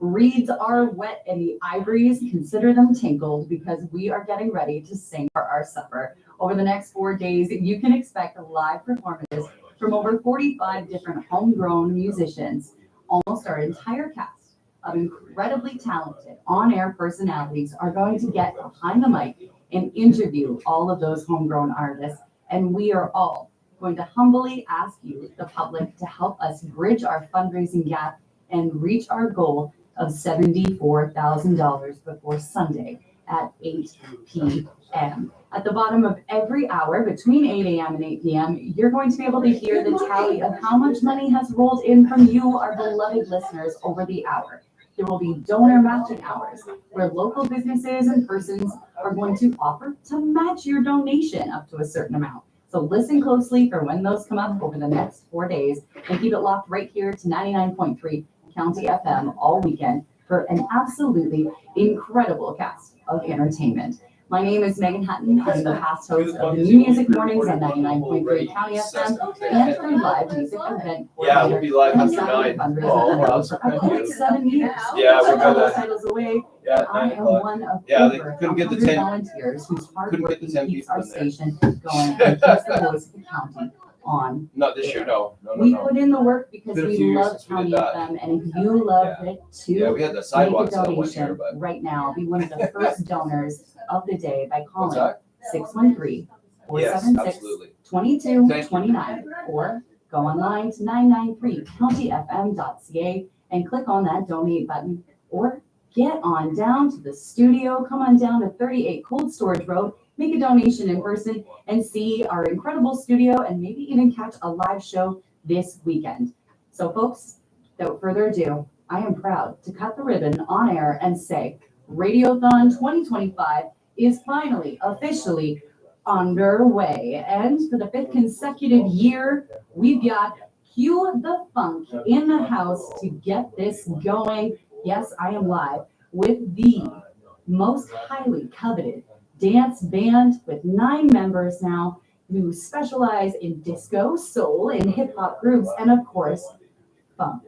Reeds are wet and the ivories, consider them tinkled because we are getting ready to sing for our supper. Over the next 4 days, you can expect live performances from over 45 different homegrown musicians. Almost our entire cast of incredibly talented on-air personalities are going to get behind the mic and interview all of those homegrown artists. And we are all going to humbly ask you, the public, to help us bridge our fundraising gap and reach our goal of $74,000 before Sunday at 8 p.m. At the bottom of every hour between 8 a.m. and 8 p.m., you're going to be able to hear the tally of how much money has rolled in from you, our beloved listeners, over the hour. There will be donor matching hours where local businesses and persons are going to offer to match your donation up to a certain amount. So listen closely for when those come up over the next 4 days and keep it locked right here to 99.3 County FM all weekend for an absolutely incredible cast of entertainment. My name is Megan Hutton. I'm the past host of the New Music Mornings on 99.3 County FM and through live music event. Yeah, we'll be live tonight. Oh, wow. For like 7 years. Yeah, we're Several gonna. titles away. Yeah, I am one of yeah, they over couldn't get the 100 10 volunteers whose hard couldn't work get the 10 keeps people our in there. station going and keeps the voice of the county on. Not this year, no. We put in the work because Been a we few years love since we did County that. FM, and if you love it Yeah, too, we had the make a sidewalks that one year, donation but. right now. Be one of the first donors of the day by What's calling that? 613 Yes, 476 absolutely. 2229 or go online to 993countyfm.ca and click on that donate button, or get on down to the studio. Come on down to 38 Cold Storage Road, make a donation in person, and see our incredible studio and maybe even catch a live show this weekend. So folks, without further ado, I am proud to cut the ribbon on air and say Radiothon 2025 is finally officially underway. And for the 5th consecutive year, we've got Cue the Funk in the house to get this going. Yes, I am live with the most highly coveted dance band with 9 members now who specialize in disco, soul, and hip hop groups, and of course, funk.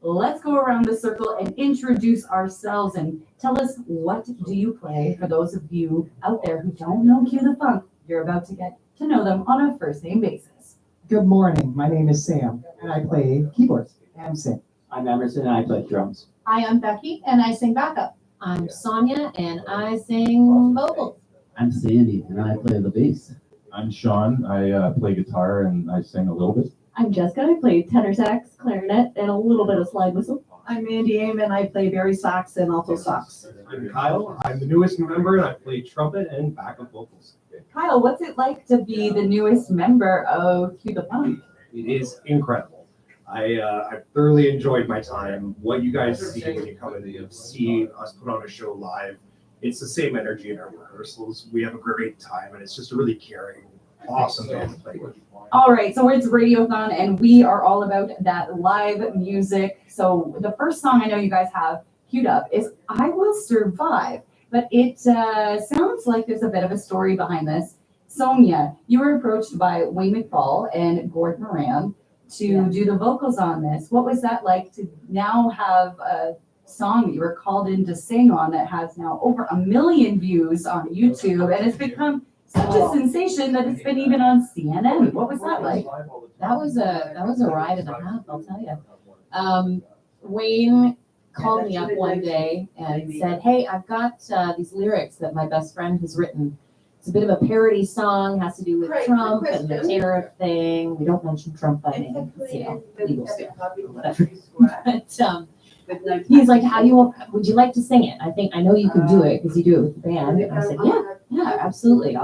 Let's go around the circle and introduce ourselves and tell us, what do you play? For those of you out there who don't know Cue the Funk, you're about to get to know them on a first name basis. Good morning. My name is Sam, and I play keyboards and sing. I'm Emerson, and I play drums. Hi, I'm Becky, and I sing backup. I'm Sonia, and I sing vocals. I'm Sandy, and I play the bass. I'm Sean. I play guitar and I sing a little bit. I'm Jessica. I play tenor sax, clarinet, and a little bit of slide whistle. I'm Mandy Aim, and I play bari sax and alto sax. I'm Kyle. I'm the newest member, and I play trumpet and backup vocals. Kyle, what's it like to be the newest member of Cue the Funk? It is incredible. I've thoroughly enjoyed my time. What you guys see when you come in and see us put on a show live, it's the same energy in our rehearsals. We have a great time, and it's just a really caring, awesome band to play with. All right, so it's Radiothon, and we are all about that live music. So the first song I know you guys have queued up is I Will Survive, but it sounds like there's a bit of a story behind this. Sonia, you were approached by Wayne McFall and Gord Moran to do the vocals on this. What was that like to now have a song that you were called in to sing on that has now over 1 million views on YouTube, and it's become such a sensation that it's been even on CNN? What was that like? That was a ride and a half, I'll tell you. Wayne called me up one day and said, "Hey, I've got these lyrics that my best friend has written. It's a bit of a parody song, has to do with Trump and the tariff thing. We don't mention Trump by name, legal stuff, whatever." But he's like, would you like to sing it? I know you can do it because you do it with the band. And I said, yeah, absolutely.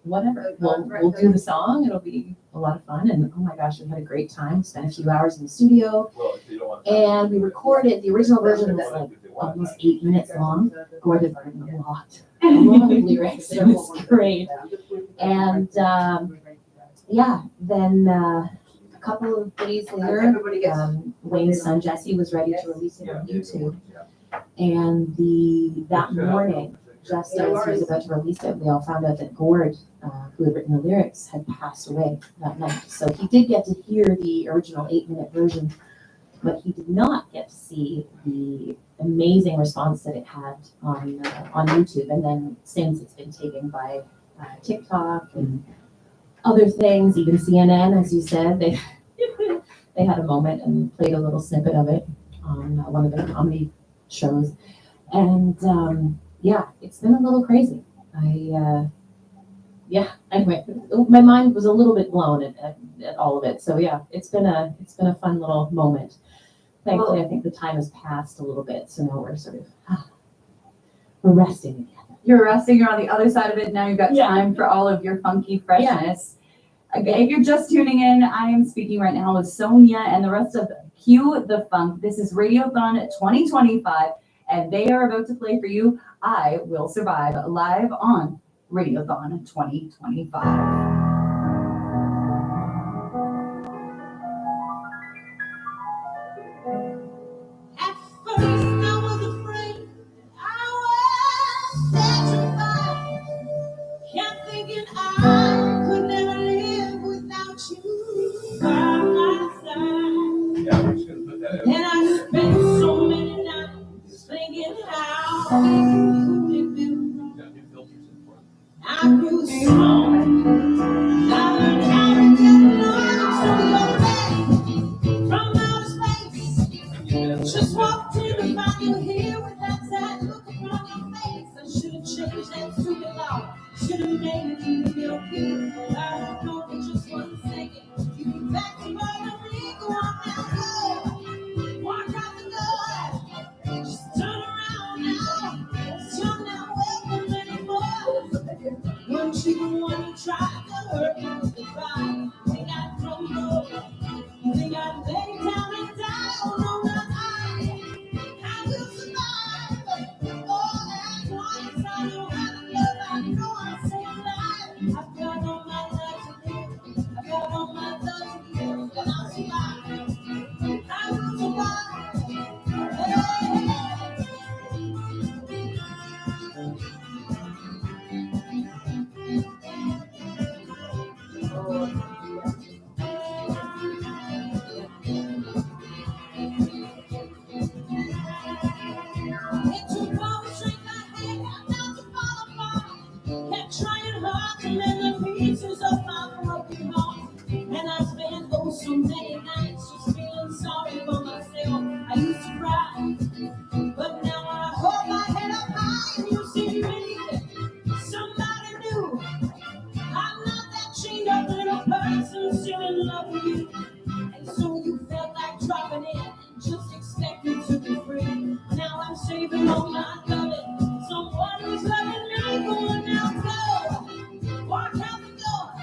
We'll do the song. It'll be a lot of fun. And oh my gosh, we had a great time. Spent a few hours in the studio, and we recorded. The original version was like almost 8 minutes long. Gordon written a lot of lyrics. It was great. And then a couple of days later, Wayne's son Jesse was ready to release it on YouTube. And that morning, just as he was about to release it, we all found out that Gord, who had written the lyrics, had passed away that night. So he did get to hear the original 8-minute version but he did not get to see the amazing response that it had on YouTube. And then since it's been taken by TikTok and other things, even CNN, as you said, they they had a moment and played a little snippet of it on one of their comedy shows. And yeah, it's been a little crazy. Anyway, my mind was a little bit blown at all of it. So yeah, it's been a fun little moment. Thankfully, I think the time has passed a little bit, so now we're sort of we're resting again. You're resting, you're on the other side of it. Now you've got Yeah. time for all of your funky freshness. Okay, if you're just tuning in, I am speaking right now with Sonia and the rest of Cue the Funk. This is Radiothon 2025, and they are about to play for you I Will Survive live on Radiothon 2025. At first I was afraid, I was petrified, kept thinking I could never live without you by my side. Yeah, we're just gonna put that And I spent so many nights thinking how you did feel. Got new filters in for it. I grew strong, I learned how to get lost on your back from outer space. Just walked in to find you here with that sad look upon your face. I should have changed that stupid law. Should have made you feel good. I don't know for just 1 second. You can back to my ring, go on now, go. Walk out the door. Just turn around now. You're not welcome anymore. Once you the one who tried to hurt me with the pride. Think I'd throw over. You think I'd lay down and die? Oh no, not I. I will survive. Oh, as long as I know how to love, I know I'll stay alive. I've got all my life to live. I've got all my love to give, and I'll survive. I will survive. Hey. It took all the strength I had not to fall apart. Kept trying hard to mend the pieces of my broken heart. And I spent so many nights just feeling sorry for myself. I used to cry, but now I hold my head up high and you see me. Somebody new. I'm not that chained up little person still in love with you. And so you felt like dropping in and just expected to be free. Now I'm saving all my loving. Someone who's loving me, going now, go. Walk out the door.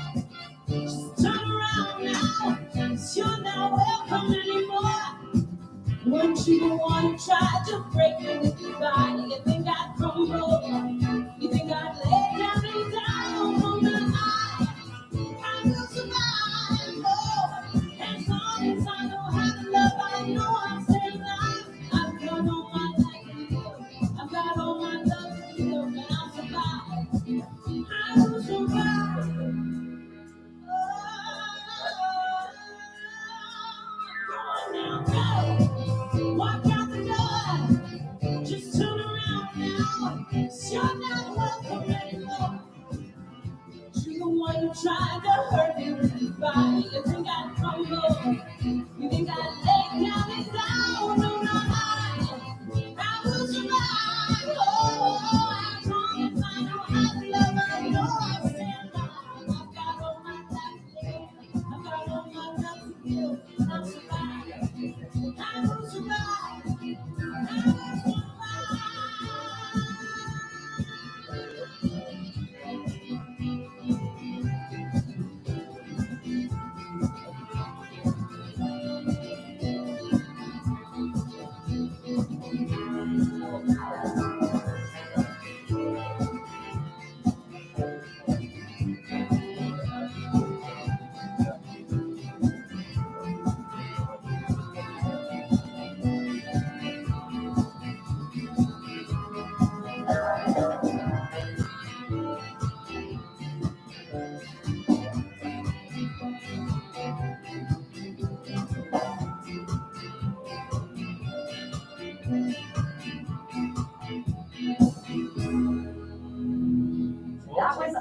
Just turn around now. 'Cause you're not welcome anymore. Weren't you the one who tried to break me with goodbye? You think I'd crumble? You think I'd lay down and die? Oh, no, not I will survive. Oh, as long as I know how to love, I know I'll stay alive. I've got all my life to give. I've got all my love to give, and I'll survive. I will survive. Go on now, go. Walk out the door. Just turn around now. 'Cause you're not welcome anymore. You're the one who tried to hurt me with goodbye. You think I'd crumble? You think I'd lay down and die? Oh, no, not I will survive. Oh, as long as I know how to love, I know I'll stay alive. I've got all my life to live. I've got all my love to give. And I'll survive. I will survive. I will survive.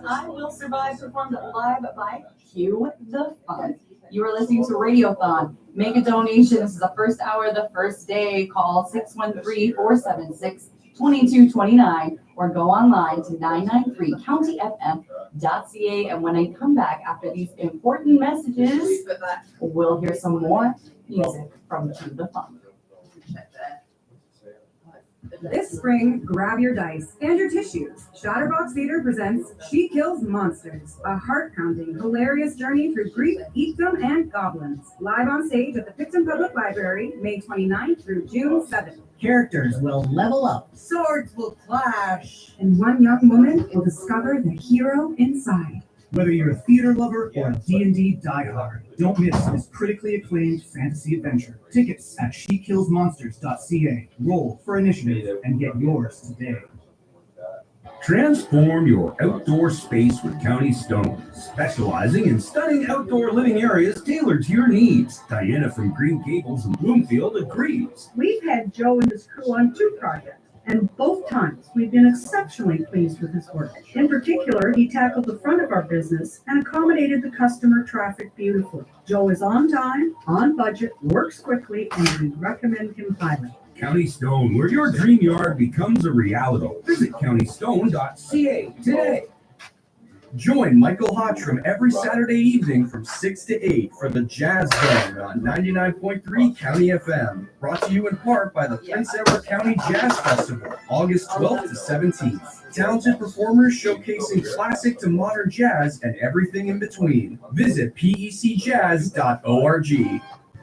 I Will Survive, performed live by Cue the Fun. You are listening to Radiothon. Make a donation. This is the first hour, the first day. Call 613-476-2229 or go online to 993countyfm.ca. And when I come back after these important messages, we'll hear some more music from Cue the Fun. This spring, grab your dice and your tissues. Chatterbox Theater presents She Kills Monsters, a heart-pounding, hilarious journey through Greek, Eekdom, and goblins. Live on stage at the Picton Public Library, May 29th through June 7th. Characters will level up. Swords will clash. And one young woman will discover the hero inside. Whether you're a theater lover or a D&D diehard, don't miss this critically acclaimed fantasy adventure. Tickets at shekillsmonsters.ca. Roll for initiative and get yours today. Transform your outdoor space with County Stone, specializing in stunning outdoor living areas tailored to your needs. Diana from Green Gables and Bloomfield agrees. We've had Joe and his crew on 2 projects, and both times we've been exceptionally pleased with his work. In particular, he tackled the front of our business and accommodated the customer traffic beautifully. Joe is on time, on budget, works quickly, and we recommend him highly. County Stone, where your dream yard becomes a reality. Visit countystone.ca today. Join Michael Hottram every Saturday evening from 6 to 8 for the Jazz Band on 99.3 County FM. Brought to you in part by the Prince Edward County Jazz Festival, August 12th to 17th. Talented performers showcasing classic to modern jazz and everything in between. Visit pecjazz.org.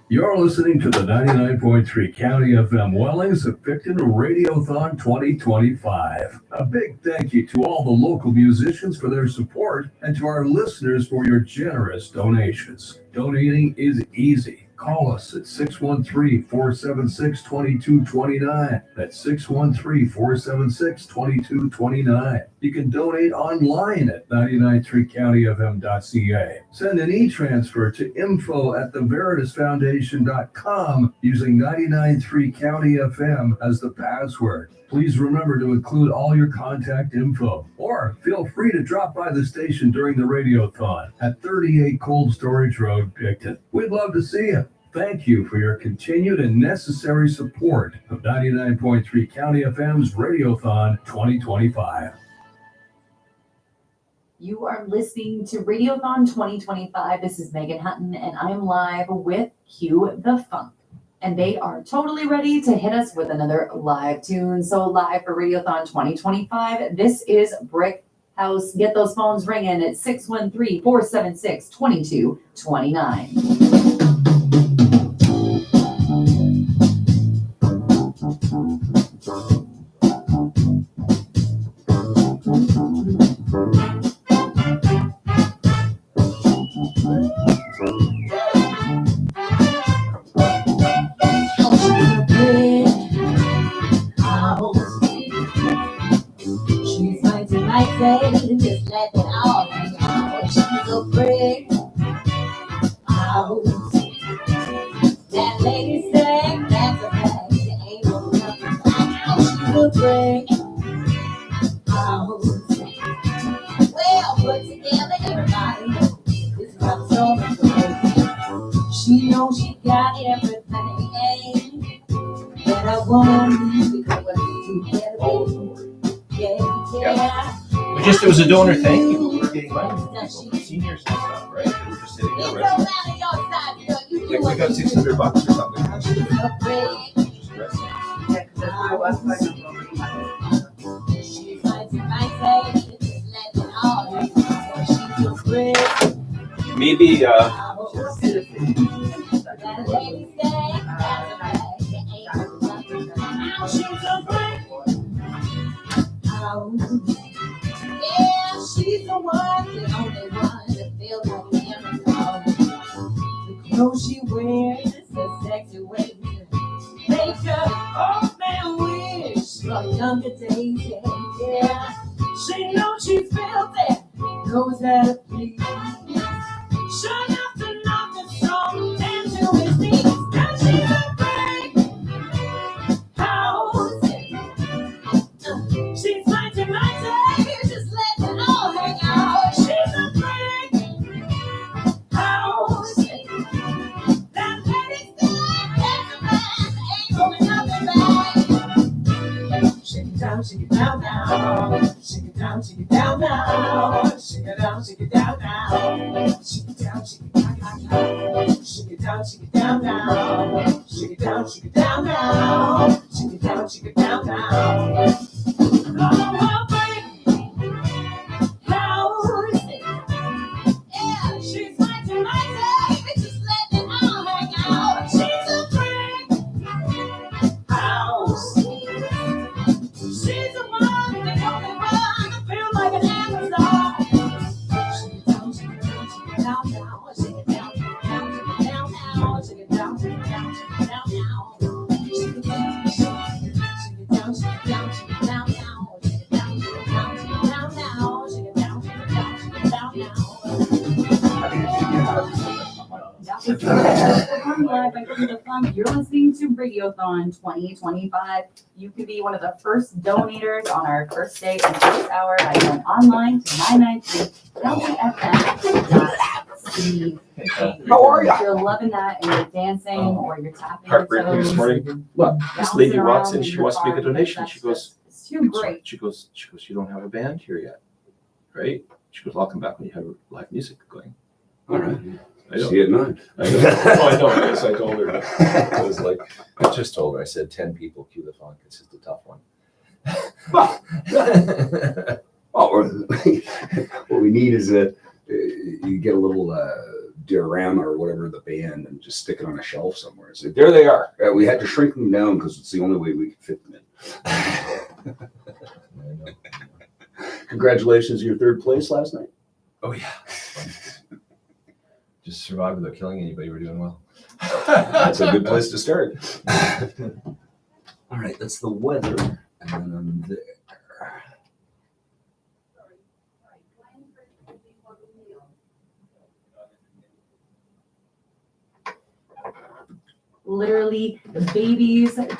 You're listening to the 99.3 County FM Wellings of Picton Radiothon 2025. A big thank you to all the local musicians for their support and to our listeners for your generous donations. Donating is easy. Call us at 613-476-2229. That's 613-476-2229. You can donate online at 993countyfm.ca. Send an e-transfer to info@theveritasfoundation.com using 993 County FM as the password. Please remember to include all your contact info, or feel free to drop by the station during the Radiothon at 38 Cold Storage Road, Picton. We'd love to see you. Thank you for your continued and necessary support of 99.3 County FM's Radiothon 2025. You are listening to Radiothon 2025. This is Megan Hutton, and I'm live with Cue the Funk. And they are totally ready to hit us with another live tune. So live for Radiothon 2025, this is Brick House. Get those phones ringing at 613-476-2229. Just let it all hang out. She's a brick house. That lady said that's a fact. There ain't no nothing out. She's a brick house. Well put together, everybody knows this is how it's all goes. She knows she got everything that I want because you better be. Yeah. It was a donor thank you. We're getting money from people, seniors and stuff, right? We're just sitting there resting. Like we got $600 or something. Just resting. Maybe yeah, she's the one, the only one that feels like Amazon. The clothes she wears is a sexy way to make her old man wish for younger days. Yeah, she knows she's filthy, knows how to please. Sure enough to knock a strong man to his knees. Now she's a brick house. She's mighty, mighty. Just let it all hang out. down, shake it down now. Shake it down, shake it down now. Shake it down, shake it down now. Shake it down, shake it down now. Shake it down, shake it down now. Shake it down, shake it down now. Shake it down, shake it down now. Oh, baby, how is it? Yeah, she's mighty, mighty. Just let me all hang out. She's a freak. House. She's the one, the only one. I feel like an Amazon. Shake it down, shake it down, shake it down now. Shake it down, shake it down, shake it down now. Shake it down, shake it down, shake it down now. Shake it down, shake it down, shake it down, shake it down now. Shake it down, shake it down, shake it down now. Shake it down, shake it down, shake it down now. Come live by the Fun. You're listening to Radiothon 2025. You can be one of the first donators on our first day and first hour by going online to 993 County FM. How are ya? If you're loving that and you're dancing or you're tapping your Heartbreaking toes, this morning. or This lady bouncing walks in, around she your wants to make a car, donation. that's She goes, it's too great. she goes, you don't have a band here yet, right? She goes, I'll come back when you have live music going. All right. I know. See you at 9. I know. Oh, I know. Yes, I told her. I was like, I just told her. I said 10 people cue the funk. It's just a tough one. What we need is you get a little diorama or whatever the band and just stick it on a shelf somewhere. So there they are. We had to shrink them down because it's the only way we could fit them in. Congratulations on your 3rd place last night. Oh yeah. Just survived without killing anybody. We're doing well. That's a good place to start. All right, that's the weather. And then there. Literally babies to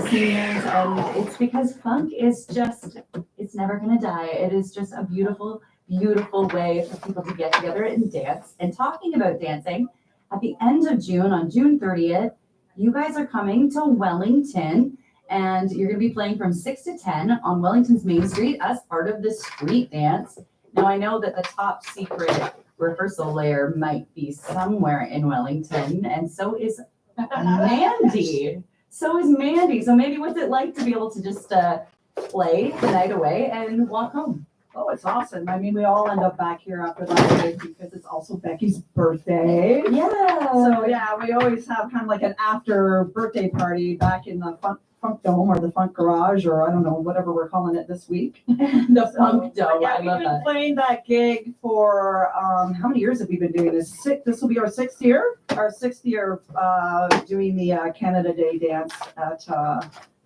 seniors, and it's because funk is just, it's never gonna die. It is just a beautiful, beautiful way for people to get together and dance. And talking about dancing, at the end of June, on June 30th, you guys are coming to Wellington, and you're gonna be playing from 6 to 10 on Wellington's Main Street as part of the street dance. Now, I know that the top secret rehearsal layer might be somewhere in Wellington, and so is Mandy. So is Mandy. So maybe what's it like to be able to just play the night away and walk home? Oh, it's awesome. I mean, we all end up back here after that day because it's also Becky's birthday. Yeah. So yeah, we always have kind of like an after birthday party back in the Funk Dome or the Funk Garage, or I don't know, whatever we're calling it this week. The Funk Dome. Yeah, I we've love been that. playing that gig for how many years have we been doing this? This will be our 6th year. Our 6th year doing the Canada Day dance at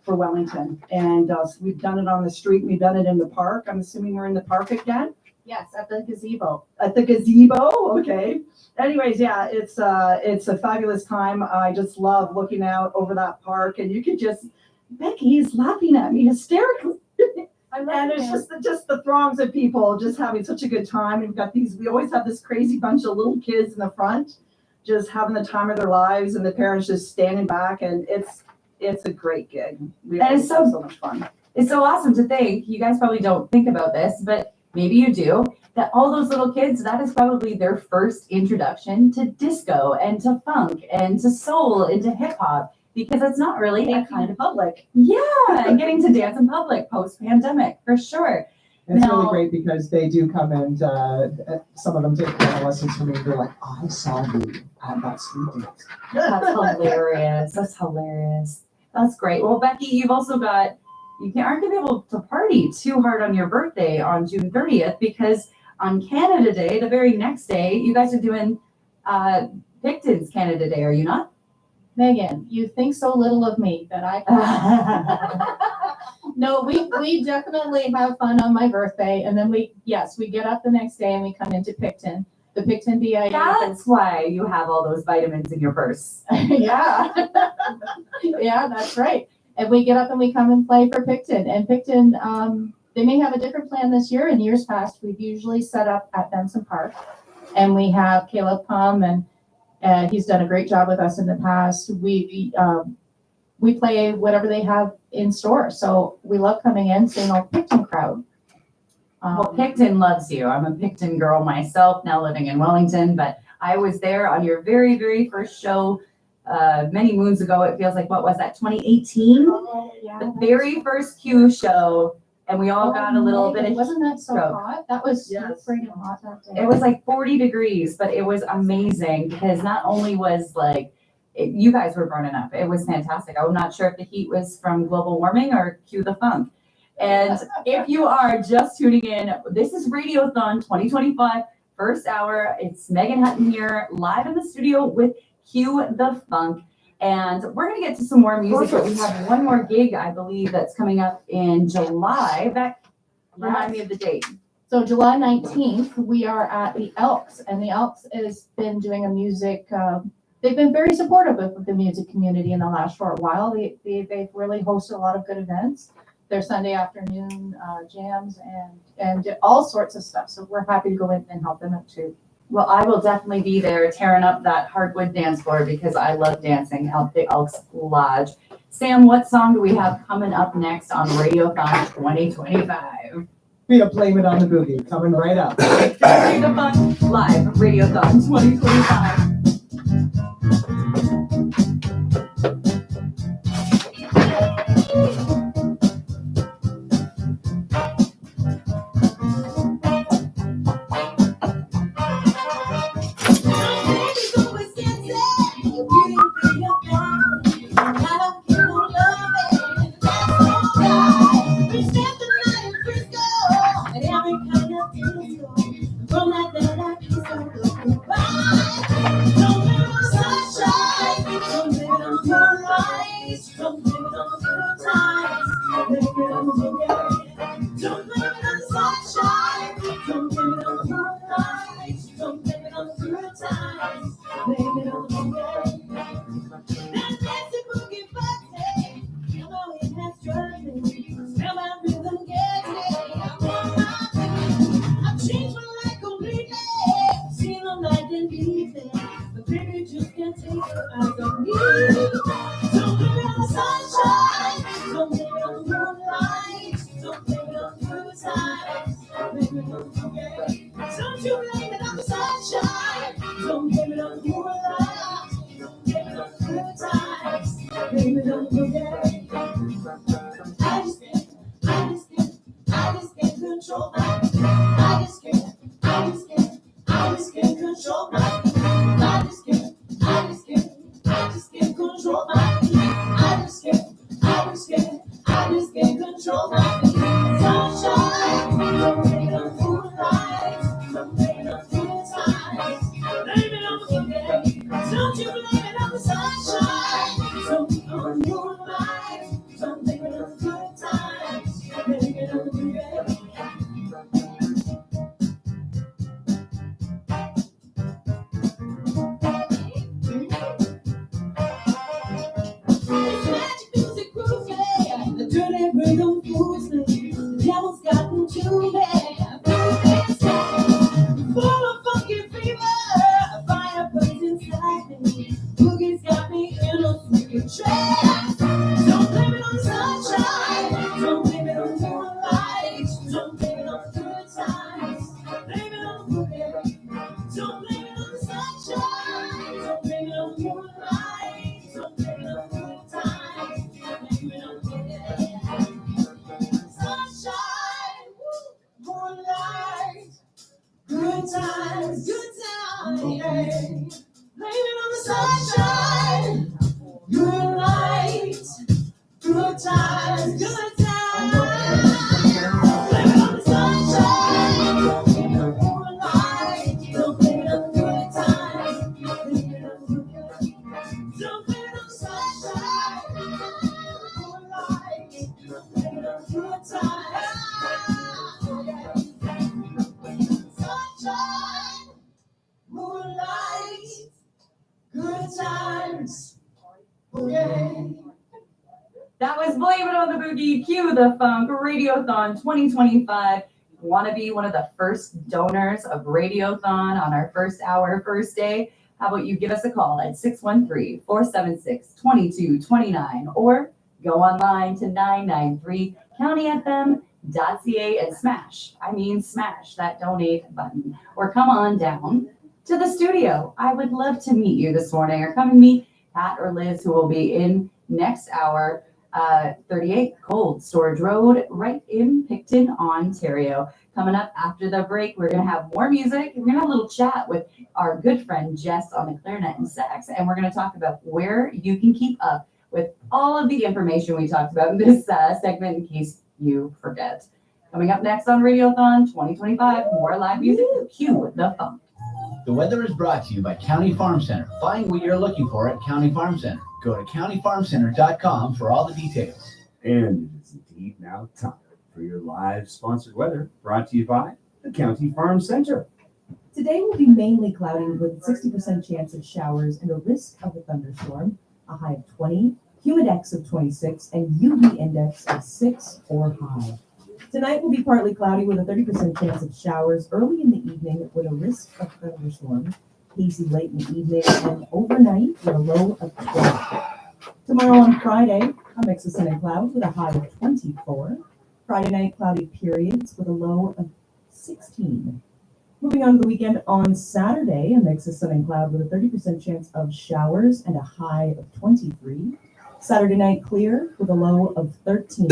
for Wellington, and so we've done it on the street. We've done it in the park. I'm assuming we're in the park again. Yes, at the gazebo. At the gazebo, okay. Anyways, yeah, it's a fabulous time. I just love looking out over that park, and you could just, Becky is laughing at me hysterically. And it's just the throngs of people just having such a good time. We've got we always have this crazy bunch of little kids in the front, just having the time of their lives, and the parents just standing back, and it's a great gig. That is so much fun. It's so awesome to think. You guys probably don't think about this, but maybe you do, that all those little kids, that is probably their first introduction to disco and to funk and to soul and to hip hop, because it's not really a kind of public. Yeah, and getting to dance in public post-pandemic, for sure. It's Now- really great because they do come and some of them take piano lessons from me. They're like, I saw you at that street dance. That's hilarious. That's hilarious. That's great. Well, Becky, you've also got, aren't going to be able to party too hard on your birthday on June 30th, because on Canada Day, the very next day, you guys are doing Picton's Canada Day, are you not? Megan, you think so little of me that I No, we definitely have fun on my birthday, and then we get up the next day and we come into Picton. The Picton BIA. That's why you have all those vitamins in your purse. Yeah. Yeah, that's right. And we get up and we come and play for Picton. And Picton, they may have a different plan this year. In years past, we've usually set up at Benson Park, and we have Caleb come, and he's done a great job with us in the past. We we play whatever they have in store. So we love coming in, seeing our Picton crowd. Well, Picton loves you. I'm a Picton girl myself, now living in Wellington, but I was there on your very, very first show many moons ago. It feels like, what was that, 2018? The very first Q show, and we all got a little bit of Wasn't that so stroke. hot? That was Yes. freaking hot that day. It was like 40 degrees, but it was amazing because not only was like, you guys were burning up. It was fantastic. I'm not sure if the heat was from global warming or cue the funk. And if you are just tuning in, this is Radiothon 2025, first hour. It's Megan Hutton here, live in the studio with Cue the Funk. And we're going to get to some more music, but we have one more gig, I believe, that's coming up in July. Beck, remind me of the date. So July 19th, we are at the Elks, and the Elks has been doing a music, they've been very supportive of the music community in the last short while. They've really hosted a lot of good events. Their Sunday afternoon jams and all sorts of stuff. So we're happy to go in and help them out too. Well, I will definitely be there tearing up that hardwood dance floor because I love dancing out the Elks Lodge. Sam, what song do we have coming up next on Radiothon 2025? We have Blame It on the Boogie coming right up. Radiothon Live, Radiothon 2025. That was Blame It on the Boogie, Cue the Funk, Radiothon 2025. Want to be one of the first donors of Radiothon on our first hour, first day? How about you give us a call at 613-476-2229 or go online to 993countyfm.ca and smash that donate button, or come on down to the studio. I would love to meet you this morning, or come and meet Pat or Liz, who will be in next hour, 38 Cold Storage Road, right in Picton, Ontario. Coming up after the break, we're going to have more music. We're going to have a little chat with our good friend Jess on the clarinet and sax, and we're going to talk about where you can keep up with all of the information we talked about in this segment in case you forget. Coming up next on Radiothon 2025, more live music. Cue the funk. The weather is brought to you by County Farm Center. Find what you're looking for at County Farm Center. Go to countyfarmcenter.com for all the details. And it is indeed now time for your live sponsored weather, brought to you by the County Farm Center. Today will be mainly cloudy with a 60% chance of showers and a risk of a thunderstorm, a high of 20, humidex of 26, and UV index of 6 or high. Tonight will be partly cloudy with a 30% chance of showers early in the evening with a risk of thunderstorm, hazy late in the evening, and overnight with a low of 12. Tomorrow on Friday, a mix of sun and clouds with a high of 24. Friday night, cloudy periods with a low of 16. Moving on to the weekend on Saturday, a mix of sun and cloud with a 30% chance of showers and a high of 23. Saturday night, clear with a low of 13.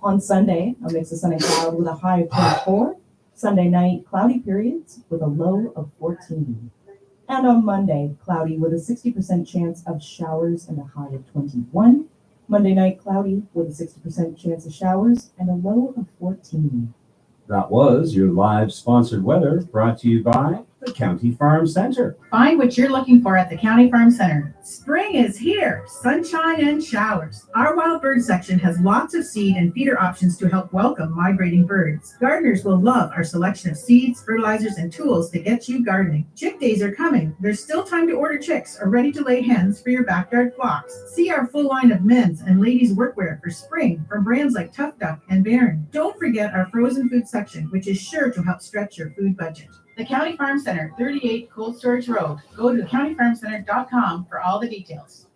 On Sunday, a mix of sun and cloud with a high of 24. Sunday night, cloudy periods with a low of 14. And on Monday, cloudy with a 60% chance of showers and a high of 21. Monday night, cloudy with a 60% chance of showers and a low of 14. That was your live sponsored weather, brought to you by the County Farm Center. Find what you're looking for at the County Farm Center. Spring is here, sunshine and showers. Our wild bird section has lots of seed and feeder options to help welcome migrating birds. Gardeners will love our selection of seeds, fertilizers, and tools to get you gardening. Chick days are coming. There's still time to order chicks or ready to lay hens for your backyard flocks. See our full line of men's and ladies' workwear for spring from brands like Tough Duck and Baron. Don't forget our frozen food section, which is sure to help stretch your food budget. The County Farm Center, 38 Cold Storage Road. Go to countyfarmcenter.com for all the details.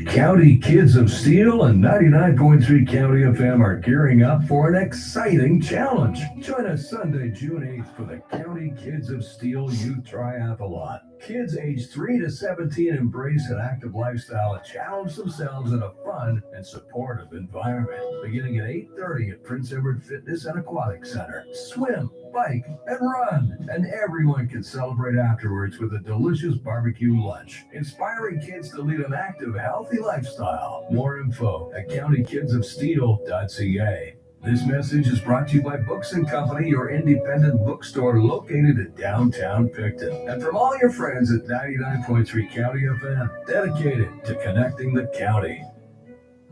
County Kids of Steel and 99.3 County FM are gearing up for an exciting challenge. Join us Sunday, June 8th for the County Kids of Steel Youth Triathlon. Kids aged 3 to 17 embrace an active lifestyle and challenge themselves in a fun and supportive environment. Beginning at 8:30 at Prince Edward Fitness and Aquatic Center. Swim, bike, and run. And everyone can celebrate afterwards with a delicious barbecue lunch. Inspiring kids to lead an active, healthy lifestyle. More info at countykidsofsteel.ca. This message is brought to you by Books & Company, your independent bookstore located in downtown Picton. And from all your friends at 99.3 County FM, dedicated to connecting the county.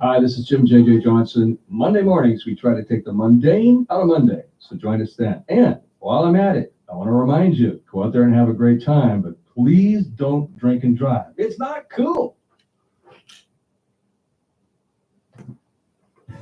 Hi, this is Jim J.J. Johnson. Monday mornings, we try to take the mundane out of Monday. So join us then. And while I'm at it, I want to remind you, go out there and have a great time, but please don't drink and drive. It's not cool.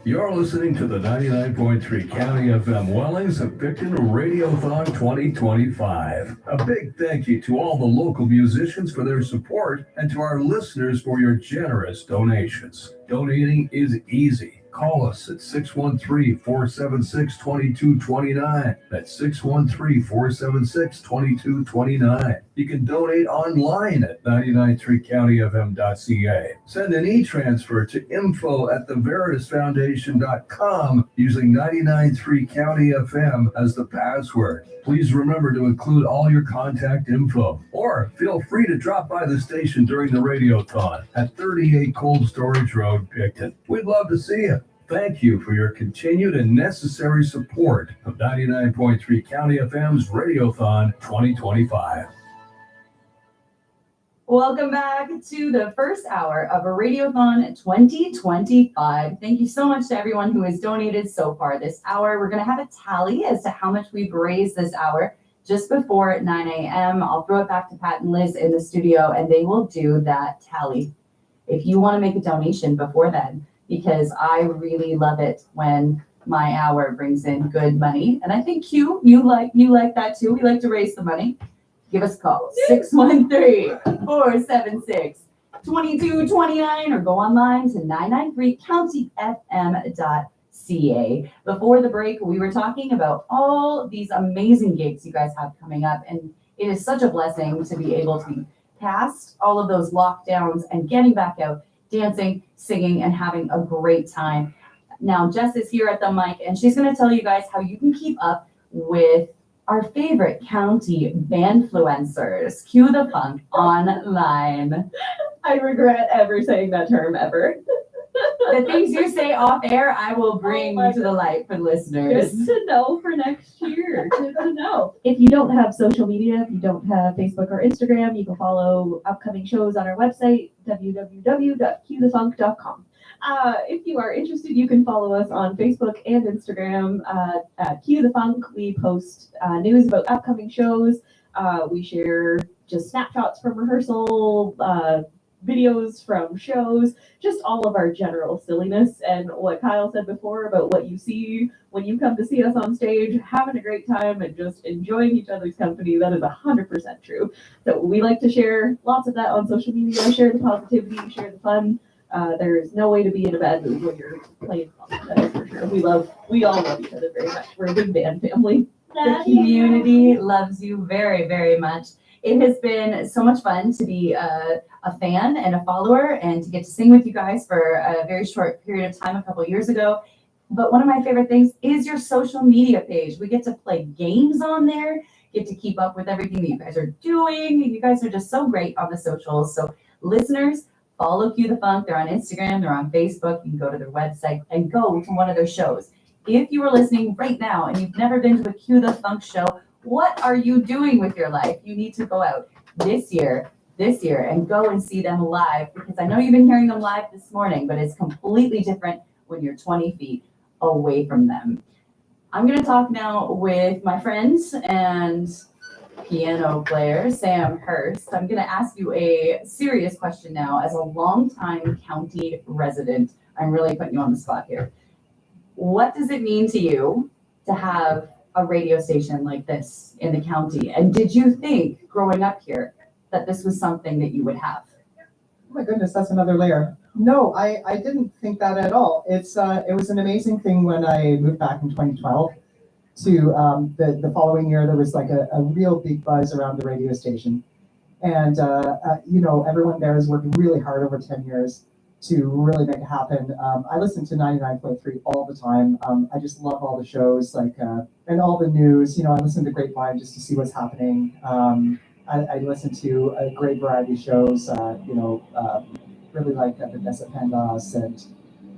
You're listening to the 99.3 County FM Wellings of Picton Radiothon 2025. A big thank you to all the local musicians for their support and to our listeners for your generous donations. Donating is easy. Call us at 613-476-2229. That's 613-476-2229. You can donate online at 993countyfm.ca. Send an e-transfer to info@theveritasfoundation.com using 993 County FM as the password. Please remember to include all your contact info, or feel free to drop by the station during the Radiothon at 38 Cold Storage Road, Picton. We'd love to see you. Thank you for your continued and necessary support of 99.3 County FM's Radiothon 2025. Welcome back to the first hour of a Radiothon 2025. Thank you so much to everyone who has donated so far this hour. We're going to have a tally as to how much we've raised this hour just before 9 a.m. I'll throw it back to Pat and Liz in the studio, and they will do that tally. If you want to make a donation before then, because I really love it when my hour brings in good money. And I think you like that too. We like to raise the money. give us a call, 613-476-2229, or go online to 993countyfm.ca. Before the break, we were talking about all these amazing gigs you guys have coming up, and it is such a blessing to be able to be past all of those lockdowns and getting back out, dancing, singing, and having a great time. Now, Jess is here at the mic, and she's going to tell you guys how you can keep up with our favorite county bandfluencers. Cue the funk online. I regret ever saying that term ever. The things you say off air, I will bring to the light for listeners. Good to know for next year. Good to know. If you don't have social media, if you don't have Facebook or Instagram, you can follow upcoming shows on our website, www.cuethefunk.com. If you are interested, you can follow us on Facebook and Instagram at Cue the Funk. We post news about upcoming shows. We share just snapshots from rehearsal, videos from shows, just all of our general silliness, and what Kyle said before about what you see when you come to see us on stage, having a great time and just enjoying each other's company. That is 100% true. So we like to share lots of that on social media, share the positivity, share the fun. There's no way to be in a bad mood when you're playing funk, that is for sure. We all love each other very much. We're a big band family. The community loves you very, very much. It has been so much fun to be a fan and a follower and to get to sing with you guys for a very short period of time a couple years ago. But one of my favorite things is your social media page. We get to play games on there, get to keep up with everything that you guys are doing. You guys are just so great on the socials. So listeners, follow Cue the Funk. They're on Instagram, they're on Facebook. You can go to their website and go to one of their shows. If you are listening right now and you've never been to a Cue the Funk show, what are you doing with your life? You need to go out this year, and go and see them live, because I know you've been hearing them live this morning, but it's completely different when you're 20 feet away from them. I'm going to talk now with my friends and piano player, Sam Hurst. I'm going to ask you a serious question now. As a longtime county resident, I'm really putting you on the spot here. What does it mean to you to have a radio station like this in the county? And did you think growing up here that this was something that you would have? Oh my goodness, that's another layer. No, I didn't think that at all. It was an amazing thing when I moved back in 2012 to the following year. There was like a real big buzz around the radio station. And, everyone there has worked really hard over 10 years to really make it happen. I listen to 99.3 all the time. I just love all the shows, and all the news. I listen to Grapevine just to see what's happening. I listen to a great variety of shows, really like Vanessa Pendas and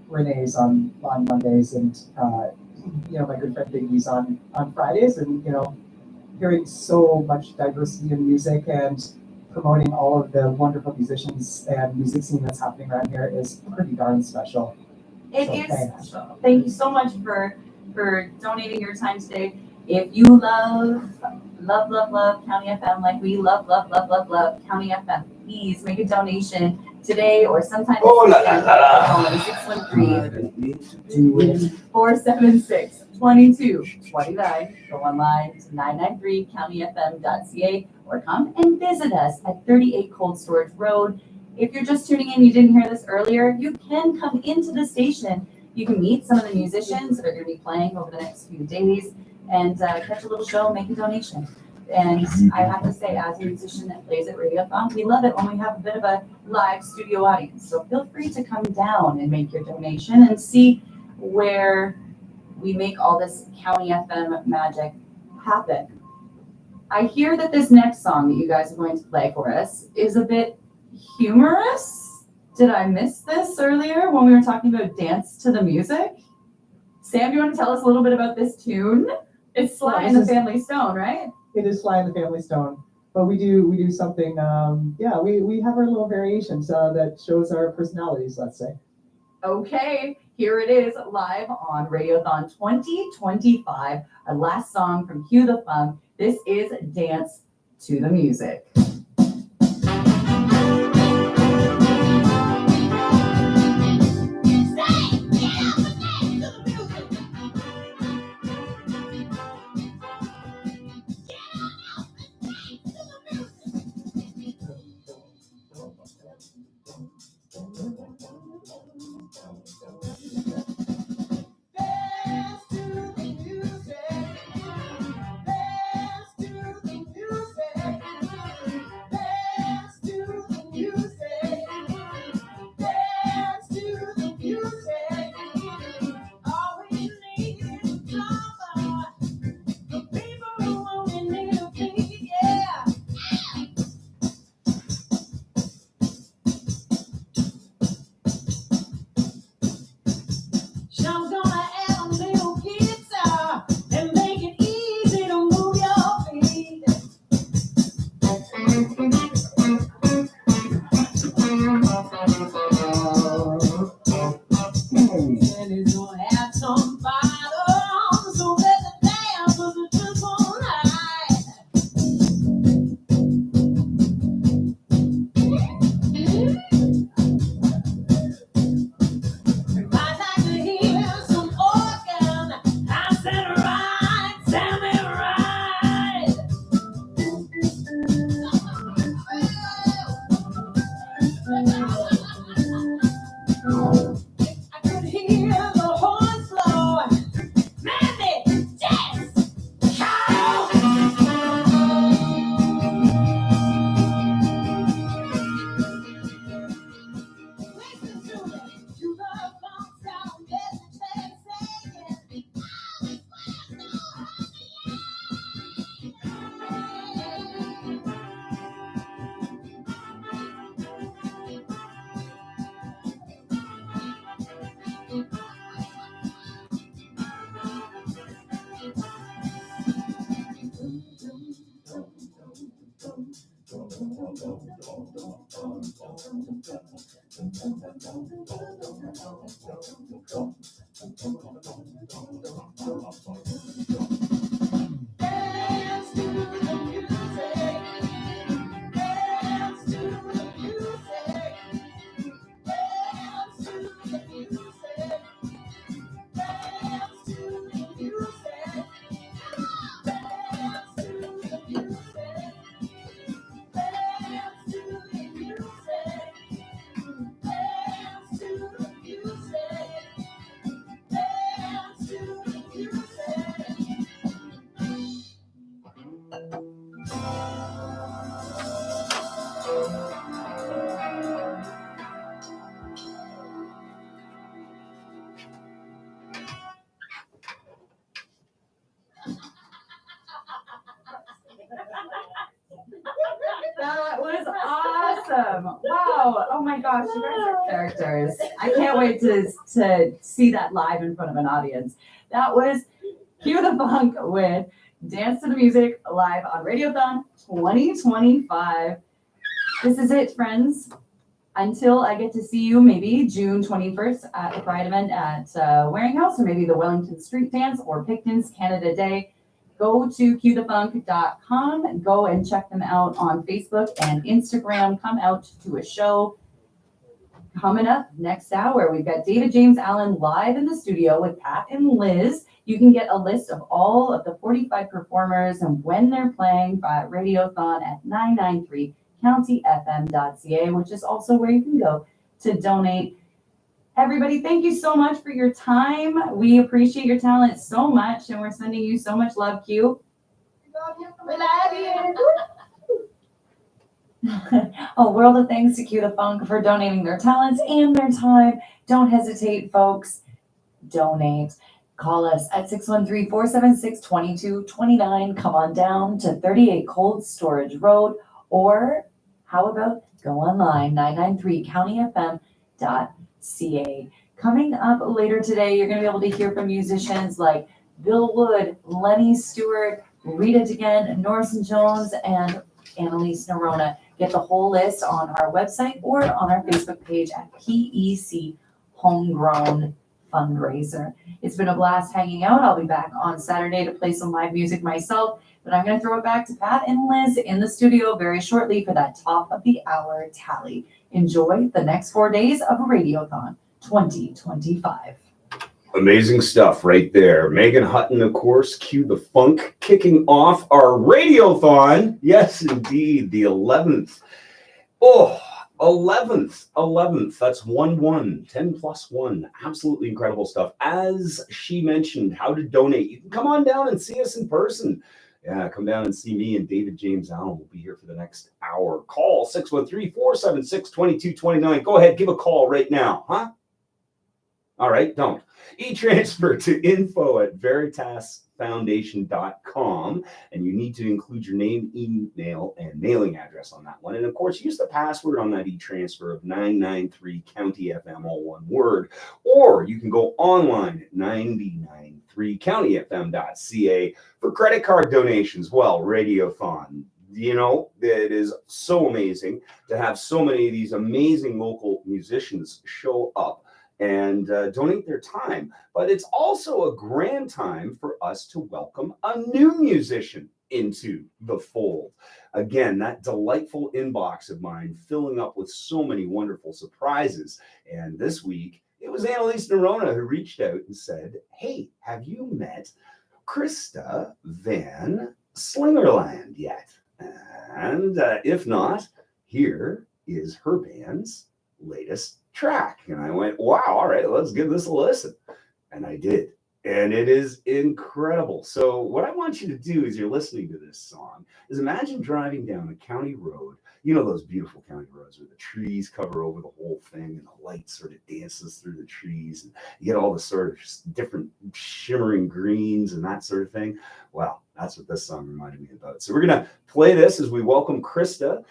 Renee's on Mondays, and, my good friend Biggie's on Fridays, and, hearing so much diversity in music and promoting all of the wonderful musicians and music scene that's happening around here is pretty darn special. It is special. Thank you so much for donating your time today. If you love County FM like we love County FM, please make a donation today or sometime this weekend. Call 613-476-2229. Go online to 993countyfm.ca or come and visit us at 38 Cold Storage Road. If you're just tuning in, you didn't hear this earlier, you can come into the station. You can meet some of the musicians that are going to be playing over the next few days and catch a little show, make a donation. And I have to say, as a musician that plays at Radiothon, we love it when we have a bit of a live studio audience. So feel free to come down and make your donation and see where we make all this County FM magic happen. I hear that this next song that you guys are going to play for us is a bit humorous. Did I miss this earlier when we were talking about dance to the music? Sam, do you want to tell us a little bit about this tune? It's Sly and the Family Stone, right? It is Sly and the Family Stone, but we do something. We have our little variations that shows our personalities, let's say. Okay, here it is live on Radiothon 2025. Our last song from Cue the Funk. This is Dance to the Music. some bottles, so let the dance was a just one night. I'd like to hear some organ. I said right, tell me right. I could hear the horns blow. Mandy, Jess, Carol. Listen to me, to the funk sound, there's a chance saying, dance to the music, dance to the music, dance to the music, dance to the music, dance to the music, dance to the music, dance to the music, dance to the That was awesome. Wow. Oh my gosh, you guys are characters. I can't wait to see that live in front of an audience. That was Cue the Funk with Dance to the Music live on Radiothon 2025. This is it, friends. Until I get to see you maybe June 21st at the Pride event at Waring House, or maybe the Wellington Street Dance or Picton's Canada Day. Go to cuethefunk.com, go and check them out on Facebook and Instagram. Come out to a show. Coming up next hour, we've got David James Allen live in the studio with Pat and Liz. You can get a list of all of the 45 performers and when they're playing by Radiothon at 993countyfm.ca, which is also where you can go to donate. Everybody, thank you so much for your time. We appreciate your talent so much, and we're sending you so much love, Q. We love you. A world of thanks to Cue the Funk for donating their talents and their time. Don't hesitate, folks. Donate. Call us at 613-476-2229. Come on down to 38 Cold Storage Road, or how about go online, 993countyfm.ca. Coming up later today, you're going to be able to hear from musicians like Bill Wood, Lenny Stewart, Rita DeGen, Norris and Jones, and Annalise Nerona. Get the whole list on our website or on our Facebook page at PEC Homegrown Fundraiser. It's been a blast hanging out. I'll be back on Saturday to play some live music myself, but I'm going to throw it back to Pat and Liz in the studio very shortly for that top of the hour tally. Enjoy the next 4 days of Radiothon 2025. Amazing stuff right there. Megan Hutton, of course, Cue the Funk, kicking off our Radiothon. Yes, indeed, the 11th. Oh, 11th. That's 1-1, 10 plus 1. Absolutely incredible stuff. As she mentioned, how to donate. You can come on down and see us in person. Yeah, come down and see me and David James Allen. We'll be here for the next hour. Call 613-476-2229. Go ahead, give a call right now, huh? All right, don't. E-transfer to info@veritasfoundation.com, and you need to include your name, email, and mailing address on that one. And of course, use the password on that e-transfer of 993CountyFM, all one word. Or you can go online at 993countyfm.ca for credit card donations. Well, Radiothon. You know, it is so amazing to have so many of these amazing local musicians show up and donate their time. But it's also a grand time for us to welcome a new musician into the fold. Again, that delightful inbox of mine filling up with so many wonderful surprises. And this week, it was Annalise Nerona who reached out and said, hey, have you met Krista Van Slingerland yet? And if not, here is her band's latest track. And I went, wow, all right, let's give this a listen. And I did. And it is incredible. So what I want you to do as you're listening to this song is imagine driving down a county road. You know those beautiful county roads where the trees cover over the whole thing and the light sort of dances through the trees and you get all the sort of just different shimmering greens and that sort of thing. Well, that's what this song reminded me about. So we're going to play this as we welcome Krista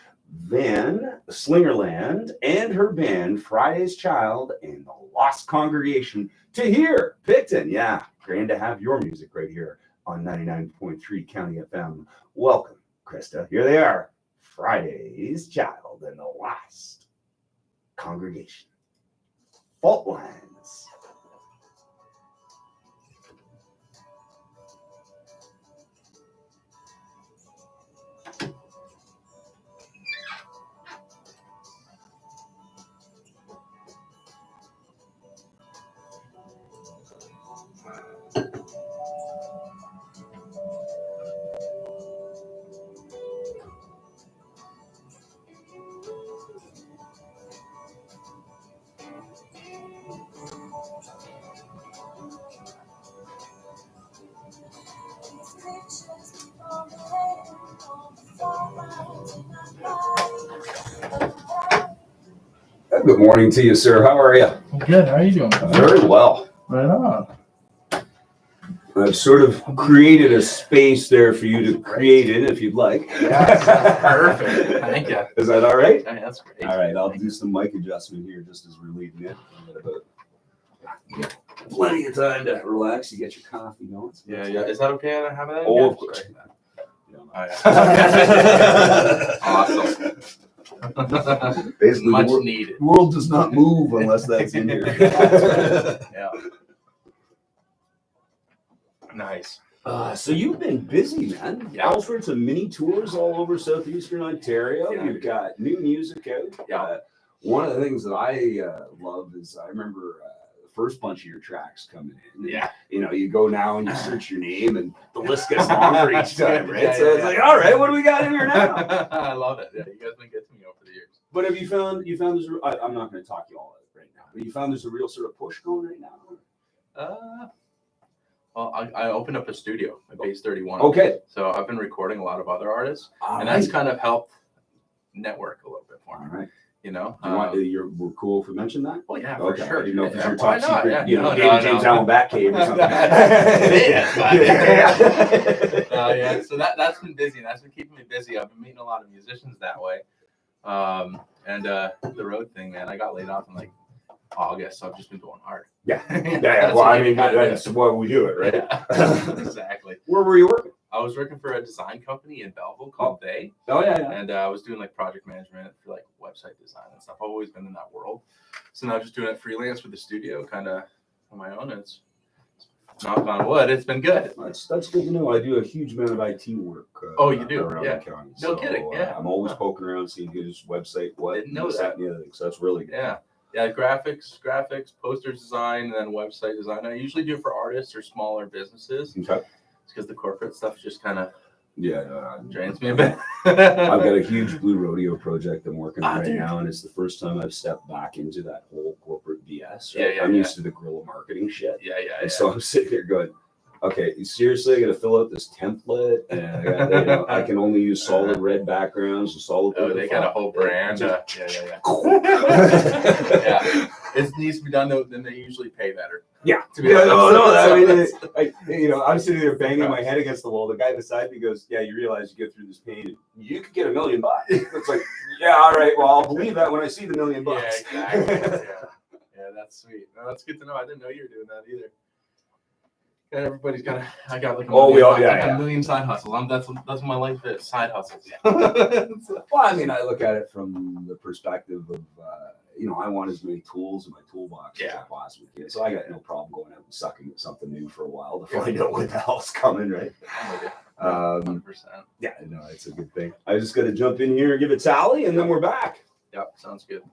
Van Slingerland and her band Friday's Child and the Lost Congregation to hear Picton. Yeah, grand to have your music right here on 99.3 County FM. Welcome, Krista. Here they are, Friday's Child and the Lost Congregation. Fault Lines. Good morning to you, sir. How are you? Good. How are you doing? Very well. Right on. I've sort of created a space there for you to create in if you'd like. Yeah, perfect. Thank you. Is that all right? Yeah, that's great. All right, I'll do some mic adjustment here just as we're leading in. Plenty of time to relax. You get your coffee going. Yeah. Is that okay? I have that? Oh, of course. Awesome. Basically, Much the needed. world does not move unless that's in here. Yeah. Nice. So you've been busy, man. Yeah. All sorts of mini tours all over southeastern Ontario. Yeah. You've got new music out. Yeah. One of the things that I love is I remember the first bunch of your tracks coming in. Yeah. You know, you go now and you search your name and the list gets longer each time, right? Yeah, So it's like, all right, what do we got in here now? I love it. Yeah, you guys have been good to me over the years. But have you found there's I'm not going to talk you all out right now, but you found there's a real sort of push going right now? Well, I opened up a studio at Base 31. Okay. So I've been recording a lot of other artists, All and right. that's kind of helped network a little bit for me. All right. You know, We're cool if we mention that? Oh yeah, for Okay. sure. I didn't know if it's your Why top not? secret, Yeah. you know, No, David no, James no. Allen Batcave or something. Yeah. So that's been busy. That's been keeping me busy. I've been meeting a lot of musicians that way. And the road thing, man, I got laid off in like August, so I've just been going hard. Yeah. That's Well, what I mean, you gotta that's do. why we do it, right? Yeah. Exactly. Where were you working? I was working for a design company in Belleville called They. Oh, yeah. And I was doing like project management for like website design and stuff. I've always been in that world. So now just doing it freelance with the studio, kind of on my own. It's knock on wood, it's been good. That's good to know. I do a huge amount of IT work. Oh, you do? Around Yeah. the county. No kidding, yeah. I'm always poking around, seeing whose website, what, Didn't know this, that. and the other thing. So that's really good. Yeah. Yeah, graphics, posters design, and then website design. I usually do it for artists or smaller businesses. Okay. It's because the corporate stuff just kind of drains me a I've bit. got a huge Blue Rodeo project I'm working on right dude. now, and it's the first time I've stepped back into that whole corporate BS. Yeah, Right? yeah, I'm yeah. used to the guerrilla marketing shit. Yeah. And so I'm sitting there going, okay, seriously, I got to fill out this template, and I got, you know, I can only use solid red backgrounds and solid. Oh, blue they got a whole brand. Yeah. It needs to be done though, then they usually pay better. Yeah. To be Yeah, honest. no, I mean, So I'm sitting there banging my head against the wall. The guy beside me goes, "Yeah, you realize you get through this pain, you could get $1 million." It's like, yeah, all right, well, I'll believe that when I see the $1 million. Yeah, exactly. Yeah, that's sweet. No, that's good to know. I didn't know you were doing that either. And everybody's got I got like a million side hustles. That's my life is side hustles. Well, I mean, I look at it from the perspective of, I want as many tools in my toolbox as I possibly can. So I got no problem going out and sucking at something new for a while to find out what the hell's coming, right? 100%. Yeah, no, it's a good thing. I just got to jump in here and give it tally, and then we're back. Yep, sounds good.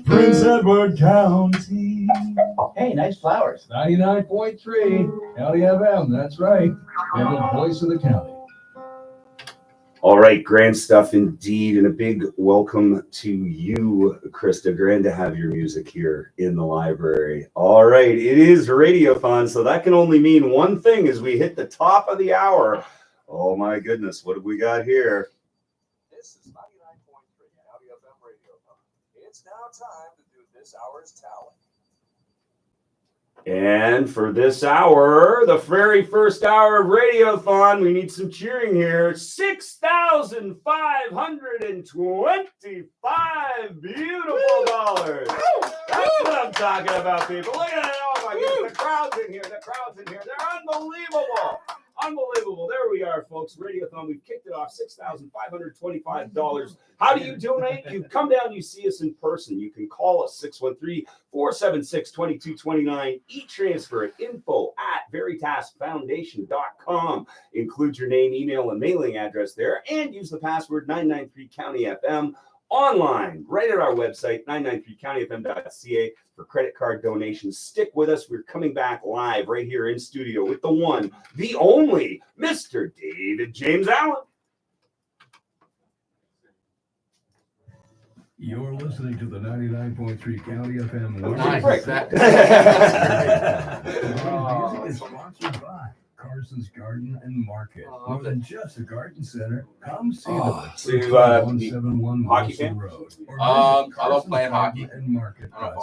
Prince Edward County. Hey, nice flowers. 99.3 County FM. That's right. And the voice of the county. All right, grand stuff indeed, and a big welcome to you, Krista. Grand to have your music here in the library. All right, it is Radiothon, so that can only mean one thing as we hit the top of the hour. Oh my goodness, what have we got here? This is 99.3 County FM Radiothon. It's now time to do this hour's tally. And for this hour, the very first hour of Radiothon, we need some cheering here. $6,525 beautiful dollars. That's what I'm talking about, people. Look at it. Oh my goodness, the crowd's in here. The crowd's in here. They're unbelievable. Unbelievable. There we are, folks. Radiothon. We've kicked it off. $6,525. How do you donate? You come down, you see us in person. You can call us 613-476-2229. E-transfer at info@veritasfoundation.com. Include your name, email, and mailing address there, and use the password 993 County FM. Online, right at our website, 993countyfm.ca for credit card donations. Stick with us. We're coming back live right here in studio with the one, the only, Mr. David James Allen. You're listening to the 99.3 County FM. Nice. Music is sponsored by Carson's Garden and Market. More than just a garden center, come see them. 171 hockey Wilson fan? Road. I love playing hockey. And Market. I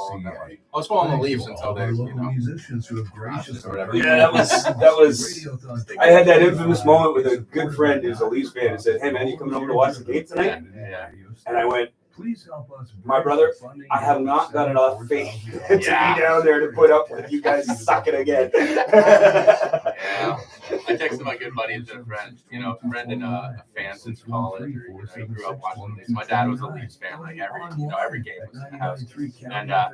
was following the Leafs until they, musicians who have graciously. Yeah, that was. I had that infamous moment with a good friend who's a Leafs fan and said, "Hey man, you coming over to watch the game tonight?" Yeah. And I went, Please help us. my brother, I have not got enough faith to be down there to put up with you guys sucking again. Yeah. I texted my good buddy and a friend, a fan since college, or, he grew up watching the Leafs. My dad was a Leafs fan, like every game was in the house. And I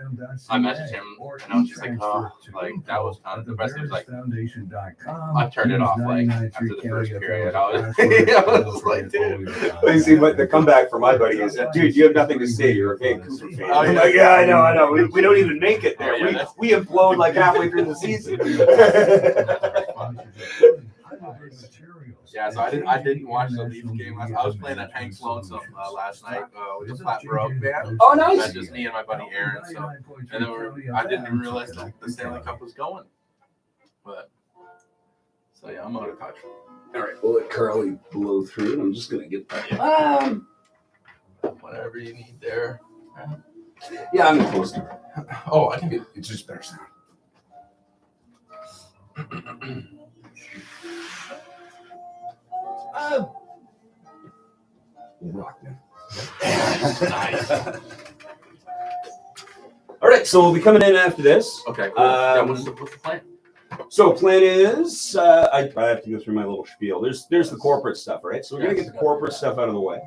messaged him, and I was just like, oh, like, that was kind of the best. It was like, I turned it off, like, after the first period. I was like, dude. But you see, but the comeback for my buddy is, dude, you have nothing to say. You're a Vancouver fan. Oh, I'm yeah. like, yeah, I know. We don't even make it there. We implode like halfway through the season. Yeah, so I didn't watch the Leafs game last. I was playing at Hank's Lonesome last night with the Flat Broke band. Oh, nice. And just me and my buddy Aaron. So, and then I didn't even realize that the Stanley Cup was going. But so yeah, I'm out of touch. All right, we'll let Carly blow through it. I'm just gonna get that. Whatever you need there. Yeah, I'm close to her. Oh, I think it's just better sound. Rock man. Nice. All right, so we'll be coming in after this. Okay, cool. What's the plan? So plan is, I have to go through my little spiel. There's the corporate stuff, right? So we're gonna get the corporate stuff out of the way.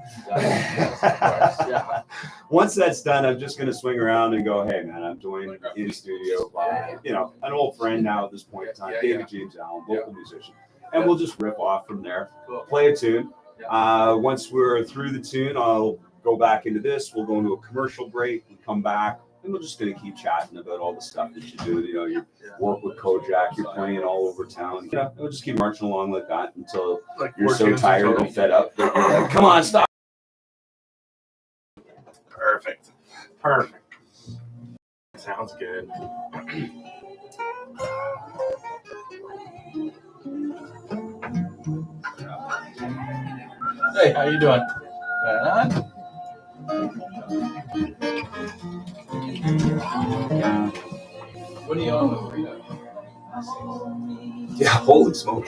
Once that's done, I'm just gonna swing around and go, hey man, I'm joined in studio by, an old friend now at this point in time, David James Allen, local musician. And we'll just rip off from there, play a tune. Once we're through the tune, I'll go back into this. We'll go into a commercial break and come back. And we're just going to keep chatting about all the stuff that you do. You work with Kojak, you're playing all over town. We'll just keep marching along like that until you're so tired and fed up that you're like, come on, stop. Perfect. Sounds good. Hey, how you doing? What are you on with? Yeah, holy smoke.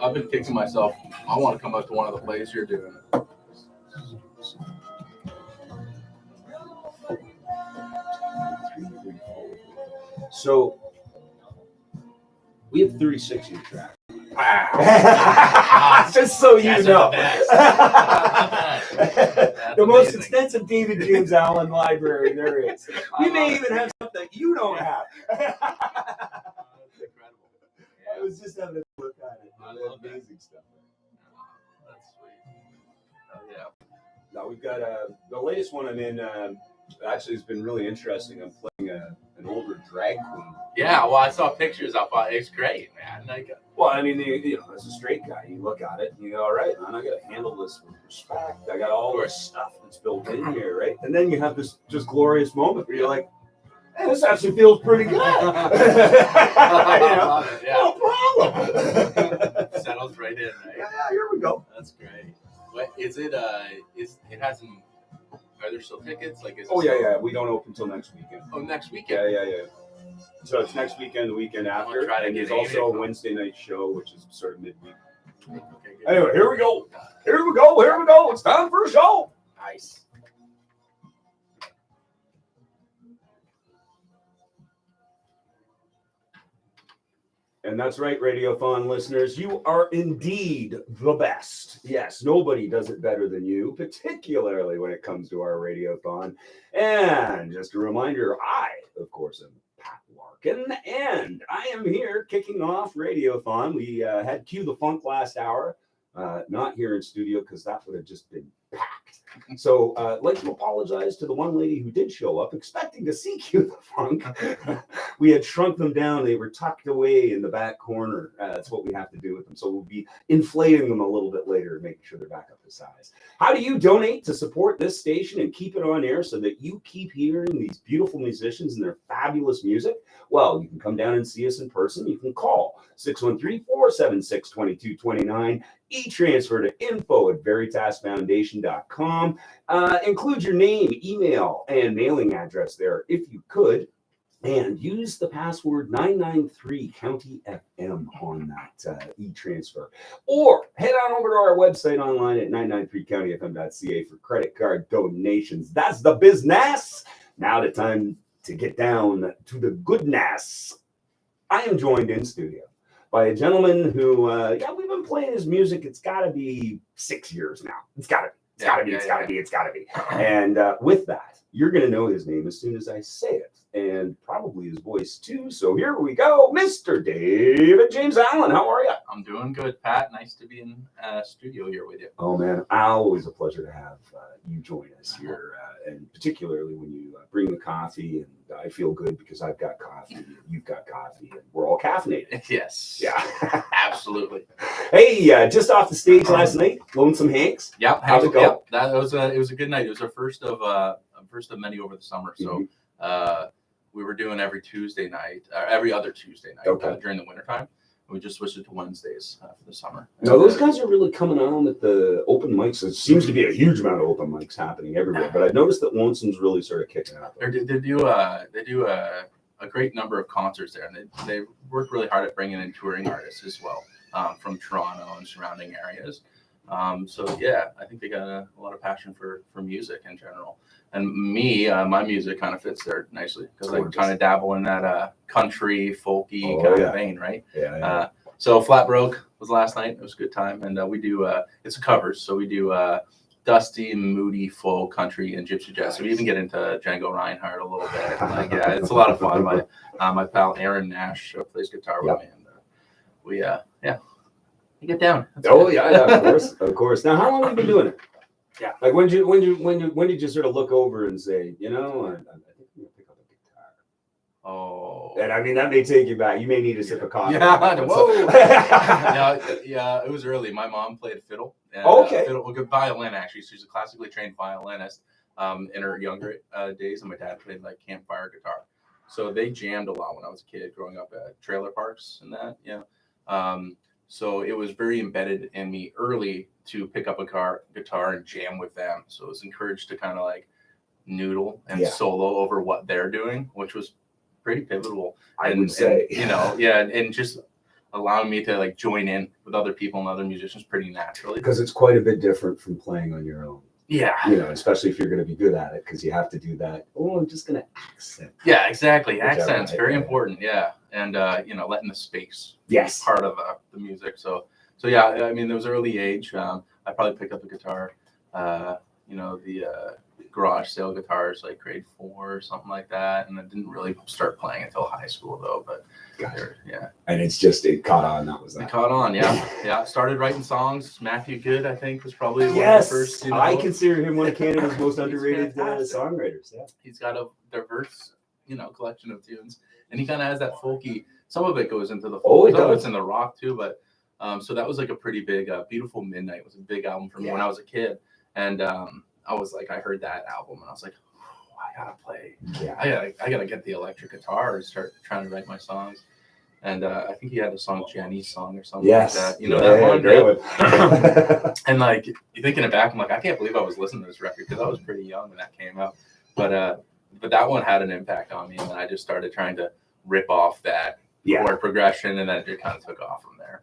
I've been kicking myself. I want to come up to one of the plays you're doing. So we have 36 in track. Wow. Just so you know. The most amazing. extensive David James Allen library there is. We may even have stuff that you don't have. That's incredible. I was just having a look at it. I love amazing stuff. That's sweet. Oh, yeah. Now we've got the latest one I'm in. Actually, it's been really interesting. I'm playing an older drag queen. Yeah, well, I saw pictures. I thought it's great, man. Well, I mean, as a straight guy, you look at it and you go, all right, man, I got to handle this with respect. I got all this stuff that's built in here, right? And then you have this just glorious moment where you're like, hey, this actually feels pretty good. No problem. Settles right in, right? Yeah, here we go. That's great. What is it? It hasn't. Are there still tickets? Yeah. We don't open until next weekend. Oh, next weekend. Yeah. So it's next weekend, the weekend after, and there's also a Wednesday night show, which is sort of midweek. Okay, Anyway, here we go. It's time for a show. Nice. And that's right, Radiothon listeners. You are indeed the best. Yes, nobody does it better than you, particularly when it comes to our Radiothon. And just a reminder, I, of course, am Pat Larkin, and I am here kicking off Radiothon. We had Cue the Funk last hour, not here in studio because that would have just been packed. So I'd like to apologize to the one lady who did show up expecting to see Cue the Funk. We had shrunk them down. They were tucked away in the back corner. That's what we have to do with them. So we'll be inflating them a little bit later, making sure they're back up to size. How do you donate to support this station and keep it on air so that you keep hearing these beautiful musicians and their fabulous music? Well, you can come down and see us in person. You can call 613-476-2229. E-transfer to info@veritasfoundation.com. Include your name, email, and mailing address there if you could. And use the password 993 County FM on that e-transfer. Or head on over to our website online at 993countyfm.ca for credit card donations. That's the business. Now the time to get down to the goodness. I am joined in studio by a gentleman who, we've been playing his music. It's got to be 6 years now. It's got to be. And with that, you're going to know his name as soon as I say it, and probably his voice too. So here we go, Mr. David James Allen. How are you? I'm doing good, Pat. Nice to be in studio here with you. Oh man, always a pleasure to have you join us here, and particularly when you bring the coffee. And I feel good because I've got coffee, and you've got coffee, and we're all caffeinated. Yes. Yeah. Absolutely. Hey, just off the stage last night, Lonesome Hanks. Yep. How'd it go? Yep. It was a good night. It was our first of many over the summer. So we were doing every Tuesday night, or every other Tuesday night during the wintertime. We just switched it to Wednesdays for the summer. No, those guys are really coming on with the open mics. It seems to be a huge amount of open mics happening everywhere, but I've noticed that Lonesome's really sort of kicking up. They do a a great number of concerts there, and they worked really hard at bringing in touring artists as well, from Toronto and surrounding areas. So yeah, I think they got a lot of passion for music in general. And me, my music kind of fits there nicely because I kind of dabble in that country, folky kind of vein, right? Yeah. So Flat Broke was last night. It was a good time, and we do it's covers, so we do dusty, moody, folk country and gypsy jazz. So we even get into Django Reinhardt a little bit. Like, yeah, it's a lot of fun. My pal Aaron Nash plays guitar with me, and we you get down. That's good. Yeah, of course. Now, how long have you been doing it? Yeah. Like when did you sort of look over and say, I think I'm gonna pick up a guitar? Oh. And I mean that may take you back. You may need a sip of coffee. Yeah. Whoa. Yeah. It was early. My mom played fiddle. And, good violin actually. She's a classically trained violinist. In her younger days, and my dad played like campfire guitar. So they jammed a lot when I was a kid, growing up at trailer parks and that. Yeah. So it was very embedded in me early to pick up a guitar and jam with them. So I was encouraged to kind of like noodle and solo over what they're doing, which was pretty pivotal. I would say. And just allowing me to like join in with other people and other musicians pretty naturally. Because it's quite a bit different from playing on your own. Yeah. Especially if you're going to be good at it, because you have to do that. Oh, I'm just going to accent. Yeah, exactly. Accent's very important. Yeah. And, letting the space be part of the music. So yeah, I mean, there was early age. I probably picked up a guitar, the garage sale guitars, like grade 4 or something like that. And I didn't really start playing until high school though, but yeah. And it caught on. That was that. It caught on. Yeah. Yeah. Started writing songs. Matthew Good, I think, was probably one of the first. I consider him one of Canada's most underrated songwriters. Yeah. He's got a diverse, collection of tunes, and he kind of has that folky. Some of it goes into the folk. Some of it's in the rock too, but so that was like a pretty big. Beautiful Midnight was a big album for me when I was a kid, and I was like, I heard that album, and I was like, I gotta play. Yeah. I gotta get the electric guitar and start trying to write my songs. And I think he had a song, Jenny's Song or something like that. That one? Great one. And like, you're thinking it back, I'm like, I can't believe I was listening to this record because I was pretty young when that came out. But that one had an impact on me, and then I just started trying to rip off that chord progression, and then it just kind of took off from there.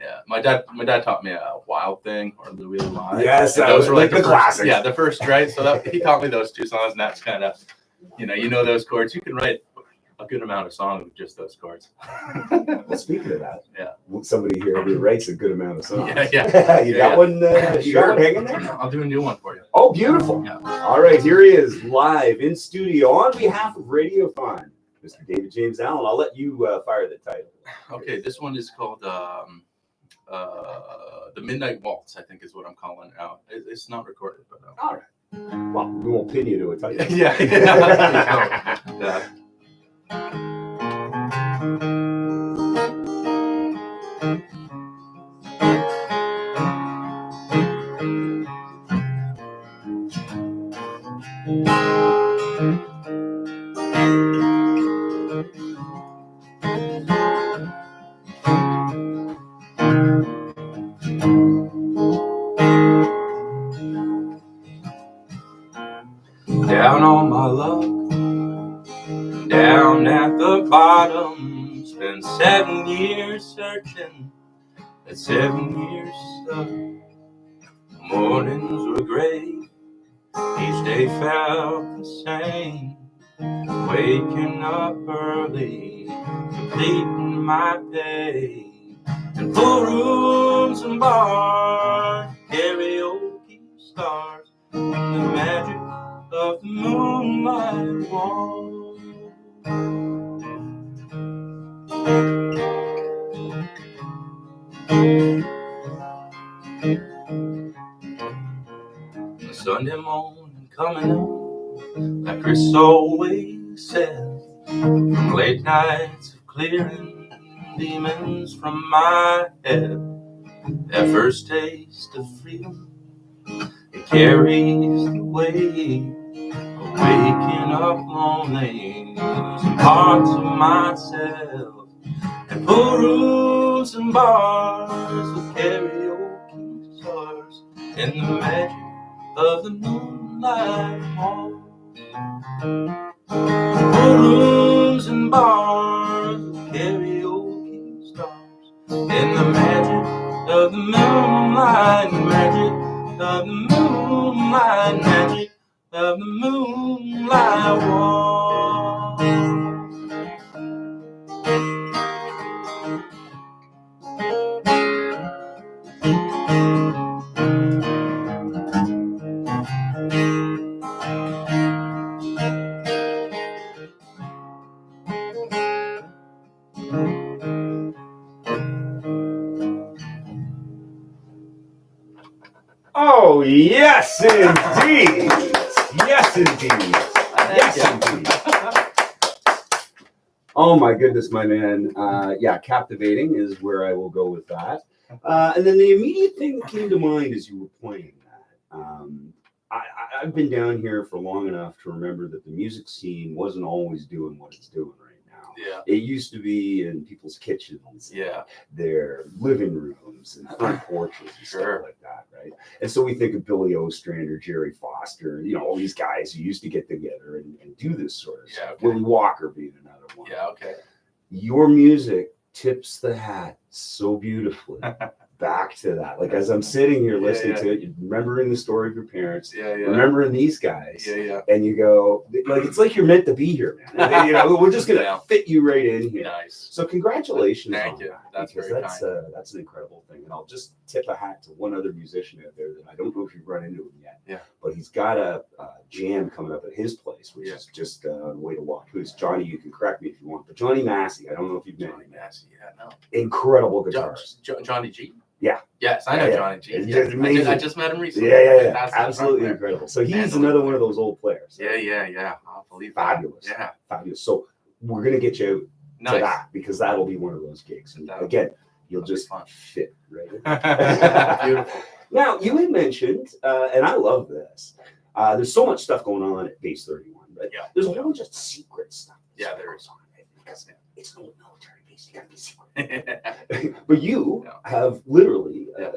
Yeah, my dad taught me a Wild Thing or Louie Louie. Yes, those were like the classics. Yeah, the first, right? So he taught me those two songs, and that's kind of, those chords. You can write a good amount of songs with just those chords. Well, speaking of that, somebody here who writes a good amount of songs. Yeah. You got one? You got one hanging there? I'll do a new one for you. Oh, beautiful. Yeah. All right, here he is, live in studio on behalf of Radiothon, Mr. David James Allen. I'll let you fire the title. Okay, this one is called The Midnight Waltz, I think is what I'm calling it out. It's not recorded, but all right. Well, we won't pin you to a title. Yeah. Down on my luck, down at the bottom, spent 7 years searching, at 7 years stuck. Mornings were gray, each day felt the same. Waking up early, completing my pay, and pool rooms and bars, karaoke stars, and the magic of the moonlight walk. Sunday morning coming up, like Chris always said, from late nights of clearing demons from my head. That first taste of freedom, it carries the weight of waking up lonely, losing parts of myself, and pool rooms and bars with karaoke stars, and the magic of the moonlight walk. Pool rooms rooms and bars, karaoke stars, and the magic of the moonlight, magic of the moonlight, magic of the moonlight walk. Oh, yes, indeed. Yes, indeed. Yes, indeed. Oh, my goodness, my man. Yeah, captivating is where I will go with that. And then the immediate thing that came to mind as you were playing that, I've been down here for long enough to remember that the music scene wasn't always doing what it's doing right now. Yeah. It used to be in people's kitchens, Yeah. their living rooms and front porches and stuff like that, right? And so we think of Billy Ostrander, Jerry Foster, you know, all these guys who used to get together and do this sort of stuff. okay. Willie Walker being another one. Yeah, okay. Your music tips the hat so beautifully back to that. Like as I'm sitting here listening to it, you're remembering the story of your parents, remembering these guys, and you go, like, it's like you're meant to be here, man. And, you know, we're just gonna fit you right in here. Nice. So congratulations. Thank on you. that, That's because very that's kind. that's an incredible thing. And I'll just tip a hat to one other musician out there that I don't know if you've run into him yet. Yeah. But he's got a jam coming up at his place, which is just a way to walk. Who's Johnny? You can correct me if you want, but Johnny Massey. I don't know if you've met him. Massey, no. Incredible guitarist. Johnny G. Yeah. Yes, I know Johnny G. It's Yeah. just amazing. I just met him recently. Yeah. Fantastic Absolutely player. incredible. So he's another one of those old players. Yeah. I'll believe that. Fabulous. Yeah. Fabulous. So we're gonna get you out Nice. to that because that'll be one of those gigs. And again, you'll just fit right in. Beautiful. Now you had mentioned, and I love this. There's so much stuff going on at Base 31, but there's a whole bunch of secret stuff. Yeah, there is. Because it's no military base. You gotta be secret. But you have literally, I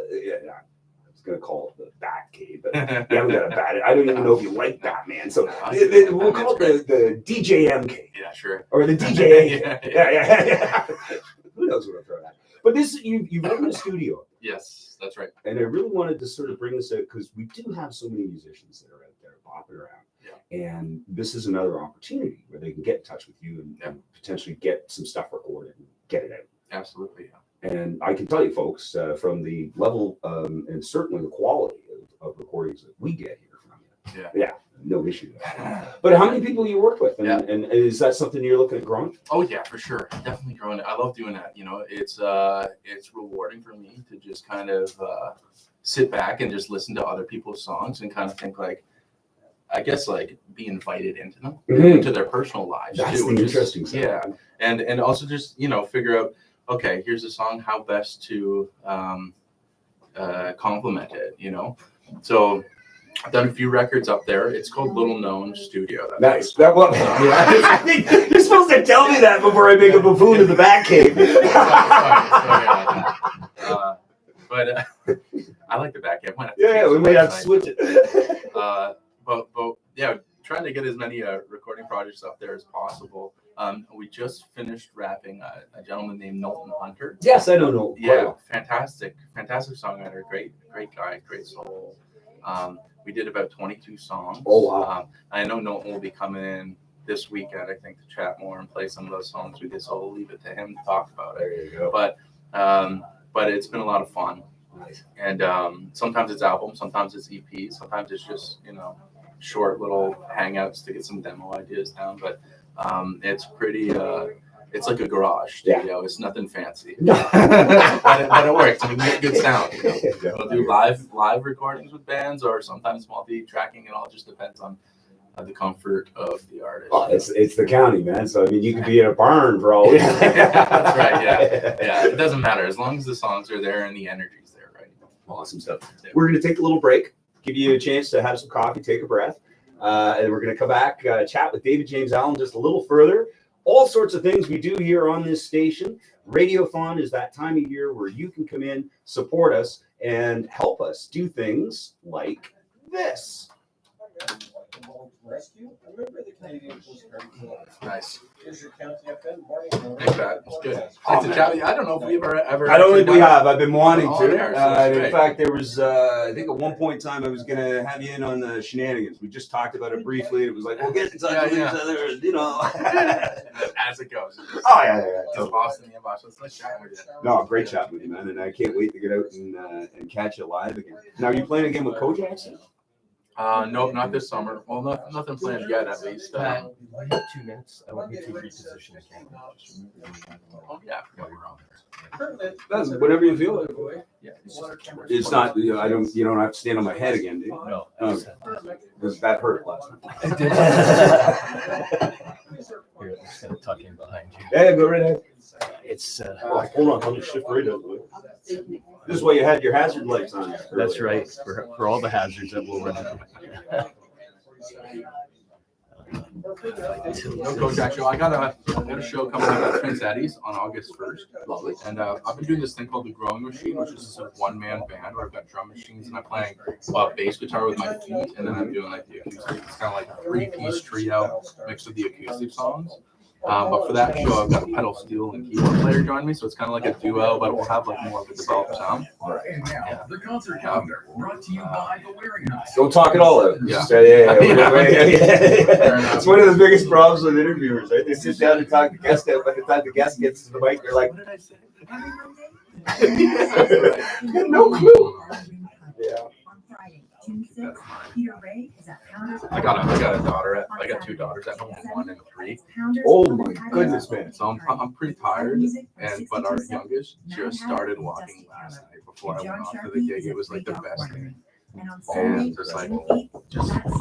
was gonna call it the Bat Cave, but you haven't got a bat. I don't even know if you like that, man. So we'll call it the DJM Cave. Yeah, sure. Or the DJA. Yeah. Who knows what I'm throwing at? But this, you've opened a studio. Yes, that's right. And I really wanted to sort of bring this out because we do have so many musicians that are out there bopping around. Yeah. And this is another opportunity where they can get in touch with you and potentially get some stuff recorded and get it out. Absolutely. And I can tell you, folks, from the level and certainly the quality of recordings that we get here from you. Yeah, no issue. But how many people you work with? And is that something you're looking at growing? Oh yeah, for sure. Definitely growing. I love doing that. You know, it's rewarding for me to just kind of sit back and just listen to other people's songs and kind of think like, I guess like be invited into them, into their personal lives. That's too, the interesting side. Yeah. And also just, you know, figure out, okay, here's a song, how best to complement it, you know? So I've done a few records up there. It's called Little Known Studio. Nice. That one. I think you're supposed to tell me that before I make a buffoon in the Bat Cave. But I like the Bat Cave. We might have to switch it. But yeah, trying to get as many recording projects up there as possible. We just finished wrapping a gentleman named Knowlton Hunter. Yes, I know Knowlton. Yeah, fantastic songwriter, great guy, great soul. We did about 22 songs. Oh wow! I know Knowlton will be coming in this weekend, I think, to chat more and play some of those songs we did. So I'll leave it to him to talk about it. There you go. But it's been a lot of fun. Nice. And sometimes it's albums, sometimes it's EPs, sometimes it's just, you know, short little hangouts to get some demo ideas down. But it's pretty, it's like a garage studio. It's nothing fancy. but it works. I mean, we get good sound. You know? We'll do live recordings with bands or sometimes multi-tracking. It all just depends on the comfort of the artist. Oh, it's the county, man. So I mean, you could be in a barn for all. That's right. Yeah. It doesn't matter as long as the songs are there and the energy's there, right? Awesome stuff. We're going to take a little break, give you a chance to have some coffee, take a breath, and we're going to come back, chat with David James Allen just a little further. All sorts of things we do here on this station. Radiothon is that time of year where you can come in, support us, and help us do things like this. Rescue. I remember the Canadian Coast Guard. Nice. Here's your County FM morning. Thanks, Pat. It's good. Nice to chat with you. I don't know if we've ever. I don't think we have. I've been wanting on to. air, so it's In great. fact, there was, I think at one point in time, I was going to have you in on the shenanigans. We just talked about it briefly. It was like, we'll get in touch with each other, you know. As it goes. Oh, yeah. Just Boston, yeah, Boston. It's nice chatting with you. No, great chatting with you, man. And I can't wait to get out and catch you live again. Now, are you playing again with Kojak? Nope, not this summer. Well, nothing planned yet, at least. I have 2 minutes. I want you to reposition the camera. Oh, yeah. You're on That's whatever you feel like. Yeah. It's not, you know, you don't have to stand on my head again, do you? No. Because that hurt last time. It did. Here, I'm just gonna tuck in behind you. Yeah, go right ahead. It's Hold on, let me shift right out of the way. This is why you had your hazard lights on. that's right, for all the hazards that we'll run into. No Kojak show. I got a show coming up at Prince Eddie's on August 1st. Lovely. And I've been doing this thing called the Growing Machine, which is this one-man band where I've got drum machines and I'm playing bass guitar with my feet, and then I'm doing like the acoustic. It's kind of like a 3-piece trio mixed with the acoustic songs. But for that show, I've got a pedal steel and keyboard player join me, so it's kind of like a duo, but we'll have like more of a developed sound. And now, the concert calendar brought to you by the Wearing House. Don't talk it all out. Yeah. It's one of the biggest problems with interviewers, right? They sit down and talk to guests, and by the time the guest gets to the mic, they're like, What did I say? no clue. Yeah. I got a daughter. I got 2 daughters at home, 1 and 3. Oh my goodness, man. So I'm pretty tired, but our youngest just started walking last night before I went off to the gig. It was like the best thing. And just like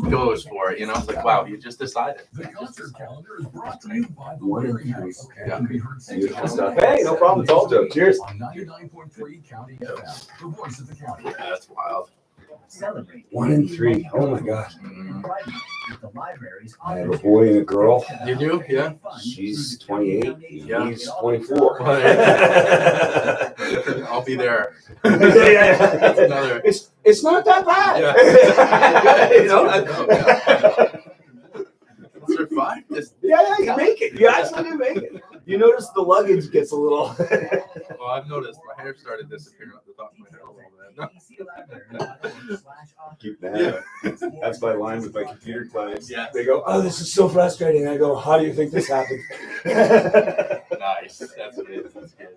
goes for it, you know. It's like, wow, you just decided. The concert calendar is brought to you by the Wearing House. Yeah. Can be heard Beautiful stuff. Hey, no problem. It's all Joe. Cheers. on 99.3 County FM, the voice of the county. Yeah, that's wild. 1 and 3. Oh my God. Mm. I have a boy and a girl. You do? Yeah. She's 28. Yeah. He's 24. I'll be there. That's another. It's not that bad. Yeah. You know? Survive this. Yeah, you make it. You actually do make it. You notice the luggage gets a little. Well, I've noticed my hair started disappearing at the top of my head a little bit. Keep that. That's my line with my computer clients. Yeah. They go, "Oh, this is so frustrating." I go, "How do you think this happened?" Nice. That's amazing. That's good.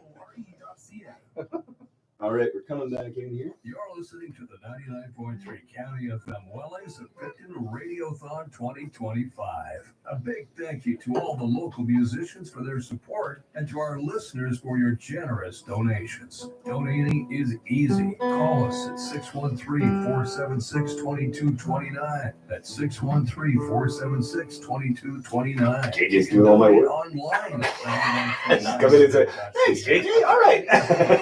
All right, we're coming back in here. You're listening to the 99.3 County FM Wellington Radiothon 2025. A big thank you to all the local musicians for their support and to our listeners for your generous donations. Donating is easy. Call us at 613-476-2229. That's 613-476-2229. JJ's doing all my work. Online. Come in and say, "Thanks, JJ. All right." At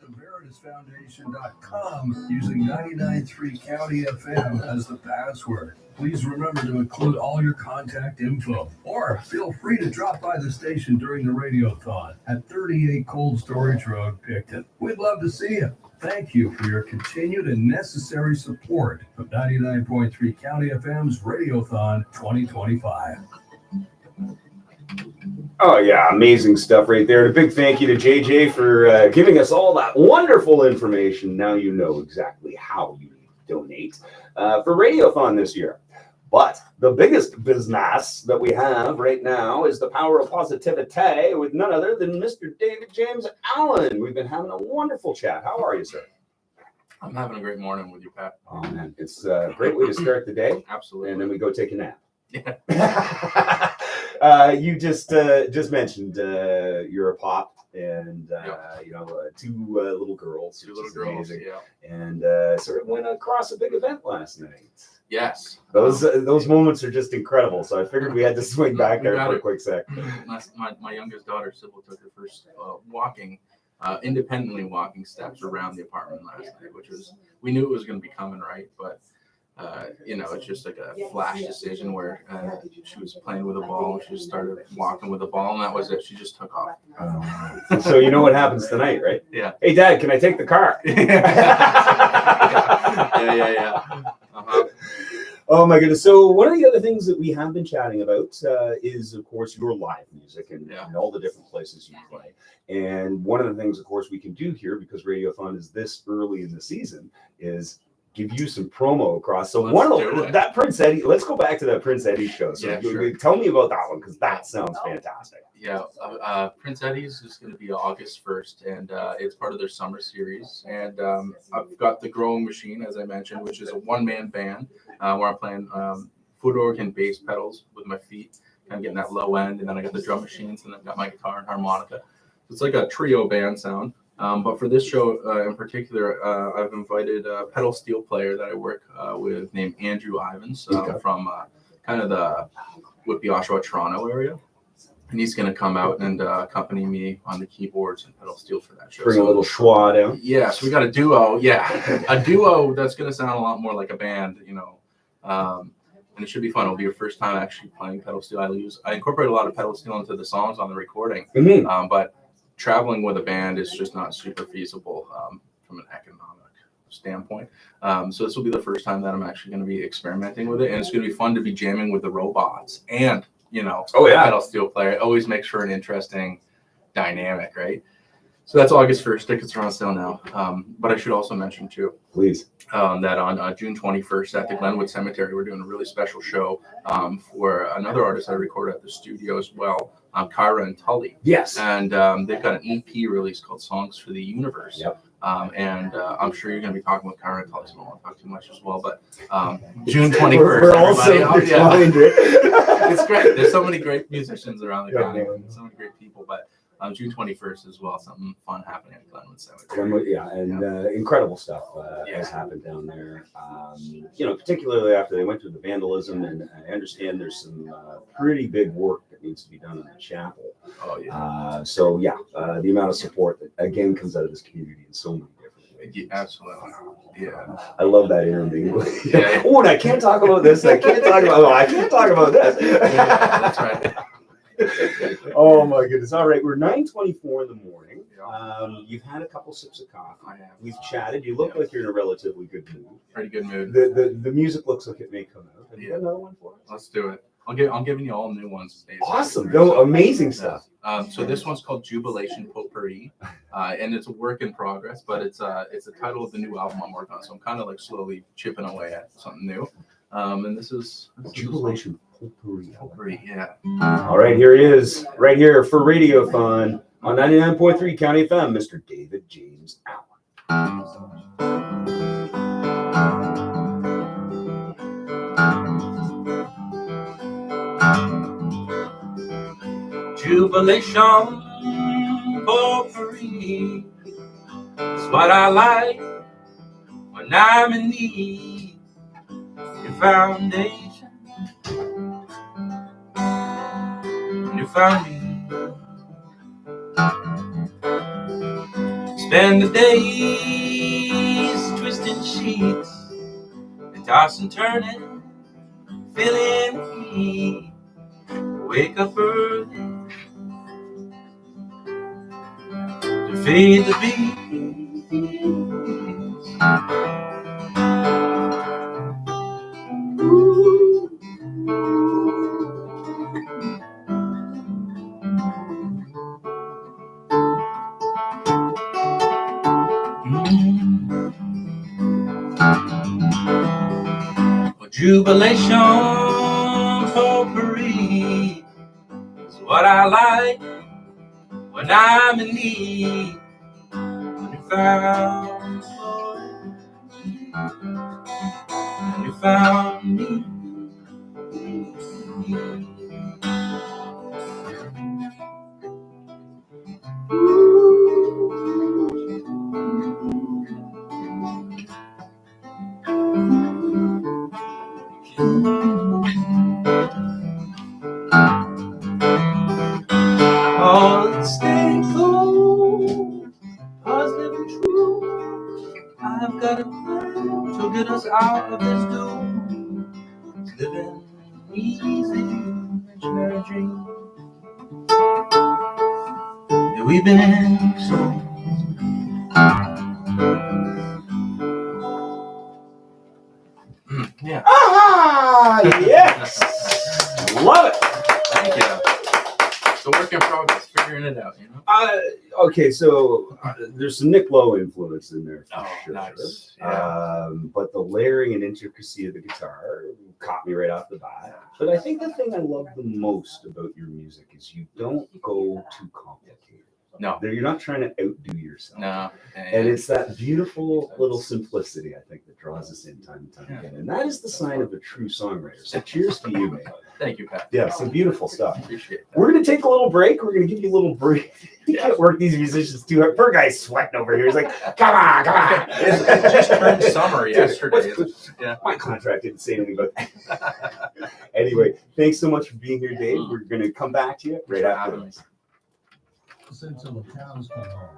theveritasfoundation.com using 99.3 County FM as the password. Please remember to include all your contact info, or feel free to drop by the station during the Radiothon at 38 Cold Storage Road, Picton. We'd love to see you. Thank you for your continued and necessary support of 99.3 County FM's Radiothon 2025. Oh yeah, amazing stuff right there. And a big thank you to JJ for giving us all that wonderful information. Now you know exactly how you donate for Radiothon this year. But the biggest business that we have right now is the power of positivity with none other than Mr. David James Allen. We've been having a wonderful chat. How are you, sir? I'm having a great morning with you, Pat. Oh man, it's a great way to start the day. Absolutely. And then we go take a nap. Yeah. You just mentioned you're a pop, and you know, 2 little girls. 2 little girls. Amazing. Yeah. And sort of went across a big event last night. Yes. Those moments are just incredible. So I figured we had to swing back there for a quick sec. My youngest daughter, Sybil, took her first independently walking steps around the apartment last night, which was, we knew it was going to be coming, right? But you know, it's just like a flash decision where she was playing with a ball, she just started walking with the ball, and that was it. She just took off. So you know what happens tonight, right? Yeah. Hey, Dad, can I take the car? Yeah. Uh-huh. Oh my goodness. So one of the other things that we have been chatting about is, of course, your live music and all the different places you play. And one of the things, of course, we can do here, because Radiothon is this early in the season, is give you some promo across. So that Prince Eddie, let's go back to that Prince Eddie show. So tell me about that one, because that sounds fantastic. Yeah, Prince Eddie's is going to be August 1st, and it's part of their summer series. And I've got the Growing Machine, as I mentioned, which is a one-man band where I'm playing foot organ, bass pedals with my feet, kind of getting that low end, and then I got the drum machines, and then I've got my guitar and harmonica. It's like a trio band sound. But for this show in particular, I've invited a pedal steel player that I work with named Andrew Ivans from kind of the Whitby, Oshawa, Toronto area. And he's going to come out and accompany me on the keyboards and pedal steel for that show. Bring a little schwa down. Yeah, so we got a duo. Yeah, a duo that's going to sound a lot more like a band, you know. And it should be fun. It'll be your first time actually playing pedal steel. I incorporate a lot of pedal steel into the songs on the recording. Mm-hmm. But traveling with a band is just not super feasible from an economic standpoint. So this will be the first time that I'm actually going to be experimenting with it. And it's going to be fun to be jamming with the robots and, you know, pedal steel player. It always makes for an interesting dynamic, right? So that's August 1st. Tickets are on sale now. But I should also mention, too, please, that on June 21st at the Glenwood Cemetery, we're doing a really special show for another artist I recorded at the studio as well, Kyra and Tully. Yes. And they've got an EP release called Songs for the Universe. Yep. And I'm sure you're going to be talking with Kyra and Tully, so I don't want to talk too much as well. But June 21st. We're also behind it. It's great. There's so many great musicians around the county. So many great people. But June 21st as well, something fun happening at Glenwood Cemetery. Yeah, and incredible stuff has happened down there. You know, particularly after they went through the vandalism, and I understand there's some pretty big work that needs to be done in the chapel. Oh yeah. So yeah, the amount of support that again comes out of this community in so many different ways. Yeah, absolutely. Yeah. I love that interview. Oh, and I can't talk about this. I can't talk about. I can't talk about this. Yeah, that's right. Oh my goodness! All right, we're 9:24 in the morning. You've had a couple sips of coffee. I have. We've chatted. You look like you're in a relatively good mood. Pretty good mood. The music looks like it may come out. Have you got another one for us? Let's do it. I'm giving you all new ones. Awesome! No, amazing stuff. So this one's called Jubilation Potpourri, and it's a work in progress, but it's the title of the new album I'm working on. So I'm kind of like slowly chipping away at something new. And this is Jubilation Potpourri. Potpourri, yeah. All right, here he is, right here for Radiothon on 99.3 County FM, Mr. David James Allen. Jubilation Potpourri is what I like when I'm in need. Your foundation, and you found me. Spend the days twisting sheets and tossing, turning, feeling the heat. Wake up early to feed the beast. Jubilation Potpourri is what I like when I'm in need. When you found me. Oh, stay cool, positive and true. I've got a plan to get us out of this doom. It's living easy, share a dream. Yeah, we've been so. Yeah. Aha! Ah, yes. Love it. Thank you. It's a work in progress, figuring it out, you know? Okay, so there's some Nick Lowe influence in there for sure. Nice. Yeah. But the layering and intricacy of the guitar caught me right off the bat. But I think the thing I love the most about your music is you don't go too complicated. No. You're not trying to outdo yourself. No. And it's that beautiful little simplicity, I think, that draws us in time and time again. And that is the sign of a true songwriter. So cheers to you, man. Thank you, Pat. Yeah, some beautiful stuff. Appreciate that. We're going to take a little break. We're going to give you a little break. You can't work these musicians too hard. Poor guy's sweating over here. He's like, come on, come on. It just turned summer yesterday. Yeah. My contract didn't say anything about that. Anyway, thanks so much for being here, Dave. We're going to come back to you right after this. Until the cows come home.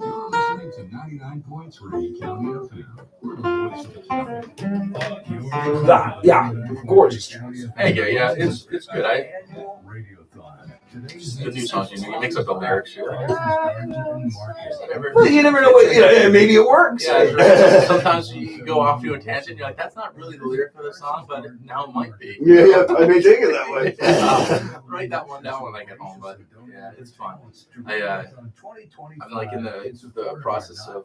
You're listening to 99.3 County FM. We're the voice of the county. Yeah, gorgeous. Hey, yeah, it's good. The new songs, you mix up the lyrics. Well, you never know what, maybe it works. Yeah, sometimes you go off to a tangent, you're like, that's not really the lyric for the song, but now it might be. Yeah, I may take it that way. Write that one down when I get home, but yeah, it's fun. I'm like in the process of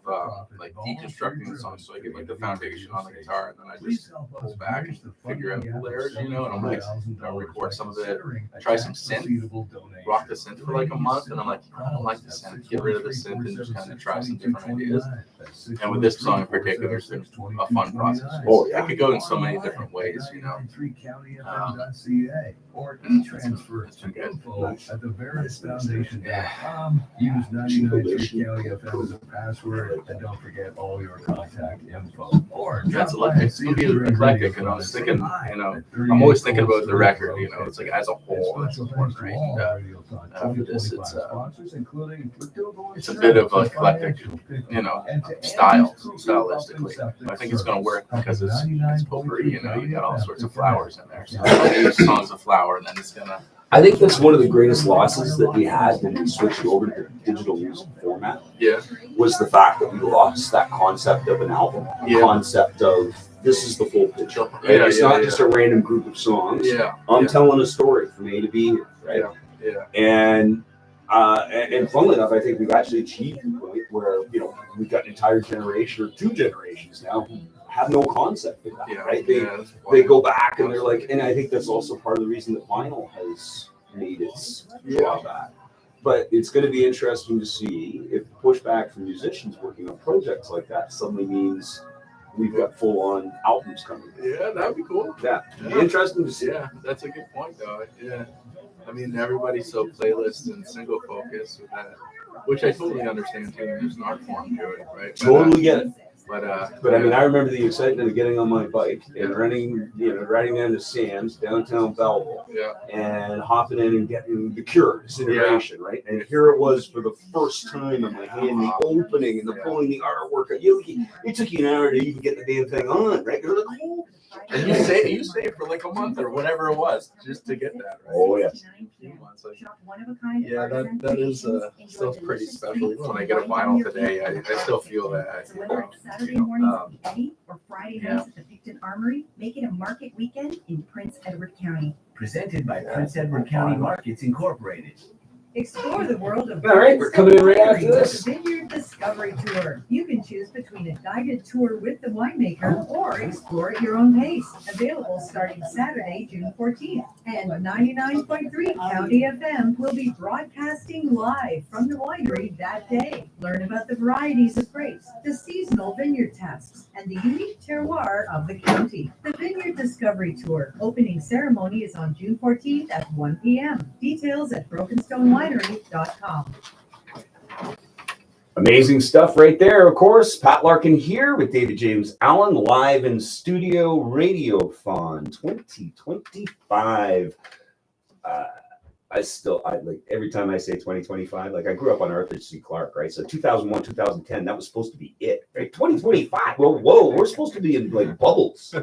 like deconstructing the song, so I get like the foundation on the guitar, and then I just pull back and figure out the lyrics, and I'm like, I'll record some of it, try some synth, rock the synth for like a month, and I'm like, I don't like the synth, get rid of the synth and just kind of try some different ideas. And with this song in particular, it's been a fun process. Oh yeah, it could go in so many different ways, Or e-transfer info at the VerisFoundation.com. Use 99.3 County FM as a password, and don't forget all your contact info. Or that's it's gonna be eclectic, and I was thinking, I'm always thinking about the record, it's like as a whole, that's important, right? After this, it's a bit of a eclectic, stylistically. I think it's gonna work because it's potpourri, you got all sorts of flowers in there. So each song's a flower, and then it's gonna. I think that's one of the greatest losses that we had when we switched over to digital music format. Yeah. Was the fact that we lost that concept of an album, concept of this is the full picture. Right? It's not just a random group of songs. Yeah. I'm telling a story from A to B here, right? Yeah. And funnily enough, I think we've actually achieved the point where we've got an entire generation or two generations now who have no concept of that, right? They go back and they're like, and I think that's also part of the reason that vinyl has made its drawback. But it's going to be interesting to see if pushback from musicians working on projects like that suddenly means we've got full-on albums coming. Yeah, that'd be cool. Yeah, it'd be interesting to see. Yeah, that's a good point, though. Yeah, I mean, everybody's so playlist and single focused with that, which I totally understand too. There's an art form to it, right? Totally get it. But I mean, I remember the excitement of getting on my bike and riding down to Sam's downtown Belleville, and hopping in and getting the Cure Disintegration, right? And here it was for the first time in my hand, the opening and the pulling the artwork. It took you an hour to even get the damn thing on, right? You're like, oh. And you saved for like a month or whatever it was just to get that. Right? Oh yeah. Yeah, that is still pretty special. Even when I get a vinyl today, I still feel that. Saturday mornings at Eddie or Friday nights at the Picton Armory, make it a market weekend in Prince Edward County. Presented by Prince Edward County Markets Incorporated. Explore the world of all right, we're coming in right after this. Vineyard Discovery Tour. You can choose between a guided tour with the winemaker or explore at your own pace. Available starting Saturday, June 14th. And 99.3 County FM will be broadcasting live from the winery that day. Learn about the varieties of grapes, the seasonal vineyard tasks, and the unique terroir of the county. The Vineyard Discovery Tour. Opening ceremony is on June 14th at 1 p.m. Details at BrokenStoneWinery.com. Amazing stuff right there, of course. Pat Larkin here with David James Allen, live in studio Radiothon 2025. I like every time I say 2025, like I grew up on Arthur C. Clarke, right? So 2001, 2010, that was supposed to be it, right? 2025, whoa, we're supposed to be in like bubbles.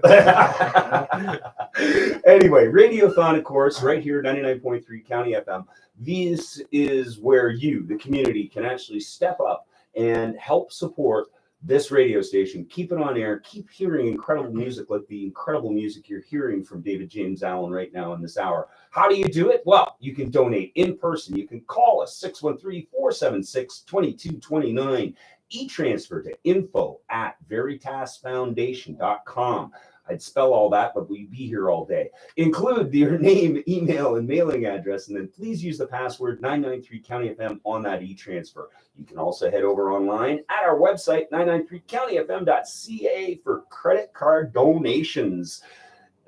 Anyway, Radiothon, of course, right here, 99.3 County FM. This is where you, the community, can actually step up and help support this radio station. Keep it on air. Keep hearing incredible music like the incredible music you're hearing from David James Allen right now in this hour. How do you do it? Well, you can donate in person. You can call us 613-476-2229. E-transfer to info@veritasfoundation.com. I'd spell all that, but we'd be here all day. Include your name, email, and mailing address, and then please use the password 993 County FM on that e-transfer. You can also head over online at our website, 993countyfm.ca, for credit card donations.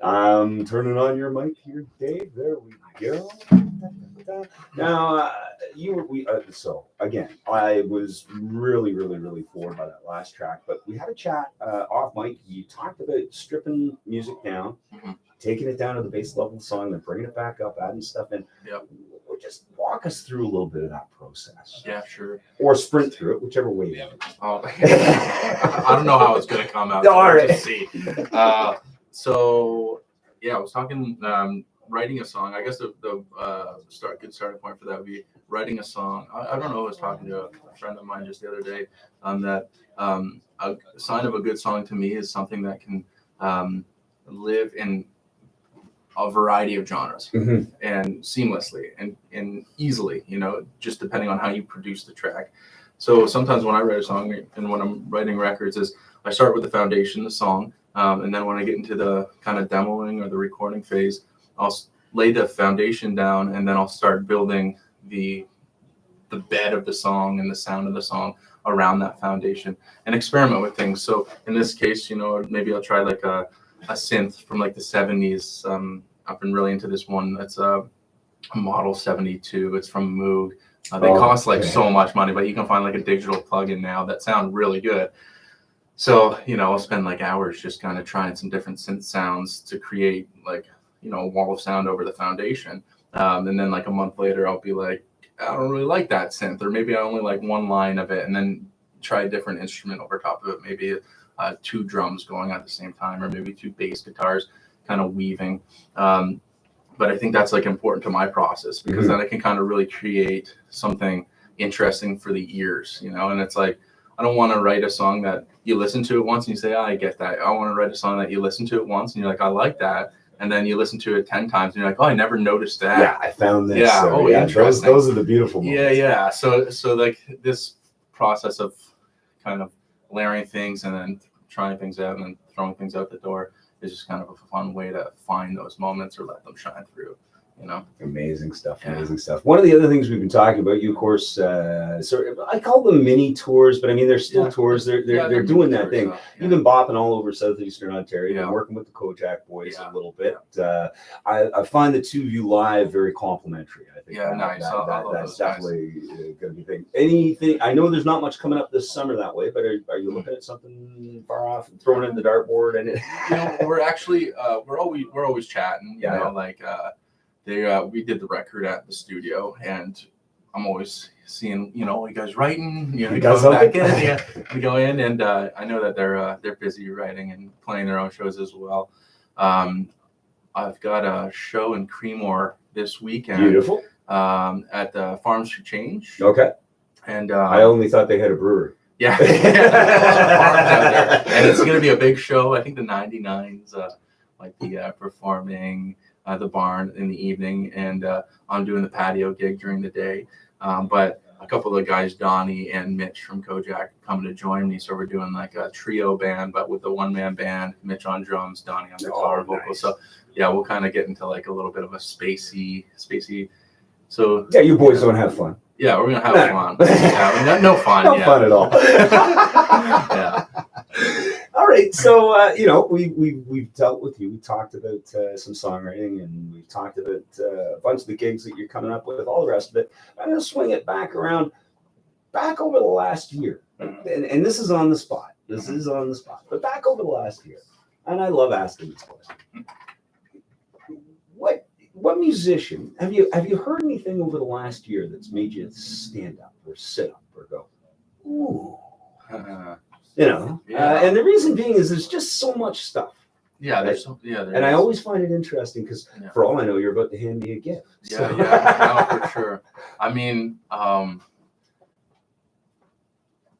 Turning on your mic here, Dave. There we go. Now, so again, I was really floored by that last track, but we had a chat off mic. You talked about stripping music down, taking it down to the base level of the song, then bringing it back up, adding stuff in. Yep. Just walk us through a little bit of that process. Yeah, sure. Or sprint through it, whichever way you want. Oh, I don't know how it's going to come out. All right. Just see. So, yeah, I was talking, writing a song. I guess the good starting point for that would be writing a song. I don't know. I was talking to a friend of mine just the other day that a sign of a good song to me is something that can live in a variety of genres and seamlessly and easily, just depending on how you produce the track. So sometimes when I write a song and when I'm writing records is I start with the foundation, the song, and then when I get into the kind of demoing or the recording phase, I'll lay the foundation down and then I'll start building the bed of the song and the sound of the song around that foundation and experiment with things. So in this case, maybe I'll try like a synth from like the 70s. I've been really into this one. That's a Model 72. It's from Moog. They cost like so much money, but you can find like a digital plugin now that sound really good. So, I'll spend like hours just kind of trying some different synth sounds to create like, a wall of sound over the foundation. And then like a month later, I'll be like, I don't really like that synth, or maybe I only like one line of it, and then try a different instrument over top of it. Maybe 2 drums going at the same time, or maybe 2 bass guitars kind of weaving. But I think that's like important to my process because then I can kind of really create something interesting for the ears, and it's like, I don't want to write a song that you listen to it once and you say, I get that. I want to write a song that you listen to it once and you're like, I like that. And then you listen to it 10 times and you're like, oh, I never noticed that. Yeah, I found this. Yeah, those are the beautiful moments. Yeah. So like this process of kind of layering things and then trying things out and then throwing things out the door is just kind of a fun way to find those moments or let them shine through. Amazing stuff. One of the other things we've been talking about, you of course, I call them mini tours, but I mean they're still tours. They're doing that thing. You've been bopping all over southeastern Ontario. You've been working with the Kojak boys a little bit. I find the two of you live very complimentary. I think nice. That's definitely going to be big. Anything? I know there's not much coming up this summer that way, but are you looking at something far off and throwing it in the dartboard? And we're actually we're always chatting. We did the record at the studio, and I'm always seeing, you guys writing, we go back in, we go in, and I know that they're busy writing and playing their own shows as well. I've got a show in Creemore this weekend. Beautiful. At the Farms for Change. Okay. And I only thought they had a brewery. Yeah. And it's going to be a big show. I think the 99s might be performing. The barn in the evening, and I'm doing the patio gig during the day. But a couple of the guys, Donnie and Mitch from Kojak, coming to join me. So we're doing like a trio band, but with a one-man band, Mitch on drums, Donnie on guitar, vocals. So yeah, we'll kind of get into like a little bit of a spacey. So yeah, you boys don't have fun. Yeah, we're gonna have fun. Yeah, no fun. No fun at all. Yeah. All right, so we've dealt with you. We talked about some songwriting, and we've talked about a bunch of the gigs that you're coming up with, all the rest of it. I'm going to swing it back over the last year, and this is on the spot. But back over the last year, and I love asking this question. What musician have you heard anything over the last year that's made you stand up or sit up or go, ooh? And the reason being is there's just so much stuff. Yeah, and I always find it interesting because for all I know, you're about to hand me a gift. Yeah, no, for sure. I mean,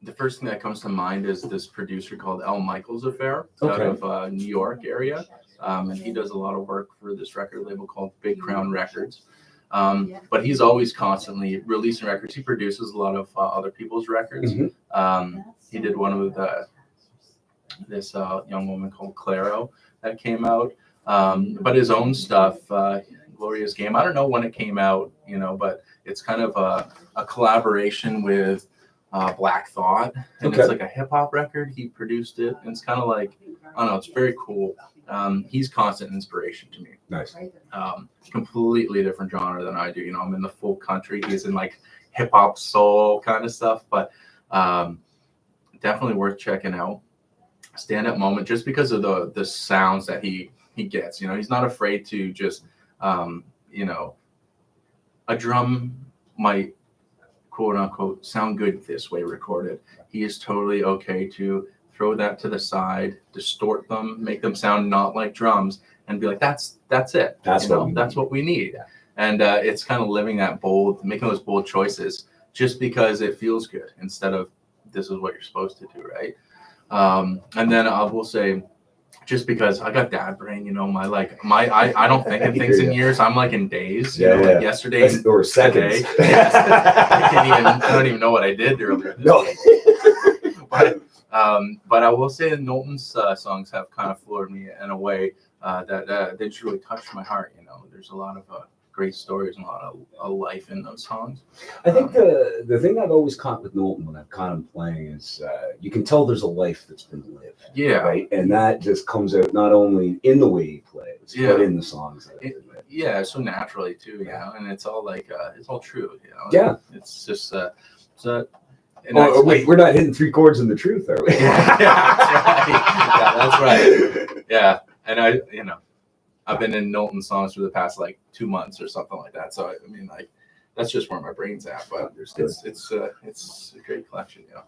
the first thing that comes to mind is this producer called Al Michaels Affair Okay. out of New York area. And he does a lot of work for this record label called Big Crown Records. But he's always constantly releasing records. He produces a lot of other people's records. He did one with this young woman called Claro that came out. But his own stuff, Glorious Game, I don't know when it came out, you know, but it's kind of a collaboration with Black Thought. And it's like a hip hop record. He produced it. And it's kind of like, I don't know, it's very cool. He's constant inspiration to me. Nice. Completely different genre than I do. You know, I'm in the full country. He's in like hip hop soul kind of stuff, but definitely worth checking out. Stand Up Moment, just because of the sounds that he gets. You know, he's not afraid to just, you know, a drum might quote unquote sound good this way recorded. He is totally okay to throw that to the side, distort them, make them sound not like drums, and be like, that's it. That's what we need. Yeah. And it's kind of living that bold, making those bold choices just because it feels good instead of this is what you're supposed to do, right? And then I will say, just because I got dad brain, you know, I don't think of things in years. I'm like in days. You know, like yesterday or seconds. I don't even know what I did earlier. But I will say that Knowlton's songs have kind of floored me in a way that they just really touched my heart. You know, there's a lot of great stories and a lot of life in those songs. I think the thing I've always caught with Knowlton when I've caught him playing is you can tell there's a life that's been lived. Yeah. Right. And that just comes out not only in the way he plays, but in the songs. Yeah, so naturally too, you know, and it's all like it's all true, you know. Yeah. It's just wait, we're not hitting three chords in the truth, are we? That's right. Yeah. And I've been in Knowlton songs for the past like 2 months or something like that. So I mean, like, that's just where my brain's at. But it's a great collection, you know.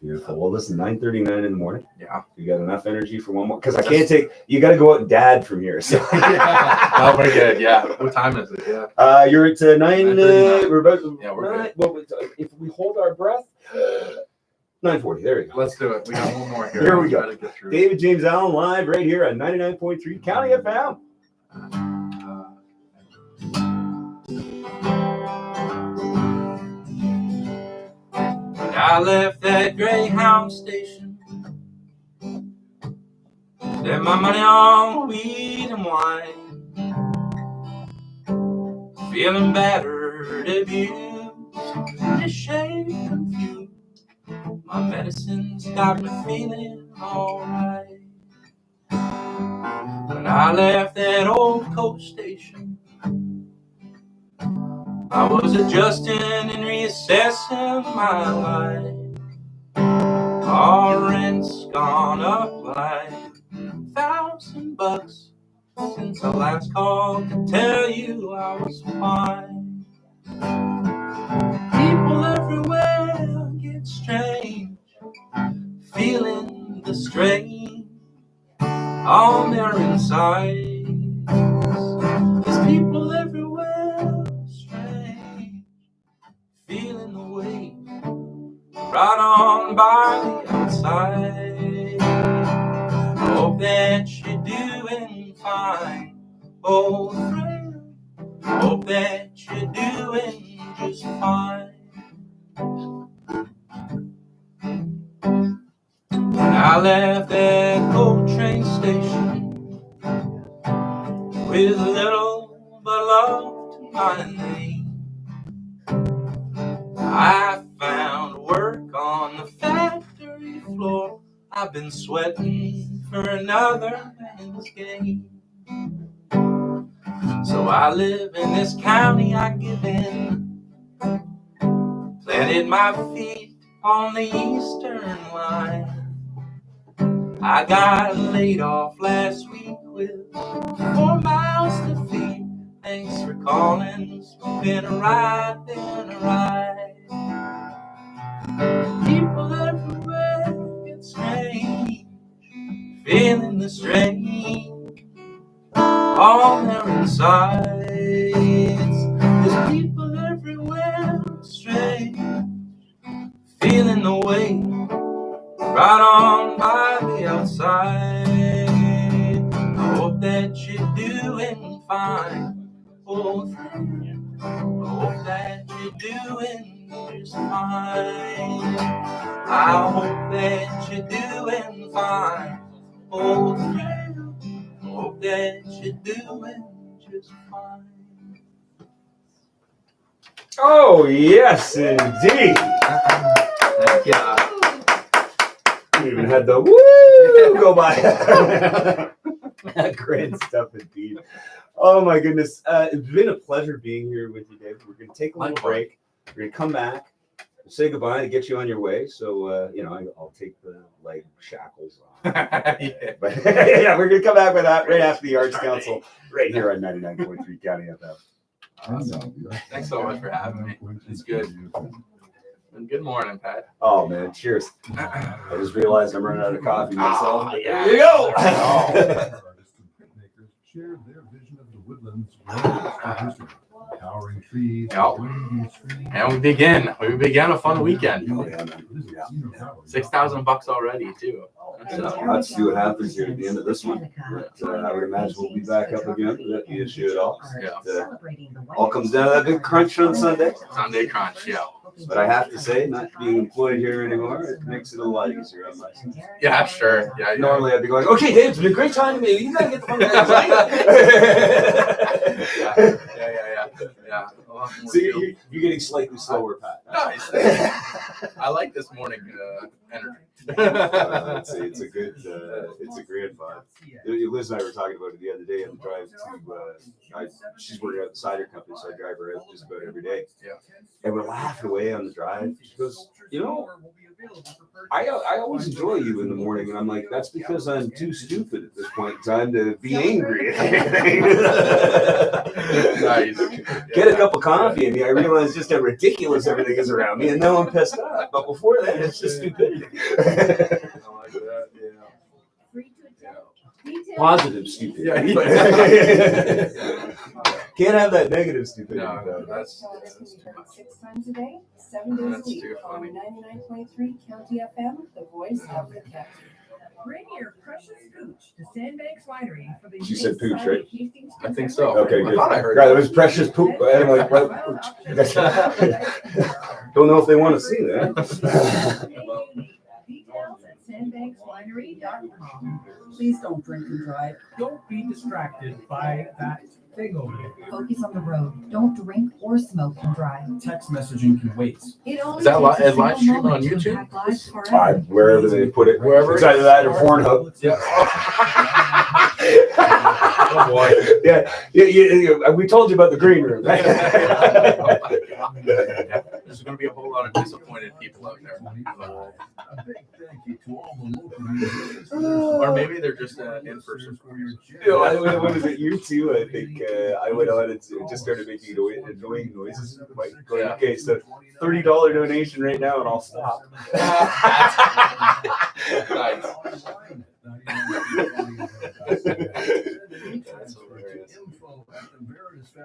Beautiful. Well, listen, 9:39 in the morning. Yeah. You got enough energy for one more? Because I can't take. You got to go out and dad from here. So. No, we're good. Yeah. What time is it? Yeah. You're at 9. We're about. Yeah, we're good. Well, if we hold our breath. 9:40. There you go. Let's do it. We got one more here. Here we go. David James Allen live right here on 99.3 County FM. I left that Greyhound station, spent my money on weed and wine, feeling battered, abused, ashamed, confused. My medicine's got me feeling alright. When I left that old coach station, I was adjusting and reassessing my life. Our rent's gone up like $1,000 since I last called to tell you I was fine. People everywhere get strange, feeling the strain on their insides. There's people everywhere strange, feeling the weight right on by the outside. Hope that you're doing fine, old friend. Hope that you're doing just fine. When I left that old train station with little but love to my name, I found work on the factory floor. I've been sweating for another man's game. So I live in this county I give in, planted my feet on the eastern line. I got laid off last week with 4 mouths to feed. Thanks for calling, it's been a ride, People everywhere get strange, feeling the strain on their insides. There's people everywhere strange, feeling the way outside. I hope that you're doing fine. Oh, I hope that you're doing just fine. I hope that you're doing fine. Oh, I hope that you're doing just fine. Oh, yes, indeed. Thank you. You even had the woo go by. Great stuff indeed. Oh my goodness. It's been a pleasure being here with you, Dave. We're going to take a little break. We're going to come back, say goodbye, and get you on your way. So, I'll take the leg shackles off. But yeah, we're going to come back with that right after the Arts Council, right here on 99.3 County FM. Awesome. Thanks so much for having me. It's good. And good morning, Pat. Oh man, cheers. I just realized I'm running out of coffee myself. Yeah. There you go. Share their vision of the woodlands, towering trees. And we begin a fun weekend. $6,000 already too. Let's see what happens here at the end of this one. But, I would imagine we'll be back up again without the issue at all. Yeah. All comes down to that big crunch on Sunday. Sunday crunch, yeah. But I have to say, not being employed here anymore, it makes it a lot easier on my side. Yeah, sure. Yeah. Normally I'd be going, okay, Dave, it's been a great time to me. You gotta get the phone Yeah. So you're getting slightly slower, Pat. Nice. I like this morning energy. It's a good, it's a great vibe. Liz and I were talking about it the other day on the drive to, she's working at the cider company, so I drive her out just about every day. Yeah. And we're laughing away on the drive. She goes, I always enjoy you in the morning. And I'm like, that's because I'm too stupid at this point in time to be angry at anything. Nice. Get a cup of coffee, and I realize just how ridiculous everything is around me, and now I'm pissed off. But before that, it's just stupidity. I like that, yeah. Positive stupidity. Yeah. Can't have that negative stupidity. No, that's 6 times a day, 7 days a That's week too funny. on 99.3 County FM, the voice of the county. Bring your precious pooch to Sandbanks Winery for the She said pooch, right? I think so. Okay, I good. thought I heard Right, that. it was precious poop. I'm like, what? Don't know if they want to see that. Details at sandbankswinery.com. Please don't drink and drive. Don't be distracted by that thing over there. Focus on the road. Don't drink or smoke and drive. Text messaging can wait. It only Is that takes a live single stream on moment to YouTube? impact lives forever. Wherever they put it, Wherever it's either that or Pornhub. Yeah. Oh boy. Yeah. We told you about the green room. There's going to be a whole lot of disappointed people out there. A big thank you to all the local musicians. Or maybe they're just in person. What was it? You too, I think. I went on and just started making annoying noises. Like, Yeah. okay, so $30 donation right now, and I'll stop. Nice.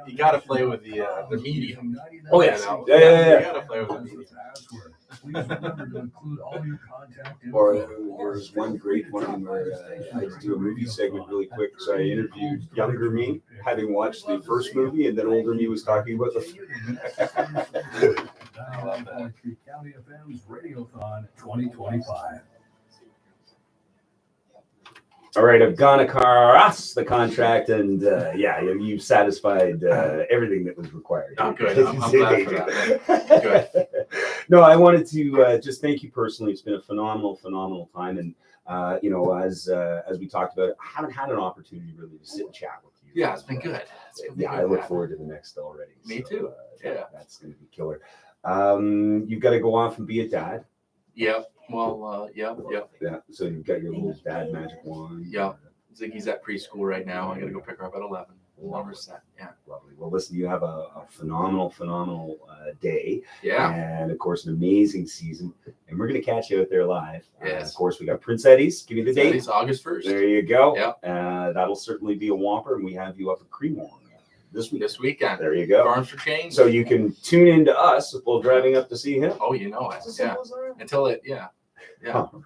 You got to play with the medium. Oh, yes. You know? Yeah. You got to play with the medium. Please remember to include all your contact info. Or there's one great one where I do a movie segment really quick. So I interviewed younger me, having watched the first movie, and then older me was talking about the. I love that. County FM's Radiothon 2025. All right, I've gone across the contract, and you've satisfied everything that was required. Oh, good. I'm glad for that. Good. No, I wanted to just thank you personally. It's been a phenomenal time, and as we talked about, I haven't had an opportunity really to sit and chat with you. Yeah, it's been good. I look forward to the next already. Me too. Yeah, that's going to be killer. You've got to go off and be a dad. Yep. Well, yep. Yeah. So you've got your little dad magic wand. Yep. Ziggy's at preschool right now. I got to go pick her up at 11. Love her set. Yeah. Lovely. Well, listen, you have a phenomenal day. Yeah. And of course, an amazing season. And we're going to catch you out there live. Yes. Of course, we got Prince Eddie's. Give me the date. It's August 1st. There you go. Yep. That'll certainly be a whopper. And we have you up at Creemore this weekend. There you go. Farms for Change. So you can tune into us while driving up to see him. Oh, you know it. Yeah. Until it, yeah. Oh,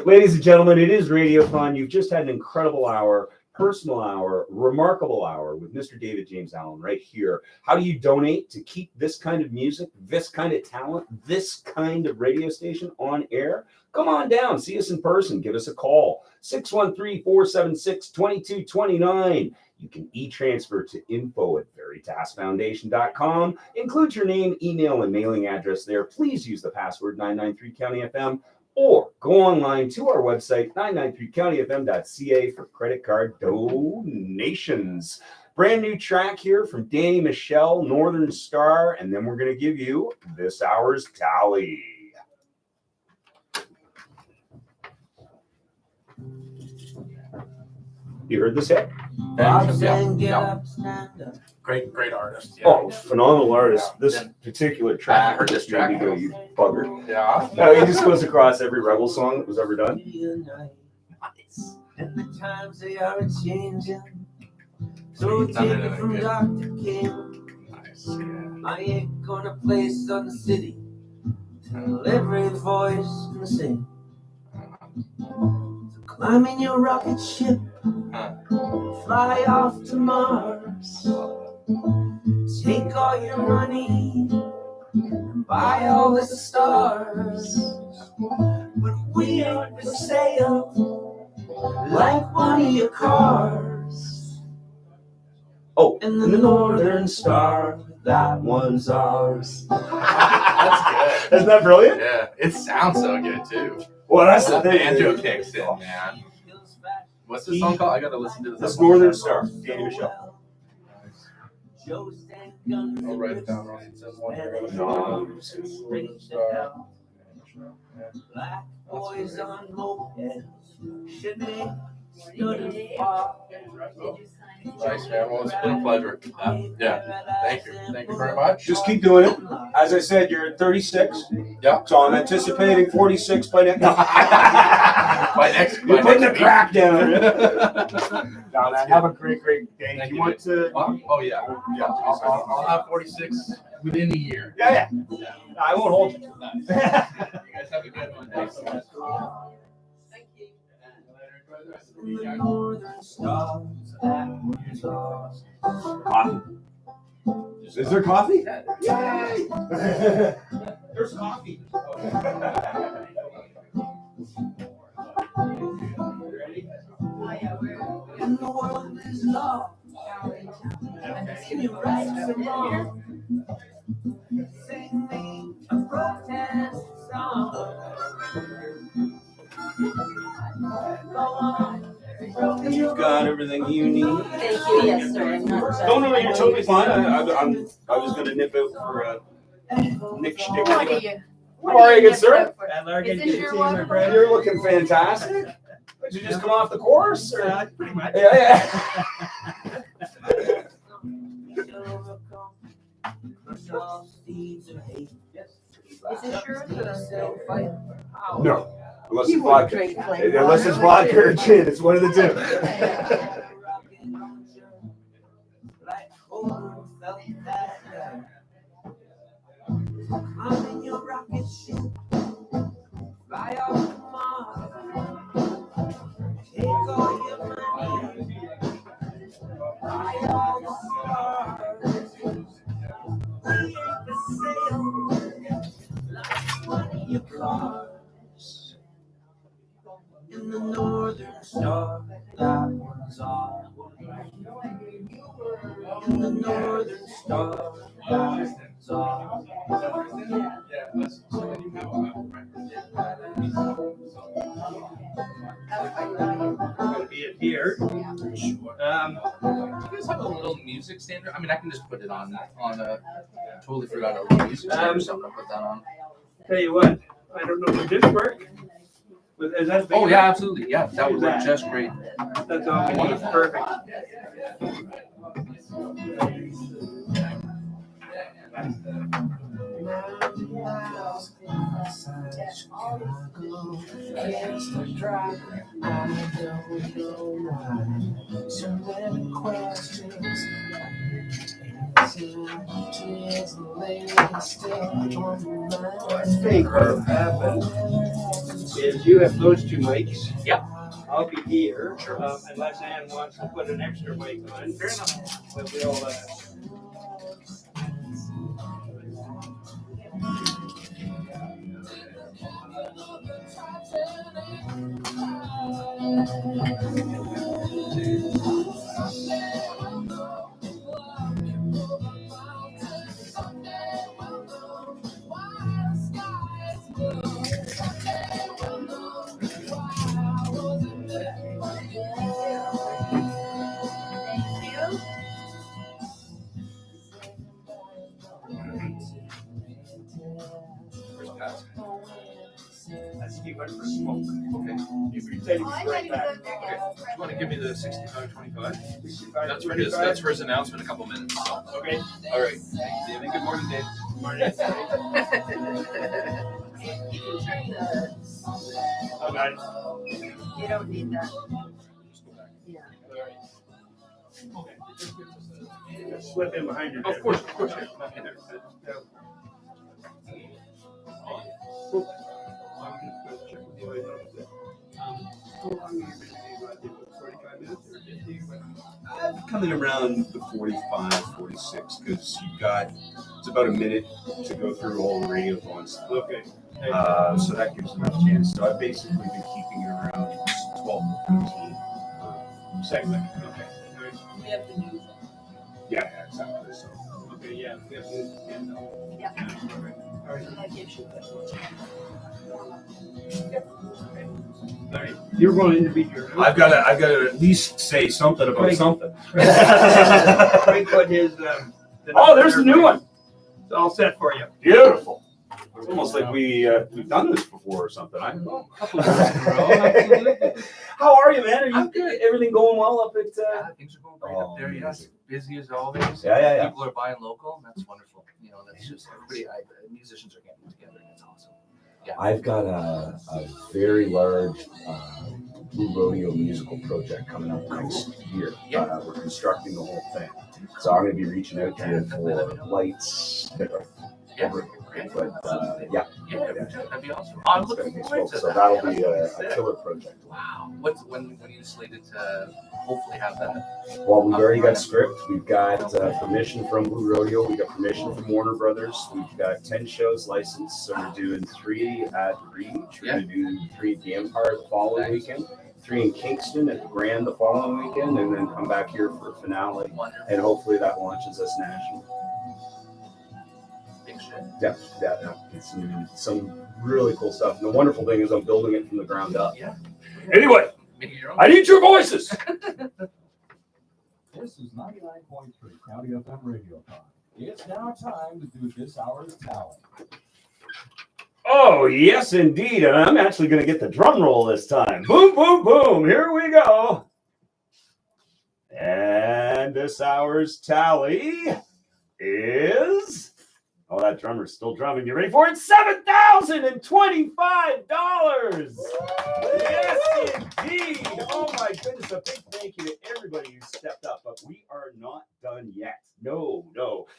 Ladies and gentlemen, it is Radiothon. You've just had an incredible hour, personal hour, remarkable hour with Mr. David James Allen right here. How do you donate to keep this kind of music, this kind of talent, this kind of radio station on air? Come on down, see us in person, give us a call, 613-476-2229. You can e-transfer to info@veritasfoundation.com. Include your name, email, and mailing address there. Please use the password 993CountyFM, or go online to our website, 993countyfm.ca, for credit card donations. Brand new track here from Danny Michelle, Northern Star, and then we're going to give you this hour's tally. You heard this hit? Yeah. Great artist. Yeah. Oh, phenomenal artist. This particular track. I heard this made track. me go, you bugger. Yeah. No, he just goes across every Rebel song that was ever done. Nice. And the times they are changing. So So take it from Dr. King. Nice. Yeah. I ain't gonna place on the city. Tell every voice in the city. So climb in your rocket ship. Fly off to Mars. Take all your money and buy all the stars. But we ain't for sale like one of your cars. Oh, and the Northern Star, that one's ours. That's good. Isn't that brilliant? Yeah. It sounds so good too. Well, that's the That thing. banjo kicks in, man. What's this song called? I gotta listen to this. This Northern Star, Danny Michelle. I'll write it down. It says one here. No. Northern Star. Black boys on mopeds should be stood apart. Nice, man. Well, it's been a pleasure. Yeah. Thank you. Thank you very much. Just keep doing it. As I said, you're at 36. Yeah. So I'm anticipating 46 by next. You're by putting next the week. crack down. No, man, have a great day. Thank You you. want to? Oh yeah. Yeah. I'll have 46 within a year. Yeah. I won't hold you. You guys have a good one. Thanks so much. Northern Stars, that one's ours. Coffee. Is there coffee? Yay! There's coffee. And the world is love. And you right or wrong. Sing me a protest song. Go on. You've got everything you need. Thank you, yes, sir. I'm not No, you're totally fine. I was going to nip out for Nick Schnick. What are you? How are you, good sir? Is this your water? You're looking fantastic. Did you just come off the course? Or? Pretty much. Yeah. Is this yours? No. Unless You it's would vodka. drink plain Unless water, it's vodka or wouldn't you? gin. It's one of the two. I'm in your rocket ship. Fly off to Mars. Take all your money. Buy all the stars. We ain't for sale like one of your cars. In the Northern Star, that one's ours. In the Northern Star, that one's ours. Be it here. Do you guys have a little music standard? I mean, I can just put it on a. Totally forgot a little music standard or something to put that on. Tell you what, I don't know, would this work? Is that big Oh yeah, enough? absolutely. Yeah, that would work just great. That's all we need, Wonderful. perfect. So many questions. It's fake. is you have those two mics. Yeah. I'll be here, unless Ann wants to put an extra mic on. Fair enough. But we'll, he went for smoke. Okay. He said he was right back. Okay. You want to give me the 65-25? 65, That's for his announcement in a couple minutes. So. Okay. All right. Thank you, David. Good morning, Dave. Good morning. Oh, God. You don't need that. Yeah. Slip in behind your head. Of course. Coming around the 45, 46, because you've got, it's about a minute to go through all the radiothon stuff. Okay. So that gives enough chance. So I've basically been keeping it around 12 to 15 per segment. Okay. We have the news. Yeah, exactly. So. Okay, yeah. We have to, Yeah. All right. That gives you All right. You're going to be your. I've got to at least say something about something. Frank put his. Oh, there's the new one. It's all set for you. Beautiful. It's almost like we've done this before or something. I don't know. How are you, man? Are you good? Everything going well up at? Things are going great up there. Yes, busy as always. Yeah. People are buying local. That's wonderful. You know, that's just everybody. Musicians are getting together, and it's awesome. Yeah. I've got a very large Blue Rodeo musical project coming up next year. We're constructing the whole thing. So I'm going to be reaching out to you for lights. But that'd be awesome. I'm looking forward to so that. that'll be a killer project. Wow. When are you slated to hopefully have that? Well, we've already got script. We've got permission from Blue Rodeo. We got permission from Warner Brothers. We've got 10 shows licensed. So we're doing 3 at Reach. We're going to do 3 at the Empire the following weekend. 3 in Kingston at the Grand the following weekend, and then come back here for a finale. And hopefully that launches us national. Yeah. It's some really cool stuff. And the wonderful thing is I'm building it from the ground up. Yeah. Anyway, I need your voices. This is 99.3 County FM Radiothon. It's now time to do this hour's talent. Oh, yes, indeed. And I'm actually going to get the drum roll this time. Boom, boom, boom. Here we go. And this hour's tally is... Oh, that drummer's still drumming. You ready for it? $7,025. Yes, indeed. Oh my goodness! A big thank you to everybody who stepped up. But we are not done yet. No.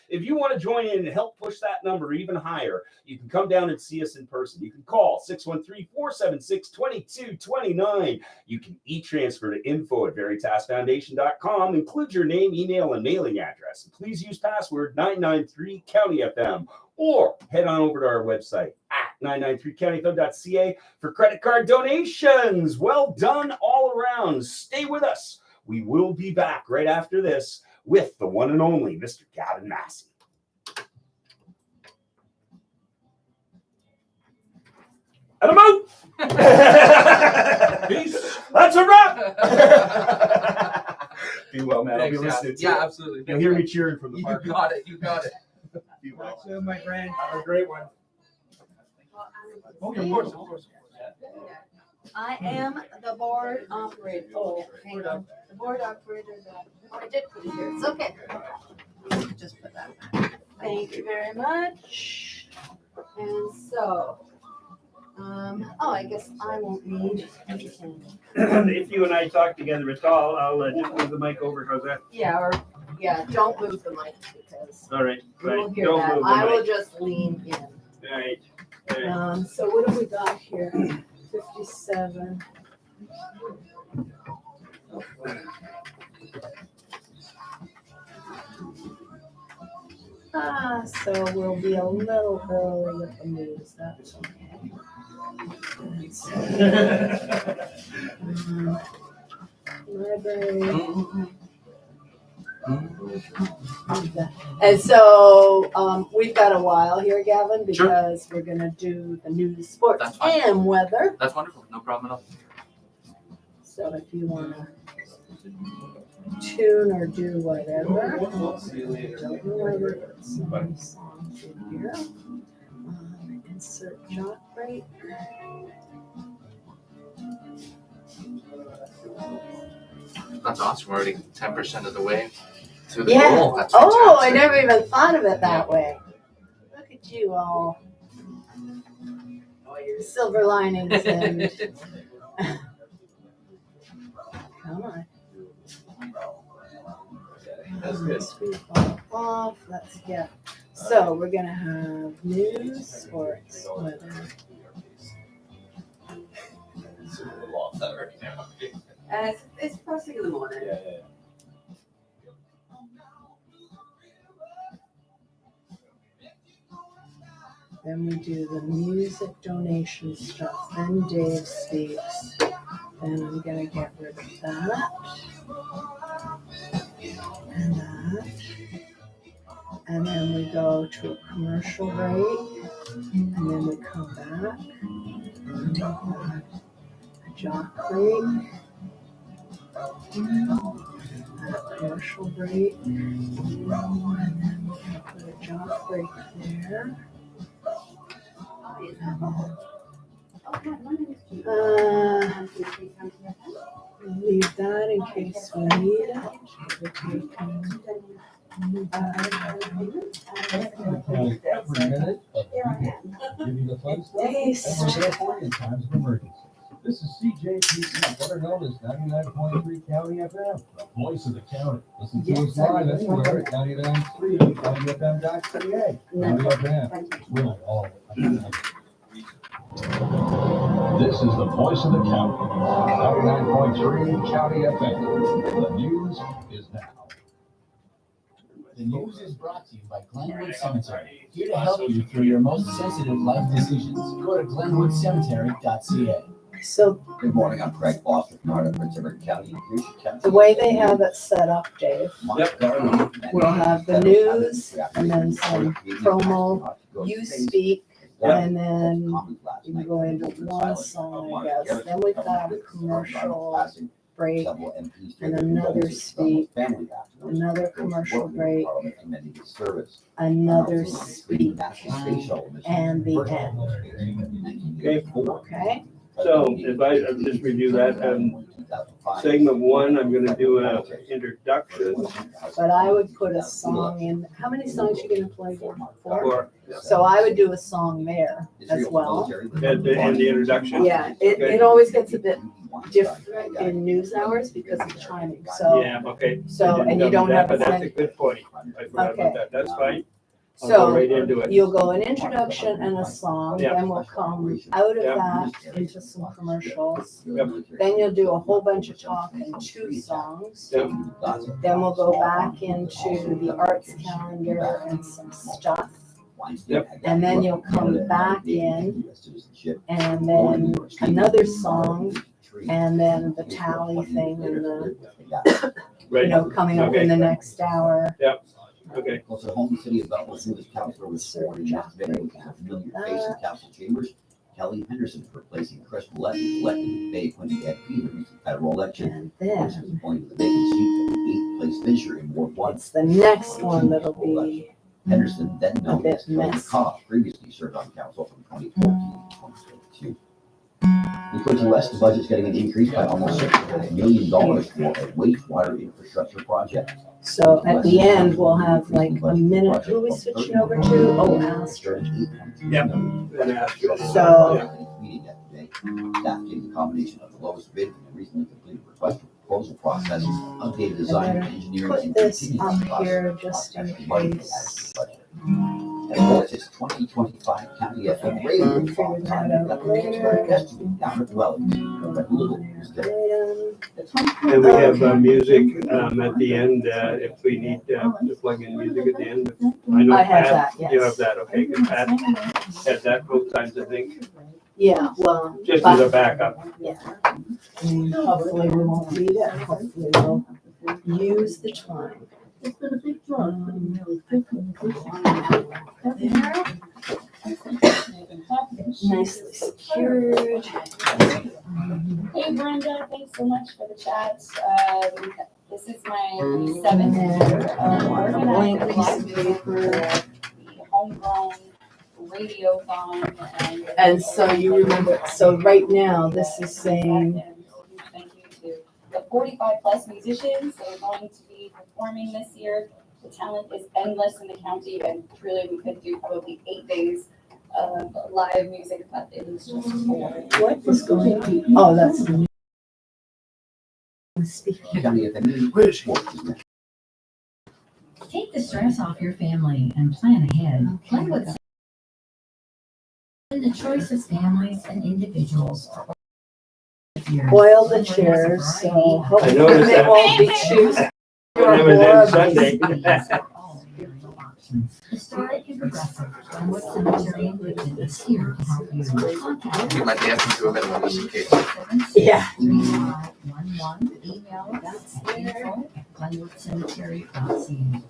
If you want to join in and help push that number even higher, you can come down and see us in person. You can call 613-476-2229. You can e-transfer to info@veritasfoundation.com. Include your name, email, and mailing address. And please use password 993 County FM. Or head on over to our website at 993countyfm.ca for credit card donations. Well done all around. Stay with us. We will be back right after this with the one and only Mr. Gavin Massey. And I'm out. Peace. That's a wrap. Be well, man. I'll be listening to you. Yeah, absolutely. You'll hear me cheering from the park. You got it. Be well. So, my friend, have a great one. Okay, of course. I am the board operator. Oh, hang on. The board operator. I did put it here. It's okay. Just put that back. Thank you very much. And so, I guess I won't need anything. If you and I talk together at all, I'll just move the mic over. How's that? Don't move the mic because All right. we'll hear Don't that. move the I will mic. just lean in. All right. So what have we got here? 57. So we'll be a little early with the news. That's okay. Library. And so we've got a while here, Gavin, because we're going to do the news, sports, and weather. That's wonderful. No problem at all. So if you want to tune or do whatever. Don't know whether it's some songs in here. Insert jot break. That's awesome. We're already 10% of the way to the Yeah. goal. That's Oh, I fantastic. never even thought of it that way. Look at you all. Silver linings and come on. That's good. Off. Let's get. So we're gonna have news, sports, weather. It's first thing in the morning. Then we do the music donation stuff. Then Dave speaks. Then I'm gonna get rid of that. And that. And then we go to a commercial break. And then we come back. And take a job break. A commercial break. And then we're gonna put a job break there. Leave that in case we need it. Every minute of the day. Give you the fun stuff and support in times of emergency. This is CJPC, better known as 99.3 County FM, the voice of the county. Listen to us live anywhere at 99.3 CountyFM.ca. County FM, really all of it. This is the voice of the county, 99.3 County FM. The news is now. The news is brought to you by Glenwood Cemetery, here to help you through your most sensitive life decisions. Go to glenwoodcemetery.ca. So Good morning, I'm Craig Foster from Art of Prince Edward County. the way they have it set up, Dave, we'll have the news and then some promo, you speak, and then you can go into one song, I guess. Then we've got a commercial break and another speak, another commercial break, another speak, and the end. Okay? So if I just review that, segment one, I'm gonna do an introduction. But I would put a song in. How many songs you gonna play? Four? Four. So I would do a song there as well. And the introduction. Yeah, it always gets a bit different in news hours because of timing, so. Yeah, okay. So, I didn't and you know don't that, have but as that's a many. good point. I forgot Okay. about that. That's fine. I'll go right into it. You'll go an introduction and a song, Yeah. then we'll come out of Yeah. that into some commercials. Yep. Then you'll do a whole bunch of talk and 2 songs. Yep. Then we'll go back into the arts calendar and some stuff. Yep. And then you'll come back in and then another song and then the tally thing and the, Right. coming up in the next hour. Yep. Okay. Also, home city of Belleville's newest councilor was sworn in yesterday with a familiar face in council chambers. Kelly Henderson replacing Chris Willett, elected Bay appointed Ed Peters in the federal election. And then Henderson was appointed to the vacant seat of 8th place finisher in Ward 1. it's the next one that'll be Henderson, then known bit as Kelly messy. McCaw, previously served on council from 2014 to 2022. In Quincy West, the budget's getting an increase by almost $6 million for a wastewater infrastructure project. So at the end, we'll have like a minute. Who are we switching over to? Oh, Astrid. Yep. And after. So Meeting yesterday, staff gave the combination of the lowest bid and recently completed request for proposal process, updated design and engineering. put and this contingency up here costs. just in Money case. budget. And boys, it's 2025 County FM Radiothon time. Let the kids start destiny down at Dwellings. But little is there. And we have music at the end, if we need to plug in music at the end. I know I have Pat, that, yes. you have that, okay, good. Pat had that both times, I think, Yeah, well. just as a backup. Yeah. Hopefully we won't need it. Hopefully we'll use the time. It's been a big job. Nicely secured. Hey Brenda, thanks so much for the chat. This is my 7th year of Blank organizing piece of live music for the homegrown radiothon. And so you remember, so right now, this is saying, Thank you to the 45 plus musicians that are going to be performing this year. The talent is endless in the county, and truly we could do probably 8 days of live music, but it is just 4. what is going on? Oh, that's the new. County FM Radiothon. Take the stress off your family and plan ahead. Glenwood the choice of families and individuals. Oil the chairs, so hopefully noticed they that. won't be choosing. And Sunday. Historic and progressive, Glenwood Cemetery in Glidden is here to help you. Contact Keep my dancing to a minimum just in case. Yeah. 3511, email us info@glenwoodcemetery.ca.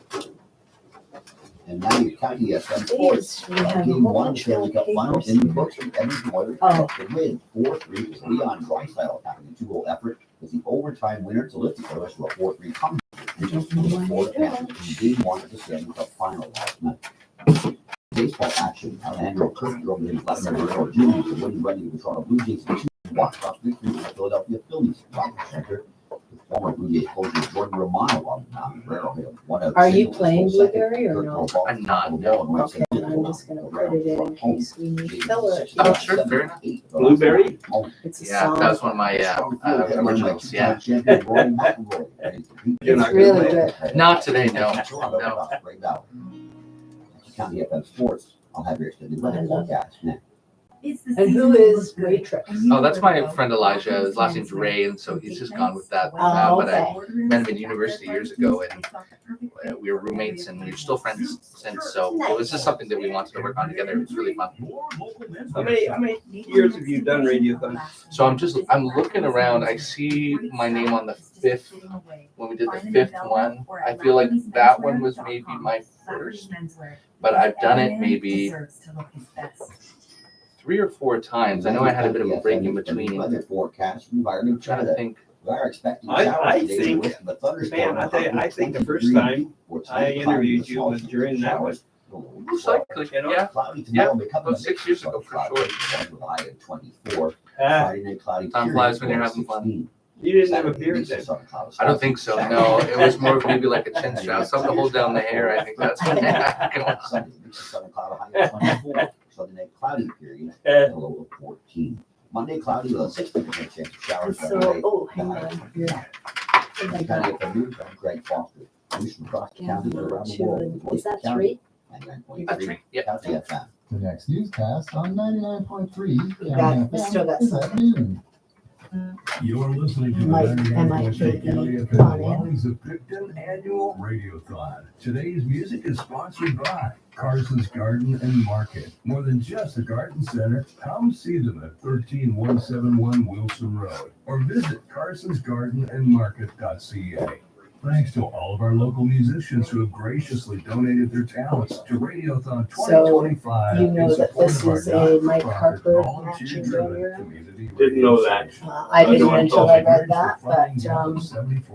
And now your County FM Sports. We have a Game whole one bunch Stanley of Cup Finals in the books with Edmonton Oilers. Oh. The win 4-3 was Leon Draisaitl having a 2-goal effort with the overtime winner to lift the Oilers to a 4-3 comeback. Which was the Florida Panthers in Game 1 of the Stanley Cup Final last night. Baseball action. Alejandro Kirk drove in Vladimir Guerrero Jr. to win running of the Toronto Blue Jays in 2 walk-off victory in the Philadelphia Phillies Rogers Center. With former Blue Jays closer Jordan Romano on the mound. Guerrero hit a 1-out Are you single to playing second. Blueberry or Kirk no? drove a ball I'm not, to the wall and right Okay, center then I'm just gonna put it in case we need filler. Oh, sure, fair enough. Blueberry? It's a Yeah, song. that was one of my originals, yeah. You're not It's really gonna good. Not today, no. County FM Sports. I'll have your extended weather forecast next. And who is Waitress? Oh, that's my friend Elijah. His last name's Ray, and so he's just gone with that. Oh, But I okay. met him in university years ago, and we were roommates, and we're still friends since. So it was just something that we wanted to work on together. It was really fun. How many years have you done radiothon? So I'm looking around. I see my name on the 5th when we did the 5th one. I feel like that one was maybe my first, but I've done it maybe 3 or 4 times. I know I had a bit of a break in between. Weather forecast environment. I'm trying to think. We are expecting I showers today think- with the thunderstorm. Man, I think the first time I interviewed you was during that one. Most likely, yeah. Cloudy Yeah, tomorrow, becoming about 6 years ago, for sure. With a high of 24. Ah, Friday night cloudy. Time flies when you're having fun. you didn't have a beard then. I don't think so. No, it was more of maybe like a chin strap, something to hold down the hair. I think that's what happened. Sunday, southern cloud high of 24. Sunday night cloudy period, a low of 14. Monday cloudy with a 60% chance of showers. So, oh, hang on. Yeah. County FM News, I'm Greg Foster. News from across the county and around the world. Is that 3? 99.3 Yeah. County FM. The next newscast on 99.3. We still got is some. at noon. You're listening to the Mike, 99.3 MIKE, County FM on air. Wellings of Picton Annual Radiothon. Today's music is sponsored by Carson's Garden and Market. More than just a garden center, come see them at 13171 Wilson Road or visit carsonsgardenandmarket.ca. Thanks to all of our local musicians who have graciously donated their talents to Radiothon 2025. You know in that support this of our is a Mike not-for-profit, Harper volunteer-driven matching community Didn't know that. I didn't until I read that, but,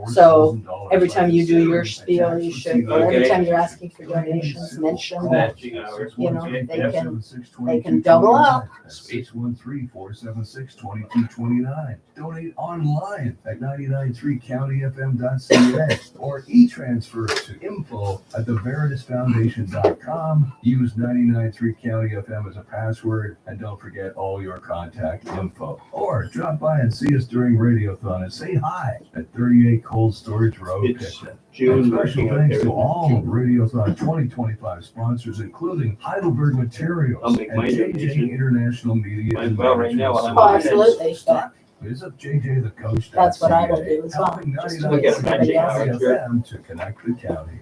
so every time you do your spiel, you should, or every Okay. time you're asking for donations, mention that, Matching hours. you know, Okay. they can double up. 613-476-2229. Donate online at 993countyfm.ca. or e-transfer to info@theveritasfoundation.com. Use 99.3 County FM as a password, and don't forget all your contact info. Or drop by and see us during Radiothon and say hi at 38 Cold Storage Road, Picton. June Special thanks to all of Radiothon 2025 sponsors, including Heidelberg Materials I'll make and my JJ donation. International Media. and Well, right now, Management I'm Oh, absolutely. Yeah. Visit JJ the Coach. That's what I will do as well. Helping Just 99 look at everybody else. FM to connect the county.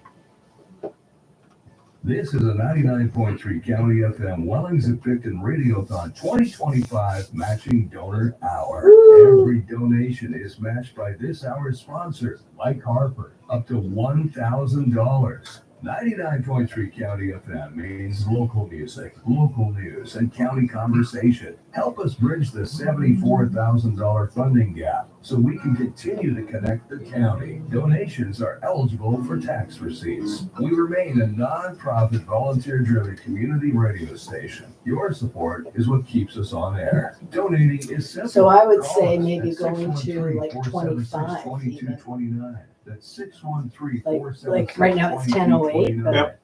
This is a 99.3 County FM Wellings and Picton Radiothon 2025 Matching Donor Hour. Every donation is matched by this hour's sponsor, Mike Harper, up to $1,000. 99.3 County FM means local music, local news, and county conversation. Help us bridge the $74,000 funding gap so we can continue to connect the county. Donations are eligible for tax receipts. We remain a non-profit, volunteer-driven community radio station. Your support is what keeps us on air. Donating is simple. So I would Call say us maybe at going to like 25 613-476-2229. That's 613 like right now it's 10:08, but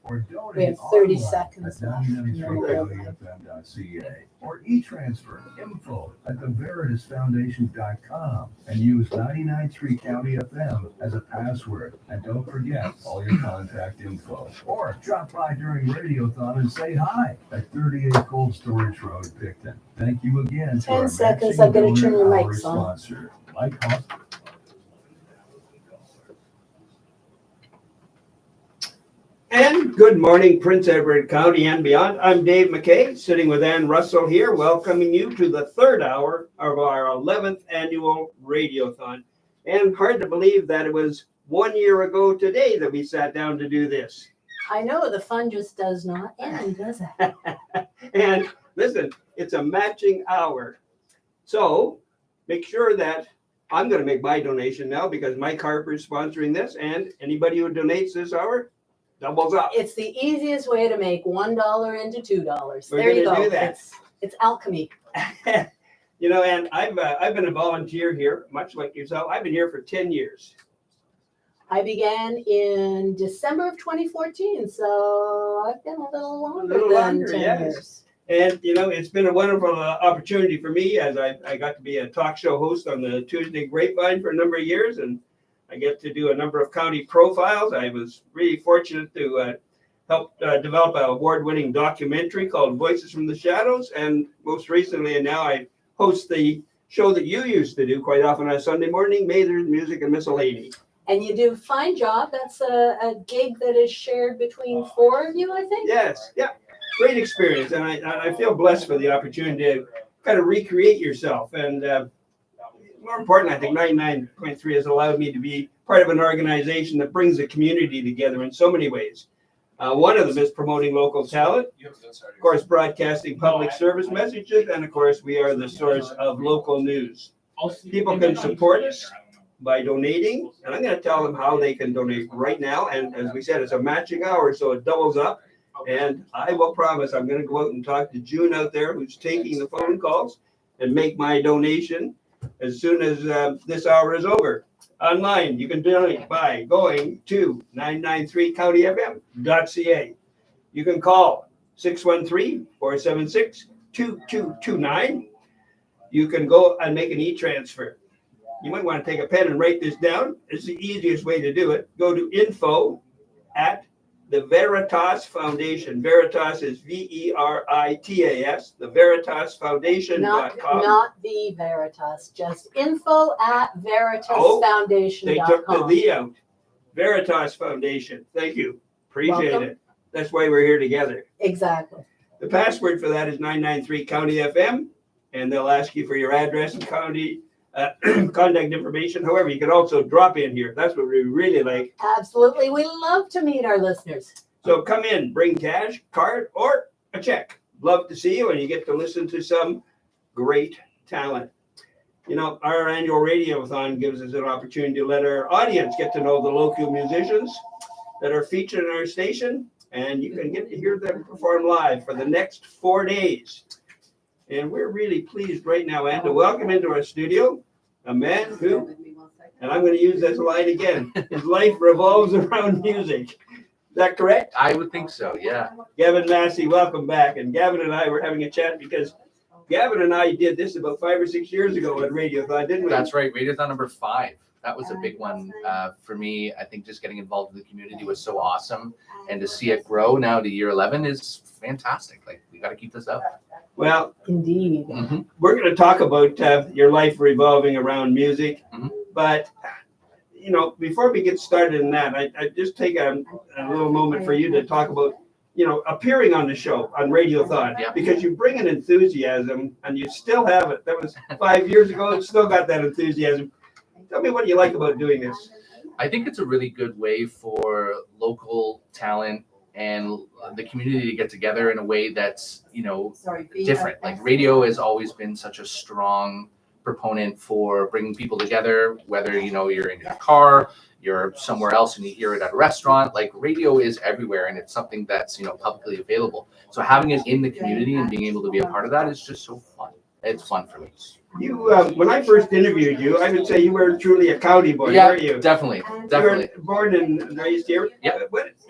we have 30 seconds at left. 99.3fm.ca or e-transfer info@theveritasfoundation.com and use 99.3 County FM as a password. And don't forget all your contact info. Or drop by during Radiothon and say hi at 38 Cold Storage Road, Picton. Thank you again to 10 our seconds, matching I'm gonna turn your donor hour mics on. sponsor, Mike Hoff. And good morning, Prince Edward County and beyond. I'm Dave McKay, sitting with Ann Russell here, welcoming you to the third hour of our 11th annual Radiothon. And hard to believe that it was 1 year ago today that we sat down to do this. I know, the fun just does not end, does it? And listen, it's a matching hour. So make sure that I'm going to make my donation now because Mike Harper is sponsoring this, and anybody who donates this hour doubles up. It's the easiest way to make $1 into $2. We're There you gonna go. do that. It's alchemy. You know, and I've been a volunteer here, much like yourself. I've been here for 10 years. I began in December of 2014, so I've been a little longer than 10 years. And, you know, it's been a wonderful opportunity for me as I got to be a talk show host on the Tuesday Grapevine for a number of years, and I get to do a number of county profiles. I was really fortunate to help develop an award-winning documentary called Voices from the Shadows, and most recently, and now I host the show that you used to do quite often on Sunday morning, Mather's Music and Miscellany. And you do a fine job. That's a gig that is shared between four of you, I think? Yes, yeah, great experience, and I feel blessed for the opportunity to kind of recreate yourself. And more important, I think 99.3 has allowed me to be part of an organization that brings the community together in so many ways. One of them is promoting local talent, of course, broadcasting public service messages, and of course, we are the source of local news. People can support us by donating, and I'm going to tell them how they can donate right now. And as we said, it's a matching hour, so it doubles up. And I will promise I'm going to go out and talk to June out there, who's taking the phone calls, and make my donation as soon as this hour is over. Online, you can donate by going to 993countyfm.ca. You can call 613-476-2229. You can go and make an e-transfer. You might want to take a pen and write this down. It's the easiest way to do it. Go to info@the Veritas Foundation. Veritas is Veritas, the veritasfoundation.com. Not the Veritas, just info@veritasfoundation.com. They took the "the" out. Veritas Foundation. Thank you. Appreciate Welcome. it. That's why we're here together. Exactly. The password for that is 993 County FM, and they'll ask you for your address and county contact information. However, you can also drop in here. That's what we really like. Absolutely. We love to meet our listeners. So come in, bring cash, card, or a check. Love to see you, and you get to listen to some great talent. You know, our annual Radiothon gives us an opportunity to let our audience get to know the local musicians that are featured in our station, and you can get to hear them perform live for the next 4 days. And we're really pleased right now, Ann, to welcome into our studio a man who and I'm going to use this line again. His life revolves around music. Is that correct? I would think so, yeah. Gavin Massey, welcome back. And Gavin and I were having a chat because Gavin and I did this about 5 or 6 years ago at Radiothon, didn't we? That's right, Radiothon number 5. That was a big one for me. I think just getting involved with the community was so awesome. And to see it grow now to year 11 is fantastic. Like, we got to keep this up. Well, indeed. We're going to talk about your life revolving around music. But, you know, before we get started in that, I just take a little moment for you to talk about, you know, appearing on the show, on Radiothon, because you bring an enthusiasm and you still have it. That was 5 years ago, and still got that enthusiasm. Tell me what you like about doing this. I think it's a really good way for local talent and the community to get together in a way that's, you know, different. Like, radio has always been such a strong proponent for bringing people together, whether, you know, you're in your car, you're somewhere else and you hear it at a restaurant. Like, radio is everywhere, and it's something that's, you know, publicly available. So having it in the community and being able to be a part of that is just so fun. It's fun for me. You, when I first interviewed you, I would say you were truly a county boy, Yeah, weren't you? definitely. You were born and raised here. Yeah.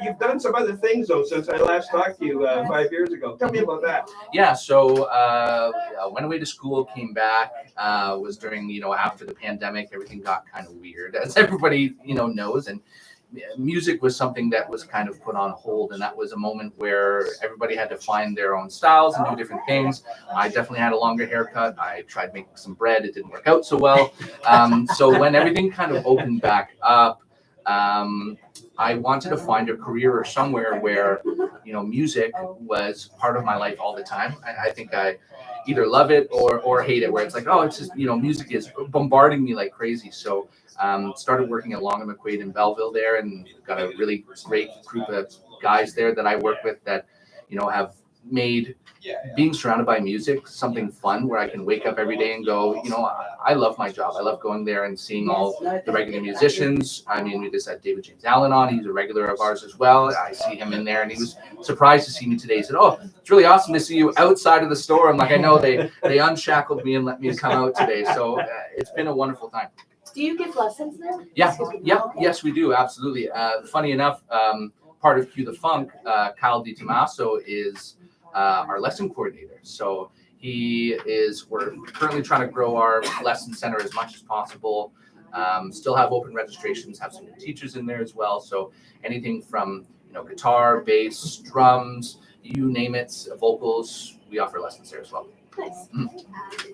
You've done some other things though since I last talked to you 5 years ago. Tell me about that. Yeah, so I went away to school, came back, was during, you know, after the pandemic, everything got kind of weird, as everybody, you know, knows. And music was something that was kind of put on hold, and that was a moment where everybody had to find their own styles and do different things. I definitely had a longer haircut. I tried making some bread. It didn't work out so well. So when everything kind of opened back up, I wanted to find a career or somewhere where, you know, music was part of my life all the time. I think I either love it or hate it, where it's like, oh, it's just, you know, music is bombarding me like crazy. So started working at Long and McQuaid in Belleville there, and got a really great group of guys there that I work with that, you know, have made being surrounded by music something fun, where I can wake up every day and go, you know, I love my job. I love going there and seeing all the regular musicians. I mean, we just had David James Allen on. He's a regular of ours as well. I see him in there, and he was surprised to see me today. He said, oh, it's really awesome to see you outside of the store. I'm like, I know, they unshackled me and let me come out today. So it's been a wonderful time. Do you give lessons there? Yes, we do. Absolutely. Funny enough, part of Cue the Funk, Kyle DiTomaso is our lesson coordinator. So we're currently trying to grow our lesson center as much as possible. Still have open registrations, have some new teachers in there as well. So anything from, you know, guitar, bass, drums, you name it, vocals, we offer lessons there as well. Nice.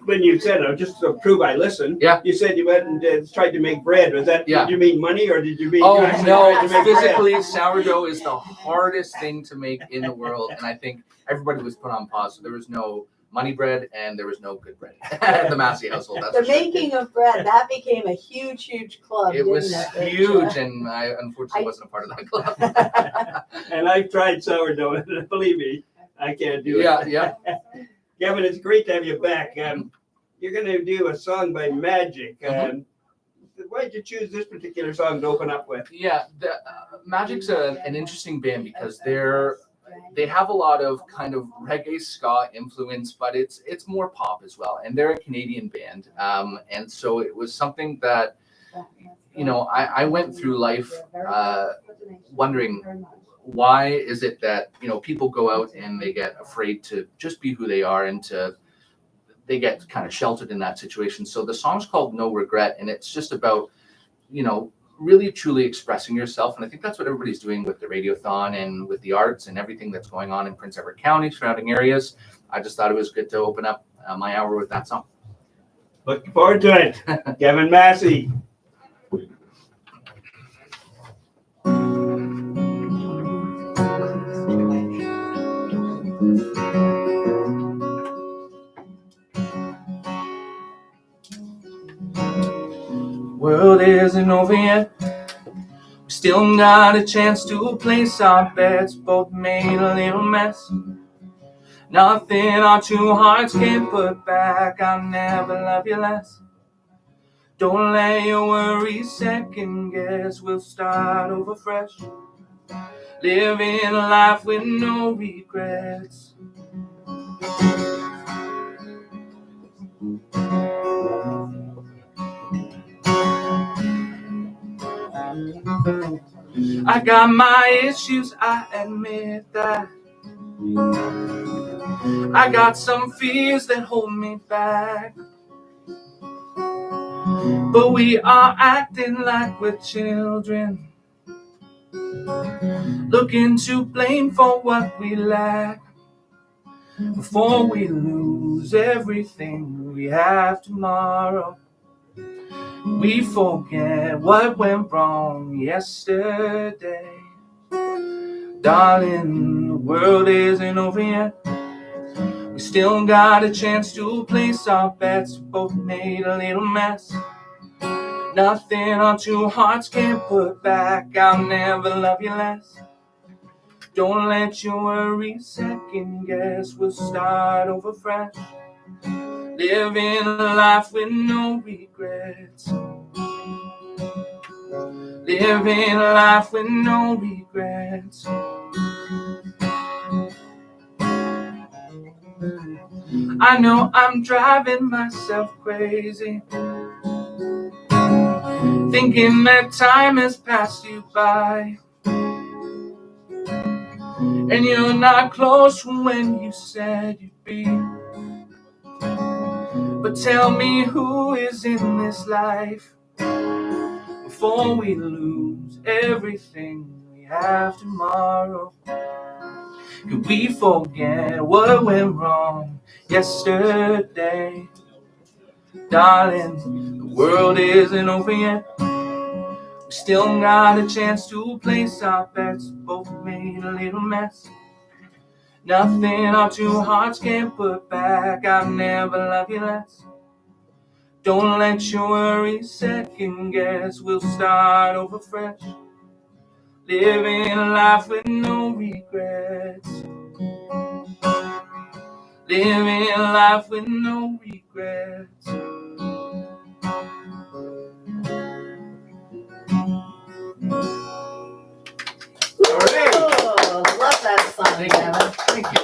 When you said, just to prove I listened, you said you went and tried to make bread. Was that, did you mean money, or did you mean? Oh, you actually no, tried to make physically, bread? sourdough is the hardest thing to make in the world. And I think everybody was put on pause. So there was no money bread and there was no good bread at the Massey household. That's The for sure. making of bread, that became a huge club. It was didn't it? huge, and I unfortunately wasn't a part of that club. And I've tried sourdough, and believe me, I can't do it. Yeah. Gavin, it's great to have you back. You're going to do a song by Magic. Why did you choose this particular song to open up with? Yeah, Magic's an interesting band because they have a lot of kind of reggae ska influence, but it's more pop as well. And they're a Canadian band. And so it was something that, you know, I went through life wondering, why is it that, you know, people go out and they get afraid to just be who they are, and they get kind of sheltered in that situation. So the song's called No Regret, and it's just about, you know, really truly expressing yourself. And I think that's what everybody's doing with the Radiothon and with the arts and everything that's going on in Prince Edward County, surrounding areas. I just thought it was good to open up my hour with that song. Looking forward to it. Gavin Massey. World isn't over yet. We still got a chance to place our bets. Both made a little mess. Nothing our two hearts can put back. I'll never love you less. Don't let your worries second guess. We'll start over fresh. Living a life with no regrets. I got my issues, I admit that. I got some fears that hold me back. But we are acting like we're children, looking to blame for what we lack. Before we lose everything we have tomorrow, we forget what went wrong yesterday. Darling, the world isn't over yet. We still got a chance to place our bets. We both made a little mess. Nothing our two hearts can put back. I'll never love you less. Don't let your worries second guess. We'll start over fresh, living a life with no regrets. Living a life with no regrets. I know I'm driving myself crazy, thinking that time has passed you by, and you're not close from when you said you'd be. But tell me, who is in this life before we lose everything we have tomorrow? Could we forget what went wrong yesterday? Darling, the world isn't over yet. We still got a chance to place our bets. Both made a little mess. Nothing our two hearts can put back. I'll never love you less. Don't let your worries second guess. We'll start over fresh, living a life with no regrets. Living a life with no regrets. Oh, love that song, Gavin. Thank you.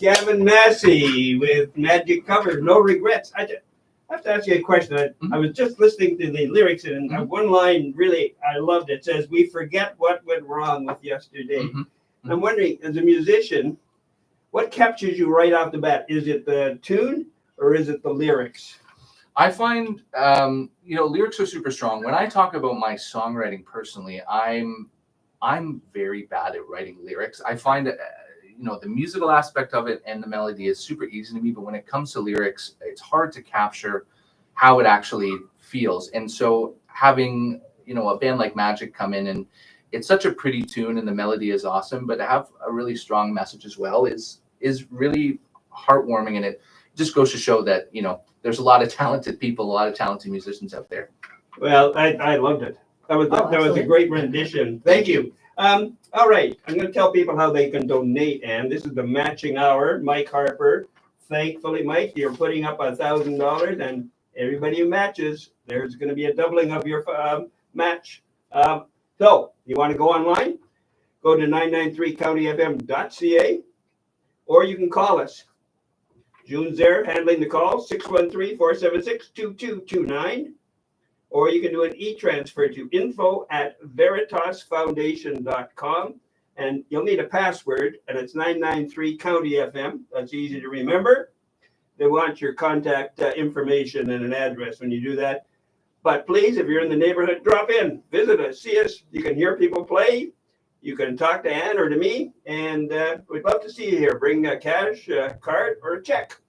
Gavin Massey with Magic Cover, No Regrets. I have to ask you a question. I was just listening to the lyrics, and one line really I loved. It says, "We forget what went wrong with yesterday." I'm wondering, as a musician, what captures you right off the bat? Is it the tune or is it the lyrics? I find, lyrics are super strong. When I talk about my songwriting personally, I'm very bad at writing lyrics. I find that, the musical aspect of it and the melody is super easy to me, but when it comes to lyrics, it's hard to capture how it actually feels. And so having, a band like Magic come in, and it's such a pretty tune and the melody is awesome, but to have a really strong message as well is really heartwarming. And it just goes to show that, there's a lot of talented people, a lot of talented musicians out there. Well, I loved it. That was a great rendition. Thank you. All right, I'm going to tell people how they can donate, and this is the matching hour. Mike Harper, thankfully, Mike, you're putting up $1,000, and everybody who matches, there's going to be a doubling of your match. So you want to go online? Go to 993countyfm.ca, or you can call us. June's there handling the call, 613-476-2229. Or you can do an e-transfer to info@veritasfoundation.com. And you'll need a password, and it's 993 County FM. That's easy to remember. They want your contact information and an address when you do that. But please, if you're in the neighborhood, drop in, visit us, see us. You can hear people play. You can talk to Ann or to me, and we'd love to see you here. Bring a cash, card, or a check.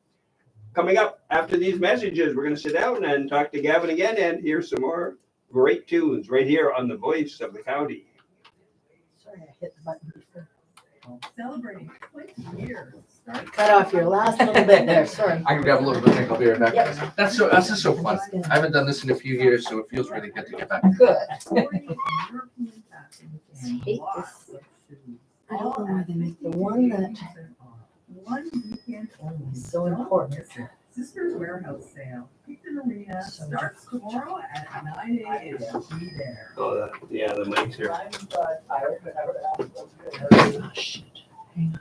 Coming up after these messages, we're going to sit down and talk to Gavin again and hear some more great tunes right here on the Voice of the County. Sorry, I hit the button before. Celebrating 20 years. Cut off your last little bit there, sorry. I can grab a little bit. I'll be right back. Yep. That's just so fun. I haven't done this in a few years, so it feels really good to get back. Good. I hate this. I don't know why they make the one that is so important. Sisters Warehouse Sale. Peakton Arena starts tomorrow at 9 a.m. Be there. Oh, the mic's here. Oh, shit. Hang on.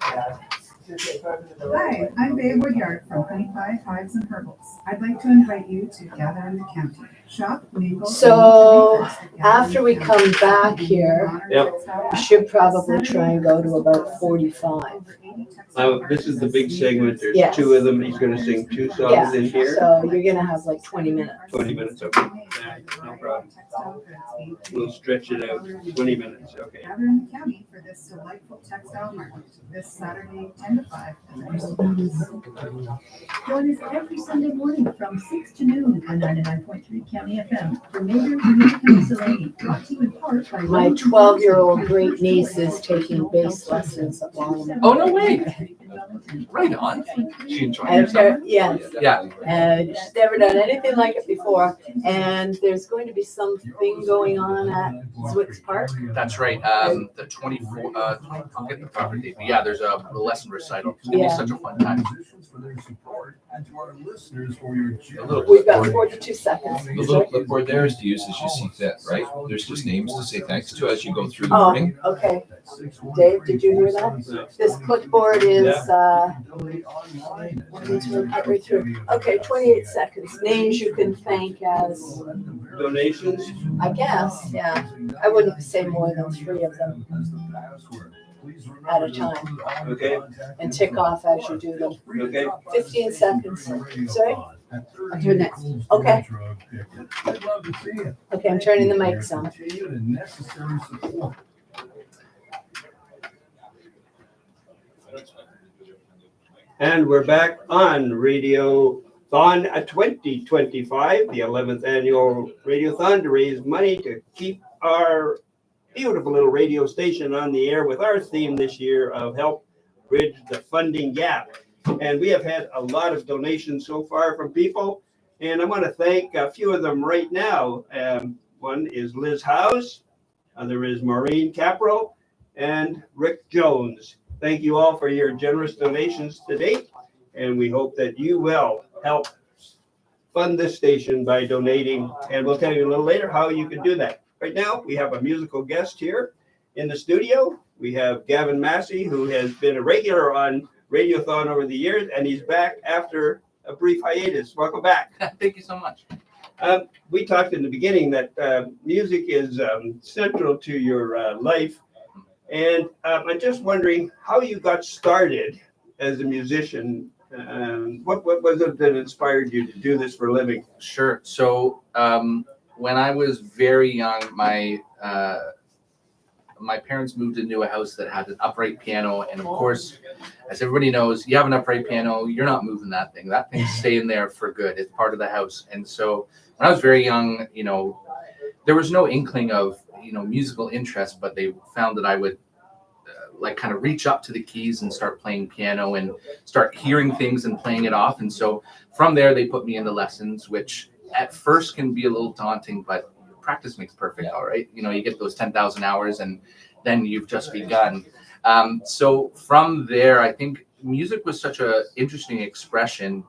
Hi, I'm Babe Woodyard from Honey Pie Hives and Herbals. I'd like to invite you to gather in the county. Shop, mingle. So, and meet the gather after in we the come county. back here, we should probably try and go to about 45. This is the big segment. There's Yes. two of them. He's gonna sing two songs Yeah, in here. so you're gonna have like 20 minutes. 20 minutes, okay. Yeah, no problem. We'll stretch it out. 20 minutes, okay. Gather in the county for this delightful textile market this Saturday, 10 to 5. Join us every Sunday morning from 6 to noon on 99.3 County FM for major community miscellany, brought to you in part by My 12-year-old great niece is taking bass lessons at Wallman. Oh, no way. Right on. She enjoyed And herself. yes. Yeah. And she's never done anything like it before. And there's going to be something going on at Zwick's Park. That's right. The 24, I'll get the proper date. But yeah, there's a lesson recital. It's gonna be Yeah. such a fun time. We've got 42 seconds. The little clipboard there is to use as you see fit, right? There's just names to say thanks to as you go through the Oh, morning. okay. Dave, did you hear that? This clipboard is, get right through. Okay, 28 seconds. Names you can thank as, Donations? I guess, yeah. I wouldn't say more than 3 of them at a time. Okay. And tick off as you do them. Okay. 15 seconds. Sorry? I'll do it next. Okay. Okay, I'm turning the mics on. And we're back on Radiothon 2025, the 11th annual Radiothon, to raise money to keep our beautiful little radio station on the air with our theme this year of Help Bridge the Funding Gap. And we have had a lot of donations so far from people, and I want to thank a few of them right now. One is Liz House, other is Maureen Capro, and Rick Jones. Thank you all for your generous donations to date, and we hope that you will help fund this station by donating, and we'll tell you a little later how you can do that. Right now, we have a musical guest here in the studio. We have Gavin Massey, who has been a regular on Radiothon over the years, and he's back after a brief hiatus. Welcome back. Thank you so much. We talked in the beginning that music is central to your life. And I'm just wondering how you got started as a musician. What was it that inspired you to do this for a living? Sure. So when I was very young, my parents moved into a house that had an upright piano. And of course, as everybody knows, you have an upright piano, you're not moving that thing. That thing's staying there for good. It's part of the house. And so when I was very young, there was no inkling of, musical interest, but they found that I would kind of reach up to the keys and start playing piano and start hearing things and playing it off. And so from there, they put me into lessons, which at first can be a little daunting, but practice makes perfect. All right. You get those 10,000 hours and then you've just begun. So from there, I think music was such an interesting expression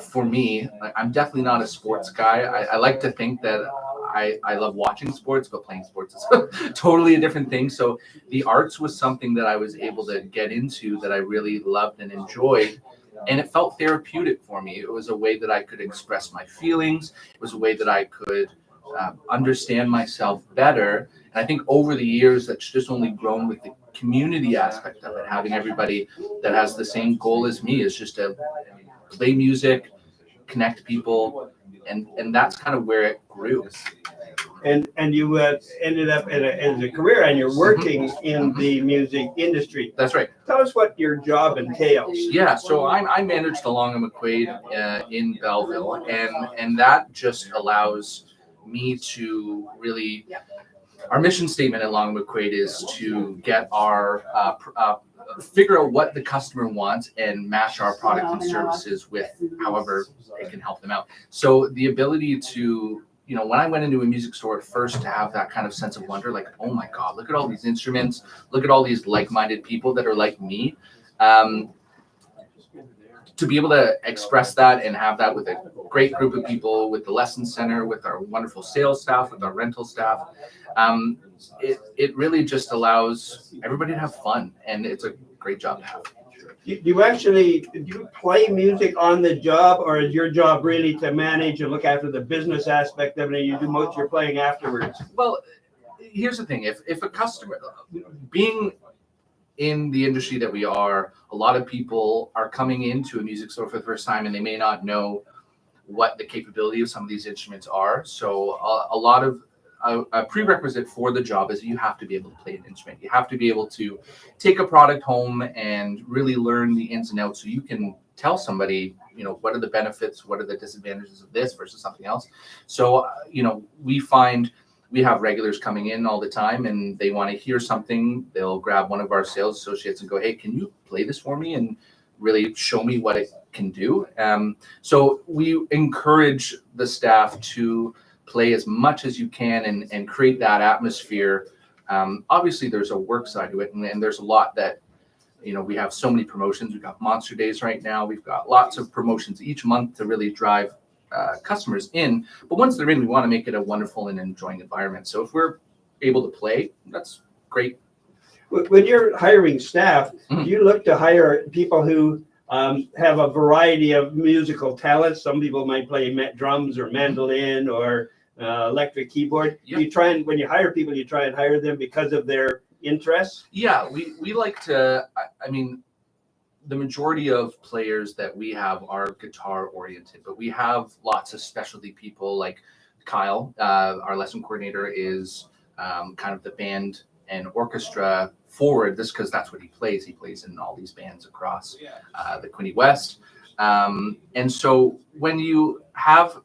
for me. I'm definitely not a sports guy. I like to think that I love watching sports, but playing sports is totally a different thing. So the arts was something that I was able to get into that I really loved and enjoyed. And it felt therapeutic for me. It was a way that I could express my feelings. It was a way that I could understand myself better. And I think over the years, that's just only grown with the community aspect of it. Having everybody that has the same goal as me is just to play music, connect people. And that's kind of where it grew. And you ended up as a career, and you're working in the music industry. That's right. Tell us what your job entails. Yeah, so I managed Along and McQuaid in Belleville, and that just allows me to really. Our mission statement at Along and McQuaid is to get our figure out what the customer wants and match our product and services with however it can help them out. So the ability to, when I went into a music store at first, to have that kind of sense of wonder, like, oh my God, look at all these instruments, look at all these like-minded people that are like me. To be able to express that and have that with a great group of people, with the lesson center, with our wonderful sales staff, with our rental staff, it really just allows everybody to have fun, and it's a great job to have. Do you play music on the job, or is your job really to manage and look after the business aspect of it, and you do most of your playing afterwards? Well, here's the thing: if a customer, being in the industry that we are, a lot of people are coming into a music store for the first time, and they may not know what the capability of some of these instruments are. So a lot of a prerequisite for the job is you have to be able to play an instrument. You have to be able to take a product home and really learn the ins and outs, so you can tell somebody, what are the benefits, what are the disadvantages of this versus something else. So, we find we have regulars coming in all the time, and they want to hear something. They'll grab one of our sales associates and go, "Hey, can you play this for me?" and really show me what it can do. So we encourage the staff to play as much as you can and create that atmosphere. Obviously, there's a work side to it, and there's a lot that, we have so many promotions. We've got Monster Days right now. We've got lots of promotions each month to really drive customers in. But once they're in, we want to make it a wonderful and enjoying environment. So if we're able to play, that's great. When you're hiring staff, do you look to hire people who have a variety of musical talents? Some people might play drums or mandolin or electric keyboard. Yep. When you hire people, you try and hire them because of their interests? Yeah, we like to, the majority of players that we have are guitar oriented, but we have lots of specialty people like Kyle, our lesson coordinator, is kind of the band and orchestra forward, just because that's what he plays. He plays in all these bands across the Quinte West. And so when you have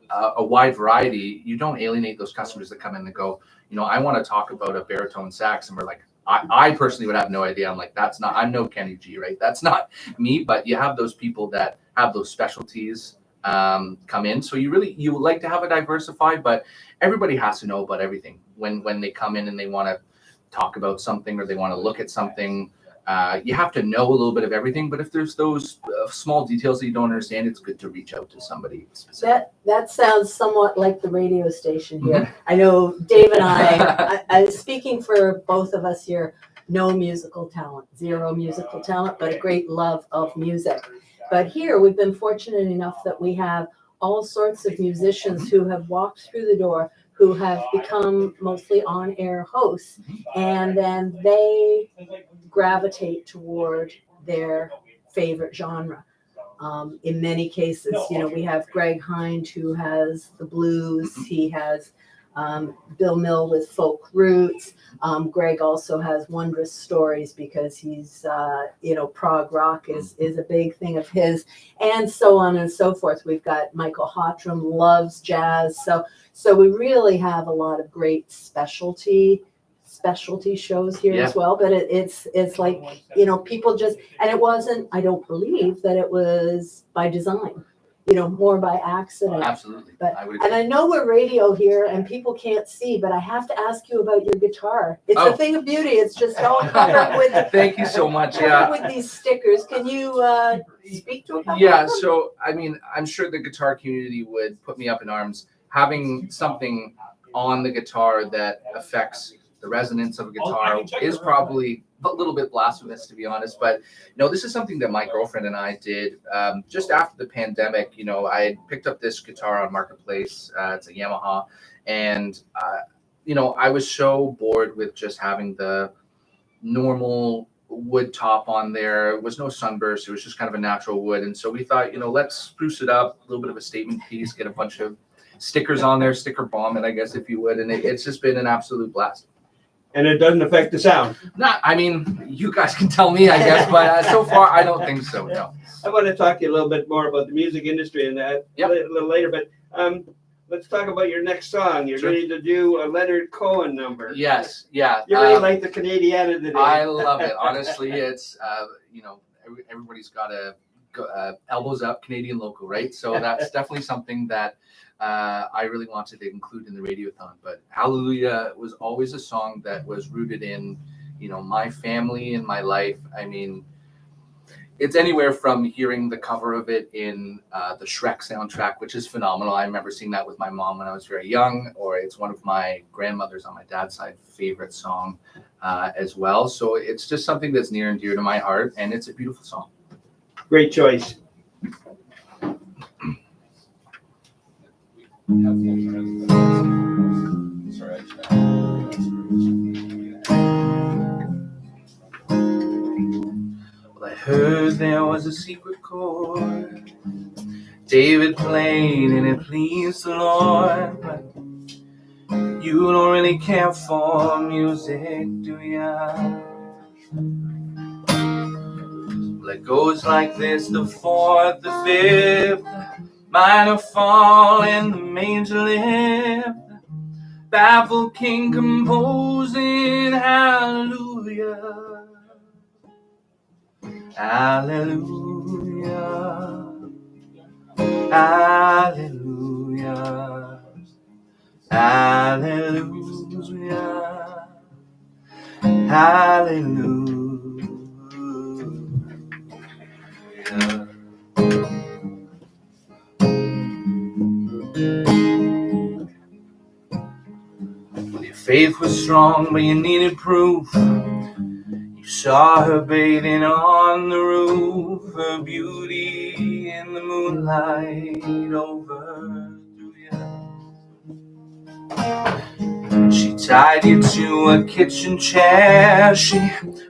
a wide variety, you don't alienate those customers that come in and go, I want to talk about a baritone sax. And we're like, I personally would have no idea. I'm like, I'm no Kenny G, right? That's not me. But you have those people that have those specialties come in. So you would like to have it diversified, but everybody has to know about everything. When they come in and they want to talk about something or they want to look at something, you have to know a little bit of everything. But if there's those small details that you don't understand, it's good to reach out to somebody specific. That sounds somewhat like the radio station here. I know Dave and I speaking for both of us here, no musical talent, zero musical talent, but a great love of music. But here we've been fortunate enough that we have all sorts of musicians who have walked through the door, who have become mostly on-air hosts, and then they gravitate toward their favorite genre. In many cases, we have Greg Hind, who has the blues. He has Bill Mill with folk roots. Greg also has wondrous stories because he's, prog rock is a big thing of his, and so on and so forth. We've got Michael Hottram, loves jazz. So we really have a lot of great specialty shows here as well. But it's like, people just, and it wasn't, I don't believe that it was by design. More by accident. Absolutely. But I know we're radio here and people can't see, but I have to ask you about your guitar. It's a thing of beauty. It's just all covered with. Thank you so much. With these stickers, can you speak to a couple? Yeah. Of them? So I'm sure the guitar community would put me up in arms. Having something on the guitar that affects the resonance of a guitar is probably a little bit blasphemous, to be honest. But no, this is something that my girlfriend and I did just after the pandemic. I had picked up this guitar on Marketplace. It's a Yamaha. And, I was so bored with just having the normal wood top on there. It was no sunburst. It was just kind of a natural wood. And so we thought, let's spruce it up, a little bit of a statement piece, get a bunch of stickers on there, sticker bomb it, I guess, if you would. And it's just been an absolute blast. And it doesn't affect the sound? You guys can tell me, I guess, but so far I don't think so, no. I want to talk to you a little bit more about the music industry and that a little later, but let's talk about your next song. You're ready to do a Leonard Cohen number. Yes, yeah. You really like the Canadiana today. I love it. Honestly, it's, everybody's got elbows up, Canadian local, right? So that's definitely something that I really wanted to include in the Radiothon. But Hallelujah was always a song that was rooted in, my family and my life. It's anywhere from hearing the cover of it in the Shrek soundtrack, which is phenomenal. I remember seeing that with my mom when I was very young, or it's one of my grandmother's on my dad's side favorite song. as well. So it's just something that's near and dear to my heart, and it's a beautiful song. Great choice. Well, I heard there was a secret chord David played and it pleased the Lord, but you don't really care for music, do ya? Well, it goes like this: the fourth, the fifth, minor fall, and the major lift. Baffled king composing hallelujah, hallelujah, hallelujah, hallelujah, hallelujah. Well, your faith was strong, but you needed proof. You saw her bathing on the roof, her beauty in the moonlight overthrew you. She tied you to a kitchen chair, she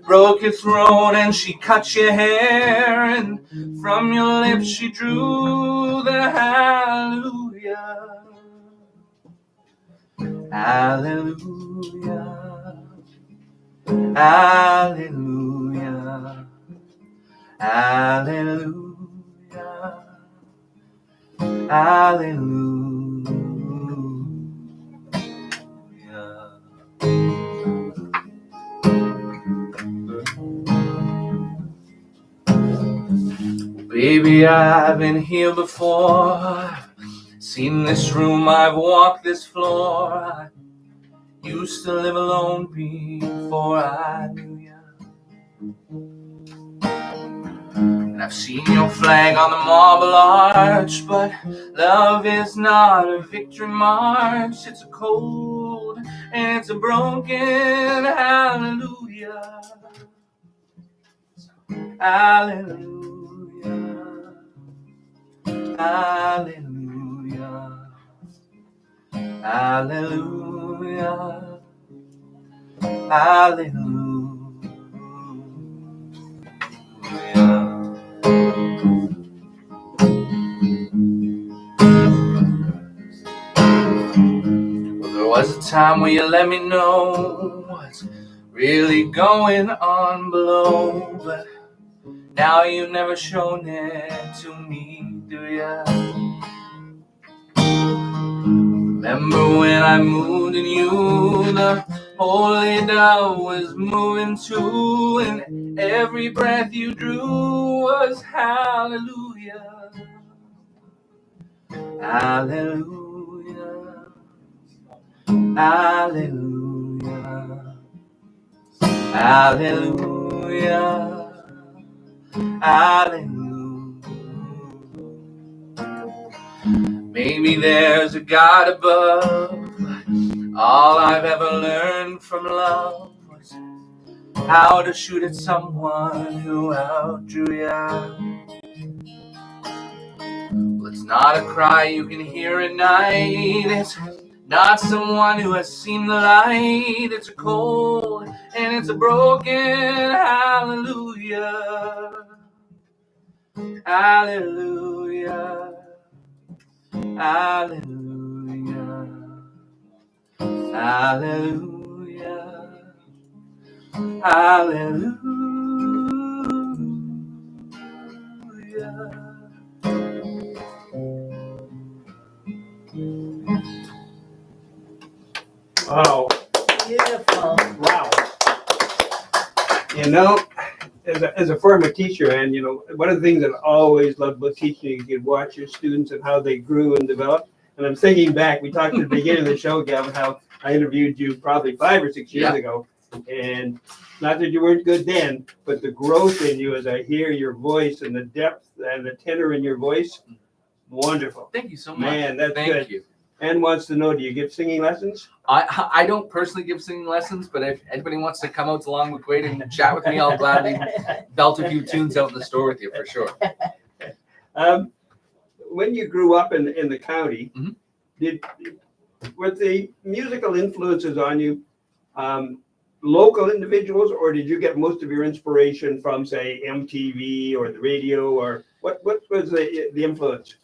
broke your throat and she cut your hair, and from your lips she drew the hallelujah, hallelujah, hallelujah, hallelujah, hallelujah. Baby, I've been here before, I've seen this room, I've walked this floor. I used to live alone before I knew you. And I've seen your flag on the marble arch, but love is not a victory march. It's a cold and it's a broken hallelujah, hallelujah, hallelujah, hallelujah, hallelujah. Well, there was a time where you let me know what's really going on below, but now you've never shown it to me, do ya? Remember when I moved and you, the holy dove was moving too, and every breath you drew was hallelujah, hallelujah, hallelujah, hallelujah, hallelujah. Maybe there's a God above, but all I've ever learned from love was how to shoot at someone who outdrew ya. Well, it's not a cry you can hear at night, it's not someone who has seen the light. It's a cold and it's a broken hallelujah, hallelujah, hallelujah, hallelujah, hallelujah. Wow. Beautiful. Wow. You know, as a former teacher, and you know, one of the things that I always loved about teaching, you could watch your students and how they grew and developed. And I'm thinking back, we talked at the beginning of the show, Gavin, how I interviewed you probably 5 or 6 years ago. And not that you weren't good then, but the growth in you as I hear your voice and the depth and the tenor in your voice, wonderful. Thank you so much. Man, that's Thank good. you. Ann wants to know, do you give singing lessons? I don't personally give singing lessons, but if anybody wants to come out to Long McQuaid and chat with me, I'll gladly belt a few tunes out in the store with you for sure. When you grew up in the county, were the musical influences on you local individuals, or did you get most of your inspiration from, say, MTV or the radio, or what was the influence?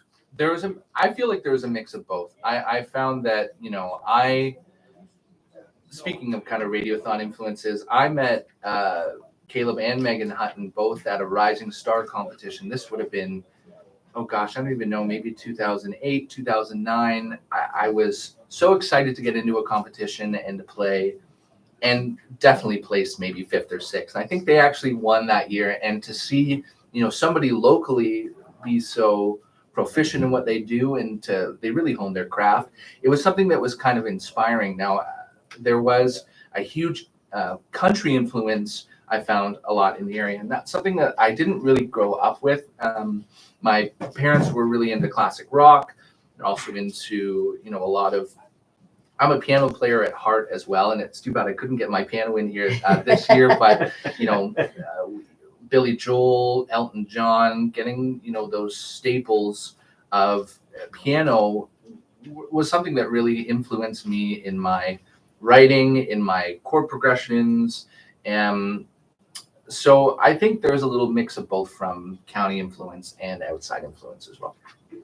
I feel like there was a mix of both. I found that, speaking of kind of Radiothon influences, I met Caleb and Megan Hutton both at a Rising Star competition. This would have been, oh gosh, I don't even know, maybe 2008, 2009. I was so excited to get into a competition and to play, and definitely placed maybe 5th or 6th. I think they actually won that year, and to see, somebody locally be so proficient in what they do and they really hone their craft, it was something that was kind of inspiring. Now, there was a huge country influence I found a lot in the area, and that's something that I didn't really grow up with. My parents were really into classic rock, and also into, a lot of, I'm a piano player at heart as well, and it's too bad I couldn't get my piano in here this year, but, Billy Joel, Elton John, getting, those staples of piano was something that really influenced me in my writing, in my chord progressions. And so I think there's a little mix of both from county influence and outside influence as well.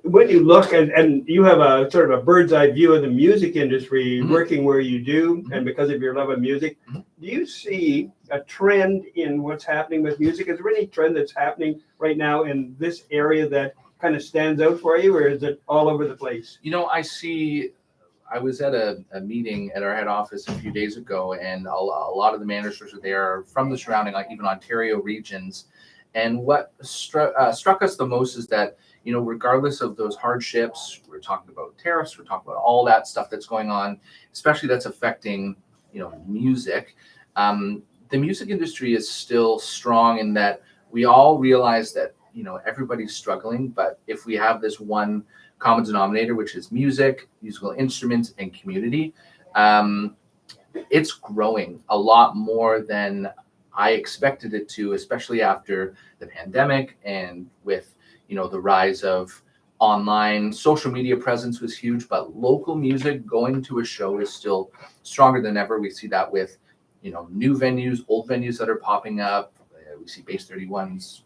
When you look and you have a sort of a bird's eye view of the music industry, working where you do, and because of your love of music, do you see a trend in what's happening with music? Is there any trend that's happening right now in this area that kind of stands out for you, or is it all over the place? I was at a meeting at our head office a few days ago, and a lot of the managers are there from the surrounding, like even Ontario regions. And what struck us the most is that, regardless of those hardships, we're talking about tariffs, we're talking about all that stuff that's going on, especially that's affecting, music. The music industry is still strong in that we all realize that, everybody's struggling, but if we have this one common denominator, which is music, musical instruments, and community, it's growing a lot more than I expected it to, especially after the pandemic and with, the rise of online social media presence was huge, but local music going to a show is still stronger than ever. We see that with, new venues, old venues that are popping up. We see Base 31's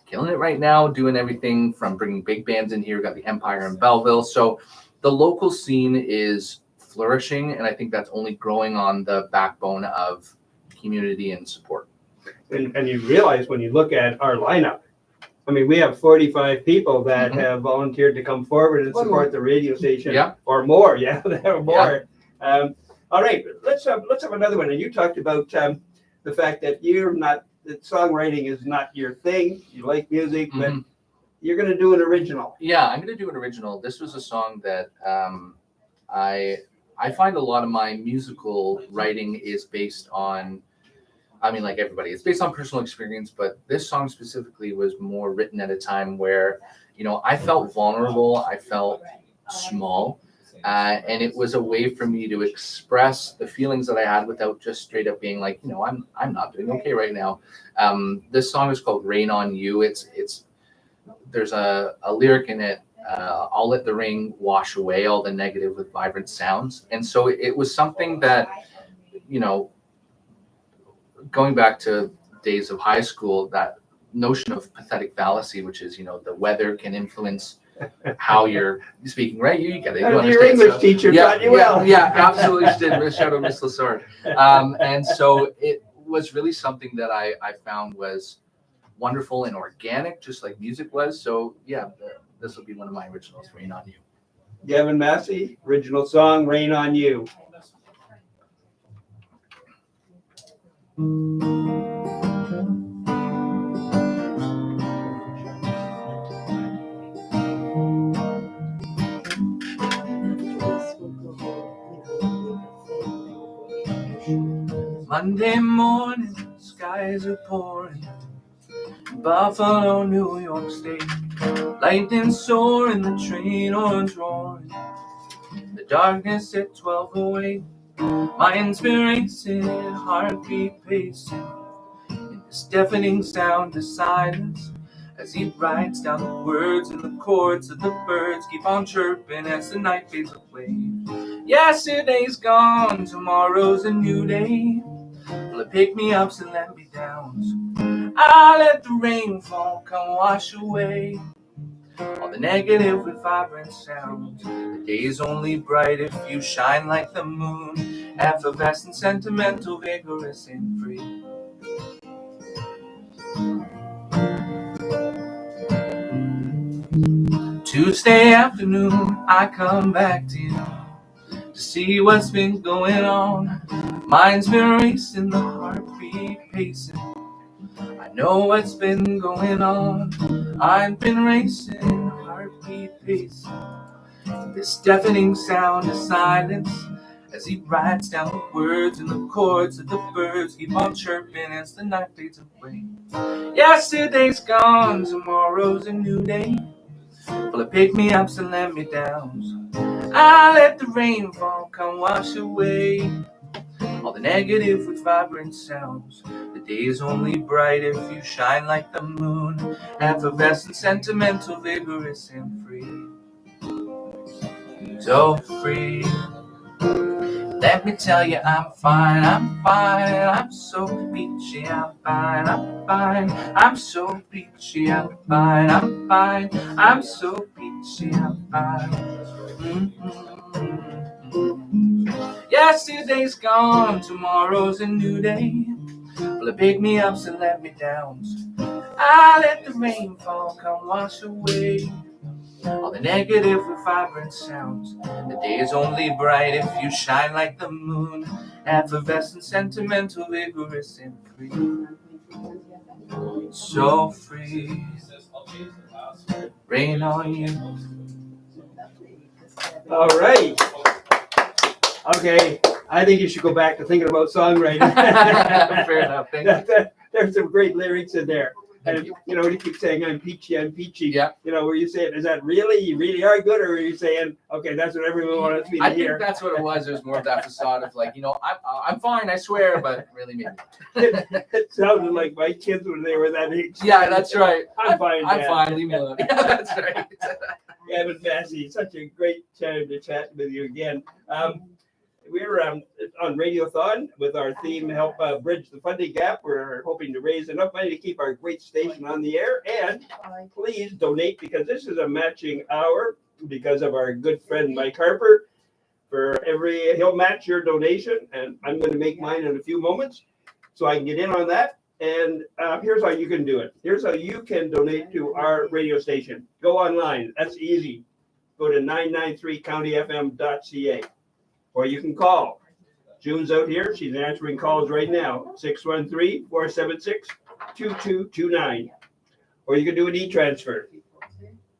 killing it right now, doing everything from bringing big bands in here. We've got the Empire in Belleville. So the local scene is flourishing, and I think that's only growing on the backbone of community and support. And you realize when you look at our lineup, we have 45 people that have volunteered to come forward and support the radio station, or more. Yeah, there are more. Yeah. All right, let's have another one. And you talked about the fact that that songwriting is not your thing. You like music, but you're going to do an original. Yeah, I'm going to do an original. This was a song that I find a lot of my musical writing is based on, like everybody, it's based on personal experience, but this song specifically was more written at a time where, I felt vulnerable, I felt small, and it was a way for me to express the feelings that I had without just straight up being like, I'm not doing okay right now. This song is called Rain on You. There's a lyric in it, I'll let the rain wash away all the negative with vibrant sounds. And so it was something that, going back to days of high school, that notion of pathetic fallacy, which is, the weather can influence how you're speaking, right? You get it. You understand. Your English teacher taught you well. Yeah, absolutely. She did. Shout out Miss Lassard. And so it was really something that I found was wonderful and organic, just like music was. So yeah, this will be one of my originals, Rain on You. Gavin Massey, original song, Rain on You. Monday morning, skies are pouring. Buffalo, New York State. Lightning soaring, the train horns roaring. The darkness at 12:08. My inspiration, heartbeat pacing in this deafening sound of silence. As he writes down the words and the chords of the birds keep on chirping as the night fades away. Yesterday's gone, tomorrow's a new day. Will it pick me ups and let me downs? I'll let the rainfall come wash away all the negative with vibrant sounds. The day's only bright if you shine like the moon, effervescent, sentimental, vigorous, and free. Tuesday afternoon, I come back to you to see what's been going on. Mind's been racing, the heartbeat pacing. I know what's been going on. I've been racing, heartbeat pacing. This deafening sound of silence as he writes down the words and the chords of the birds keep on chirping as the night fades away. Yesterday's gone, tomorrow's a new day. Will it pick me ups and let me downs? I'll let the rainfall come wash away all the negative with vibrant sounds. The day is only bright if you shine like the moon, effervescent, sentimental, vigorous, and free. So free. Let me tell you, I'm fine, I'm so peachy, I'm fine, I'm so peachy, I'm fine, I'm so peachy, I'm fine. Yesterday's gone, tomorrow's a new day. Will it pick me ups and let me downs? I let the rainfall come wash away all the negative with vibrant sounds. The day is only bright if you shine like the moon, effervescent, sentimental, vigorous, and free. So free. Rain on you. All right. Okay, I think you should go back to thinking about songwriting. Fair enough. Thank you. There's some great lyrics in there. And you know, when you keep saying I'm peachy, yeah. You know, were you saying, is that really, you really are good, or are you saying, okay, that's what everyone wants me to I hear? think that's what it was. There's more of that facade of like, you know, I'm fine, I swear, but really maybe not. It sounded like my kids when they were that age. Yeah, that's right. I'm fine. I'm Dad. fine. Leave me alone. Yeah, that's right. Gavin Massey, such a great time to chat with you again. We're on Radiothon with our theme, Help Bridge the Funding Gap. We're hoping to raise enough money to keep our great station on the air. And please donate, because this is a matching hour because of our good friend Mike Harper. He'll match your donation, and I'm going to make mine in a few moments so I can get in on that. And here's how you can do it. Here's how you can donate to our radio station. Go online. That's easy. Go to 993countyfm.ca. Or you can call. June's out here. She's answering calls right now. 613-476-2229. Or you can do an e-transfer.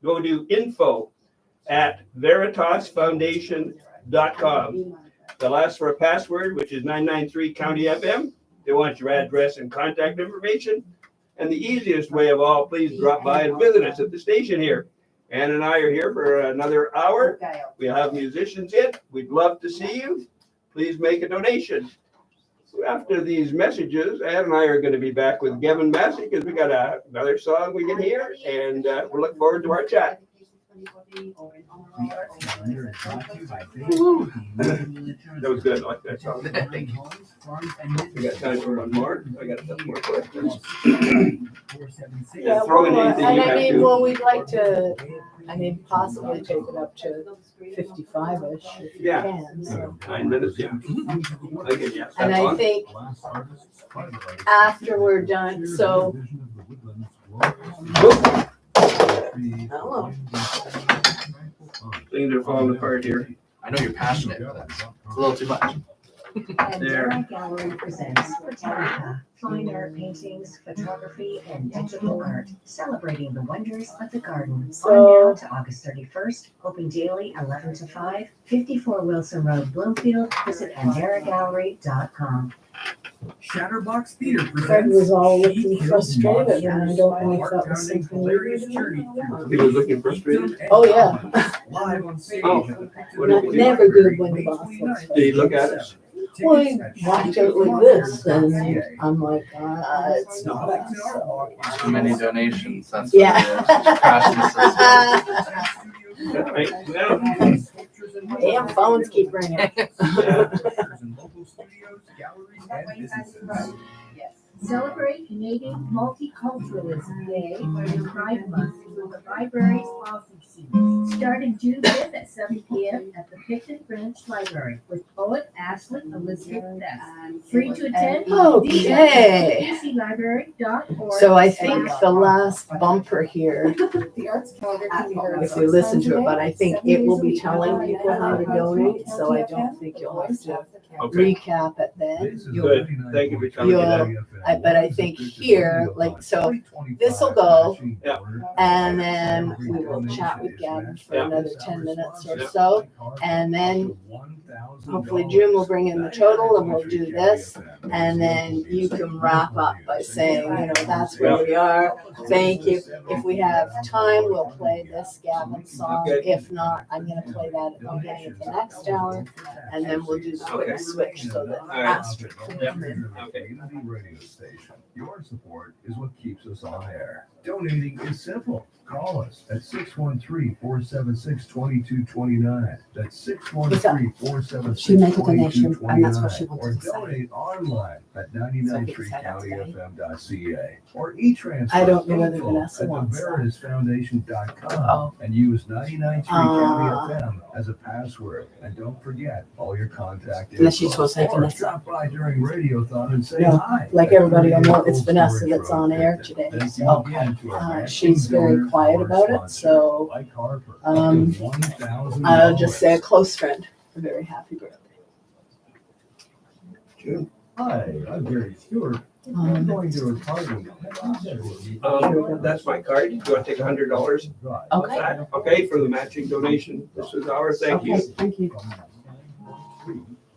Go to info@veritasfoundation.com. They'll ask for a password, which is 993 County FM. They want your address and contact information. And the easiest way of all, please drop by and visit us at the station here. Ann and I are here for another hour. We'll have musicians in. We'd love to see you. Please make a donation. After these messages, Ann and I are going to be back with Gavin Massey because we got another song we can hear, and we're looking forward to our chat. That was good. I like that song. Thank you. We got time for one more. I got a couple more questions. Yeah, Throw in anything and you I have mean, to. well, we'd like to, possibly take it up to 55-ish if you Yeah. can, so. 9 minutes, yeah. Okay, yeah. And I think after we're done, so. Hello. Things are falling apart here. I know you're passionate, but it's a little too much. There. Gallery presents Photographer. Fine art paintings, photography, and digital art, celebrating the wonders of the garden. So- On now to August 31st, open daily 11 to 5, 54 Wilson Road, Bloomfield. Visit PanderaGallery.com. Shatterbox Theater Fred was all presents looking She Kills frustrated, and I Monsters, don't know if heart that was pounding, something we were hilarious journey doing. He was looking frustrated. Oh, yeah. live on stage Oh, at the Picton what did he do? Never good when the boss looks Did he look at it? Well, he walked out like this, and I'm like, it's not that, so. Too many donations. That's Yeah. Damn phones keep ringing. Celebrate Canadian Multiculturalism Day during Pride Month with the library's policy series. Starting June 5th at 7 p.m. at the Picton Branch Library with poet Ashley Elizabeth Best. Free to attend. Okay. BCLibrary.org. So I think the last bumper here, The arts calendar can be heard. if you listen to it, but I think it will be telling people how to donate, so I don't think you'll have to Okay. recap it then. Good. Thank you for telling me that. But I think here, like, so this will go, Yeah. and then we will chat with Gavin for Yeah. another 10 minutes or Yeah. so. And then hopefully June will bring in the total and we'll do this. And then you can wrap up by saying, that's where we are. Thank you. If we have time, we'll play this Gavin song. If not, I'm gonna play that at the beginning of the next hour. And then we'll do the quick switch so that right. Astrid can come in. Community radio station. Your support is what keeps us on air. Donating is simple. Call us at 613-476-2229. That's 613-476-2229. She make a donation, and that's what she Or wanted to say. donate online at 993countyfm.ca. Or e-transfer. I don't know whether info Vanessa at wants that. theveritasfoundation.com and use 993countyfm as a password. And don't forget all your contact Unless she's info. supposed to say Or Vanessa. stop by during Radiothon and say No, hi. like everybody will know, it's Vanessa that's on air today, Thank you so, again to our she's very donors, quiet our about it, sponsor, so, Mike Harper, $1,000. I'll just say a close friend, a very happy birthday. Hi, I'm Gary Stewart. I'm going to a party. That's my card. Do you want to take $100? Okay. Okay, for the matching donation. This is ours. Thank you. Okay, thank you.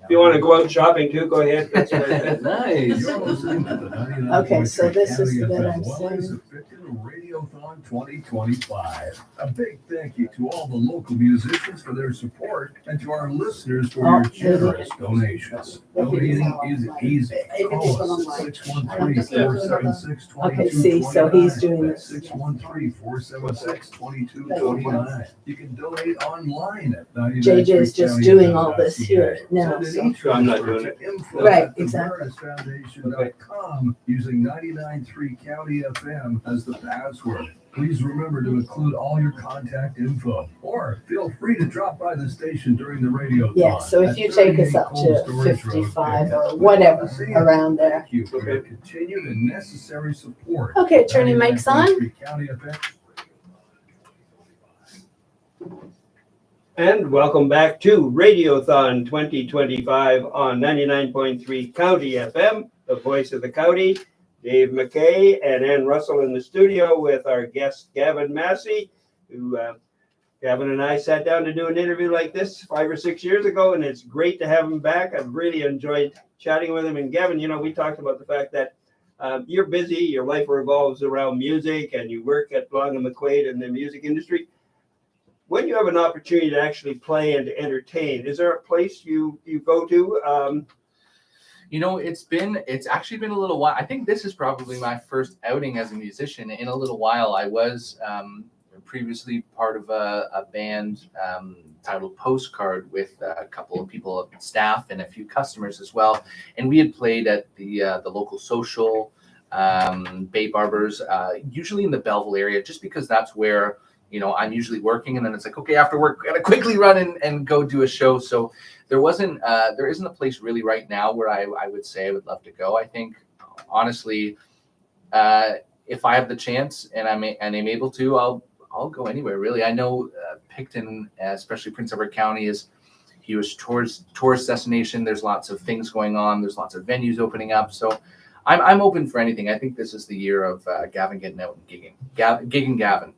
If you want to go out shopping too, go ahead. That's what I said. Nice. Okay, so this is the bit I'm saying. Radiothon 2025. A big thank you to all the local musicians for their support and to our listeners for your generous donations. Donating is easy. Call us at 613-476-2229. Okay, see, so he's doing That's this. 613-476-2229. You can donate online at JJ is just doing all this here now, so. I'm not doing it. Right, exactly. Foundation.com using 99.3 County FM as the password. Please remember to include all your contact info, or feel free to drop by the station during the radio. Yeah, so if you take us up to 55 or whatever around there. Thank you for your continued and necessary support. Okay, turn your mics on. 99.3 County FM. And welcome back to Radiothon 2025 on 99.3 County FM, the voice of the county. Dave McKay and Ann Russell in the studio with our guest Gavin Massey, who Gavin and I sat down to do an interview like this 5 or 6 years ago, and it's great to have him back. I've really enjoyed chatting with him. And Gavin, we talked about the fact that you're busy, your life revolves around music, and you work at Long and McQuaid in the music industry. When you have an opportunity to actually play and to entertain, is there a place you go to? It's actually been a little while. I think this is probably my first outing as a musician in a little while. I was previously part of a band titled Postcard with a couple of people, staff, and a few customers as well. And we had played at the local social, Bay Barbers, usually in the Belleville area, just because that's where I'm usually working, and then it's like, okay, after work, gotta quickly run and go do a show. So there isn't a place really right now where I would say I would love to go. I think honestly, if I have the chance and I'm able to, I'll go anywhere really. I know Picton, especially Prince Edward County, is a huge tourist destination. There's lots of things going on. There's lots of venues opening up. So I'm open for anything. I think this is the year of Gavin getting out and gigging Gavin.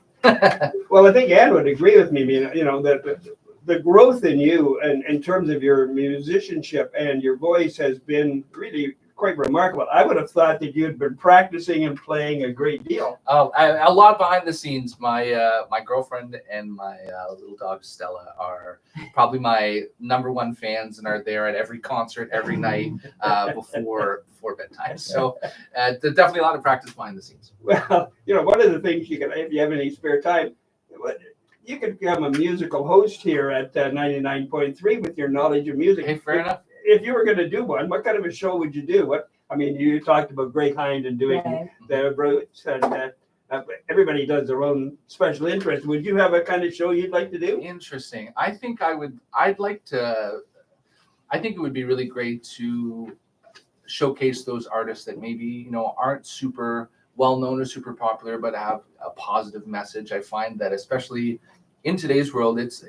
Well, I think Ann would agree with me. That the growth in you and in terms of your musicianship and your voice has been really quite remarkable. I would have thought that you'd been practicing and playing a great deal. Oh, a lot behind the scenes. My girlfriend and my little dog Stella are probably my #1 fans and are there at every concert every night before bedtime. So there's definitely a lot of practice behind the scenes. Well, one of the things you can, if you have any spare time, you could become a musical host here at 99.3 with your knowledge of music. Hey, fair enough. If you were going to do one, what kind of a show would you do? You talked about Greg Hind and doing the Roots, and everybody does their own special interest. Would you have a kind of show you'd like to do? Interesting. I think I would. I think it would be really great to showcase those artists that maybe aren't super well known or super popular, but have a positive message. I find that especially in today's world, there's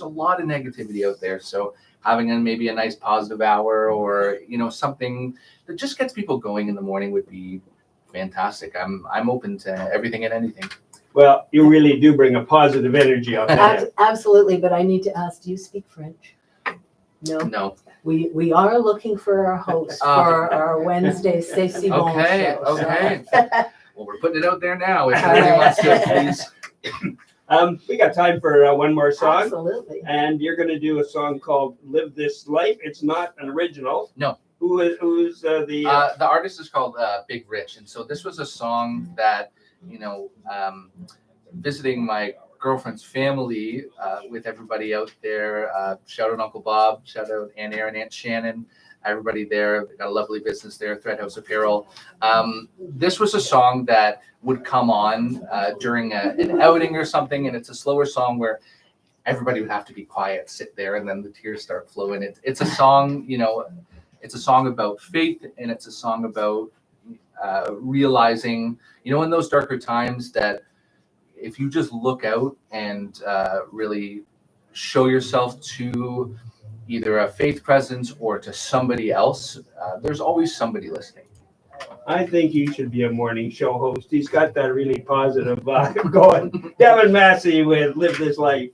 a lot of negativity out there. So having maybe a nice positive hour or something that just gets people going in the morning would be fantastic. I'm open to everything and anything. Well, you really do bring a positive energy out there. Absolutely, but I need to ask, do you speak French? No. We are looking for our host for our Wednesday Stacey Ball Okay, show. okay. Well, we're putting it out there now. If anybody wants to, please. We got time for one more song. Absolutely. And you're going to do a song called "Live This Life." It's not an original. No. Who's the artist is called Big Rich, and so this was a song that visiting my girlfriend's family with everybody out there. Shout out Uncle Bob, shout out Aunt Erin, Aunt Shannon, everybody there. They got a lovely business there, Thread House Apparel. This was a song that would come on during an outing or something, and it's a slower song where everybody would have to be quiet, sit there, and then the tears start flowing. It's a song, it's a song about faith, and it's a song about realizing, in those darker times that if you just look out and really show yourself to either a faith presence or to somebody else, there's always somebody listening. I think he should be a morning show host. He's got that really positive vibe going. Gavin Massey with "Live This Life."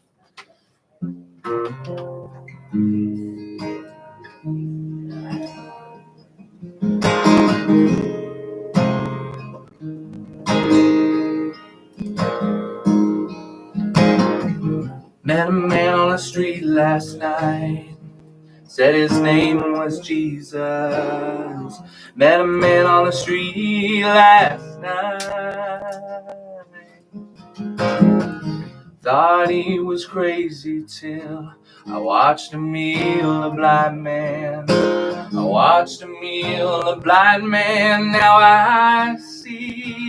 Met a man on the street last night, said his name was Jesus. Met a man on the street last night, thought he was crazy till I watched him heal a blind man. I watched him heal a blind man, now I see.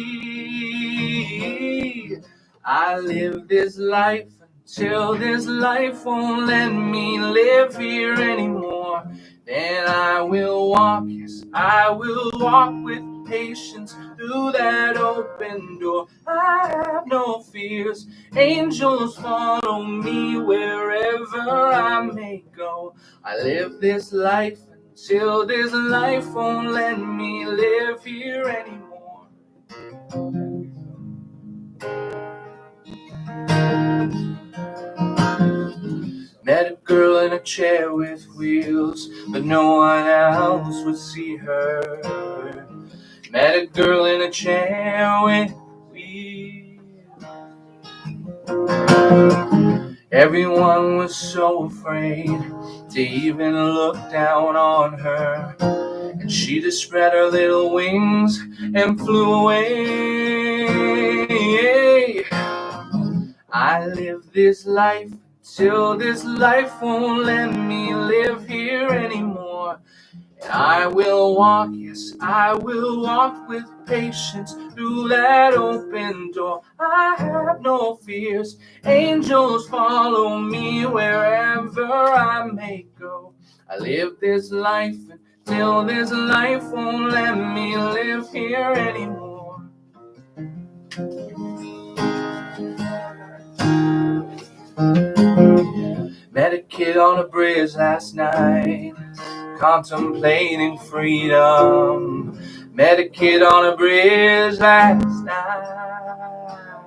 I live this life till this life won't let me live here anymore. Then I will walk, yes, I will walk with patience through that open door. I have no fears, angels follow me wherever I may go. I live this life till this life won't let me live here anymore. Met a girl in a chair with wheels, but no one else would see her. Met a girl in a chair with wheels. Everyone was so afraid to even look down on her, and she just spread her little wings and flew away. I live this life till this life won't let me live here anymore. And I will walk, yes, I will walk with patience through that open door. I have no fears, angels follow me wherever I may go. I live this life until this life won't let me live here anymore. Met a kid on a bridge last night, contemplating freedom. Met a kid on a bridge last night.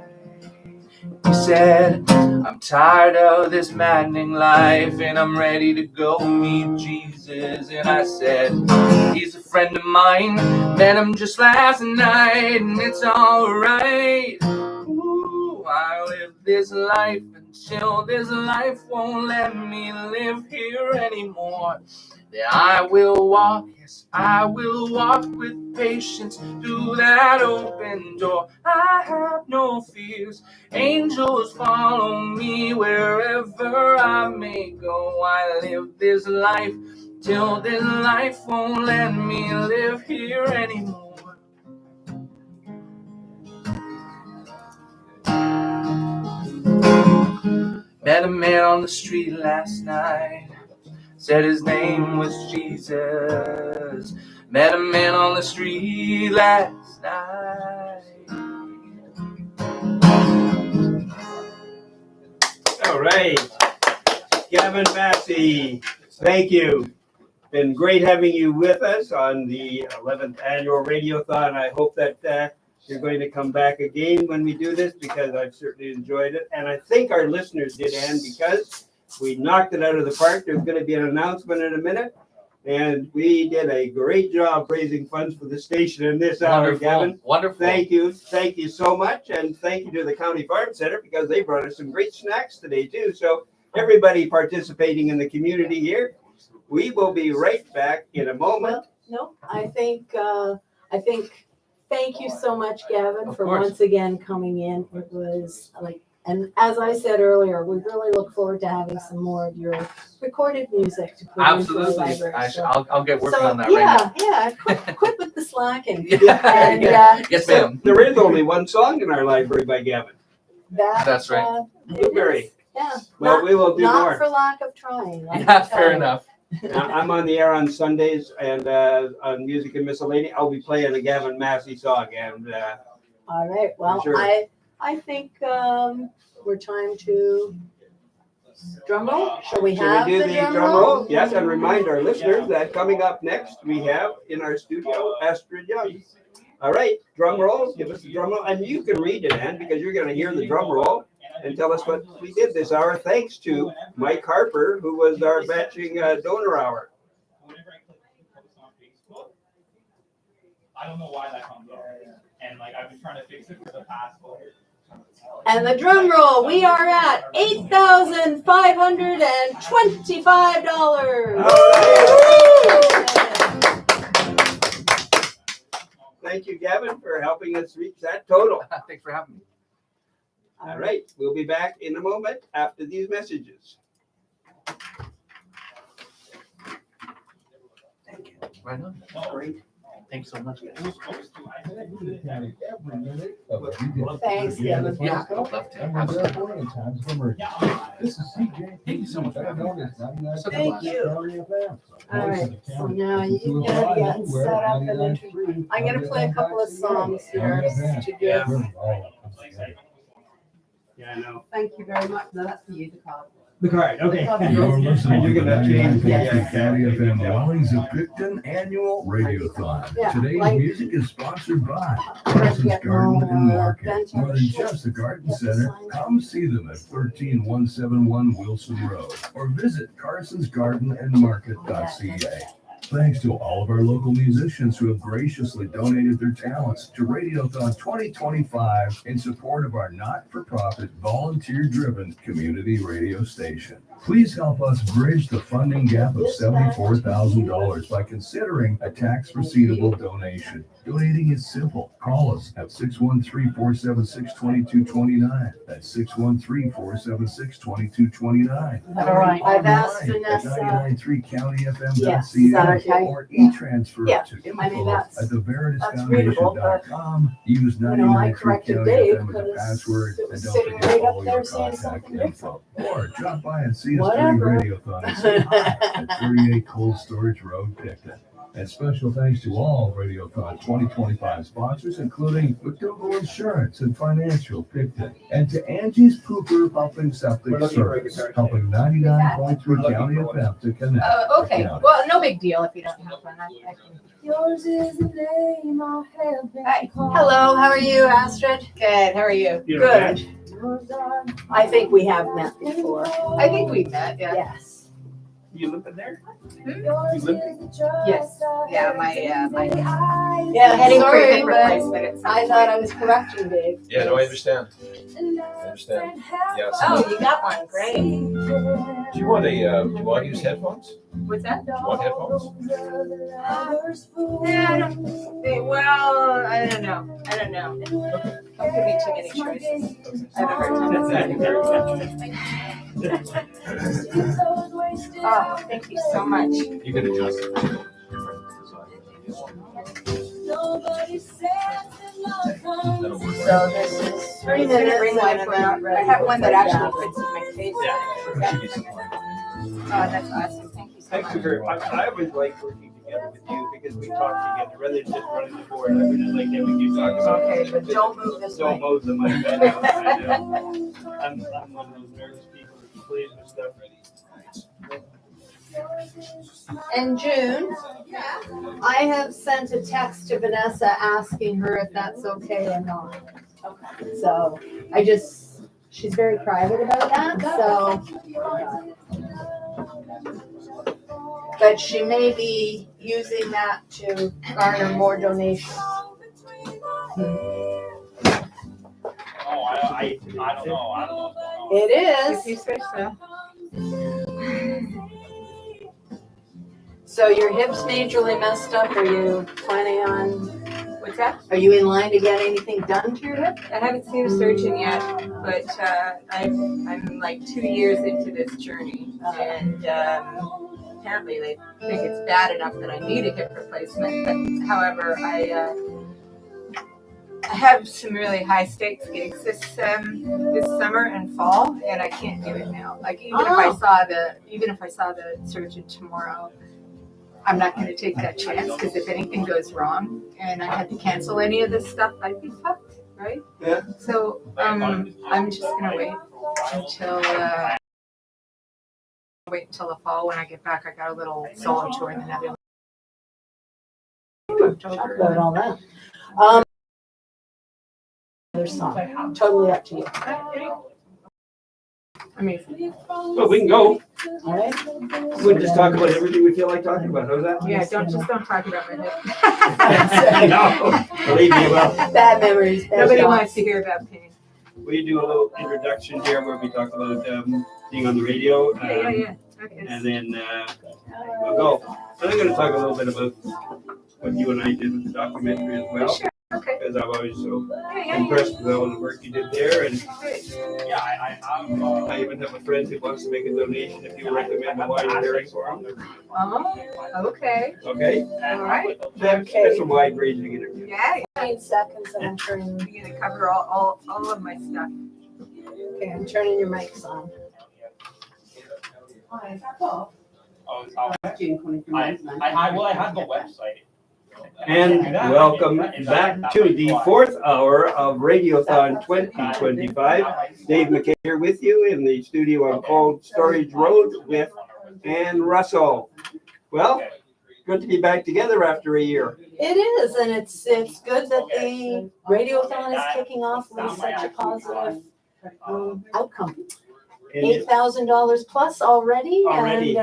He said, I'm tired of this maddening life and I'm ready to go meet Jesus. And I said, he's a friend of mine, met him just last night, and it's alright. Ooh, I live this life until this life won't let me live here anymore. Then I will walk, yes, I will walk with patience through that open door. I have no fears, angels follow me wherever I may go. I live this life till this life won't let me live here anymore. Met a man on the street last night, said his name was Jesus. Met a man on the street last night. All right. Gavin Massey, thank you. Been great having you with us on the 11th annual Radiothon. I hope that you're going to come back again when we do this, because I've certainly enjoyed it. And I think our listeners did, Ann, because we knocked it out of the park. There's going to be an announcement in a minute. And we did a great job raising funds for the station in this hour, Gavin. Wonderful. Thank you. Thank you so much. And thank you to the County Farm Center, because they brought us some great snacks today, too. So everybody participating in the community here, we will be right back in a moment. No, I think, thank you so much, Gavin, Of for course. once again coming in. It was like, and as I said earlier, we really look forward to having some more of your recorded music to put into the Absolutely. library. I'll get working So, on that right now. Quit with the slacking. Yeah, And, yes, ma'am. There is only one song in our library by Gavin. That's right. Blueberry. Yeah. Well, Not- we will do not more. for lack of trying. I Yeah, can tell fair you. enough. I'm on the air on Sundays, and on Music and Miscellany, I'll be playing a Gavin Massey song. And All right. Well, Sure. I think we're time to drum roll. Shall we shall have we do the the drum drum roll? roll? Yes, and remind our listeners that coming up next, we have in our studio Astrid Young. All right, drum roll. Give us the drum roll, and you can read it, Ann, because you're going to hear the drum roll and tell us what we did this hour. Thanks to Mike Harper, who was our matching donor hour. I don't know why that comes up. And like I've been trying to fix it for the past. And the drum roll, we are at $8,525. Thank you, Gavin, for helping us reach that total. Thanks for having me. All right, we'll be back in a moment after these messages. Right on. Great. Thanks so much, guys. Thanks, Gavin. Yeah, I would love to. Absolutely. This is CJ. Thank you so much. Thank you. All right, so now you gotta get set up and introduce. I'm gonna play a couple of songs here to give. Yeah, I know. Thank you very much. No, that's for you, the card. The card, okay. You're listening to You're the gonna change 99.3 the, County FM Wellings of Picton Annual Radiothon. Yeah, Today's like- music is sponsored by Carson's Garden and Market. More than just a garden center, come see them at 13171 Wilson Road or visit carsonsgardenandmarket.ca. Thanks to all of our local musicians who have graciously donated their talents to Radiothon 2025 in support of our not-for-profit, volunteer-driven community radio station. Please help us bridge the funding gap of $74,000 by considering a tax-receivable donation. Donating is simple. Call us at 613-476-2229. That's 613-476-2229. All right. I've asked At Vanessa. 99.3 countyfm.ca Yes, is that okay? or e-transfer Yeah, to I mean, that's readable, but, info@theveritasfoundation.com. Use I 99.3 corrected County Dave FM as a because password, it and was don't sitting forget right up all there your saying contact something info. Or drop by and see us during Whatever. Radiothon and say hi at 38 Cold Storage Road, Picton. And special thanks to all Radiothon 2025 sponsors, including McDougall Insurance and Financial Picton, and to Angie's Pooper Pumping Septic Service, helping 99.3 County FM to connect. Okay, County. well, no big deal if you don't have one. I can Yours is the name I have been Hi. called. Hello, how are you, Astrid? Good, how are you? You know, Good. I think we have met before. I think we met, yeah. Yes. You living there? Yours is the trust Yes. I Yeah, have my been eyes yeah, that sorry, see. but I thought I was correcting Dave. Yeah, no, I understand. And I understand. Yeah. Oh, you got one, great. Do you want to use headphones? What's that? Do you want headphones? Yeah, I don't, well, I don't know. Don't give me too many choices. I have a hard time. Oh, thank you so much. You can adjust it. So this is 3 minutes. Ring light for out. I have one that actually fits in my face. Oh, that's awesome. Thank you so Thank much. you very much. I always like working together with you because we talk together rather than just running the board. I would just like having you talk about. Okay, but don't move this way. Don't move the mic. I know. I'm one of those nervous people who plays with stuff. And June, I have sent a text to Vanessa asking her if that's okay or not. Okay. So she's very private about that, so. But she may be using that to garner more donations. Oh, I don't know. It is. If you say so. So your hip's majorly messed up. Are you planning on, What's that? are you in line to get anything done to your hip? I haven't seen a surgeon yet, but I'm like 2 years into this journey, and apparently they think it's bad enough that I need a hip replacement. But however, I have some really high stakes gigs this summer and fall, and I can't do it now. Like even if I saw the surgeon tomorrow, I'm not going to take that chance because if anything goes wrong and I had to cancel any of this stuff, I'd be fucked, right? Yeah. So I'm just going to wait until the fall when I get back. I got a little solo tour in the Netherlands. Talk about all that. Other song. Totally up to you. Amazing. Well, we can go. All right. We'll just talk about everything we feel like talking about. How's that? Yeah, don't talk about my hip. No, believe me, well. Bad memories. Nobody wants to hear about pain. We do a little introduction here where we talk about being on the radio. Yeah. Okay. And then we'll go. And I'm going to talk a little bit about what you and I did with the documentary as well. Sure. Okay. Because I'm always so impressed with all the work you did there. And I even have a friend who wants to make a donation if you recommend a wine pairing for him. Oh, okay. Okay? All right. That's a wide ranging interview. Yeah. 15 seconds and I'm turning. You're going to cover all of my stuff. Okay, I'm turning your mics on. I had the website. And welcome back to the fourth hour of Radiothon 2025. Dave McKay here with you in the studio on Cold Storage Road with Ann Russell. Well, good to be back together after a year. It is, and it's good that the Radiothon is kicking off with such a positive outcome. $8,000 plus already. And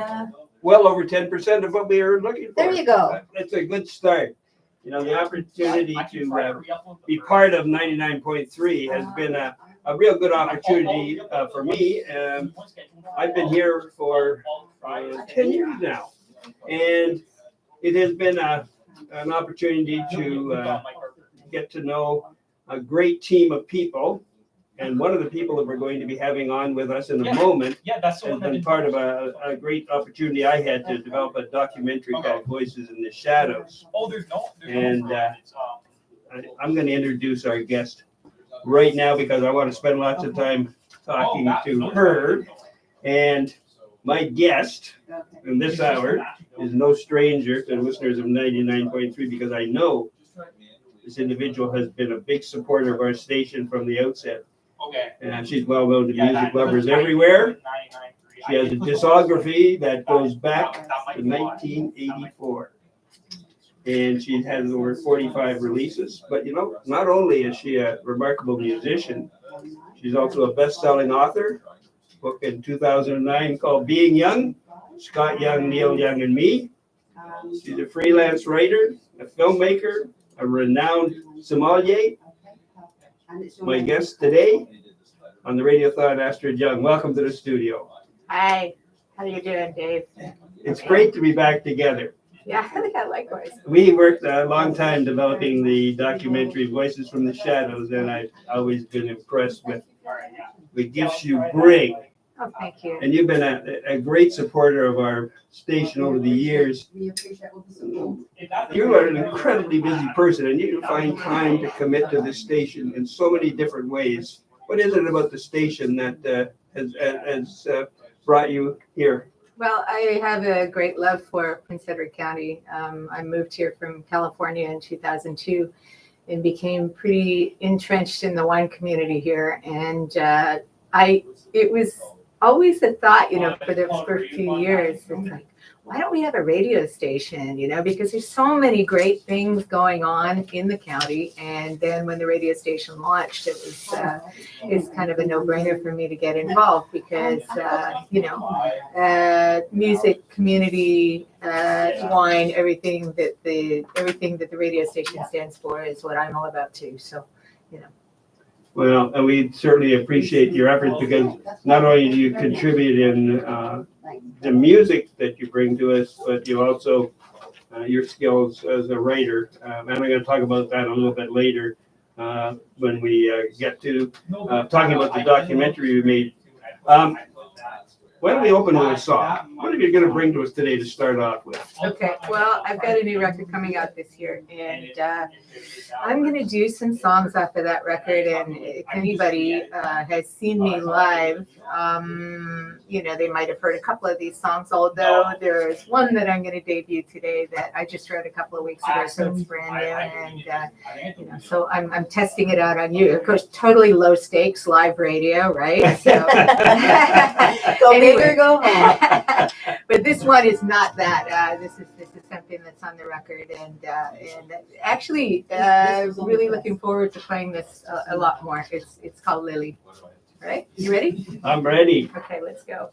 well over 10% of what we are looking for. There you go. That's a good start. You know, the opportunity to be part of 99.3 has been a real good opportunity for me. I've been here for 10 years now, and it has been an opportunity to get to know a great team of people. And one of the people that we're going to be having on with us in a moment has been part of a great opportunity I had to develop a documentary called Voices in the Shadows. And I'm going to introduce our guest right now because I want to spend lots of time talking to her. And my guest in this hour is no stranger to listeners of 99.3 because I know this individual has been a big supporter of our station from the outset. And she's well known to music lovers everywhere. She has a discography that goes back to 1984. and she has over 45 releases. But you know, not only is she a remarkable musician, she's also a best-selling author. Book in 2009 called Being Young, Scott Young, Neil Young, and Me. She's a freelance writer, a filmmaker, a renowned sommelier. My guest today on the Radiothon, Astrid Young. Welcome to the studio. Hi, how you doing, Dave? It's great to be back together. Yeah, likewise. We worked a long time developing the documentary Voices from the Shadows, and I've always been impressed with the gifts you bring. Oh, thank you. And you've been a great supporter of our station over the years. You are an incredibly busy person, and you find time to commit to the station in so many different ways. What is it about the station that has brought you here? Well, I have a great love for Prince Edward County. I moved here from California in 2002 and became pretty entrenched in the wine community here. And it was always a thought, for a few years, it's like, why don't we have a radio station, because there's so many great things going on in the county. And then when the radio station launched, it's kind of a no-brainer for me to get involved because, music, community, wine, everything that the radio station stands for is what I'm all about too. So, Well, and we certainly appreciate your efforts because not only do you contribute in the music that you bring to us, but you also, your skills as a writer. And I'm going to talk about that a little bit later when we get to talking about the documentary we made. Why don't we open with a song? What are you going to bring to us today to start off with? Okay, well, I've got a new record coming out this year, and I'm going to do some songs off of that record. And if anybody has seen me live, they might have heard a couple of these songs, although there's one that I'm going to debut today that I just wrote a couple of weeks ago, so it's brand new. And, so I'm testing it out on you. Of course, totally low stakes live radio, right? So, Go big or go home. But this one is not that. This is something that's on the record, and actually, really looking forward to playing this a lot more. It's called Lily. All right, you ready? I'm ready. Okay, let's go.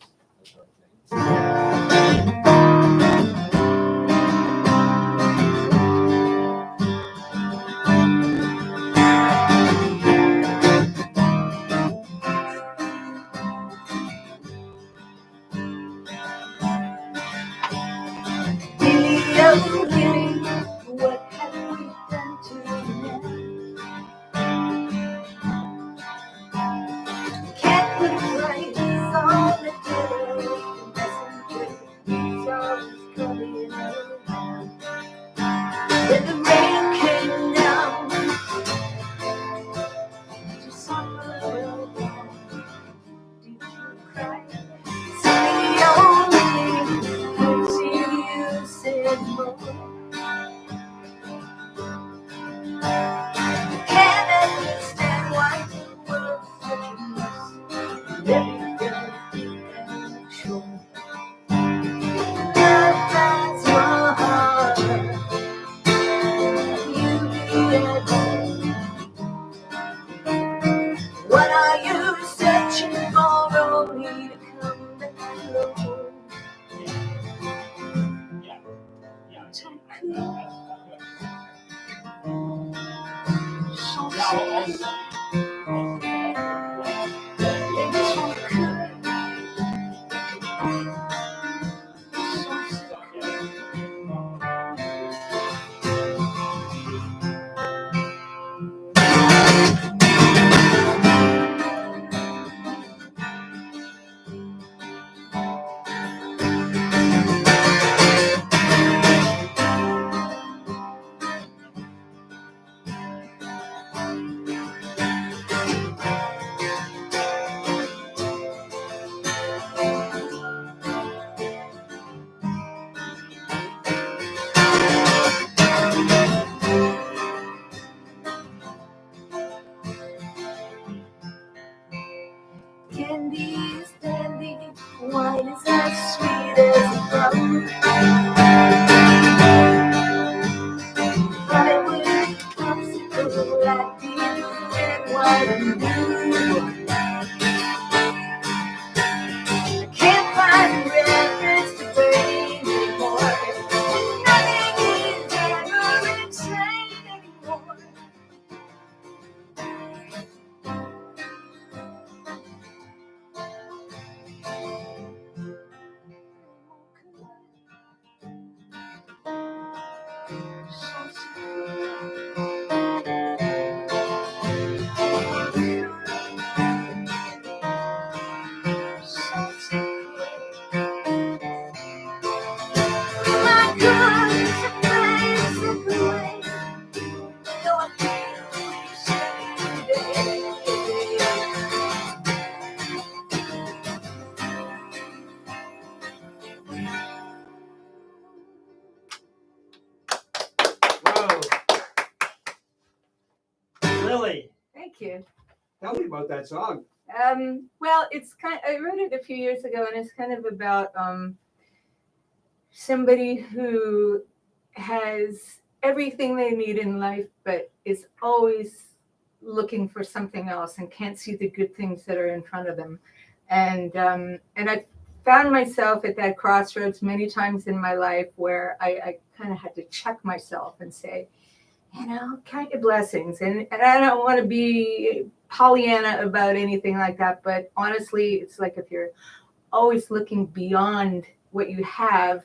What have we done to you? Can't put it right, it's all the time. Messenger, he's always coming around. When the rain came down, to summer well down, did you cry? See only, see you said more. Can't understand why the world's such a mess. Let me go, sure. Love that's my heart. You do that. What are you searching for? Only to come back alone. Too cool. So sad. Candy is dandy, wine is as sweet as a plum. white and blue. Can't find reference to pain anymore. Nothing is ever the same anymore. My God, it's a basic way. Though I feel Wow. Lily, Thank you. tell me about that song. Well, I wrote it a few years ago, and it's kind of about somebody who has everything they need in life, but is always looking for something else and can't see the good things that are in front of them. And I found myself at that crossroads many times in my life where I kind of had to check myself and say, kind of blessings. And I don't want to be Pollyanna about anything like that, but honestly, it's like if you're always looking beyond what you have,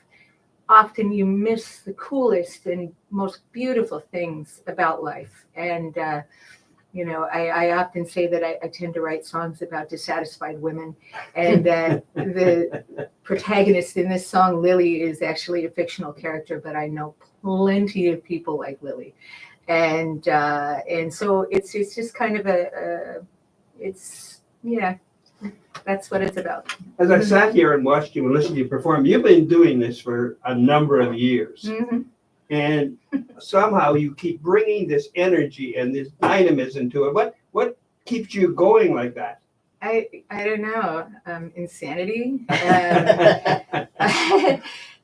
often you miss the coolest and most beautiful things about life. And, I often say that I tend to write songs about dissatisfied women. And the protagonist in this song, Lily, is actually a fictional character, but I know plenty of people like Lily. And so it's just kind of that's what it's about. As I sat here and watched you and listened to you perform, you've been doing this for a number of years. Mm-hmm. And somehow you keep bringing this energy and this dynamism to it. What keeps you going like that? I don't know. Insanity.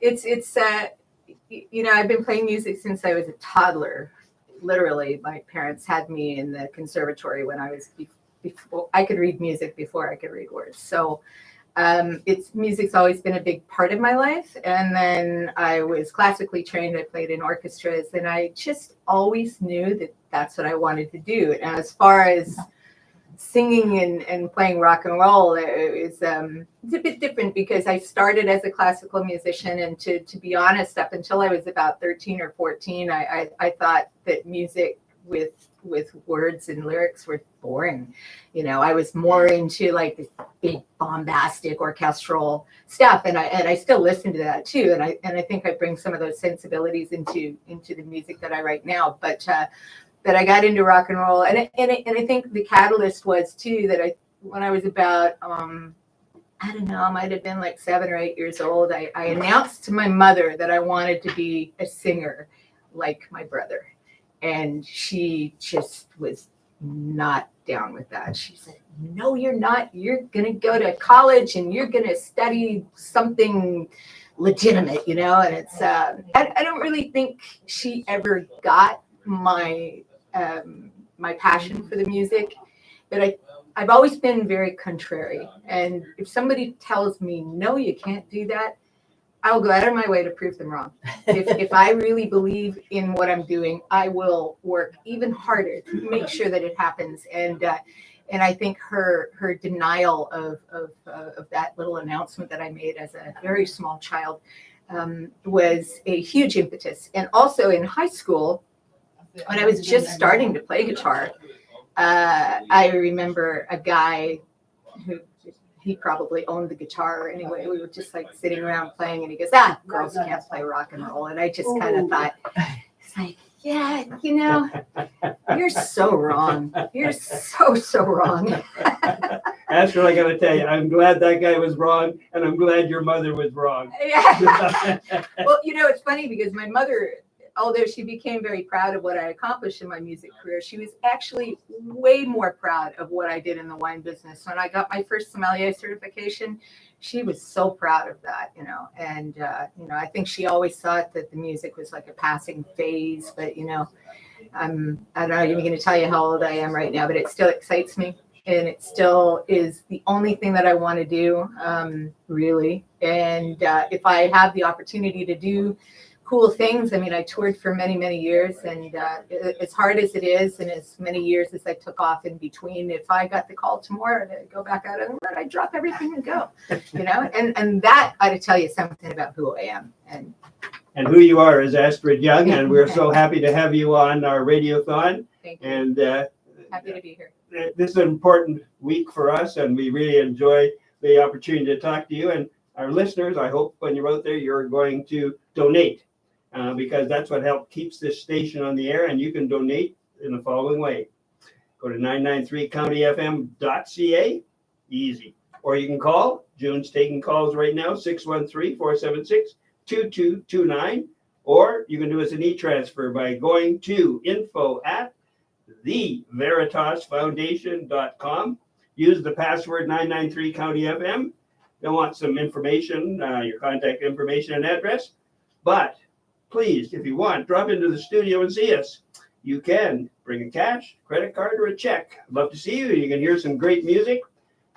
It's I've been playing music since I was a toddler. Literally, my parents had me in the conservatory when I was before I could read music before I could read words. So music's always been a big part of my life. And then I was classically trained. I played in orchestras, and I just always knew that that's what I wanted to do. And as far as singing and playing rock and roll, it's a bit different because I started as a classical musician, and to be honest, up until I was about 13 or 14, I thought that music with words and lyrics were boring. I was more into like this big bombastic orchestral stuff, and I still listen to that too. And I think I bring some of those sensibilities into the music that I write now. But I got into rock and roll, and I think the catalyst was too that when I was about I don't know, I might have been like 7 or 8 years old, I announced to my mother that I wanted to be a singer like my brother. And she just was not down with that. She said, "No, you're not. You're going to go to college and you're going to study something legitimate, And it's, I don't really think she ever got my passion for the music, but I've always been very contrary. And if somebody tells me, no, you can't do that, I'll go out of my way to prove them wrong. If I really believe in what I'm doing, I will work even harder to make sure that it happens. And I think her denial of that little announcement that I made as a very small child was a huge impetus. And also in high school, when I was just starting to play guitar, I remember a guy who, he probably owned the guitar anyway. We were just like sitting around playing, and he goes, girls can't play rock and roll. And I just kind of thought, it's like, yeah, you're so wrong. You're so wrong. That's what I got to tell you. I'm glad that guy was wrong, and I'm glad your mother was wrong. Yeah. Well, it's funny because my mother, although she became very proud of what I accomplished in my music career, she was actually way more proud of what I did in the wine business. When I got my first sommelier certification, she was so proud of that, And, I think she always thought that the music was like a passing phase, but, I don't know, I'm going to tell you how old I am right now, but it still excites me. And it still is the only thing that I want to do, really. And if I have the opportunity to do cool things, I mean, I toured for many, many years, and as hard as it is, and as many years as I took off in between, if I got the call tomorrow to go back out on the road, I'd drop everything and go, you know, and that ought to tell you something about who I am. And who you are is Astrid Young, and we're so happy to have you on our Radiothon. Thank you. And happy to be here. This is an important week for us, and we really enjoy the opportunity to talk to you. And our listeners, I hope when you're out there, you're going to donate, because that's what helps keeps this station on the air. And you can donate in the following way. Go to 993countyfm.ca, easy. Or you can call, June's taking calls right now, 613-476-2229. Or you can do us an e-transfer by going to info@theveritasfoundation.com. Use the password 993CountyFM. You'll want some information, your contact information and address. But please, if you want, drop into the studio and see us. You can bring a cash, credit card, or a check. I'd love to see you. You can hear some great music.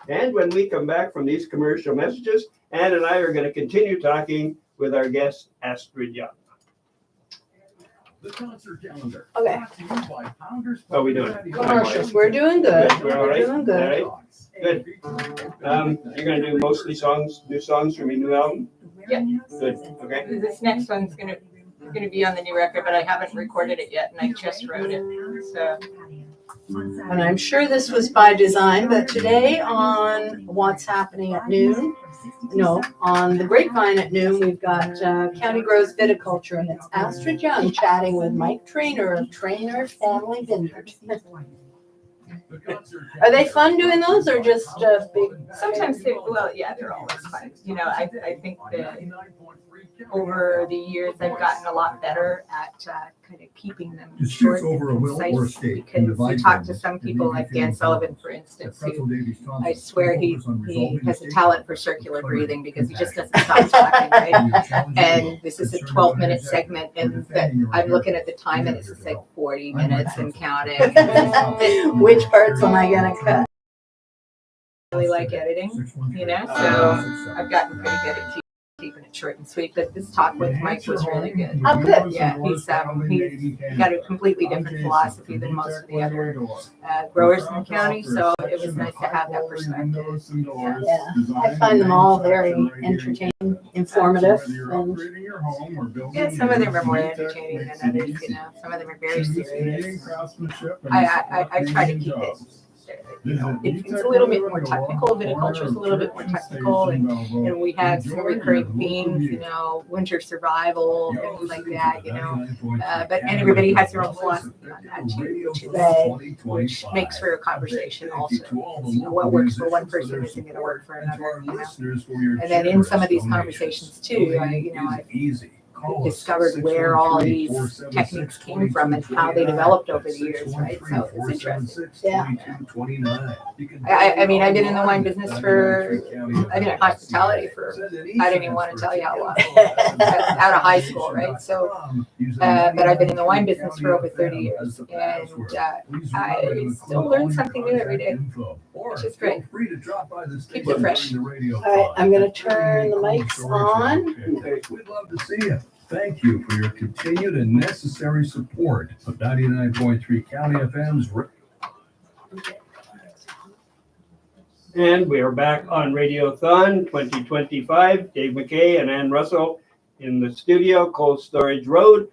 And when we come back from these commercial messages, Ann and I are going to continue talking with our guest, Astrid Young. The concert calendar. Okay. How are we doing? Commercials. We're doing good. We're all right? Doing good. All right. Good. You're going to do mostly songs, new songs from your new album? Yeah. Good. Okay. This next one's going to be on the new record, but I haven't recorded it yet, and I just wrote it. So. And I'm sure this was by design, but today on What's Happening at Noon, on the Grapevine at noon, we've got County Grows Viticulture, and it's Astrid Young chatting with Mike Trainer of Trainer Family Vineyard. Are they fun doing those, or just big? Sometimes they're always fun. You know, I think that over the years I've gotten a lot better at kind of keeping them short and concise, because you talk to some people like Dan Sullivan, for instance, who I swear he has a talent for circular breathing, because he just doesn't stop talking, right? And this is a 12-minute segment, and that I'm looking at the time, and it's just like 40 minutes and counting. Which parts am I gonna cut? I really like editing, you know, so I've gotten pretty good at keeping it short and sweet. But this talk with Mike was really good. Oh, good. Yeah, he's got a completely different philosophy than most of the other growers in the county, so it was nice to have that perspective. Yeah, I find them all very entertaining, informative, and yeah, some of them are more entertaining than others. You know, some of them are very serious. I try to keep it. You know, it's a little bit more technical. Viticulture is a little bit more technical, and we have some recurring themes. You know, winter survival, things like that. You know, and everybody has their own philosophy on that too, which makes for a conversation also. You know, what works for one person isn't going to work for another. You know? And then in some of these conversations too, I've discovered where all these techniques came from and how they developed over the years, right? So it's interesting. Yeah. I mean, I've been in the wine business I've been in hospitality for, I don't even want to tell you how long, out of high school, right? So, but I've been in the wine business for over 30 years, and I still learn something new every day, which is great. Keeps it fresh. All right, I'm gonna turn the mics on. We'd love to see you. Thank you for your continued and necessary support of 99.3 County FM's. And we are back on Radiothon 2025. Dave McKay and Ann Russell in the studio, Cold Storage Road.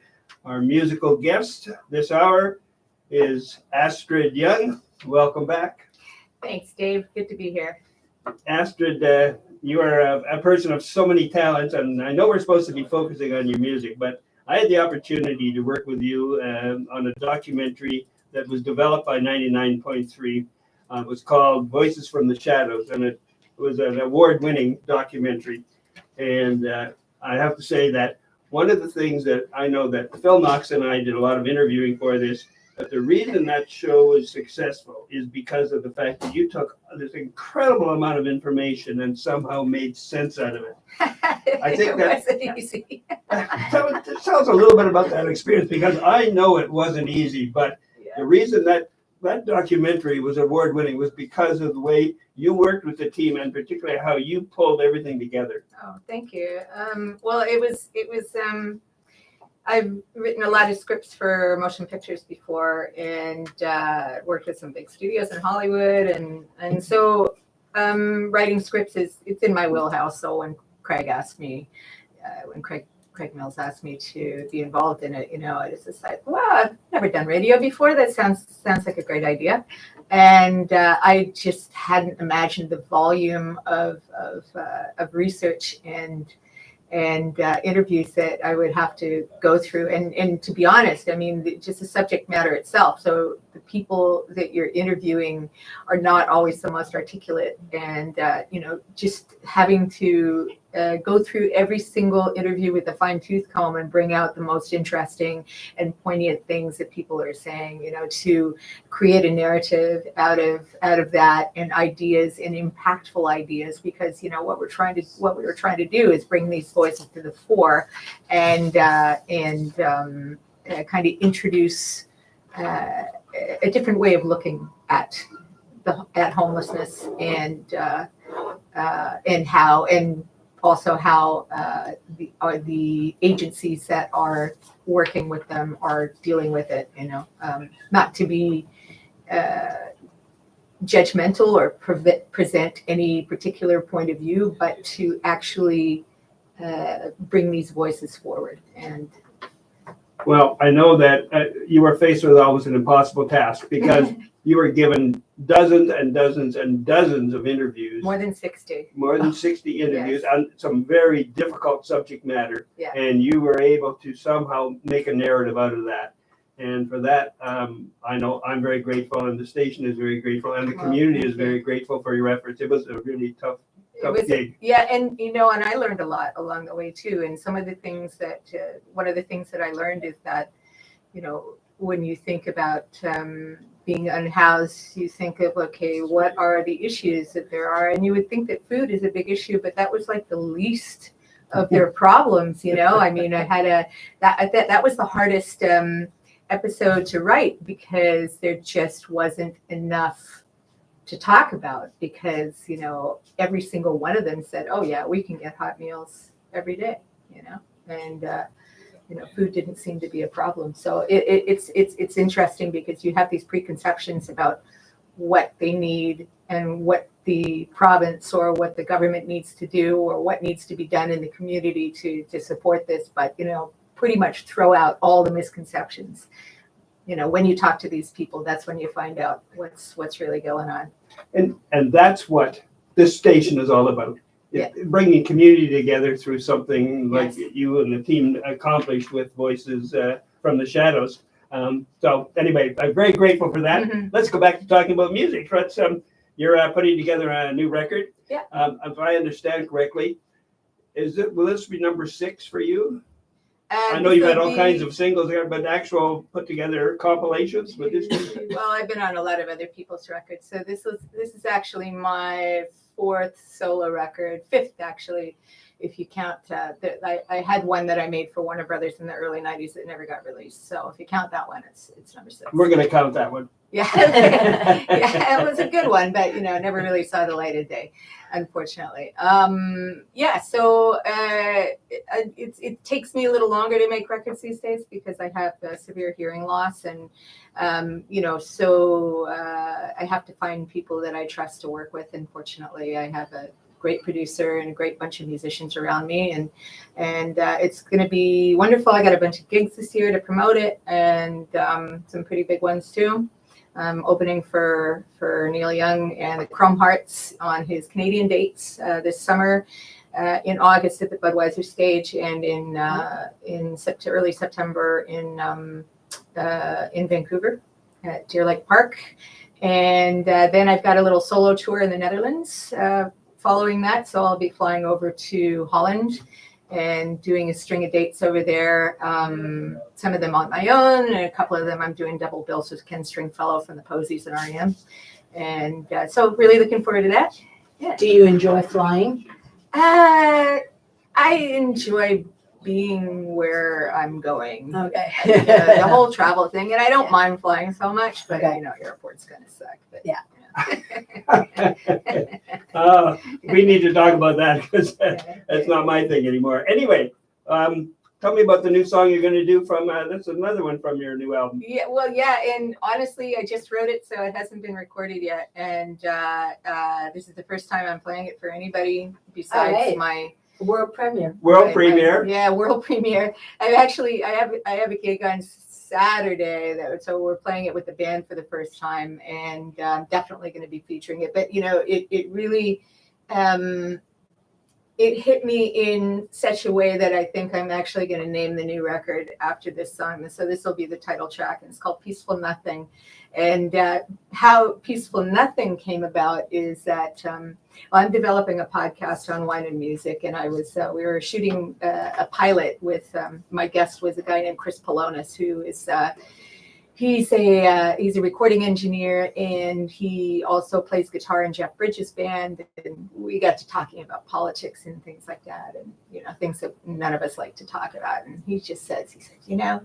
Our musical guest this hour is Astrid Young. Welcome back. Thanks, Dave. Good to be here. Astrid, you are a person of so many talents, and I know we're supposed to be focusing on your music, but I had the opportunity to work with you on a documentary that was developed by 99.3. It was called Voices from the Shadows, and it was an award-winning documentary. And I have to say that one of the things that I know that Phil Knox and I did a lot of interviewing for this, but the reason that show was successful is because of the fact that you took this incredible amount of information and somehow made sense out of it. I think It that wasn't easy. tell us a little bit about that experience, because I know it wasn't easy, but the reason that documentary was award-winning was because of the way you worked with the team, and particularly how you pulled everything together. Oh, thank you. Well, it was. I've written a lot of scripts for motion pictures before, and worked with some big studios in Hollywood, and so writing scripts it's in my wheelhouse. So when Craig asked me, when Craig Mills asked me to be involved in it, I was just like, wow, I've never done radio before. That sounds like a great idea. And I just hadn't imagined the volume of research and interviews that I would have to go through. And to be honest, I mean, just the subject matter itself. So the people that you're interviewing are not always the most articulate, and just having to go through every single interview with a fine-tooth comb and bring out the most interesting and poignant things that people are saying, to create a narrative out of that, and ideas, and impactful ideas, because what we were trying to do is bring these voices to the fore and kind of introduce a different way of looking at homelessness, and how, and also how the agencies that are working with them are dealing with it. Not to be judgmental or present any particular point of view, but to actually bring these voices forward. And Well, I know that you were faced with almost an impossible task, because you were given dozens and dozens and dozens of interviews. more than 60. More than 60 interviews Yes. on some very difficult subject matter. Yeah. And you were able to somehow make a narrative out of that. And for that, I know I'm very grateful, and the station is very grateful, and the Well, community thank is very grateful for your efforts. It was a really tough gig. Yeah, and and I learned a lot along the way too. And some of the things that one of the things that I learned is that, when you think about being unhoused, you think of, okay, what are the issues that there are? And you would think that food is a big issue, but that was like the least of their problems. I mean, I had that was the hardest episode to write, because there just wasn't enough to talk about, because every single one of them said, oh yeah, we can get hot meals every day, and food didn't seem to be a problem. So it's interesting, because you have these preconceptions about what they need and what the province or what the government needs to do, or what needs to be done in the community to support this, but pretty much throw out all the misconceptions. When you talk to these people, that's when you find out what's really going on. And that's what this station is all about. Yeah. Bringing community together through something like you and the team accomplished with Voices from the Shadows. So anyway, I'm very grateful for that. Mm-hmm. Let's go back to talking about music. Fritz, you're putting together a new record. Yeah. If I understand correctly, will this be number 6 for you? I know you've had all kinds of singles there, but actual put together compilations with this. Well, I've been on a lot of other people's records. So this is actually my 4th solo record, 5th actually, if you count. I had one that I made for Warner Brothers in the early 90s that never got released. So if you count that one, it's number 6. We're going to count that one. Yeah, yeah, it was a good one, but never really saw the light of day, unfortunately. So it takes me a little longer to make records these days, because I have severe hearing loss, and so I have to find people that I trust to work with. Unfortunately, I have a great producer and a great bunch of musicians around me, and it's going to be wonderful. I got a bunch of gigs this year to promote it, and some pretty big ones too. Opening for Neil Young and the Chrome Hearts on his Canadian dates this summer, in August at the Budweiser stage, and in early September in Vancouver at Deer Lake Park. And then I've got a little solo tour in the Netherlands following that. So I'll be flying over to Holland and doing a string of dates over there. Some of them on my own, and a couple of them I'm doing double bills with Ken Stringfellow from the Posies and REM. And so really looking forward to that. Yeah. Do you enjoy flying? I I enjoy being where I'm going. Okay. The whole travel thing, and I don't mind flying so much, but Okay. you know, airport's kind of suck. But Yeah. We need to talk about that because that's not my thing anymore. Anyway, tell me about the new song you're going to do from, that's another one from your new album. Yeah, well, yeah, and honestly, I just wrote it, so it hasn't been recorded yet, and this is the first time I'm playing it for anybody besides hey. my World premiere. World premiere. Yeah, world premiere. I have a gig on Saturday, so we're playing it with the band for the first time, and definitely going to be featuring it. But you know, it really it hit me in such a way that I think I'm actually going to name the new record after this song. And so this will be the title track, and it's called Peaceful Nothing. And how Peaceful Nothing came about is that I'm developing a podcast on wine and music, and we were shooting a pilot with my guest was a guy named Chris Polonis, who is he's a recording engineer, and he also plays guitar in Jeff Bridges' band. And we got to talking about politics and things like that, and you know, things that none of us like to talk about. And he says, you know,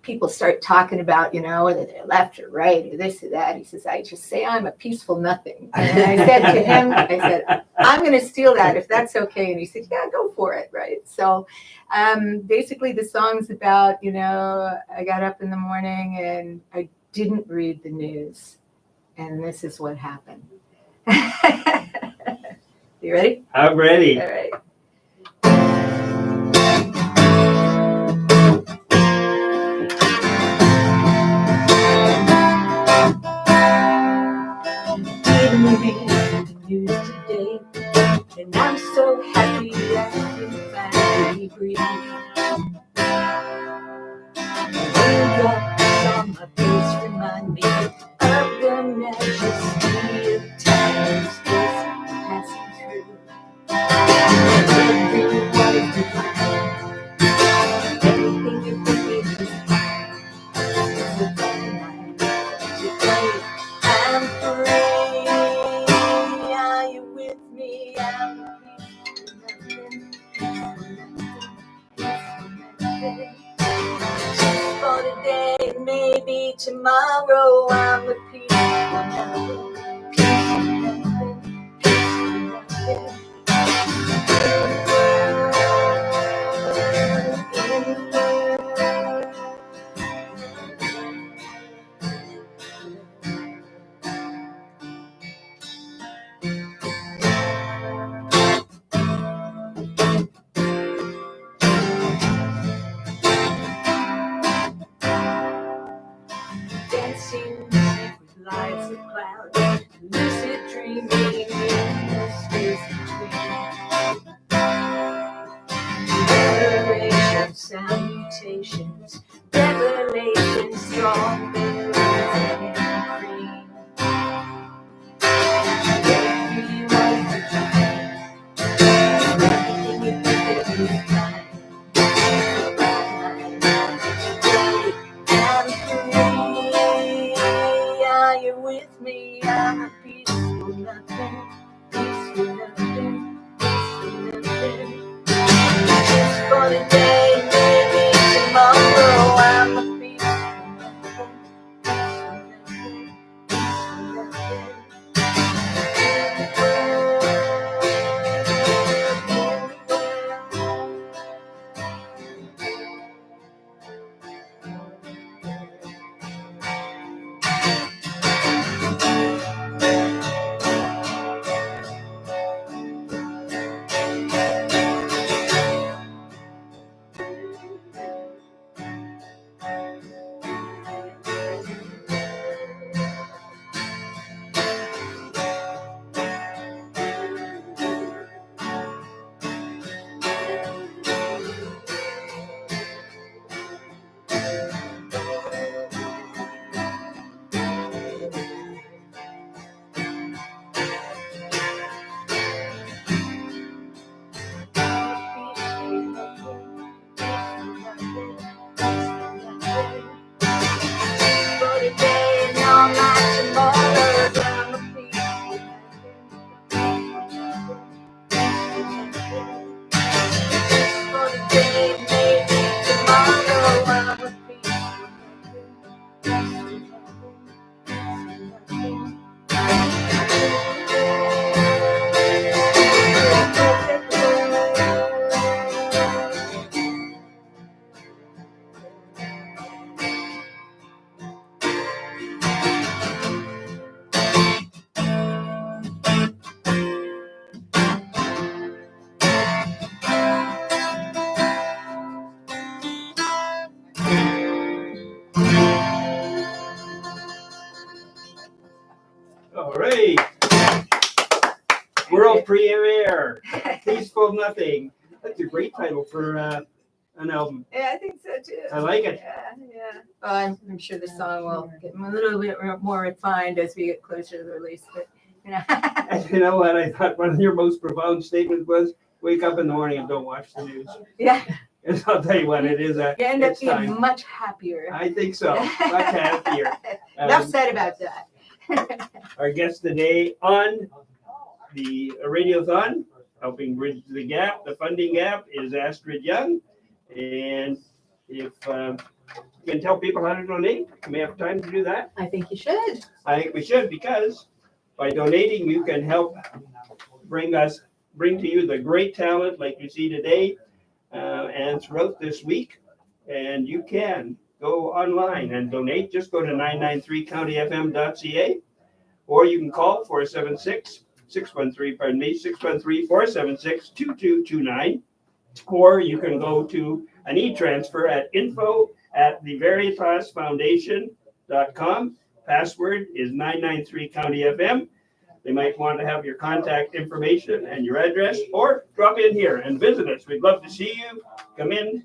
people start talking about, you know, whether they're left or right or this or that. He says, I just say I'm a peaceful nothing. And I said to him, I said, I'm going to steal that if that's okay. And he said, yeah, go for it. Right. So basically the song's about, you know, I got up in the morning and I didn't read the news. And this is what happened. You ready? I'm ready. All right. Didn't read the news today, and I'm so happy I can finally breathe. The drops on my face remind me of the majesty of time and space passing through. Everyone is divine. Everything you think is just fine. It's a fine night today. I'm free. Are you with me? I'm just for today, maybe tomorrow. I'm a peaceful nothing, dancing with lights of clouds, lucid dreaming in the space between. Reveration, salutations, revelations, strawberries and cream. Everyone's a time, everything you think of is fine. Are you with me? I'm a peaceful nothing, peaceful nothing, peaceful nothing. Just for today, maybe tomorrow. I'm a peaceful nothing, peaceful nothing, All right. World premiere, Peaceful Nothing. That's a great title for an album. Yeah, I think so too. I like it. Yeah. Well, I'm sure the song will get a little bit more refined as we get closer to the release, but you know. And you know what? I thought one of your most profound statements was, wake up in the morning and don't watch the news. Yeah. And I'll tell you what, it is You end up it's being time. much happier. I think so. Much happier. Enough said about that. Our guest today on the Radiothon, helping bridge the gap, the funding gap, is Astrid Young. And if you can tell people how to donate, we have time to do that. I think you should. I think we should, because by donating, you can help bring to you the great talent like you see today and throughout this week. And you can go online and donate. Just go to 993countyfm.ca, or you can call 613-476-2229, or you can go to an e-transfer at info@theveritasfoundation.com. Password is 993countyfm. They might want to have your contact information and your address, or drop in here and visit us. We'd love to see you. Come in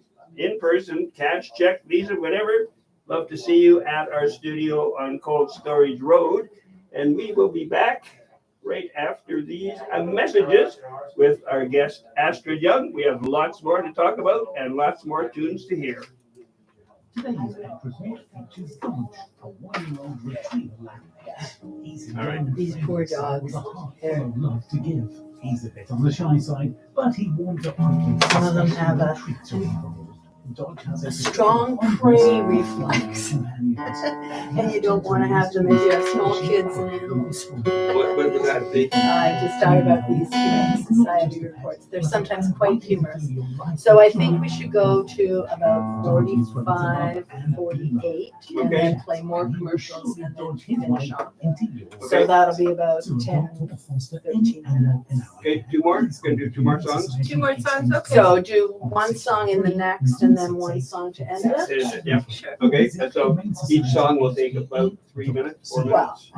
person, cash, check, Visa, whatever. Love to see you at our studio on Cold Storage Road. And we will be back right after these messages with our guest, Astrid Young. We have lots more to talk about and lots more tunes to hear. Today's episode features Dodge, a 1-year-old retriever lab. He's These poor dogs. Full of love to give. He's a bit on the shy side, but he warms up quickly. Some of them have a Dodge has a strong prey reflex. And you don't want to have them if you have small kids and animals. What would that be? I just thought about these Humane Society reports. They're sometimes quite humorous. So I think we should go to about 45, 48, and then play more commercials and then finish off. So that'll be about 10, 13 minutes. Okay, two more? Gonna do two more songs? Two more songs, okay. So do one song in the next and then one song to end it? Yeah, okay, so each song will take about 3 minutes, 4 minutes.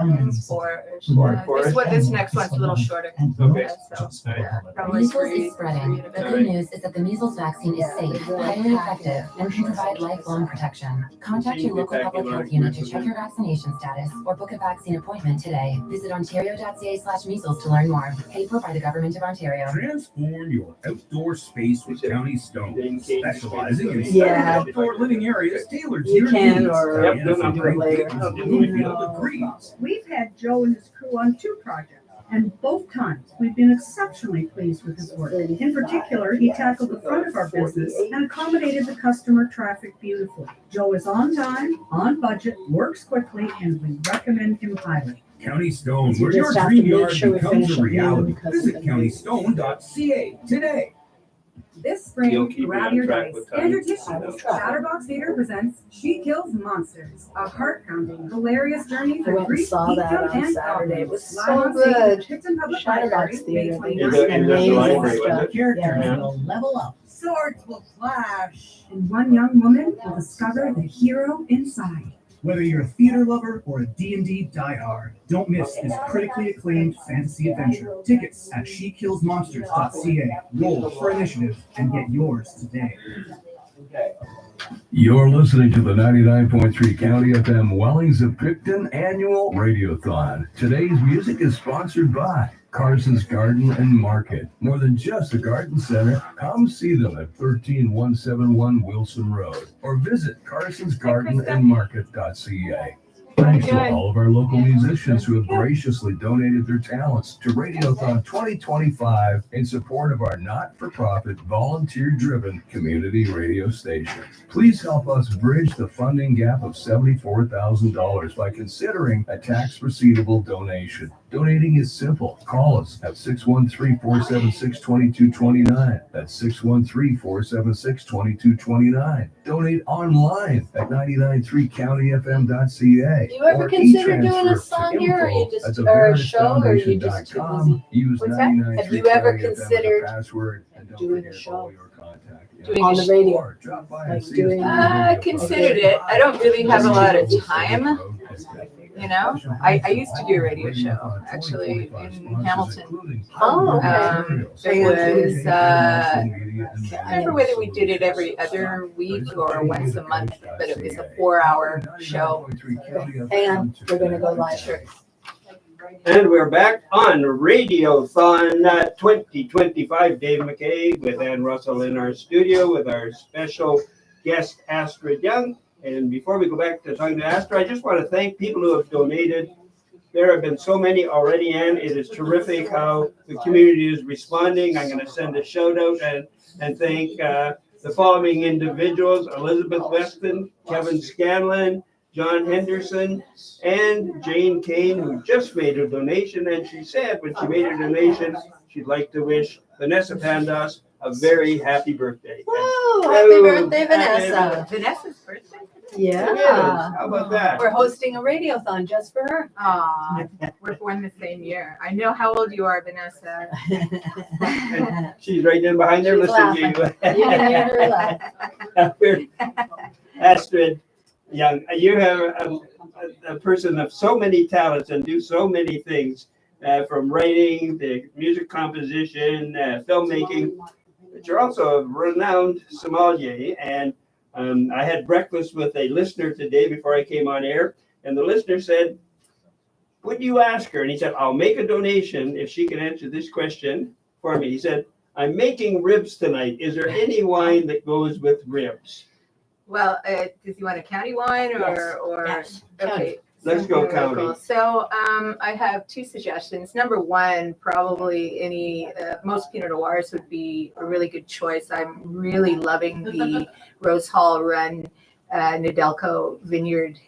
Four-ish. Four-ish. This next one's a little shorter. Okay. So, yeah, probably Measles three. is spreading. The good news is that the measles vaccine is safe, highly effective, and can provide lifelong protection. Contact your local public health unit to check your vaccination status or book a vaccine appointment today. Visit ontario.ca/measles to learn more. Paid for by the Government of Ontario. Transform your outdoor space with County Stone, specializing in Yeah. outdoor living areas tailored to You your can, needs. or And you can some do it great later. things to move you to the greens. We've had Joe and his crew on 2 projects, and both times we've been exceptionally pleased with his work. In particular, he tackled the front of our business and accommodated the customer traffic beautifully. Joe is on time, on budget, works quickly, and we recommend him highly. County Stone, You where your just have dream to make yard sure we becomes finish a it here reality. because Visit of the- countystone.ca today. This spring, You'll keep me grab on your track dice with and time. your tissue. Chatterbox Theater presents She Kills Monsters, a heart-pounding, hilarious journey I through went and grief, saw that geekdom, on and Saturday. It was Live so on stage at good. the Pittston Public Chatterbox Library, Theater, May they 21st. do Is that the amazing library, was stuff. it? Characters Yeah. will level up. Swords will flash. And one young woman will discover the hero inside. Whether you're a theater lover or a D&D diehard, don't miss this critically acclaimed fantasy adventure. Tickets at shekillsmonsters.ca. Roll for initiative and get yours today. You're listening to the 99.3 County FM Wellings of Picton Annual Radiothon. Today's music is sponsored by Carson's Garden and Market. More than just a garden center, come see them at 13171 Wilson Road or visit carsonsgardenandmarket.ca. Thanks to all of our local musicians who have graciously donated their talents to Radiothon 2025 in support of our not-for-profit, volunteer-driven community radio station. Please help us bridge the funding gap of $74,000 by considering a tax-receivable donation. Donating is simple. Call us at 613-476-2229. That's 613-476-2229. Donate online at 993countyfm.ca. Do you ever consider doing a song here, or you just, or a show, or you just too busy? Use What's that? Have you ever considered doing a show? On the radio? Like doing. I considered it. I don't really have a lot of time. you know? I used to do a radio show, actually, in Hamilton. Oh, okay. It was, I can't remember whether we did it every other week or once a month, but it was a 4-hour show. Hang on, we're gonna go live. Sure. And we're back on Radiothon 2025. Dave McKay with Ann Russell in our studio with our special guest Astrid Young. And before we go back to talking to Astrid, I just want to thank people who have donated. There have been so many already, Ann. It is terrific how the community is responding. I'm going to send a shout out and thank the following individuals: Elizabeth Weston, Kevin Scanlon, John Henderson, and Jane Kane, who just made a donation. And she said when she made her donation, she'd like to wish Vanessa Pandas a very happy birthday. Whoa, happy birthday, Vanessa. Vanessa's birthday? Yeah. How about that? We're hosting a radiothon just for her. Aw, we're born the same year. I know how old you are, Vanessa. And she's right in behind there She's listening to you. You can hear her laugh. Astrid Young, you have a person of so many talents and do so many things, from writing to music composition, filmmaking, but you're also a renowned sommelier. And I had breakfast with a listener today before I came on air, and the listener said, "Would you ask her?" And he said, "I'll make a donation if she can answer this question for me." He said, "I'm making ribs tonight. Is there any wine that goes with ribs?" Well, does he want a county wine or? Yes. Okay. Let's go something county. local. So I have two suggestions. Number one, probably most Pinot Noirs would be a really good choice. I'm really loving the Rose Hall Run Nedelko Vineyard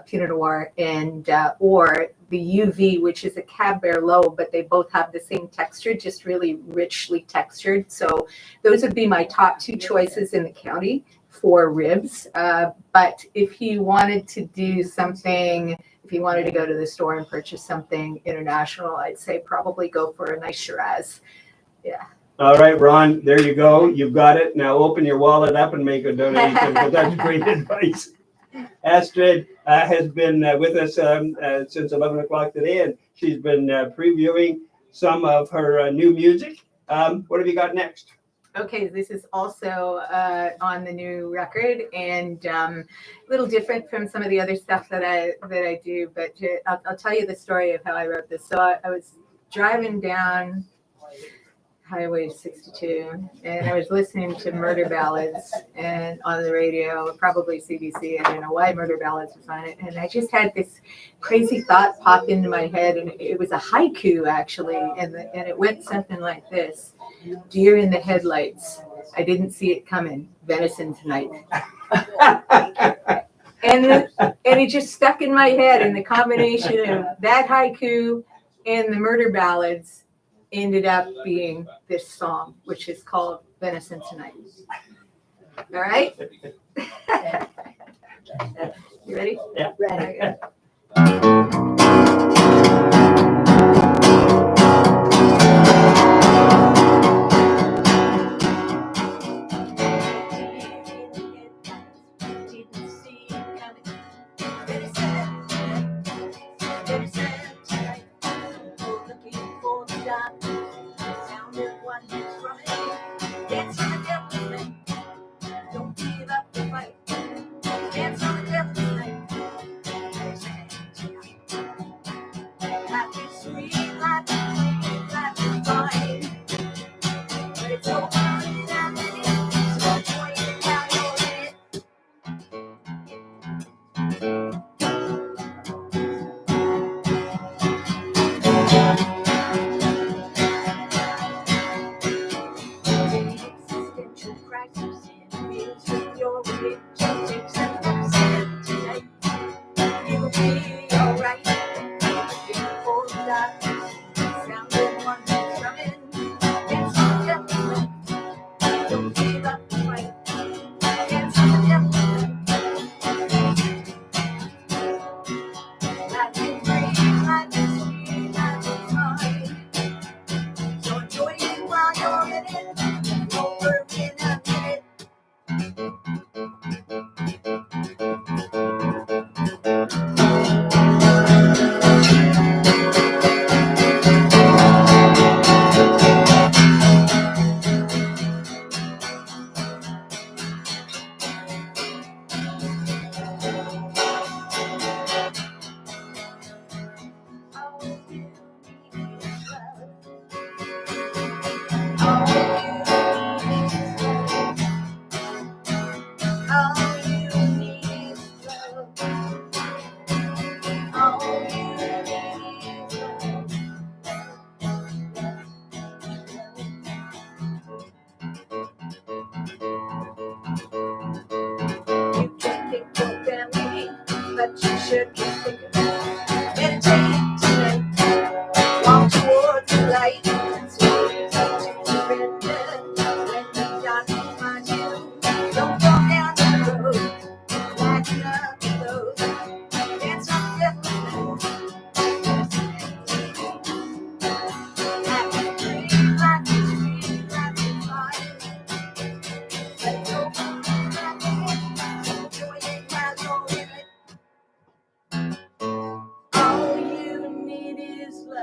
Pinot Noir and or the UV, which is a Cab Merlot, but they both have the same texture, just really richly textured. So those would be my top two choices in the county for ribs. But if he wanted to do something, if he wanted to go to the store and purchase something international, I'd say probably go for a nice Shiraz. Yeah. All right, Ron, there you go. You've got it. Now open your wallet up and make a donation, because that's great advice. Astrid has been with us since 11 o'clock today, and she's been previewing some of her new music. What have you got next? Okay, this is also on the new record, and a little different from some of the other stuff that I do. But I'll tell you the story of how I wrote this. So I was driving down Highway 62, and I was listening to Murder Ballads and on the radio, probably CBC. I don't know why Murder Ballads was on it, and I just had this crazy thought pop into my head, and it was a haiku actually, and it went something like this: "Deer in the headlights, I didn't see it coming. Venison tonight." and it just stuck in my head, and the combination of that haiku and the Murder Ballads ended up being this song, which is called Venison Tonight. All right? You ready? Yeah. Ready.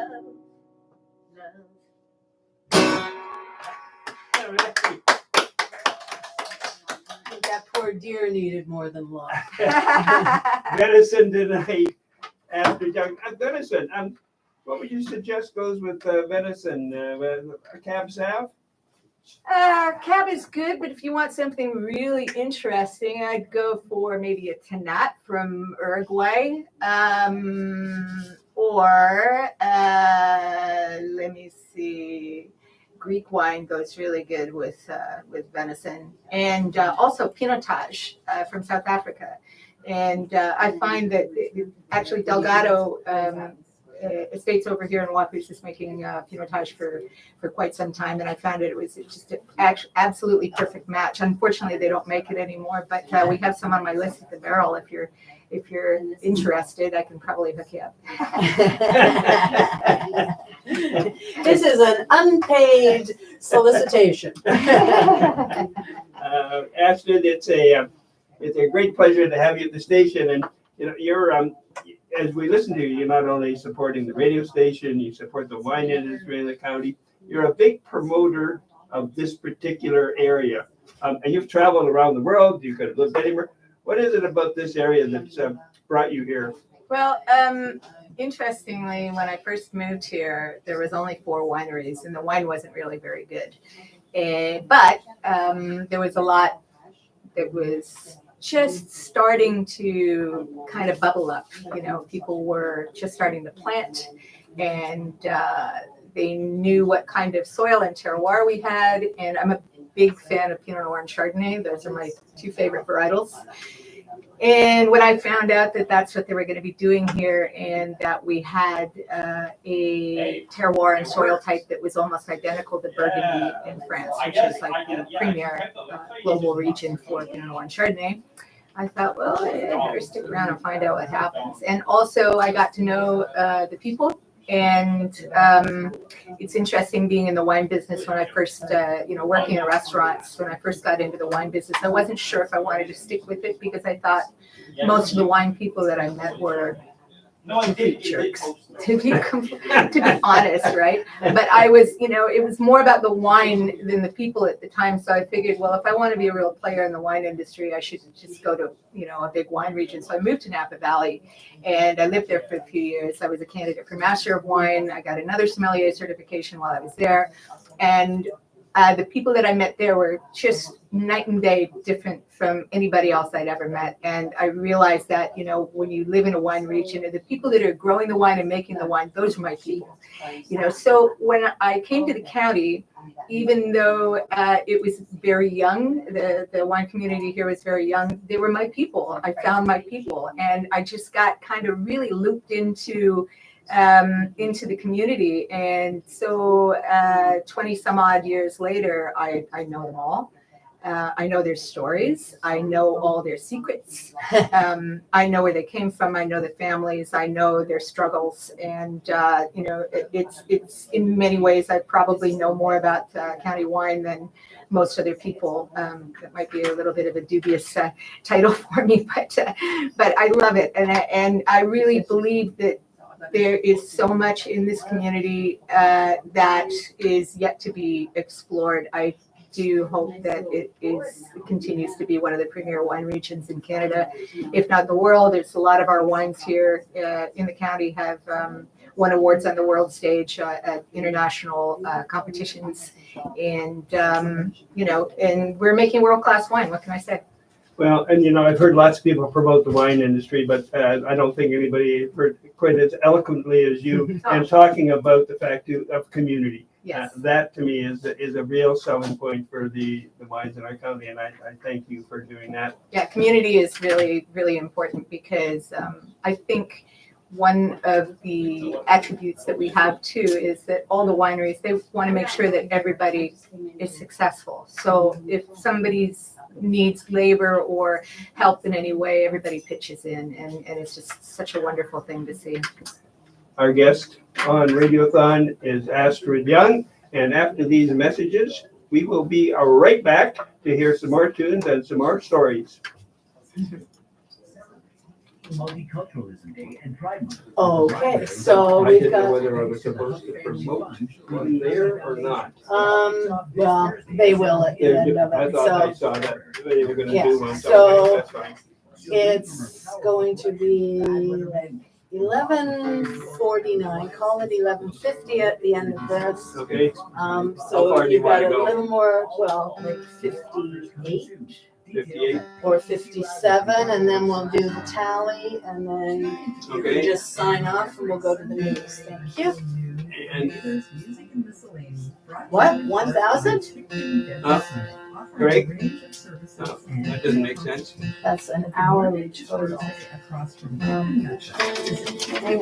All right. I think that poor deer needed more than love. Venison tonight after venison. What would you suggest goes with venison? A cab salve? Cab is good, but if you want something really interesting, I'd go for maybe a Tanat from Uruguay. Or let me see, Greek wine goes really good with venison, and also Pinotage from South Africa. And I find that actually Delgado Estates over here in Waukesha is making Pinotage for quite some time, and I found it was just an absolutely perfect match. Unfortunately, they don't make it anymore, but we have some on my list at the barrel. If you're interested, I can probably hook you up. This is an unpaid solicitation. Ashton, it's a great pleasure to have you at the station, and you're as we listen to you, you're not only supporting the radio station, you support the wine industry in the county. You're a big promoter of this particular area, and you've traveled around the world. You could have lived anywhere. What is it about this area that's brought you here? Well, interestingly, when I first moved here, there was only 4 wineries, and the wine wasn't really very good. But there was a lot that was just starting to kind of bubble up. People were just starting to plant, and they knew what kind of soil and terroir we had. And I'm a big fan of Pinot Noir and Chardonnay. Those are my 2 favorite varietals. And when I found out that that's what they were going to be doing here, and that we had a terroir and soil type that was almost identical to Burgundy in France, which is like the premier global region for Pinot Noir and Chardonnay, I thought, well, I better stick around and find out what happens. And also, I got to know the people. And it's interesting being in the wine business. When I first, working in restaurants, when I first got into the wine business, I wasn't sure if I wanted to stick with it, because I thought most of the wine people that I met were complete jerks, to be honest, right? But I was, it was more about the wine than the people at the time. So I figured, well, if I want to be a real player in the wine industry, I should just go to, a big wine region. So I moved to Napa Valley, and I lived there for a few years. I was a candidate for Master of Wine. I got another sommelier certification while I was there. And the people that I met there were just night and day different from anybody else I'd ever met. And I realized that, when you live in a wine region, and the people that are growing the wine and making the wine, those are my people. So when I came to the county, even though it was very young, the wine community here was very young, they were my people. I found my people, and I just got kind of really looped into the community. And so 20 some odd years later, I know them all. I know their stories. I know all their secrets. I know where they came from. I know the families. I know their struggles. And, it's in many ways, I probably know more about county wine than most other people. That might be a little bit of a dubious title for me, but I love it. And I really believe that there is so much in this community that is yet to be explored. I do hope that it continues to be one of the premier wine regions in Canada, if not the world. There's a lot of our wines here in the county have won awards on the world stage at international competitions, and and we're making world-class wine. What can I say? Well, and I've heard lots of people promote the wine industry, but I don't think anybody heard quite as eloquently as you, and talking about the fact of community. Yes. That to me is a real selling point for the wines in our county, and I thank you for doing that. Yeah, community is really, really important, because I think one of the attributes that we have too is that all the wineries, they want to make sure that everybody is successful. So if somebody's needs labor or help in any way, everybody pitches in, and it's just such a wonderful thing to see. Our guest on Radiothon is Astrid Young, and after these messages, we will be right back to hear some more tunes and some more stories. Multiculturalism Day and Pride Month. Okay, so I we've didn't know got, whether I was supposed to promote one there or not. well, they will at the end of I it, thought I so. saw that they were gonna Yeah, do one, so- so that's fine. It's going to be like 11:49, call it 11:50 at the end of this. Okay, So far do you you've got wanna a go? little more, well, like 58 58, or 57, and then we'll do the tally, and then you can okay. just sign off and we'll go to the news. Thank you. And, What, 1,000? Greg? No, that doesn't make sense. That's an hourly total. Hang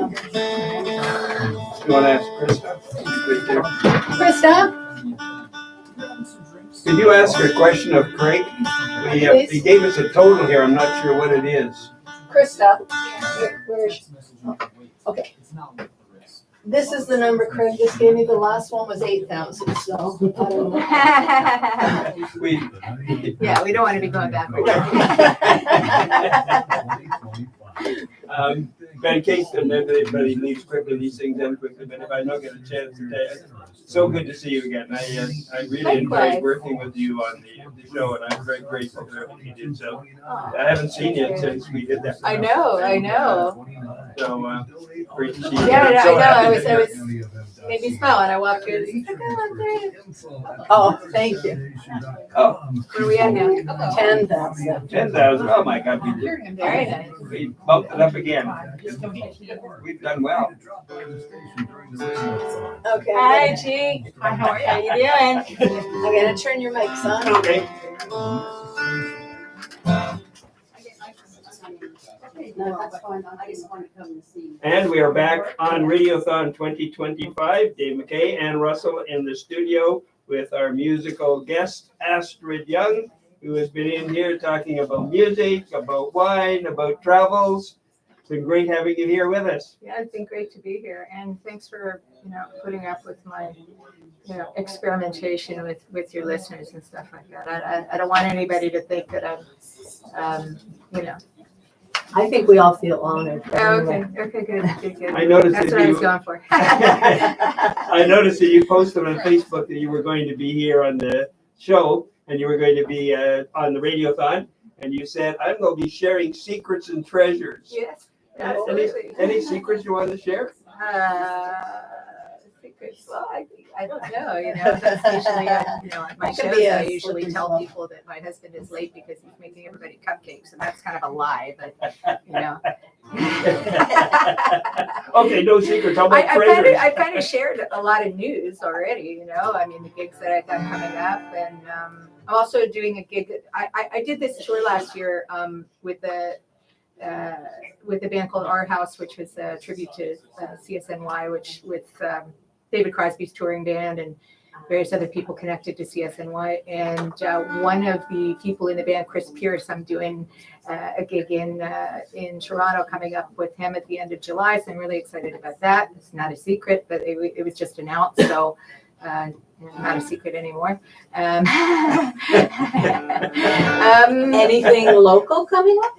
on. You wanna ask Krista? Right there. Krista? Could you ask a question of Craig? He gave us a total here, I'm not sure what it is. Krista? Where is she? Okay. This is the number Craig just gave me. The last one was 8,000, so I don't know. We, Yeah, we don't want to be going backwards. but in case everybody leaves quickly, these things end quickly, but if I don't get a chance today, so good to see you again. I really enjoyed working with you on the show, and I'm very grateful for everything you did. So I haven't seen you since we did that. I know. So great to see you. Yeah, again. I So know. happy I to- was made me smile, and I walked through. He's like, "Oh, I'm great." Oh, thank you. Oh, Where are we at now? 10,000. 10,000, oh my God, Very nice. we bumped it up again. We've done well. Okay. Hi, G. How are you? How you doing? I'm gonna turn your mics on. Okay. No, that's fine. I just want to come and see. And we are back on Radiothon 2025. Dave McKay and Russell in the studio with our musical guest, Astrid Young, who has been in here talking about music, about wine, about travels. It's been great having you here with us. Yeah, it's been great to be here, and thanks for putting up with my experimentation with your listeners and stuff like that. I don't want anybody to think that I'm I think we all feel honored. Oh, okay, good. I noticed That's that what I you- was going for. I noticed that you posted on Facebook that you were going to be here on the show and you were going to be on the Radiothon, and you said, I'm going to be sharing secrets and treasures. Yes, absolutely. Any secrets you want to share? Secrets. Well, I don't know. That's usually on my It could shows. be a I usually slippery tell slope. people that my husband is late because he's making everybody cupcakes, and that's kind of a lie. But Okay, no secrets. How about treasures? I kind of shared a lot of news already. I mean, the gigs that I got coming up, and I'm also doing a gig. I did this tour last year with the band called Our House, which was a tribute to CSNY, which with David Crosby's touring band and various other people connected to CSNY. And one of the people in the band, Chris Pierce, I'm doing a gig in Toronto coming up with him at the end of July. So I'm really excited about that. It's not a secret, but it was just announced. So not a secret anymore. Anything local coming up?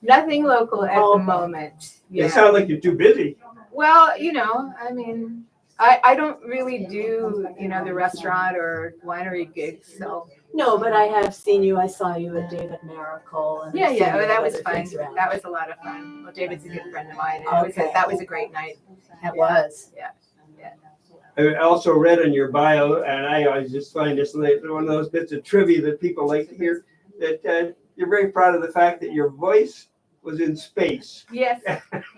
Nothing local at the moment. You sound like you're too busy. Well, I mean, I don't really do, the restaurant or winery gigs. So No, but I have seen you. I saw you at David Miracle. And yeah, seen you well, at that was other fun. things around. That was a lot of fun. Well, David's a good friend of mine. And Okay. that was a great night. It was. Yeah. I also read on your bio, and I just find this one of those bits of trivia that people like to hear, that you're very proud of the fact that your voice was in space. Yes.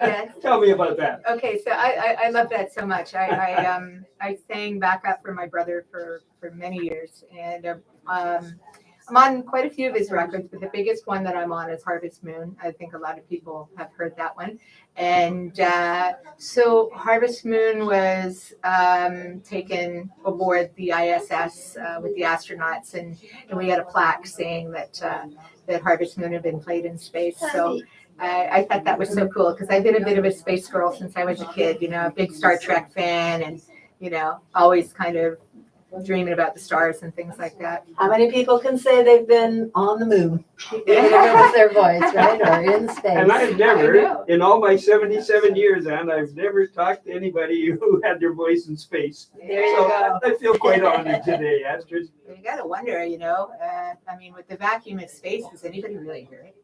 Yes. Tell me about that. Okay, so I love that so much. I sang backup for my brother for many years, and I'm on quite a few of his records, but the biggest one that I'm on is Harvest Moon. I think a lot of people have heard that one. And so Harvest Moon was taken aboard the ISS with the astronauts, and we had a plaque saying that Harvest Moon had been played in space. So I thought that was so cool because I've been a bit of a space girl since I was a kid, a big Star Trek fan, and always kind of dreaming about the stars and things like that. How many people can say they've been on the moon? Even if it was their voice, right? Or in space. And I've I never, know. in all my 77 years, and I've never talked to anybody who had their voice in space. There you So go. I feel quite honored today, Astrid. You gotta wonder, I mean, with the vacuum of space, does anybody really hear it?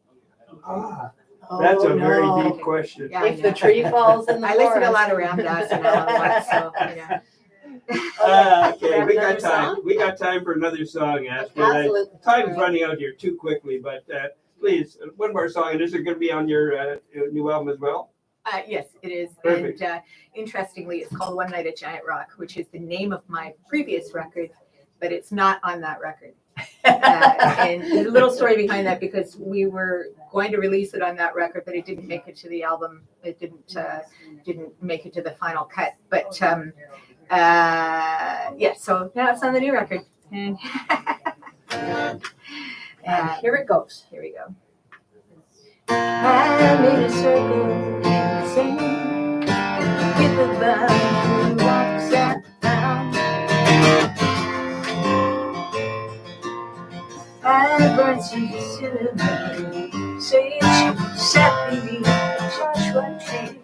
That's a Oh, very no. deep question. Yeah, I If the know. tree falls in the I listen to a forest. lot of Ram Dass and all at once, so, Okay, we got Another time. song? We got time for another song, Astrid. Absolutely. Time's running out here too quickly, but please, one more song. And is it going to be on your new album as well? Yes, it is. Perfect. And interestingly, it's called One Night at Giant Rock, which is the name of my previous record, but it's not on that record. And there's a little story behind that because we were going to release it on that record, but it didn't make it to the album. It didn't make it to the final cut. But yeah, so now it's on the new record. And Here it goes. Here we go. I made a circle in the sand. Get the bug who walks around. I burned some cinnamon sage, sat beneath a Joshua tree.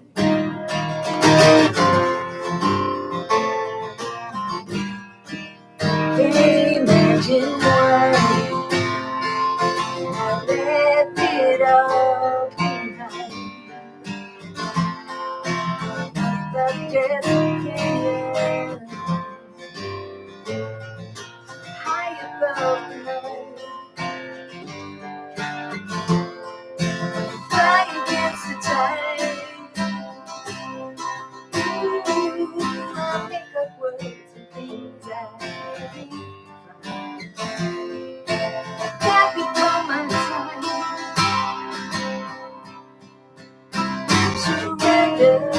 Imagine why I left it all behind. The desert canyon, high above the night. Fly against the tide. Ooh, I'll make up words and things I can't become my time. Surrender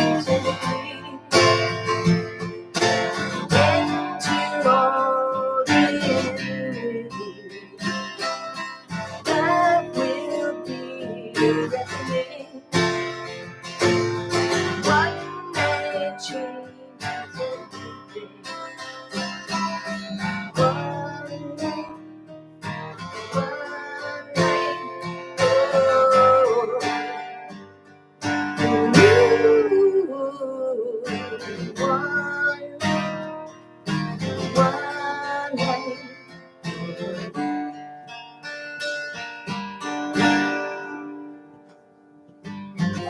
to the dream. Into all the energy. Love will be a reckoning. One night changes everything. One night.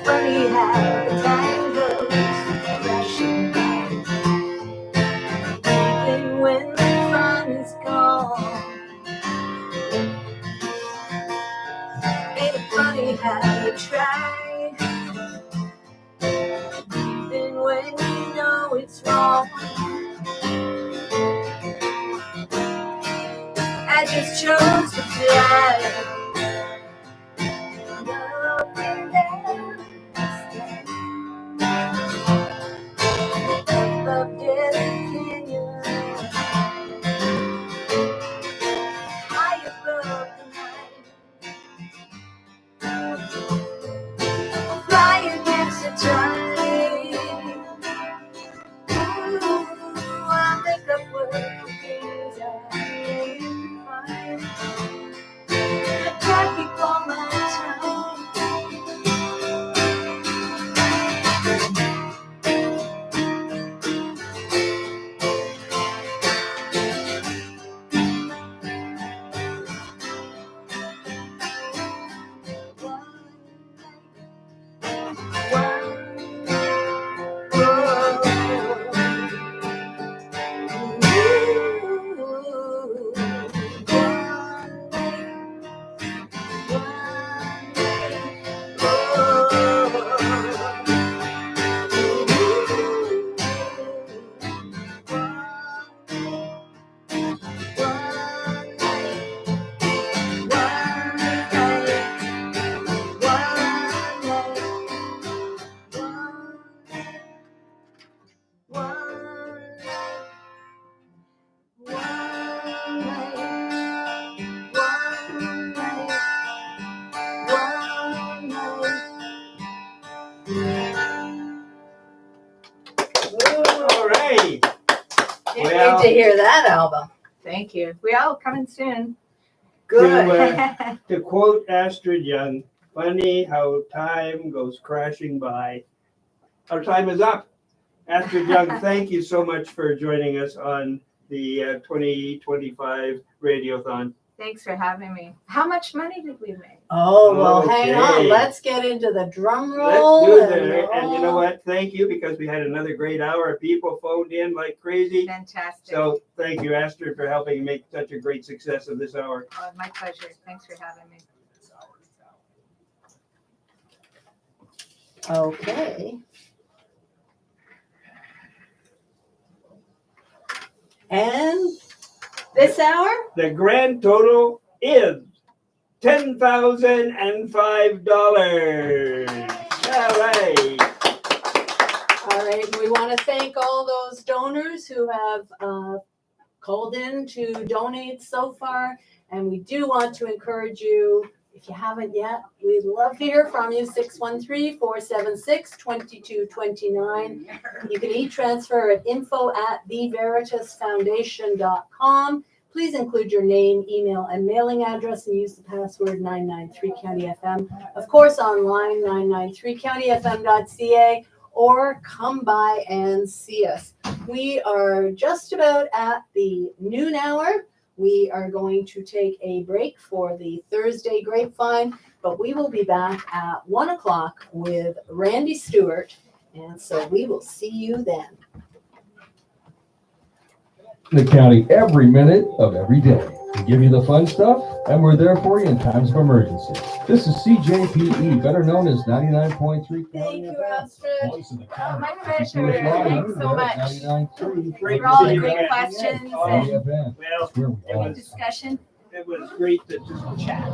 Funny how the time goes crashing by, even when the fun is gone. Ain't it funny how you try, even when you know it's wrong? I just chose to fly. Up and down above Desert Canyon, high above the night. Fly against the tide. Ooh, I make up words for things I can't find. I can't keep all my time. All right. Can't wait to hear that album. Thank you. We all coming soon. To quote Astrid Young, funny how time goes crashing by. Our time is up. Astrid Young, thank you so much for joining us on the 2025 Radiothon. Thanks for having me. How much money did we make? Oh, well, hang on. Okay. Let's get into the drum Let's roll. do that. And you know what? Thank you, because we had another great hour. People phoned in like crazy. Fantastic. So thank you, Astrid, for helping make such a great success of this hour. Oh, my pleasure. Thanks for having me. Okay. And this hour? The grand total is $10,005. All right. All right, we want to thank all those donors who have called in to donate so far. And we do want to encourage you, if you haven't yet, we'd love to hear from you, 613-476-2229. You can e-transfer at info@theveritasfoundation.com. Please include your name, email, and mailing address and use the password 993CountyFM. Of course, online, 993countyfm.ca, or come by and see us. We are just about at the noon hour. We are going to take a break for the Thursday Grapevine, but we will be back at 1 o'clock with Randy Stewart. And so we will see you then. The county every minute of every day. We give you the fun stuff, and we're there for you in times of emergency. This is CJPE, better known as 99.3 Thank you, Astrid. Voice of the Oh, county. my pleasure. Thanks so much 99.3. for all the great questions County and FM. Well, It's where we are. discussion. it was great to just chat.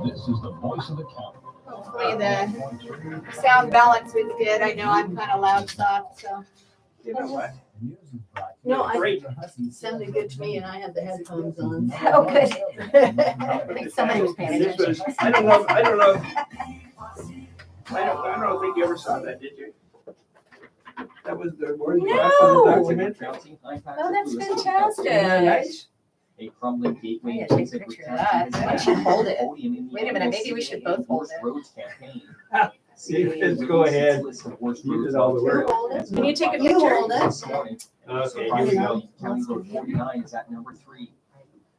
This is the voice of the county. Hopefully the sound balance was good. I know I'm kind of loud soft, so. You know what? No, Great. it sounded good to me, and I had the headphones on. Oh, good. I think somebody was paying This attention. was, I don't think you ever saw that, did you? That was the word. No. Documentary. Oh, that's fantastic. Isn't that nice? A crumbling gateway. I gotta take a picture of that. Why don't you hold it? Wait a minute, maybe we should both hold it. Let's go ahead. You did all the work. Can you take a You picture? hold it. Okay, here we go. County Road 49 is at number 3.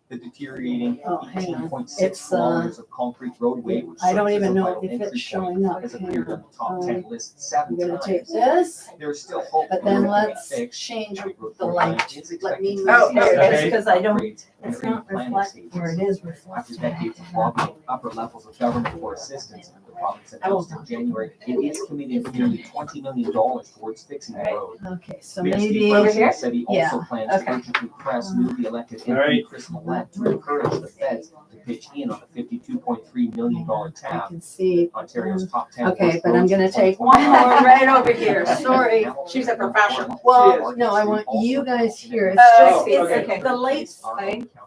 The deteriorating Oh, hang on. 18.6 It's, kilometers of concrete roadway, which I don't serves as even a know vital if entry it's showing point, up. has Hang appeared on the top 10 list I'm 7 gonna take times. this, There is still hope. but for then the road to be let's fixed. change County Road the 49 light. is Let me expected move to Oh, see there it is, upgrades because I don't- and It's green not planning reflect stages. where it is After reflected. decades of lobbying upper levels of government for assistance, the province announced in January it is committing nearly $20 million towards fixing the road. Okay, so Mayor maybe. Steve Ferguson said he also Yeah, plans to okay. urgently press newly elected All right. MP Chris Millett to encourage the feds to pitch in on the $52.3 million I tab, can see. Ontario's top 10 Okay, worst but I'm roads gonna in take one more 2025. right over here. Sorry. She's a professional. Well, no, I want you guys here. It's Oh, just, it's okay. the light's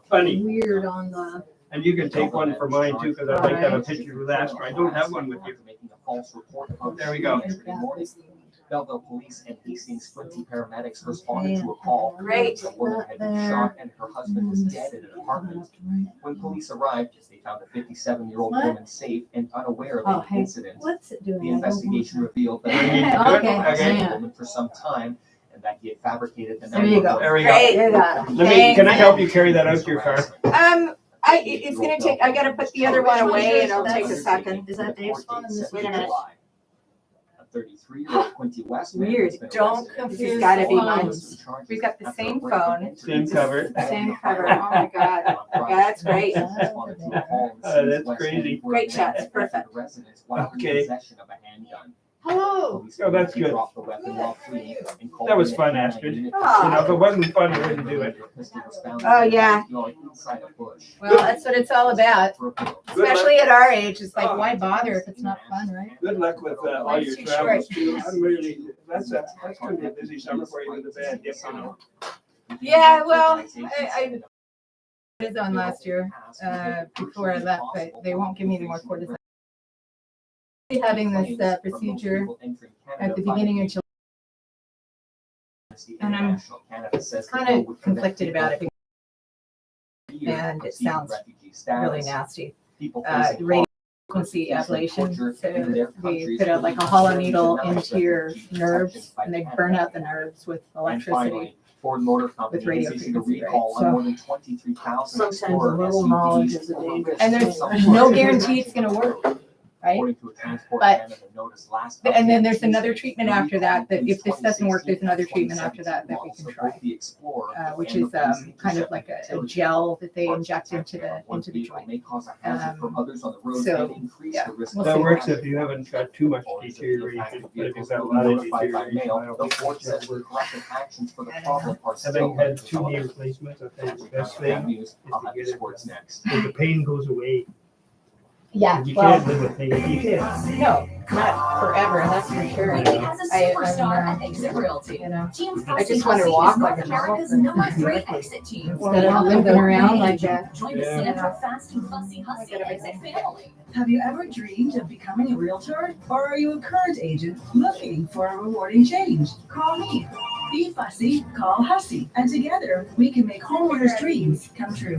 Funny. weird on the. And you can take one for mine too, because I'd like to have a picture with Astrid. I don't have one with you. Making a false report of There we go. yesterday morning. Belleville police and Hastings Quincy paramedics responded to a call. Great. The woman had been shot and her husband was dead in an apartment. When police arrived, they found a 57-year-old What? woman safe and unaware of Oh, the hey, incident. what's it doing? The I don't investigation want revealed that Okay, he had been okay, harassing hang the on. woman for some time and that he had fabricated the There you go. There we go. Great. You got it. Can I help you carry that out to your car? It's gonna take, I gotta put the other one away and it'll take a second. Is that Dave's phone? Is this Wait a minute. A 33-year-old Quincy Westman Weird. has been Don't arrested. confuse This has gotta be mine. phones. We've got the same phone. Same cover. Same cover. Oh my God. Yeah, that's great. That's crazy. Great shots. Perfect. Okay. Hello. Oh, that's good. That was fun, Astrid. You Aw. know, if it wasn't fun, I wouldn't do it. Oh, yeah. Well, that's what it's all about. Especially at our age, it's like, why bother if it's not fun, right? Good luck with all Life's your too travels short. too. That's gonna be a busy summer for you with the band, yes, I know. Yeah, well, I was on last year, before I left, but they won't give me any more cortisone. Having this procedure at the beginning of July. And I'm kind of conflicted about it. And it sounds really nasty. Radio frequency ablation. So we put like a hollow needle into your nerves and they burn out the nerves with electricity. Ford Motor Company With radio has issued a frequency, right? recall on So- more than 23,000 Sometimes a Explorer little SUVs. knowledge is a dangerous And there's thing. no guarantee it's gonna work, right? According to a Transport But- Canada notice last And then update there's another Tuesday, treatment the after that, that recall if this doesn't work, there's another 2016 treatment after that that we models can of try. both the Explorer Which and is the 467 kind of like a gel that they inject into the vehicle joint. may cause a hazard for others on the road so, and increase yeah, the risk we'll of That see. works if you haven't got too much deterioration, but if you've got a lot of notified by deterioration. mail. The Ford says the corrective actions for the problem are still. Having had 2 knee replacements, I think the best thing is I'll to have get the it, sports next. because the pain goes away. Yeah, You well, can't live with pain, you can't. no, not forever, that's for sure. As a superstar at Exit Realty. You know, GM's I just want to walk like a America's normal number person. 3 exit team. Instead of limping around like that. Join the Yeah. Sandra Fast and Fussy Hussy exit family. Have you ever dreamed of becoming a realtor? Or are you a current agent looking for a rewarding change? Call me. Be fussy, call Hussy, and together we can make homeowners' dreams come true.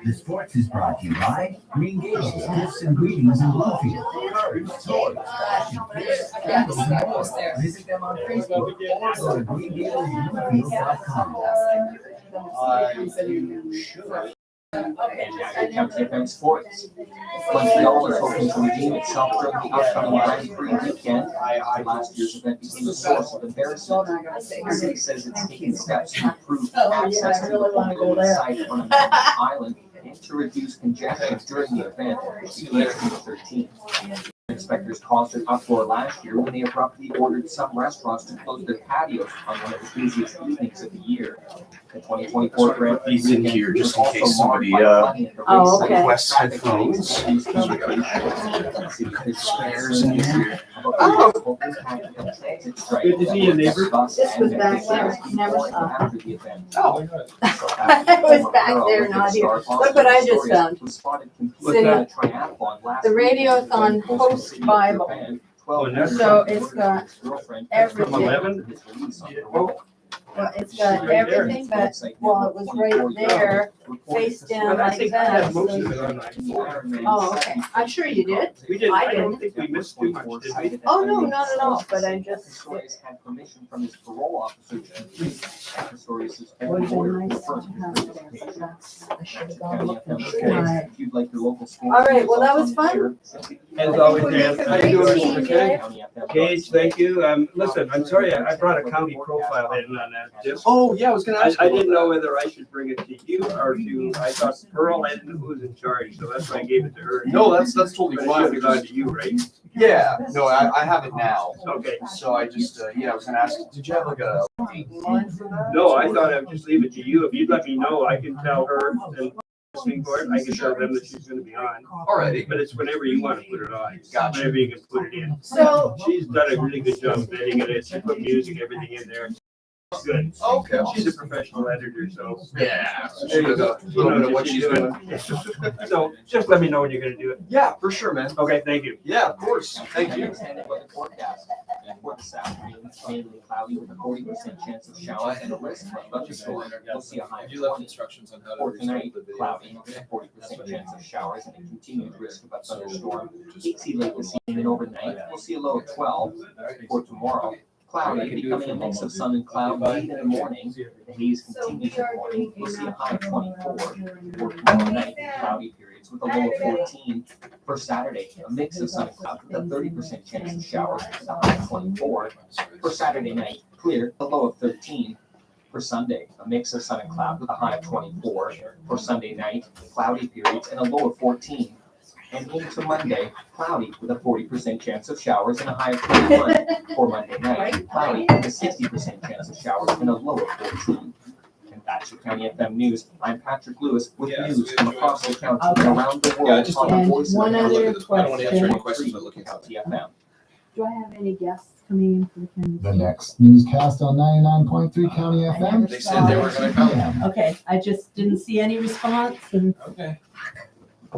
The sports is brought to you by Green Gables Gifts and Greetings in Bluefield. Cards, toys, fashion, gifts, candles, and more. Visit them on Facebook or go to greengablesbluefield.com. And County FM Sports. Montreal is hoping to redeem itself during the upcoming Grand Prix weekend. Last year's event became a source of embarrassment. The city says it's taking steps to improve access to the Formula site on Amendment Island and to reduce congestion during the event, beginning June 13th. Inspectors caused an uproar last year when they abruptly ordered some restaurants to close their patios on one of the busiest evenings of the year. The 2024 Grand Prix These in weekend here just was in also case somebody, marked by flooding at the Oh, racetrack. okay. requests headphones. Spares in here. Oh. Good to see you, neighbor. This was back there. Never saw. After the event. Oh. It was back there, not here. Look what I just found. Sitting at the Radiothon Host Bible. So it's got From everything. 11? Well, it's got everything, but, well, it was right there, face down But I like think I that. have most of it online. Oh, okay. I'm sure you did. We did, I I don't didn't. think we missed too much, did we? Oh, no, not at all, but I just, Pistorius had permission from his parole officer to complete Pistorius's would have order been to nice to first have visit it. location. That's- I should have gone County looked and FM tried. Sports, if you'd like your local school. All right, well, that was fun. As always, we're Dan, making how a you great doing, team, okay? guys. Gage, thank you. Listen, I'm sorry, I brought a county profile in on that. Just, Oh, yeah, I was gonna ask I you about didn't know that. whether I should bring it to you or to, I thought Pearl, I didn't know who was in charge, so that's why I gave it to her. No, that's totally But it fine. should have gone to you, right? Yeah, no, I have it now. Okay. So I just, yeah, I was gonna ask, did you have like a date in mind for that? No, I thought I would just leave it to you. If you'd let me know, I can tell her and listening for it, I can tell them that she's gonna be on. Alrighty. But it's whenever you want to put it on. Gotcha. Whenever you can put it in. So, She's done a really good job vetting it. She put music, everything in there. It's good. Okay. She's a professional editor, so. Yeah. There you go. A little bit of what she's doing. So just let me know when you're gonna do it. Yeah, for sure, man. Okay, thank you. Yeah, of course. Thank you. Forecast. For this afternoon, mainly cloudy with a 40% chance of showers and a risk of a thunderstorm. We'll see a high of 20. instructions on how For tonight, cloudy with a 40% chance of showers and a continued risk of a thunderstorm. 8 late this evening overnight. We'll see a low of 12. For tomorrow, cloudy, becoming a mix of sun and cloud late in the morning. The haze continues in the morning. We'll see a high of 24. For tomorrow night, cloudy periods with a low of 14. For Saturday, a mix of sun and cloud with a 30% chance of showers with a high of 24. For Saturday night, clear, a low of 13. For Sunday, a mix of sun and cloud with a high of 24. For Sunday night, cloudy periods and a low of 14. And into Monday, cloudy with a 40% chance of showers and a high of 21. For Monday night, cloudy with a 60% chance of showers and a low of 14. And that's your County FM News. I'm Patrick Lewis with news from across the county and around the world on the And Voice of one America. other question. questions by looking at County FM. Do I have any guests coming in for the county? The next newscast on 99.3 County FM. They said they were gonna come. Yeah. Okay, I just didn't see any response and Okay.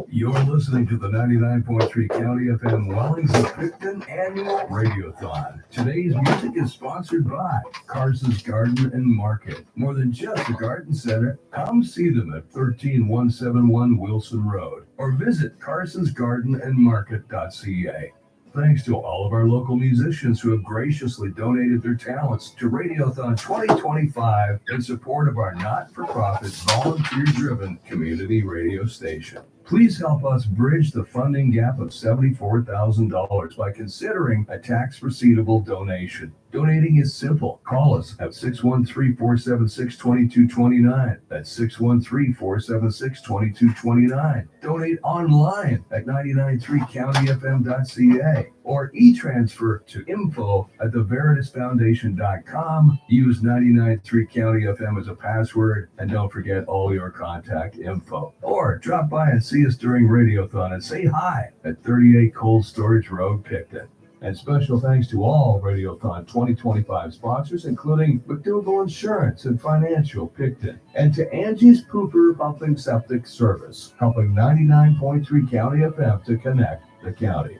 You're listening to the 99.3 County FM Wellings and Picton Annual Radiothon. Today's music is sponsored by Carson's Garden and Market. More than just a garden center, come see them at 13171 Wilson Road or visit carsonsgardenandmarket.ca. Thanks to all of our local musicians who have graciously donated their talents to Radiothon 2025 in support of our not-for-profit, volunteer-driven community radio station. Please help us bridge the funding gap of $74,000 by considering a tax-receivable donation. Donating is simple. Call us at 613-476-2229. That's 613-476-2229. Donate online at 993countyfm.ca or e-transfer to info@theveritasfoundation.com. Use 993 County FM as a password and don't forget all your contact info. Or drop by and see us during Radiothon and say hi at 38 Cold Storage Road, Picton. And special thanks to all Radiothon 2025 sponsors, including McDougall Insurance and Financial Picton, and to Angie's Pooper Pumping Septic Service, helping 99.3 County FM to connect the county.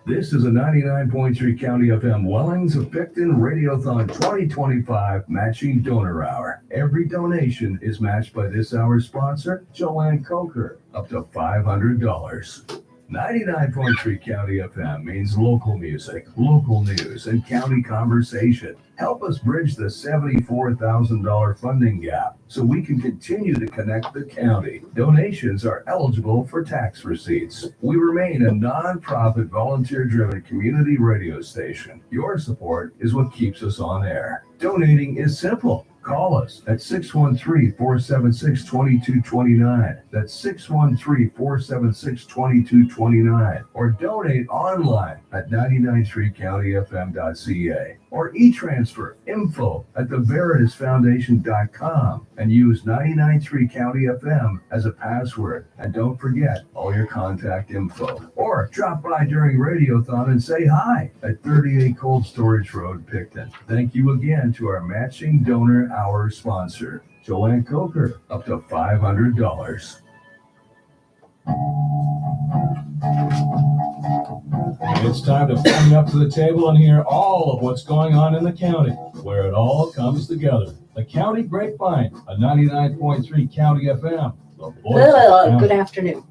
This is a 99.3 County FM Wellings of Picton Radiothon 2025 Matching Donor Hour. Every donation is matched by this hour's sponsor, Joanne Coker, up to $500. 99.3 County FM means local music, local news, and county conversation. Help us bridge the $74,000 funding gap so we can continue to connect the county. Donations are eligible for tax receipts. We remain a non-profit, volunteer-driven community radio station. Your support is what keeps us on air. Donating is simple. Call us at 613-476-2229. That's 613-476-2229. Or donate online at 993countyfm.ca. Or e-transfer info@theveritasfoundation.com and use 993 County FM as a password. And don't forget all your contact info. Or drop by during Radiothon and say hi at 38 Cold Storage Road, Picton. Thank you again to our Matching Donor Hour sponsor, Joanne Coker, up to $500. It's time to bring up to the table and hear all of what's going on in the county, where it all comes together. The County Grapevine, a 99.3 County FM. The voice of the county. Good afternoon.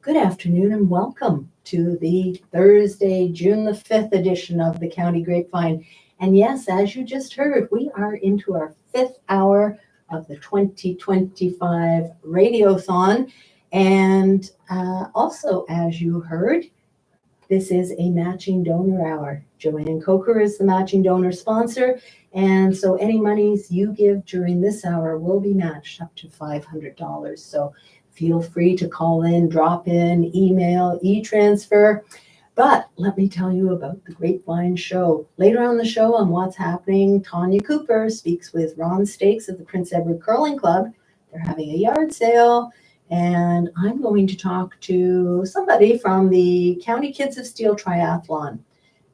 Good afternoon and welcome to the Thursday, June the 5th edition of the County Grapevine. And yes, as you just heard, we are into our 5th hour of the 2025 Radiothon. And also, as you heard, this is a matching donor hour. Joanne Coker is the matching donor sponsor. And so any monies you give during this hour will be matched up to $500. So feel free to call in, drop in, email, e-transfer. But let me tell you about the Grapevine Show. Later on the show on What's Happening, Tanya Cooper speaks with Ron Stakes of the Prince Edward Curling Club. They're having a yard sale. And I'm going to talk to somebody from the County Kids of Steel Triathlon,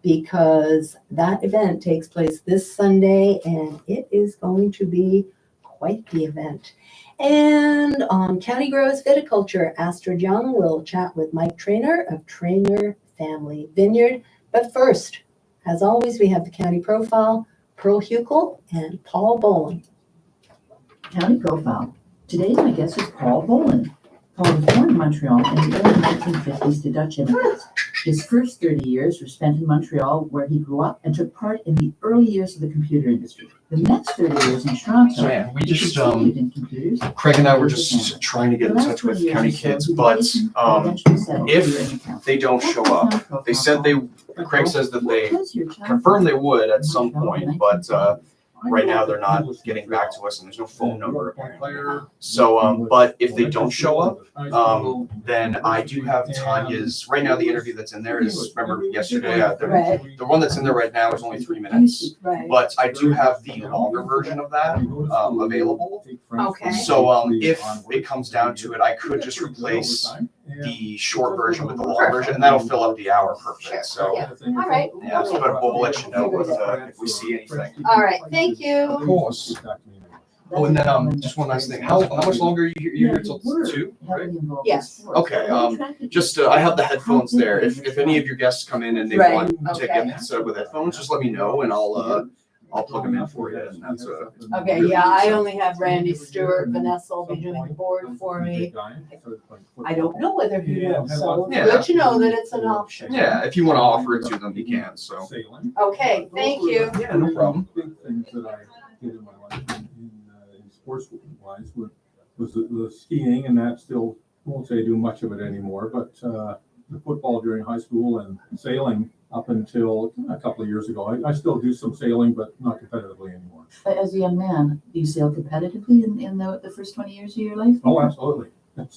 because that event takes place this Sunday and it is going to be quite the event. And on County Grows Viticulture, Astrid Young will chat with Mike Trainer of Trainer Family Vineyard. But first, as always, we have the County Profile, Pearl Huckel and Paul Boland. County Profile. Today, my guest is Paul Boland. Paul was born in Montreal in the early 1950s to Dutch immigrants. His first 30 years were spent in Montreal, where he grew up and took part in the early years of the computer industry. The next 30 years in Toronto, So yeah, we just continued in computers. Craig and I were just trying to get in touch with county kids, but if they don't show up, they said Craig says that they confirmed they would at some point, but right now they're not getting back to us and there's no phone number apparently. So, but if they don't show up, then I do have Tanya's, right now the interview that's in there is, remember yesterday, the one that's in there right now is only 3 minutes, but I do have the longer version of that available. Okay. So if it comes down to it, I could just replace the short version with the long version, and that'll fill up the hour perfect. So, Yeah. All right. yeah, but we'll let you know if we see anything. All right. Thank you. Of course. Oh, and then just one last thing. How much longer are you here till 2? Right? Yes. Okay. Just I have the headphones there. If any of your guests come in and they Right, want to okay. get set up with headphones, just let me know and I'll plug them in for you. And that's Okay, yeah, I only have Randy Stewart. Vanessa will be doing the board for me. I don't know whether he will, so Yeah. good to know that it's an option. Yeah, if you want to offer it to them, you can. So. Okay, thank you. Yeah, no problem. Big things that I did in my life in sports wise was the skiing, and that still won't say I do much of it anymore, but the football during high school and sailing up until a couple of years ago. I still do some sailing, but not competitively anymore. As a young man, do you sail competitively in the first 20 years of your life? Oh, absolutely.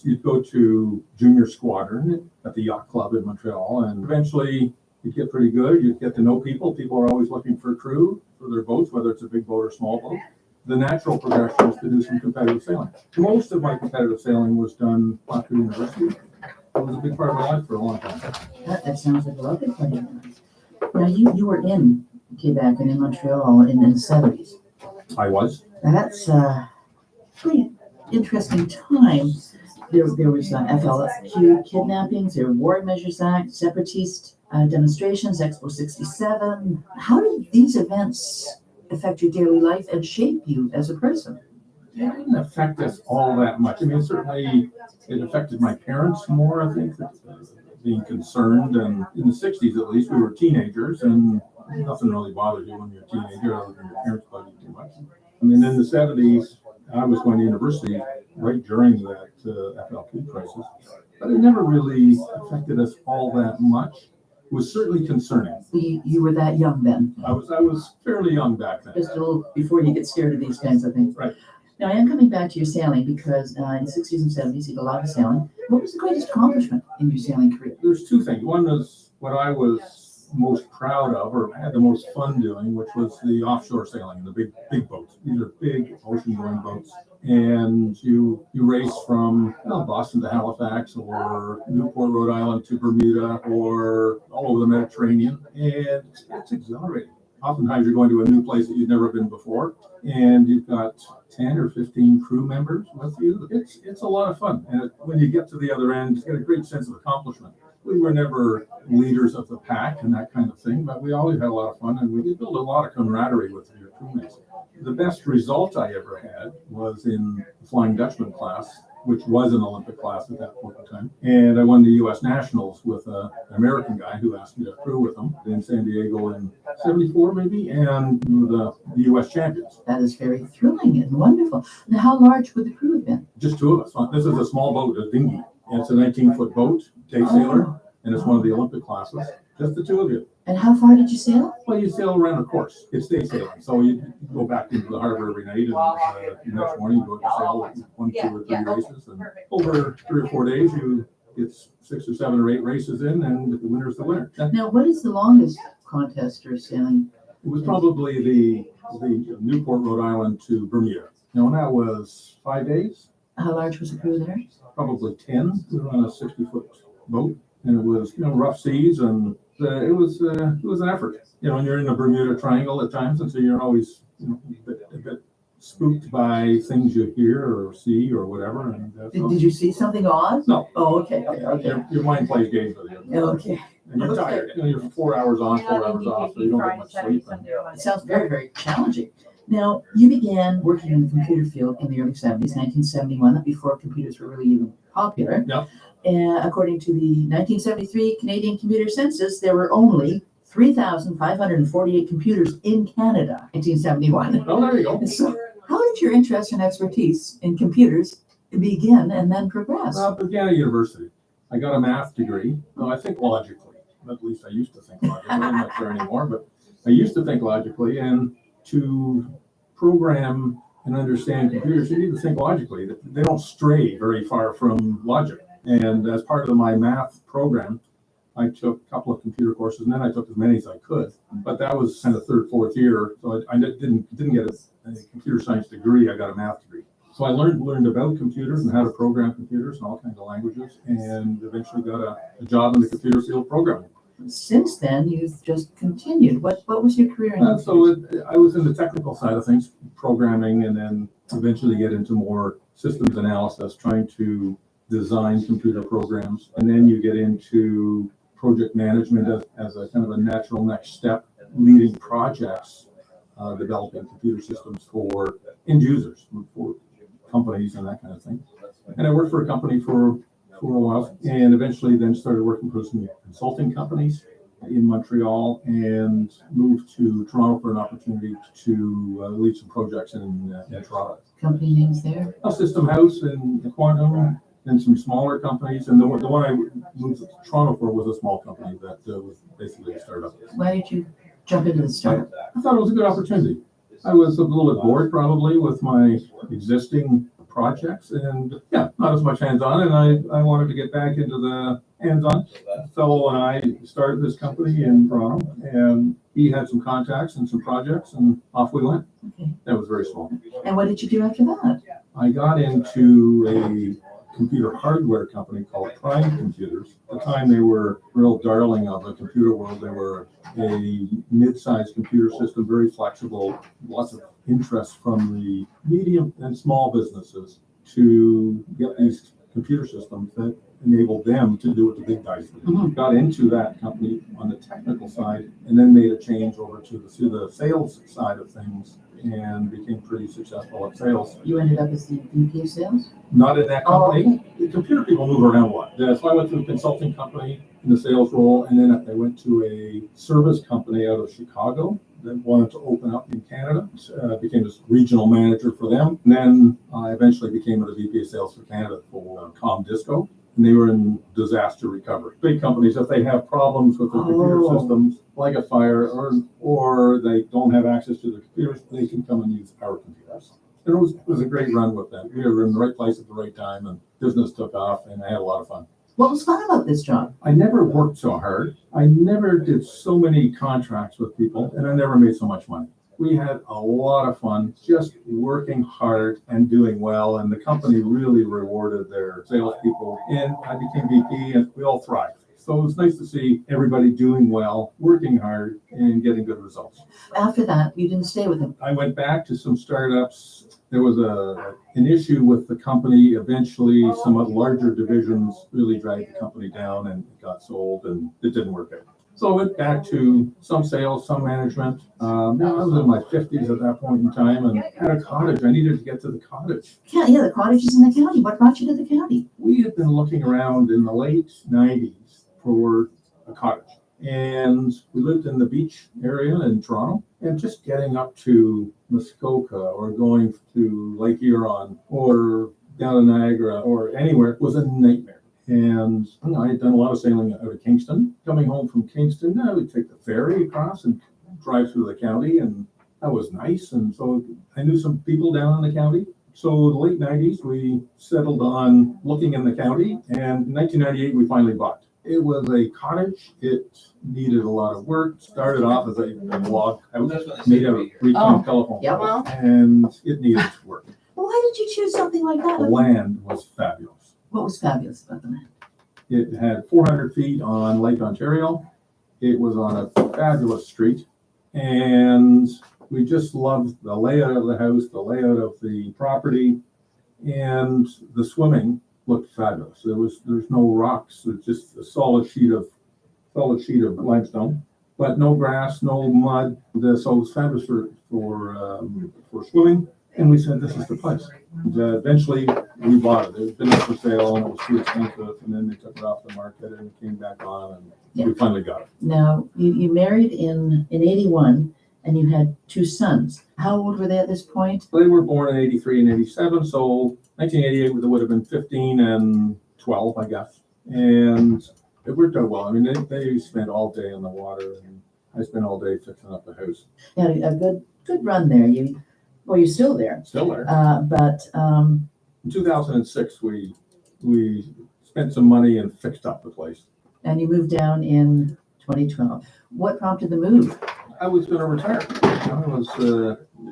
You'd go to junior squadron at the yacht club in Montreal, and eventually you'd get pretty good. You'd get to know people. People are always looking for crew for their boats, whether it's a big boat or small boat. The natural progression is to do some competitive sailing. Most of my competitive sailing was done after university. It was a big part of my life for a long time. That sounds like a lovely place. Now, you were in Quebec and in Montreal in the 70s. I was. That's a pretty interesting time. There was FLQ kidnappings, there were War Measures Act, separatist demonstrations, Expo 67. How did these events affect your daily life and shape you as a person? It didn't affect us all that much. I mean, certainly it affected my parents more, I think, being concerned. And in the 60s, at least, we were teenagers, and nothing really bothers you when you're a teenager other than your parents bug you too much. And then in the 70s, I was going to university right during that FLQ crisis, but it never really affected us all that much. It was certainly concerning. You were that young then? I was fairly young back then. Just a little before you get scared of these kinds of things. Right. Now, I am coming back to your sailing because in the 60s and 70s, you did a lot of sailing. What was the greatest accomplishment in your sailing career? There's two things. One is what I was most proud of or had the most fun doing, which was the offshore sailing, the big boats. These are big ocean-going boats. And you race from Boston to Halifax or Newport, Rhode Island to Bermuda or all over the Mediterranean. And it's exhilarating. Oftentimes you're going to a new place that you've never been before, and you've got 10 or 15 crew members with you. It's a lot of fun. And when you get to the other end, you get a great sense of accomplishment. We were never leaders of the pack and that kind of thing, but we always had a lot of fun, and we built a lot of camaraderie with your crewmates. The best result I ever had was in the Flying Dutchman class, which was an Olympic class at that point in time. And I won the U.S. Nationals with an American guy who asked me to crew with him in San Diego in 74 maybe, and we were the U.S. champions. That is very thrilling and wonderful. Now, how large would the crew have been? Just two of us. This is a small boat, a dinghy. And it's a 19-foot boat, day sailor, and it's one of the Olympic classes. Just the two of you. And how far did you sail? Well, you sail around a course. It's day sailing. So you go back into the harbor every night, and the next morning you go to sail 1, 2, or 3 races. And over 3 or 4 days, you get 6 or 7 or 8 races in, and the winner's the winner. Now, what is the longest contest or sailing? It was probably the Newport, Rhode Island to Bermuda. Now, and that was 5 days. How large was the crew there? Probably 10. We were on a 60-foot boat, and it was rough seas, and it was an effort. And you're in the Bermuda Triangle at times, and so you're always a bit spooked by things you hear or see or whatever. And Did you see something odd? No. Oh, okay. Okay. Your mind plays games with you. Okay. And you're tired. You're 4 hours on, 4 hours off, so you don't get much sleep. It sounds very, very challenging. Now, you began working in the computer field in the early 70s, 1971, before computers were really even popular. Yep. According to the 1973 Canadian Computer Census, there were only 3,548 computers in Canada in 1971. Oh, there you go. So, how did your interest and expertise in computers begin and then progress? Well, I began at university. I got a math degree. Well, I think logically. At least I used to think logically. I'm not sure anymore, but I used to think logically. And to program and understand computers, you need to think logically. They don't stray very far from logic. And as part of my math program, I took a couple of computer courses, and then I took as many as I could. But that was kind of third, fourth year, so I didn't get a computer science degree. I got a math degree. So I learned about computers and how to program computers and all kinds of languages, and eventually got a job in the computer field programming. Since then, you've just continued. What was your career in? I was in the technical side of things, programming, and then eventually get into more systems analysis, trying to design computer programs. And then you get into project management as a kind of a natural next step, leading projects, developing computer systems for end users, for companies and that kind of thing. And I worked for a company for a while, and eventually then started working for some consulting companies in Montreal, and moved to Toronto for an opportunity to lead some projects in Toronto. Company names there? A System House and Quantum, and some smaller companies. And the one I moved to Toronto for was a small company that was basically a startup. Why did you jump into the startup? I thought it was a good opportunity. I was a little bit bored probably with my existing projects, and not as much hands-on, and I wanted to get back into the hands-on. So and I started this company in Toronto, and he had some contacts and some projects, and off we went. Okay. That was very small. And what did you do after that? I got into a computer hardware company called Prime Computers. At the time, they were a real darling of the computer world. They were a mid-sized computer system, very flexible, lots of interest from the medium and small businesses to get these computer systems that enabled them to do what the big guys did. Got into that company on the technical side, and then made a change over to the sales side of things, and became pretty successful at sales. You ended up as the VP of sales? Not in that company. The computer people move around a lot. So I went to a consulting company in the sales role, and then I went to a service company out of Chicago that wanted to open up in Canada. Became a regional manager for them. And then I eventually became the VP of sales for Canada for Comdisco. And they were in disaster recovery. Big companies, if they have problems with their computer systems, like a fire, or they don't have access to their computers, they can come and use our computers. And it was a great run with them. We were in the right place at the right time, and business took off, and I had a lot of fun. What was fun about this job? I never worked so hard. I never did so many contracts with people, and I never made so much money. We had a lot of fun just working hard and doing well, and the company really rewarded their salespeople, and I became VP, and we all thrived. So it was nice to see everybody doing well, working hard, and getting good results. After that, you didn't stay with them. I went back to some startups. There was an issue with the company. Eventually, some of the larger divisions really dragged the company down, and it got sold, and it didn't work out. So I went back to some sales, some management. I was in my 50s at that point in time, and had a cottage. I needed to get to the cottage. Yeah, the cottage is in the county. What brought you to the county? We had been looking around in the late 90s for a cottage. And we lived in the beach area in Toronto, and just getting up to Muskoka or going to Lake Huron or down to Niagara or anywhere was a nightmare. And I had done a lot of sailing out of Kingston. Coming home from Kingston, I would take the ferry across and drive through the county, and that was nice. And so I knew some people down in the county. So in the late 90s, we settled on looking in the county, and in 1998, we finally bought. It was a cottage. It needed a lot of work. Started off as a log house made out of reclaimed telephone poles, and it needed work. Well, why did you choose something like that? The land was fabulous. What was fabulous about the land? It had 400 feet on Lake Ontario. It was on a fabulous street, and we just loved the layout of the house, the layout of the property, and the swimming looked fabulous. There's no rocks. It's just a solid sheet of limestone, but no grass, no mud. So it was fabulous for swimming. And we said, this is the place. And, eventually, we bought it. It had been up for sale, and it was too expensive. And then they took it off the market, and it came back on, and we finally got it. Now, you married in 81, and you had two sons. How old were they at this point? They were born in 83 and 87, so 1988 they would have been 15 and 12, I guess. And it worked out well. I mean, they spent all day on the water, and I spent all day fixing up the house. You had a good run there. You're still there. Still there. But in 2006, we spent some money and fixed up the place. And you moved down in 2012. What prompted the move? I was going to retire. I was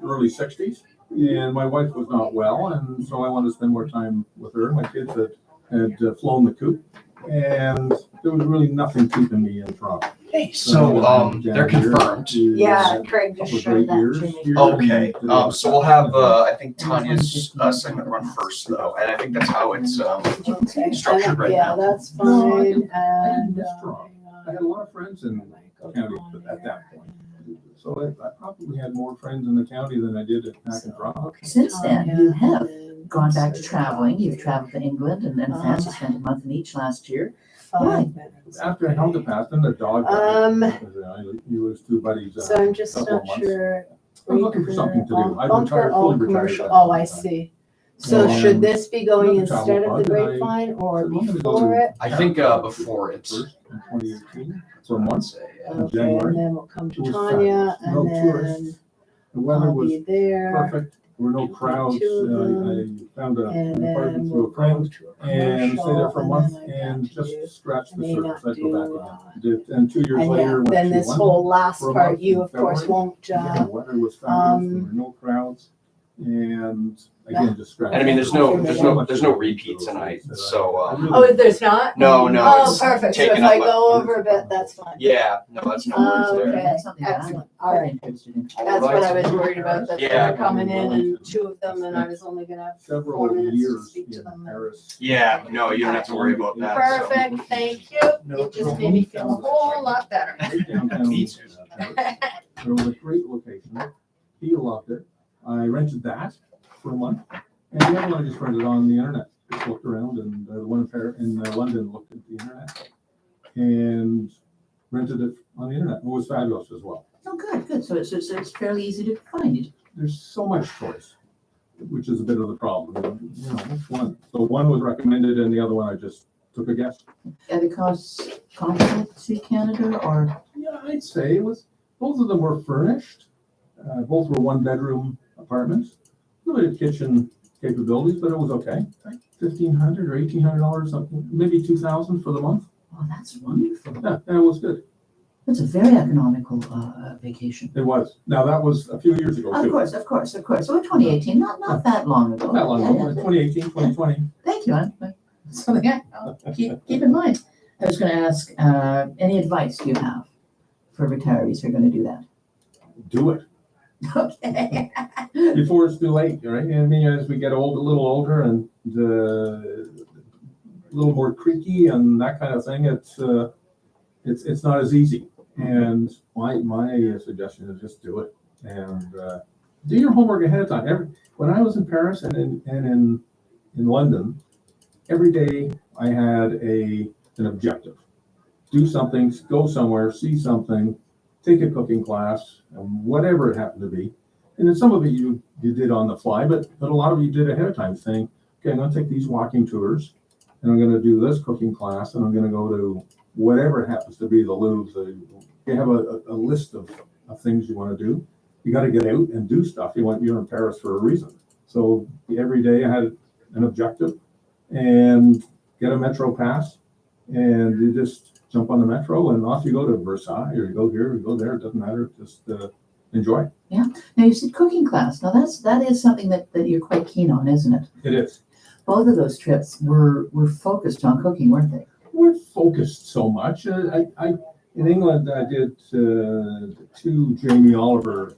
early 60s, and my wife was not well, and so I wanted to spend more time with her. My kids had flown the coop, And there was really nothing keeping me in Toronto. Hey, so they're confirmed. Yeah, Craig just showed that to me. Okay, so we'll have, I think Tanya's segment run first though, and I think that's how it's structured right Yeah, now. that's fine, and, I had a lot of friends in the county at that point. So I probably had more friends in the county than I did back in Toronto. Since then, you have gone back to traveling. You've traveled to England and France. You spent a month in each last year. Why? After Helga passed and the dog died, you lose two buddies. So I'm just couple of not months. sure. I was looking for something to do. I Bunker, retired, all fully retired. commercial, at oh, that I time. see. So And should this be going another travel instead of the bug, and grapevine or I'm gonna go before to it? I think before it. First in 2018, for months. In Okay, and January. then we'll come to It was Tanya, fabulous. No and then tourists. The weather I'll was be there. perfect. There were no crowds. two of them, I found and an then apartment we'll through a friend go to a and stayed there for a commercial, month and then I and got to just scratched the may surface. not I'd go back do, again. And 2 years and later, yeah, went then to this London whole last for a part, month you in of course February. won't, Again, the weather was fabulous. There were no crowds. And again, just scratched. And I mean, there's the no repeats tonight, so, oh, there's not? No, no, Oh, it's perfect, so if taken I up go over a bit, that's fine. Yeah, no, that's no worries there. Okay, That's something that I'm excellent, all right. interested in. That's what I was worried about, that Yeah. they're coming in and two of them, and I was only gonna have 4 Several minutes to years speak to in them. Paris. Yeah, no, you don't have to worry about that. So. Perfect, thank you. It just made me feel a whole lot better. Right downtown. There was a great location. He loved it. I rented that for a month. And the other one I just rented on the internet. Just looked around, and the one in London looked at the internet and rented it on the internet. It was fabulous as well. Oh, good. So it's fairly easy to find it. There's so much choice, which is a bit of the problem. You know, which one? So one was recommended, and the other one I just took a guess. Are the costs comparable to Canada or? Yeah, I'd say it was. Both of them were furnished. Both were one-bedroom apartments. Limited kitchen capabilities, but it was okay. $1,500 or $1,800 something, maybe $2,000 for the month. Oh, that's wonderful. Yeah, and it was good. That's a very economical vacation. It was. Now that was a few years ago Of too. course. So 2018, not that long ago. Not long ago. Yeah. 2018, 2020. Thank you. Something I'll keep in mind. I was going to ask, any advice do you have for retirees who are going to do that? Do it. Okay. Before it's too late, right? I mean, as we get old, a little older and a little more creaky and that kind of thing, it's not as easy. And my suggestion is just do it and do your homework ahead of time. When I was in Paris and in London, every day I had an objective. Do something, go somewhere, see something, take a cooking class, whatever it happened to be. And then some of it you did on the fly, but a lot of you did ahead of time saying, okay, I'm gonna take these walking tours and I'm gonna do this cooking class and I'm gonna go to whatever it happens to be, the Louvre. You have a list of things you wanna do. You gotta get out and do stuff. You're in Paris for a reason. So every day I had an objective and get a metro pass and you just jump on the metro and off you go to Versailles or you go here or you go there. It doesn't matter. Just enjoy. Yeah. Now you said cooking class. Now that is something that you're quite keen on, isn't it? It is. Both of those trips were focused on cooking, weren't they? Weren't focused so much. In England I did 2 Jamie Oliver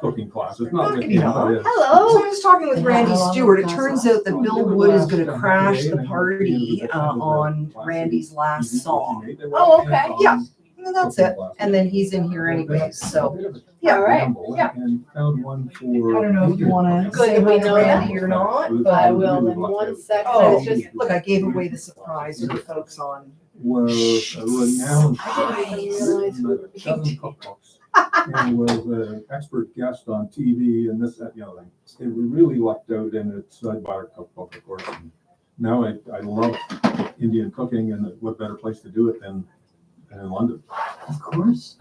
cooking classes. Not with him, but Hello. So I was talking with Randy Stewart. It turns out that Bill Wood is going to crash the party on Randy's last song. Oh, okay. Yeah. And that's it. And then he's in here anyways. So, yeah, all right. Yeah. And found one for. I don't know if you want to say Good, we hi to know Randy that. or not, but I will in 1 second. I Oh, was just look, I gave away the surprise to the folks on. Was a renowned I didn't even realize we were dozen cookbooks. And was an expert guest on TV and this, that, the other thing. They were really lucked out in it. So I bought a cookbook, of course. And now I love Indian cooking, and what better place to do it than in London. Of course,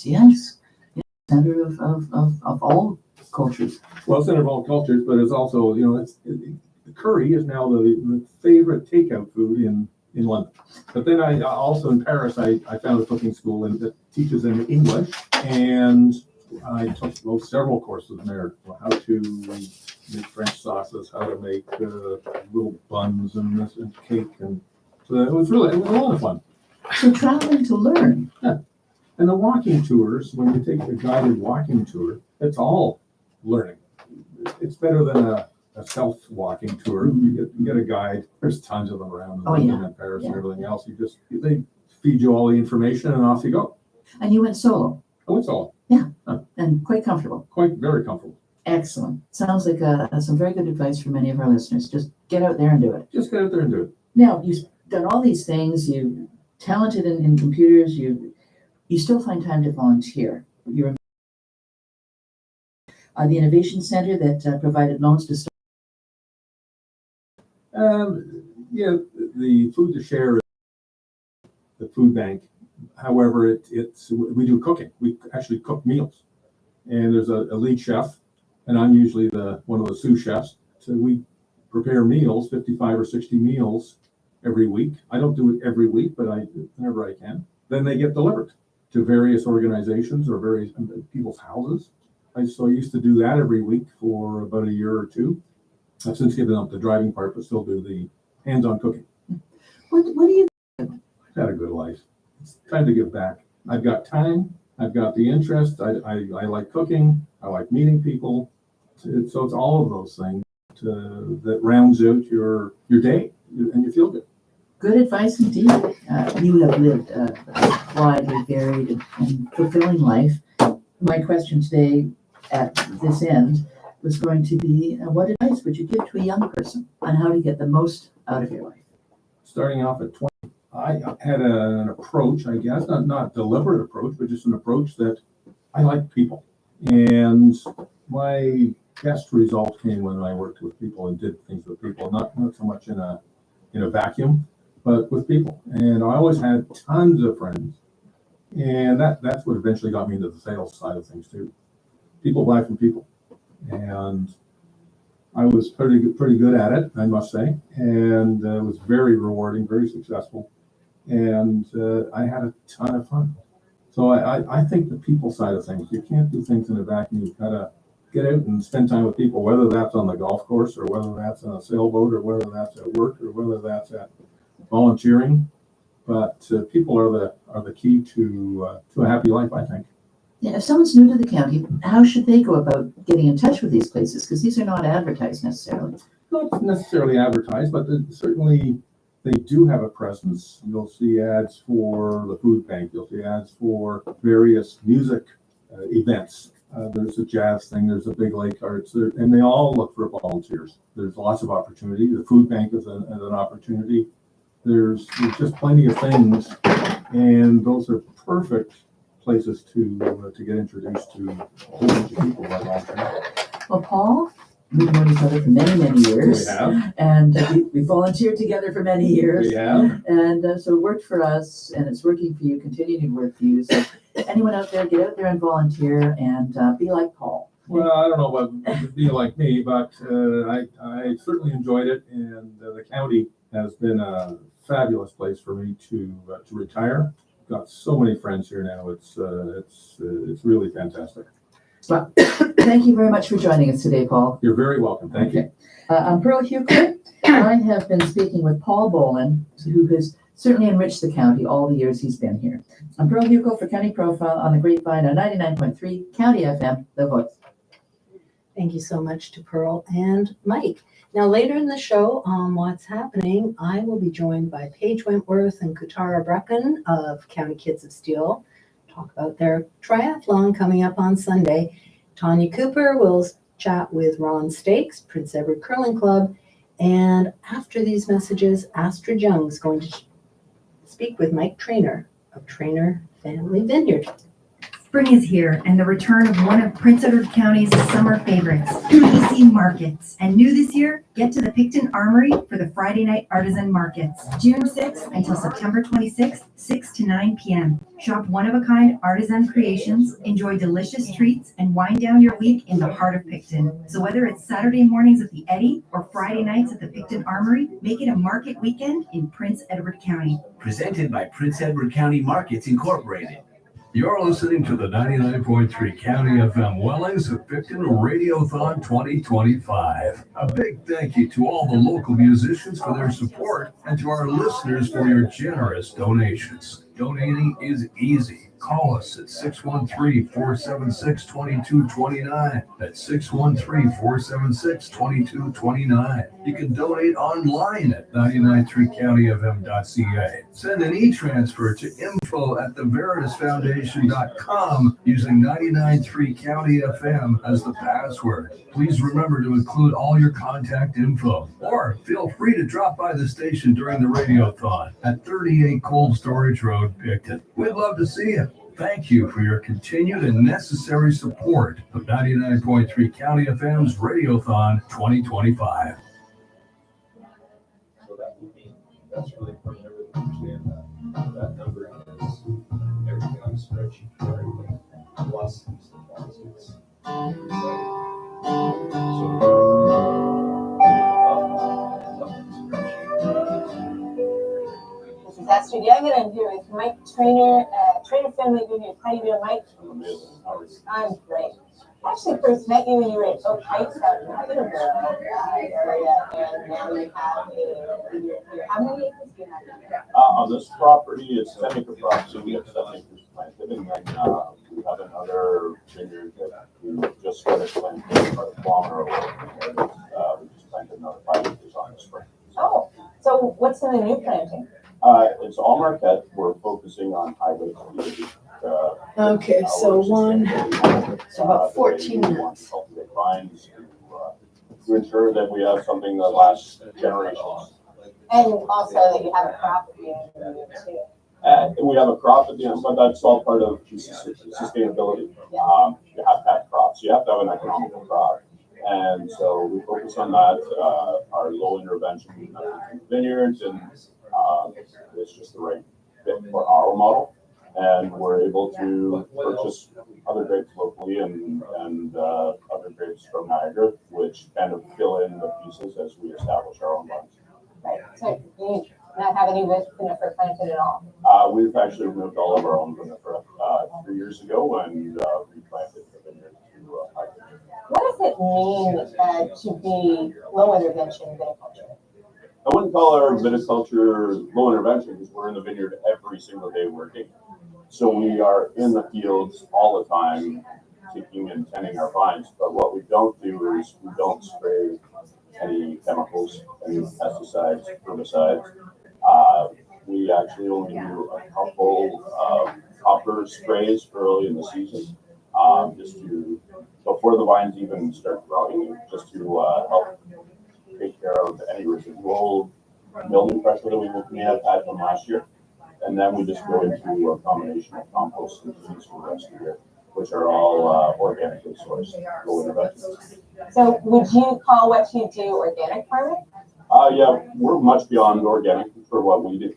yes. Center of all cultures. Well, center of all cultures, but it's also, curry is now the favorite takeout food in London. But then I also in Paris, I found a cooking school that teaches in English, and I took several courses there, how to make French sauces, how to make little buns and this and cake and So it was a lot of fun. So traveling to learn. Yeah. And the walking tours, when you take a guided walking tour, it's all learning. It's better than a self-walking tour. You get a guide. There's tons of them around in Paris and everything else. They feed you all the information and off you go. And you went solo. I went solo. Yeah, and quite comfortable. Very comfortable. Excellent. Sounds like some very good advice for many of our listeners. Just get out there and do it. Just get out there and do it. Now, you've done all these things. You're talented in computers. You still find time to volunteer. You're the Innovation Center that provided loans to start. Yeah, the Food to Share, the food bank. However, we do cooking. We actually cook meals, and there's a lead chef, and I'm usually one of the sous chefs. So we prepare meals, 55 or 60 meals every week. I don't do it every week, but whenever I can. Then they get delivered to various organizations or various people's houses. So I used to do that every week for about a year or two. I've since given up the driving part, but still do the hands-on cooking. What do you do? I've had a good life. It's time to give back. I've got time. I've got the interest. I like cooking. I like meeting people. So it's all of those things that rounds out your day, and you feel good. Good advice indeed. You have lived a widely varied and fulfilling life. My question today at this end was going to be, what advice would you give to a young person on how to get the most out of your life? Starting off at 20, I had an approach, I guess, not a deliberate approach, but just an approach that I like people. And my best result came when I worked with people and did things with people, not so much in a vacuum, but with people. And I always had tons of friends. And that's what eventually got me into the sales side of things too. People buy from people. And I was pretty good at it, I must say. And it was very rewarding, very successful. And I had a ton of fun. So I think the people side of things, you can't do things in a vacuum. You've got to get out and spend time with people, whether that's on the golf course or whether that's on a sailboat or whether that's at work or whether that's at volunteering. But people are the key to a happy life, I think. Yeah, if someone's new to the county, how should they go about getting in touch with these places? Because these are not advertised necessarily. Not necessarily advertised, but certainly they do have a presence. You'll see ads for the food bank. You'll see ads for various music events. There's a jazz thing. There's a big lake arts, and they all look for volunteers. There's lots of opportunity. The food bank is an opportunity. There's just plenty of things, and those are perfect places to get introduced to a whole bunch of people like volunteers. Well, Paul, we've known each other for many, many years. We have. And we volunteered together for many years. We have. And so it worked for us, and it's working for you, continuing to work for you. So anyone out there, get out there and volunteer and be like Paul. Well, I don't know about being like me, but I certainly enjoyed it, and the county has been a fabulous place for me to retire. Got so many friends here now. It's really fantastic. Well, thank you very much for joining us today, Paul. You're very welcome. Thank you. I'm Pearl Hugo. I have been speaking with Paul Boland, who has certainly enriched the county all the years he's been here. I'm Pearl Hugo for County Profile on the Grapevine on 99.3 County FM, The Voice. Thank you so much to Pearl and Mike. Now, later in the show on What's Happening, I will be joined by Paige Wentworth and Kutara Brecken of County Kids of Steel. Talk about their triathlon coming up on Sunday. Tanya Cooper will chat with Ron Stakes, Prince Edward Curling Club. And after these messages, Astrid Young is going to speak with Mike Trainer of Trainer Family Vineyard. Spring is here, and the return of one of Prince Edward County's summer favorites, easy markets. And new this year, get to the Picton Armory for the Friday night artisan markets, June 6th until September 26th, 6 to 9 p.m. Shop one-of-a-kind artisan creations, enjoy delicious treats, and wind down your week in the heart of Picton. So whether it's Saturday mornings at the Eddy or Friday nights at the Picton Armory, make it a market weekend in Prince Edward County. Presented by Prince Edward County Markets Incorporated. You're listening to the 99.3 County FM Wellings of Picton Radiothon 2025. A big thank you to all the local musicians for their support and to our listeners for your generous donations. Donating is easy. Call us at 613-476-2229. That's 613-476-2229. You can donate online at 993countyfm.ca. Send an e-transfer to info@theveritasfoundation.com using 993 County FM as the password. Please remember to include all your contact info, or feel free to drop by the station during the Radiothon at 38 Cold Storage Road, Picton. We'd love to see you. Thank you for your continued and necessary support of 99.3 County FM's Radiothon 2025. So that's really important to understand that number is everything on the spreadsheet for everything plus these deposits. This is Esther Young, and I'm here with Mike Trainer, Trainer Family Vineyard. How you doing, Mike? I'm great. Actually, first met you when you were at Oak Heights out in the Peterborough area, and now you have how many acres do you have now? On this property, it's 10-acre property. We have 7 acres planted, and then we have another vineyard that we just started planting about a kilometer away. We just planted another 5 acres on the spring. Oh, so what's in the new planting? It's all Marquette. We're focusing on highway community. Okay, so about 14 minutes. Cultivate vines to ensure that we have something that lasts generations. And also that you have a crop at the end of the year too. We have a crop at the end, but that's all part of sustainability. You have to have crops. You have to have an economical crop. And so we focus on that. Our low intervention vineyards, and it's just the right fit for our model. And we're able to purchase other grapes locally and other grapes from Niagara, which kind of fill in the pieces as we establish our own vines. Right. So you not have any vinifera planted at all? We've actually removed all of our own vinifera 3 years ago and replanted the vineyard to hybrid. What does it mean to be low intervention viticulture? I wouldn't call our viticulture low intervention because we're in the vineyard every single day working. So we are in the fields all the time, taking and tending our vines. But what we don't do is we don't spray any chemicals, any pesticides, herbicides. We actually only do a couple of copper sprays early in the season, just to before the vines even start growing, just to help take care of any residual mildew pressure that we may have had from last year. And then we just go into a combination of compost and feeds for the rest of the year, which are all organically sourced, low intervention. So would you call what you do organic farming? Yeah, we're much beyond organic for what we do.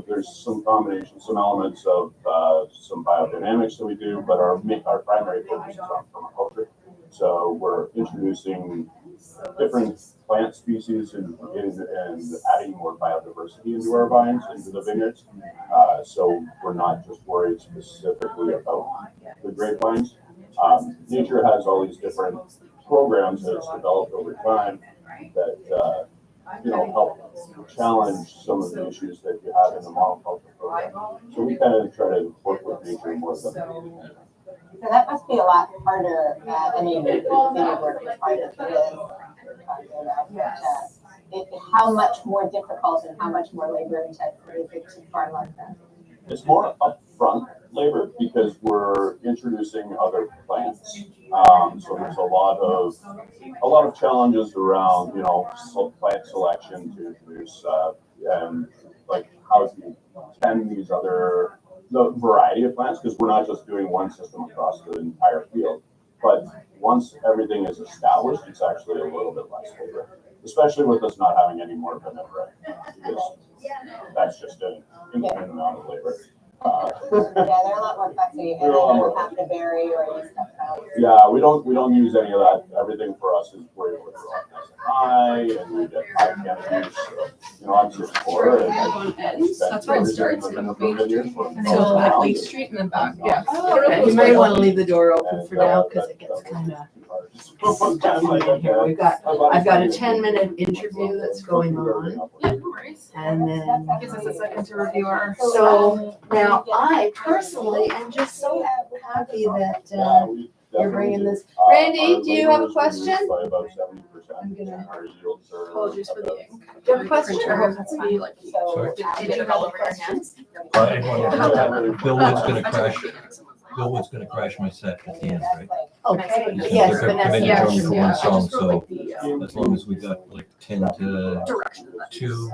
There's some combination, some elements of some biodynamics that we do, but our primary focus is on permaculture. So we're introducing different plant species and adding more biodiversity into our vines, into the vineyards. So we're not just worried specifically about the grapevines. Nature has all these different programs that it's developed over time that help challenge some of the issues that you have in the monoculture program. So we kind of try to work with nature more than anything. So that must be a lot harder. I mean, vineyard work is harder than it is. How much more difficult and how much more labor intensive is it to farm like that? It's more upfront labor because we're introducing other plants. So there's a lot of challenges around plant selection to introduce and like how to tend the variety of plants, because we're not just doing one system across the entire field. But once everything is established, it's actually a little bit less labor, especially with us not having any more vinifera, because that's just an infinite amount of labor. Yeah, they're a lot more flexible. You don't have to bury or use stuff out. Yeah, we don't use any of that. Everything for us is we're able to grow. high and we get high cannabis. So, I'm just for it. That's where it starts. So like Lake Street in the back. Yeah. Okay, you might want to leave the door open for now because it gets kind of stuffy in here. I've got a 10-minute interview that's going on. Yeah, no worries. And then. Gives us a second to review our. So now I personally am just so happy that you're bringing this. Randy, do you have a question? I'm gonna. Apologies for the ink. Do you have a question? That's fine. Like, did you all over your hands? Bill Wood's gonna crash. Bill Wood's gonna crash my set at the end, right? Okay, He's yes, gonna come in and Vanessa. join me for Yeah, one I song, just wrote, so like, the, as long as we got like 10 to direction. 2,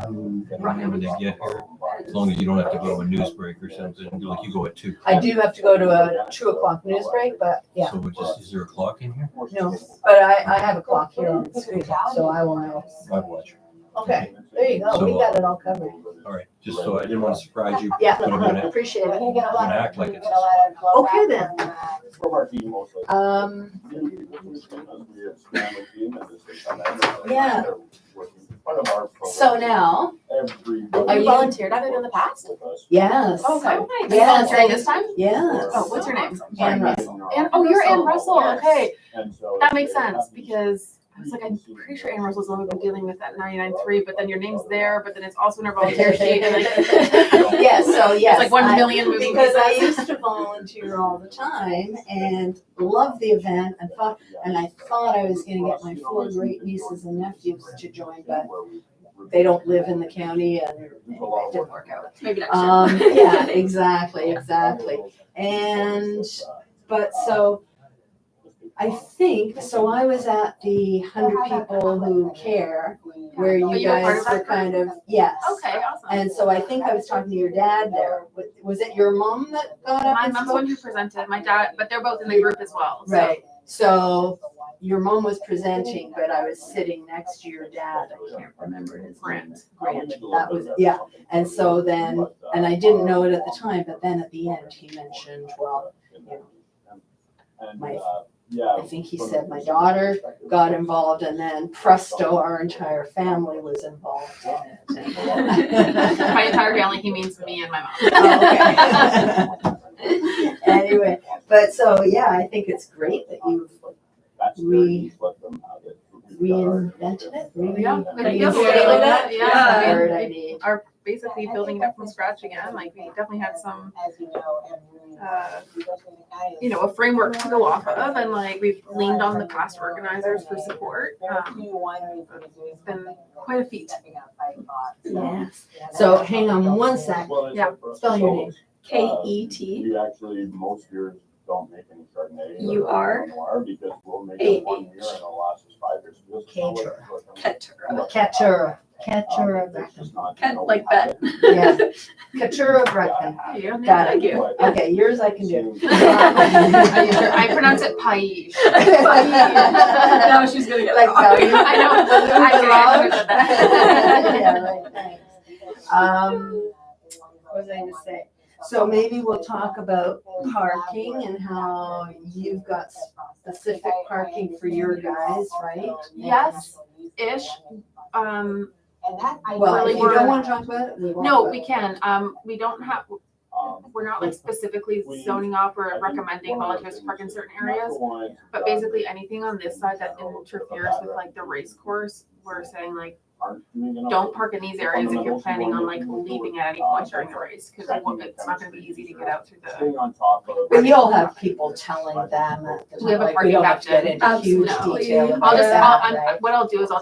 whenever they get here, as long as you don't have to go to a news break or something, like you go at 2. I do have to go to a 2 o'clock news break, but yeah, So which is there a clock in here? no, but I have a clock here on the screen, so I will know. I watch. Okay, there you go, we got it all covered. All right, just so I didn't want to surprise you. Yeah, But I'm gonna appreciate it. act like it's. Okay then. Yeah. So now, Are you volunteered at it in the past? yes. Okay. Are you Yes, volunteering this time? yes. Oh, what's your name? Ann Russell. Oh, you're Ann Russell. Okay. That That makes sense because I was like, I'm pretty sure Ann Russell's the one we've been dealing with at 99.3, but then your name's there, but then it's also in our volunteer sheet. And like, Yes, so yes. There's like 1 I- million moving Because I pieces. used to volunteer all the time and loved the event and I thought I was gonna get my 4 great nieces and nephews to join, but they don't live in the county and it didn't work out. Maybe next year. Yeah, exactly. And, but so I think, so I was at the 100 People Who Care, where Oh, you you were part guys of that were kind of, yes. Okay, awesome. And so I think I was talking to your dad there. Was it your mom that got up My and mom's the spoke? one who presented. My dad, but they're both in the group as well. So. Right, so your mom was presenting, but I was sitting next to your dad, I can't remember his name. Grant, that was, yeah, and so then, and I didn't know it at the time, but then at the end, he mentioned, well, you know, I think he said my daughter got involved and then presto, our entire family was involved in it. My entire family, he means me and my mom. Oh, okay. Anyway, but so, yeah, I think it's great that you've reinvented it. We are basically building it up from scratch again. Like we definitely had some, a framework to go off of, and like we've leaned on the past organizers for support. It's been quite a feat. Yes. So hang on one sec. Yeah. Spell your name. K-E-T. We actually, most years don't make any Chardonnay. You are? Because we'll make it 1 year and it'll last us 5 years. Ketura. Like that. Yeah. Ketura Brecken. Yeah, Got thank it. you. Okay, yours I can do. I pronounce it Paish. No, she's gonna get like it. I know. I understood that. Yeah, right, thanks. What was I gonna say? So maybe we'll talk about parking and how you've got specific parking for your guys, right? Yes-ish. Well, if you don't want to talk about it, we won't. No, we can. We don't have, we're not like specifically zoning off or recommending volunteers to park in certain areas, but basically anything on this side that interferes with like the race course, we're saying like, don't park in these areas if you're planning on like leaving at any point during the race, because it's not going to be easy to get out through the. But you'll have people telling them. We have a like, parking don't have to get captain. into huge Absolutely. detail. I'll just, right? what I'll do is I'll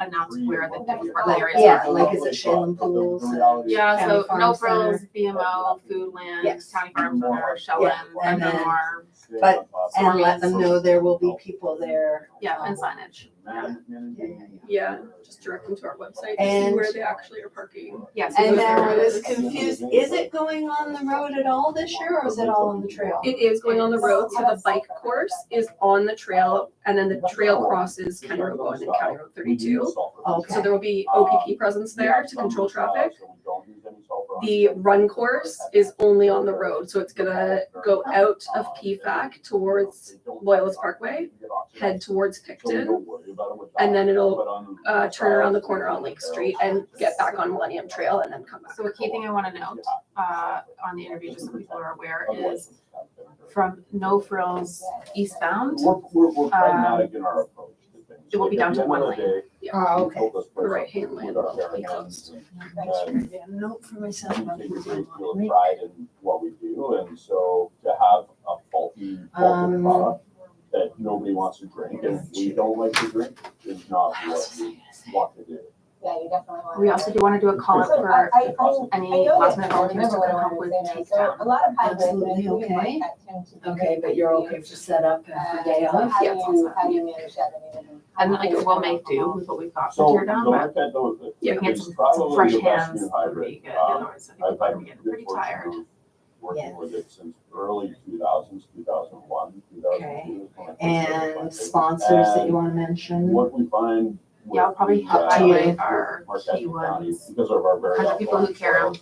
announce where the different parking areas Yeah, are. like is it Shailen Pools? Yeah, so County No Farm Frills, BMO, Foodland, Yes. County Farm Center, Shellen, and then- MMR. But, and let them know there will be people there. Yeah, and signage. Yeah, just direct them to our website to see And- where they actually are parking. Yes. And now I was confused, is it going on the road at all this year, or is it all on the trail? It is going on the road, so the bike course is on the trail, and then the trail crosses County Road 1 and County Road 32. Okay. So there will be OPP presence there to control traffic. The run course is only on the road, so it's gonna go out of PFAC towards Loyalist Parkway, head towards Picton, and then it'll turn around the corner on Lake Street and get back on Millennium Trail and then come back. So a key thing I want to note on the interview, just so people are aware, is from No Frills eastbound, We're pragmatic in our approach to things. it will be down to one lane. Oh, okay. The right-hand lane will be closed. Note for myself. We take a great deal of pride in what we do, and so to have a faulty product that nobody wants to drink and we don't like to drink is not what we want to do. Yeah, you definitely want. We also do want to do a call out for any last minute volunteers to come help with takedown. A lot of Absolutely okay. Okay, but you're okay for setup and for day off? Yeah. How do you manage that? And like we'll make do with what we've got So for tear down, the but look at those, yeah, we can get it's some probably fresh the best hands new would hybrid. be good. Otherwise, I think I've we're had getting good pretty fortune tired. of working with it since early 2000s, 2001, 2002. And sponsors that you want to mention? What we find. Yeah, I'll probably highlight our key ones. Because of our very. Kind of people who care in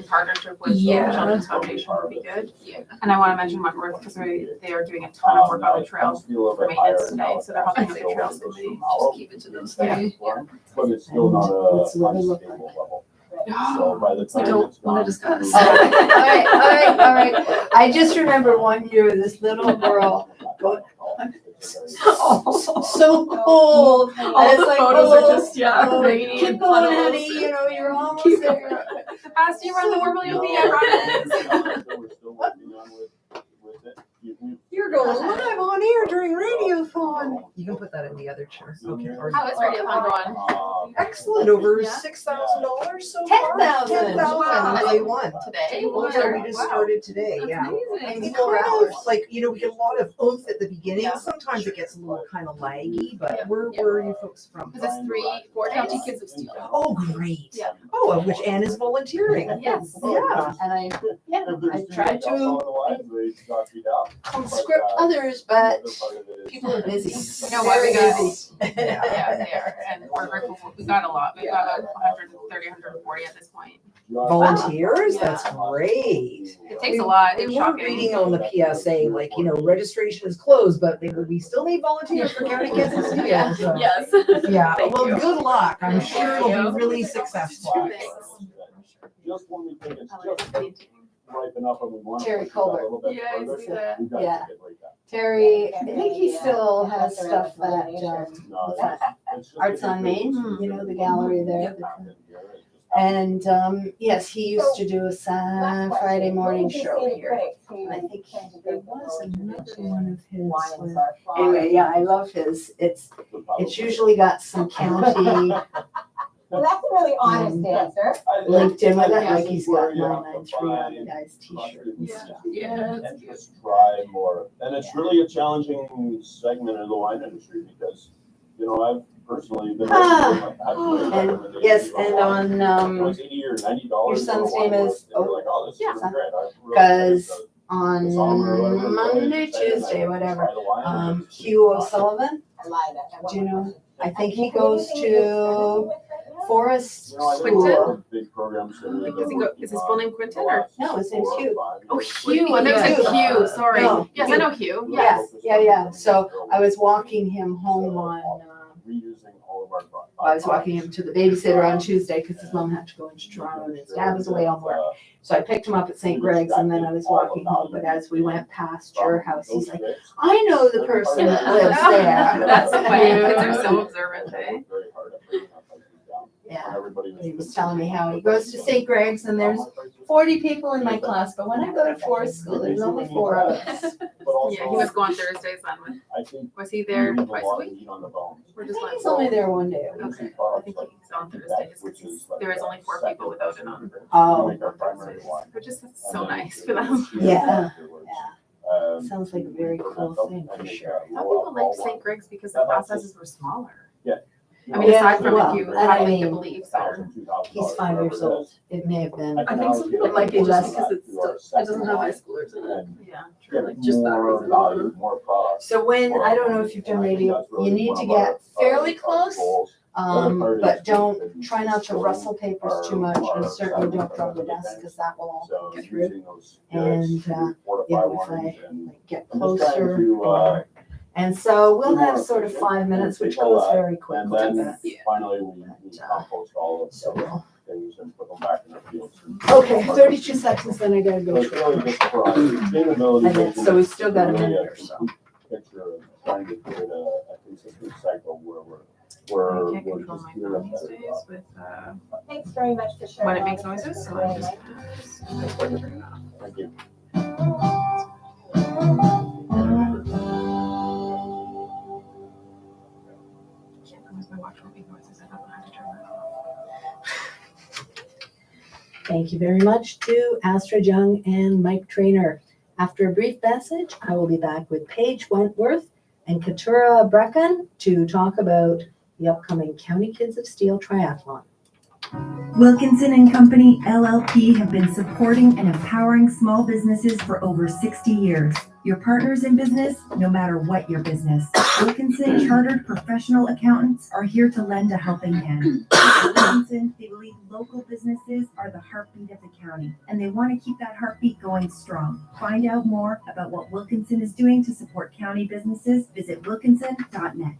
partnership with the Children's Foundation would be good. Yeah. And I want to mention Wentworth because they are doing a ton of work on the trails for maintenance today, so they're helping out the trails committee. Just keep it to those three. But it's still not a unstable level. So by the time it's gone. Discuss. All right. I just remember one year, this little girl going, so cool. All the photos are just, rainy keep and going, puddles. honey, you know, you're almost there. The faster you run, the more you'll be at runners. You're going live on air during Radiothon. You can put that in the other chair. Okay. How is Radiothon going? Excellent, over Yeah. $6,000 so far. 10,000. on day one. Today? Yeah, we just started today, yeah. Amazing. And 4 hours, like, you know, we get a lot of oomph at the beginning. Sometimes it gets a little kind of laggy, but where are you folks from? Is this 4 County Kids of Steel? Oh, great. Yeah. Oh, of which Anne is volunteering. Yes. Yeah. And I tried to conscript But, others, but people people are busy. You know what, we Very got, busy. yeah, they are, and we're grateful, we got a lot, we got 130, 140 at this point. Volunteers? Yeah. That's great. It takes a lot, We it's were shocking. reading on the PSA, like, you know, registration is closed, but we still need volunteers for County Kids and Steel. So, Yes. yeah, Thank well, you. good luck. I'm Thank sure it'll you. be really successful. Just when we think it's just ripe enough and we want to Terry push it a Colbert. little bit Yeah, I further, see that. we've got to Yeah. get right back. Terry, I think he still has stuff at No, what's that? it's just Arts on Main, you know, the gallery there. happened here. It just And yes, he used to do a Friday morning show here. And I think there was another one of his. Anyway, yeah, I love his. It's usually got some county Well, that's a really honest answer. linked in with it, like he's got 993 on the guy's t-shirt and stuff. Yeah. And just try more. And it's really a challenging segment of the wine industry because, you know, I've personally been. And yes, and on It's $80 or $90. your son's name is, Like, oh, this is yeah, great. I really because like on Monday, Tuesday, whatever, the Hugh O'Sullivan, I lied. do you know? I think he goes to Forest You know, I think Quinton? a lot of big programs that Like, we've does he been go, is his full name working Quentin on or? No, his name's Hugh. Oh, Hugh, I never said Hugh, sorry. No, Yes, I know Hugh, Yeah, yes. yeah. So I was walking him home on, reusing all of our. I was walking him to the babysitter on Tuesday because his mom had to go into Toronto and his dad was away on work. So I picked him up at St. Greg's and then I was walking home, but as we went past your house, he's like, I know the person that lives there. That's funny, kids are so observant, eh? Yeah, he was telling me how he goes to St. Greg's and there's 40 people in my class, but when I go to Forest School, there's only 4 of us. Yeah, he was going Thursdays then with, was he there twice a week? Or just once? He's only there one day. Okay, I think he's on Thursdays because there is only 4 people without it on. Oh. Which is so nice for them. Yeah, sounds like a very cool thing for sure. Some people like St. Greg's because the class sizes were smaller. Yeah. I mean, Yeah, aside from well, if you and had I like the mean, beliefs or. He's 5 years old. It may have been. I think some people It might be less. because it's still, it doesn't have high schoolers in it. Yeah, true, like just that More reason. value, more product. So when, I don't know if you've done radio, you need to get fairly close, but don't, try not to rustle papers too much and certainly don't drop the desk because that will all go through. And, you know, if I like, get closer or And so we'll have sort of 5 minutes, which goes very And quickly. then finally, we compost all of the things and put them back in the fields. Okay, 32 seconds, then I gotta So go. it's really just for us, sustainability. And then, so we've still got a really minute or so. complete Picture of trying to create a consistent cycle where we're I can't control just my doing phone a these better days job. with, Thanks very much for sharing. when it all makes this. noises, so I just. Thank you. Can't promise my watch won't make noises. I don't know how to turn that off. Thank you very much to Astrid Young and Mike Trainer. After a brief message, I will be back with Paige Wentworth and Keturah Brecken to talk about the upcoming County Kids of Steel Triathlon. Wilkinson and Company LLP have been supporting and empowering small businesses for over 60 years. Your partners in business, no matter what your business. Wilkinson Chartered Professional Accountants are here to lend a helping hand. At Wilkinson, they believe local businesses are the heartbeat of the county, and they want to keep that heartbeat going strong. Find out more about what Wilkinson is doing to support county businesses. Visit wilkinson.net.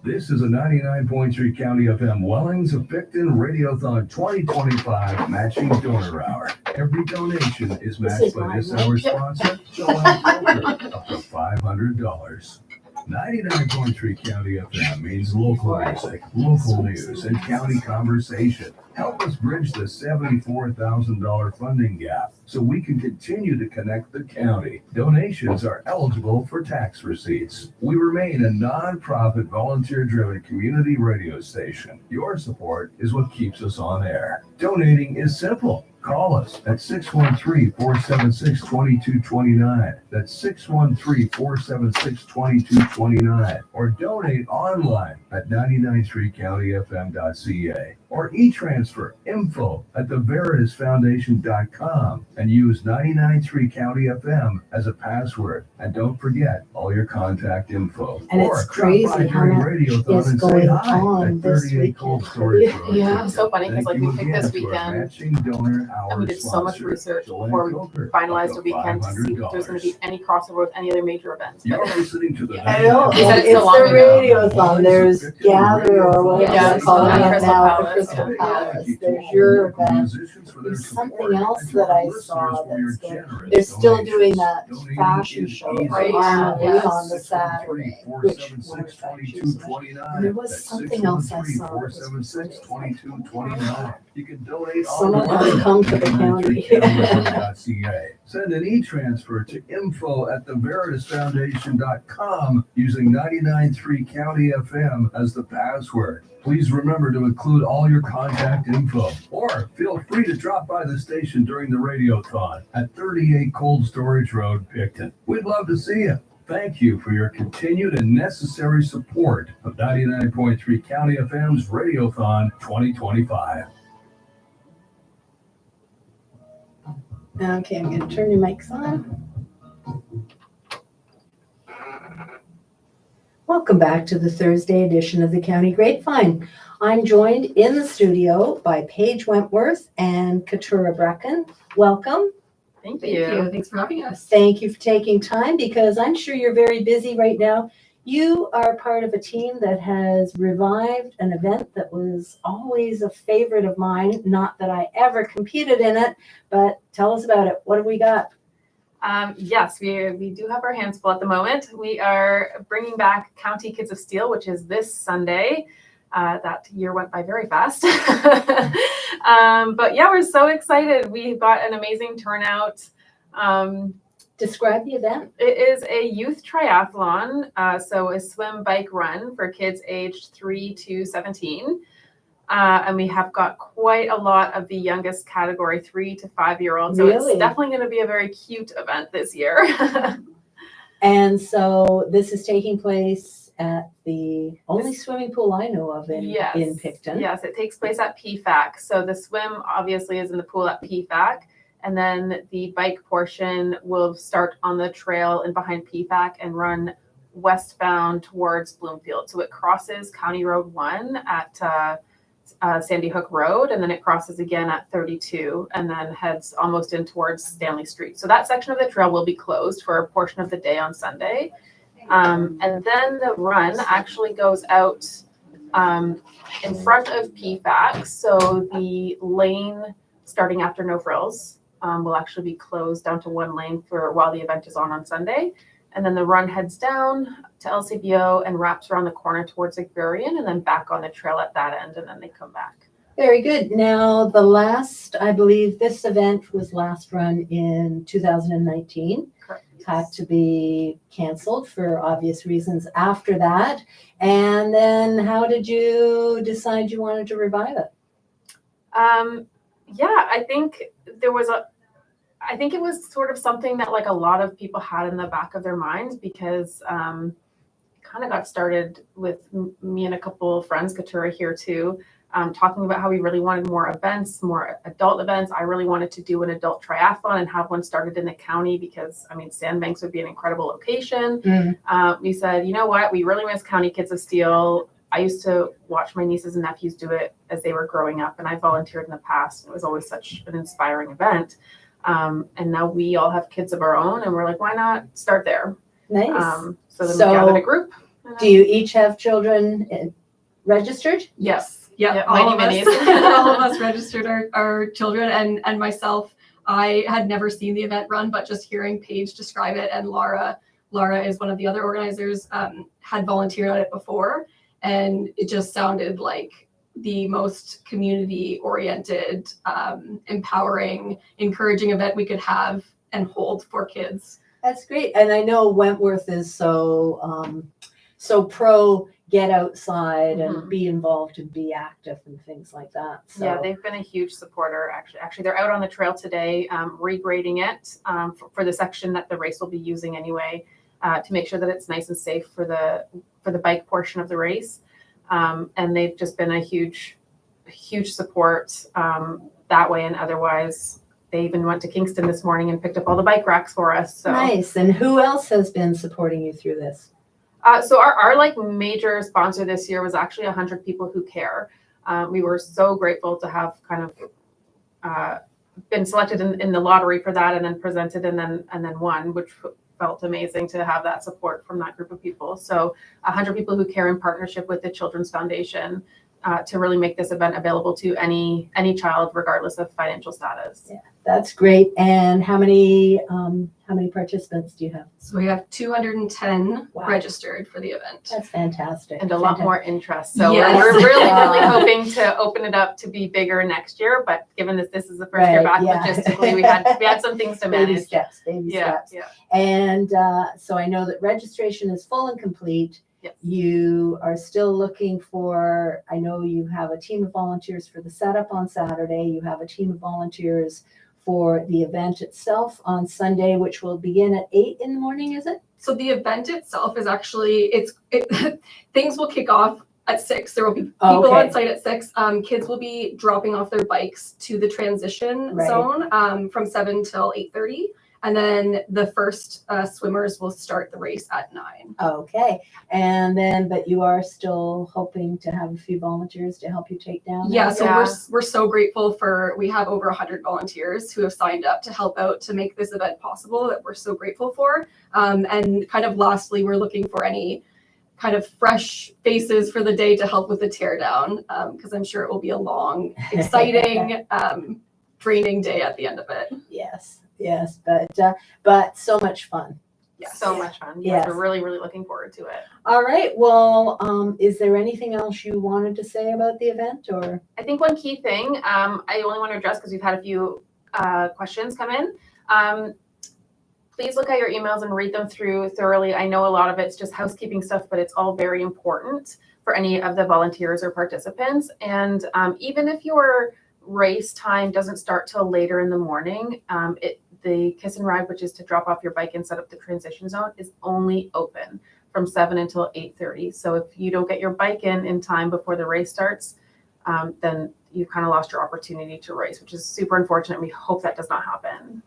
This is a 99.3 County FM Wellings of Picton Radiothon 2025 Matching Donor Hour. Every donation is matched by this hour's sponsor, Joanne Coker, up to $500. 99.3 County FM means local music, local news, and county conversation. Help us bridge the $74,000 funding gap so we can continue to connect the county. Donations are eligible for tax receipts. We remain a non-profit, volunteer-driven community radio station. Your support is what keeps us on air. Donating is simple. Call us at 613-476-2229. That's 613-476-2229. Or donate online at 993countyfm.ca. Or e-transfer info@theveritasfoundation.com and use 993 County FM as a password. And don't forget all your contact info. And or it's crazy drop by how during much Radiothon is and say going hi on at this 38 Cold Storage Road. Yeah, it's so funny because Thank like you we picked again this to our weekend matching donor hour and we did so much sponsor, research Joanne before we Coker, finalized up the to weekend to see if there's going to be any crossover with any other major events. But You're listening to the I know, They said it's it's so long the ago. radiothon, there's Gather or whatever Yeah, they're calling at it Crystal now, at the Palace. Crystal Yeah. Palace, there's your event. There's something else that I saw that's going, they're still doing that fashion show Right. on Yes. on the Saturday, which one of and there was something else I saw. that was really $2229. You can donate Someone online has come to the at county. 993countyfm.ca. Send an e-transfer to info@theveritasfoundation.com using 993 County FM as the password. Please remember to include all your contact info, or feel free to drop by the station during the Radiothon at 38 Cold Storage Road, Picton. We'd love to see you. Thank you for your continued and necessary support of 99.3 County FM's Radiothon 2025. Okay, I'm gonna turn your mics on. Welcome back to the Thursday edition of the County Grapevine. I'm joined in the studio by Paige Wentworth and Keturah Brecken. Welcome. Thank you. Thanks for having us. Thank you for taking time because I'm sure you're very busy right now. You are part of a team that has revived an event that was always a favorite of mine. Not that I ever competed in it, but tell us about it. What have we got? Yes, we do have our hands full at the moment. We are bringing back County Kids of Steel, which is this Sunday. That year went by very fast. But yeah, we're so excited. We've got an amazing turnout. Describe the event. It is a youth triathlon, so a swim, bike, run for kids aged 3 to 17. And we have got quite a lot of the youngest category, 3 to 5-year-olds. So Really? it's definitely going to be a very cute event this year. And so this is taking place at the only swimming pool I know of in Picton. Yes, it takes place at PFAC. So the swim obviously is in the pool at PFAC. And then the bike portion will start on the trail and behind PFAC and run westbound towards Bloomfield. So it crosses County Road 1 at Sandy Hook Road, and then it crosses again at 32 and then heads almost in towards Stanley Street. So that section of the trail will be closed for a portion of the day on Sunday. And then the run actually goes out in front of PFAC. So the lane starting after No Frills will actually be closed down to one lane for while the event is on Sunday. And then the run heads down to LCBO and wraps around the corner towards Agrarian and then back on the trail at that end, and then they come back. Very good. Now, I believe this event was last run in 2019. Correct. Had to be canceled for obvious reasons after that. And then how did you decide you wanted to revive it? Yeah, I think it was sort of something that like a lot of people had in the back of their minds because kind of got started with me and a couple of friends, Katura here too, talking about how we really wanted more events, more adult events. I really wanted to do an adult triathlon and have one started in the county because, I mean, Sandbanks would be an incredible location. We said, you know what, we really miss County Kids of Steel. I used to watch my nieces and nephews do it as they were growing up, and I volunteered in the past. It was always such an inspiring event. And now we all have kids of our own, and we're like, why not start there? Nice. So then we gathered a group. Do you each have children registered? Yes. Yeah, all all of us registered our children and myself. I had never seen the event run, but just hearing Paige describe it, and Laura is one of the other organizers, had volunteered at it before, and it just sounded like the most community-oriented, empowering, encouraging event we could have and hold for kids. That's great. And I know Wentworth is so pro get outside and be involved and be active and things like that. So. Yeah, they've been a huge supporter. Actually, they're out on the trail today, regrading it for the section that the race will be using anyway, to make sure that it's nice and safe for the bike portion of the race. And they've just been a huge support that way. And otherwise, they even went to Kingston this morning and picked up all the bike racks for us. So nice. And who else has been supporting you through this? So our like major sponsor this year was actually 100 People Who Care. We were so grateful to have kind of been selected in the lottery for that, and then presented and then won, which felt amazing to have that support from that group of people. So 100 People Who Care in partnership with the Children's Foundation to really make this event available to any child, regardless of financial status. Yeah, that's great. And how many participants do you have? So we have 210 registered for the event. That's fantastic. And a lot more interest. So Yes. we're really hoping to open it up to be bigger next year. But given that this is the first year back, logistically, we had some things to manage. Baby steps. Yeah. And so I know that registration is full and complete. Yes. You are still looking for, I know you have a team of volunteers for the setup on Saturday. You have a team of volunteers for the event itself on Sunday, which will begin at 8 in the morning, is it? So the event itself is actually, things will kick off at 6. There will be people on site at 6. Kids will be dropping off their bikes to the transition zone from 7 till 8:30. And then the first swimmers will start the race at 9. Okay. And then, but you are still hoping to have a few volunteers to help you take down? Yeah, so we're so grateful we have over 100 volunteers who have signed up to help out to make this event possible, that we're so grateful for. And kind of lastly, we're looking for any kind of fresh faces for the day to help with the teardown, because I'm sure it will be a long, exciting, draining day at the end of it. Yes, but so much fun. Yeah, so much fun. Yes. We're really, really looking forward to it. All right. Well, is there anything else you wanted to say about the event, or? I think one key thing I only want to address, because we've had a few questions come in. Please look at your emails and read them through thoroughly. I know a lot of it's just housekeeping stuff, but it's all very important for any of the volunteers or participants. And even if your race time doesn't start till later in the morning, the kiss and ride, which is to drop off your bike and set up the transition zone, is only open from 7 until 8:30. So if you don't get your bike in time before the race starts, then you kind of lost your opportunity to race, which is super unfortunate. We hope that does not happen.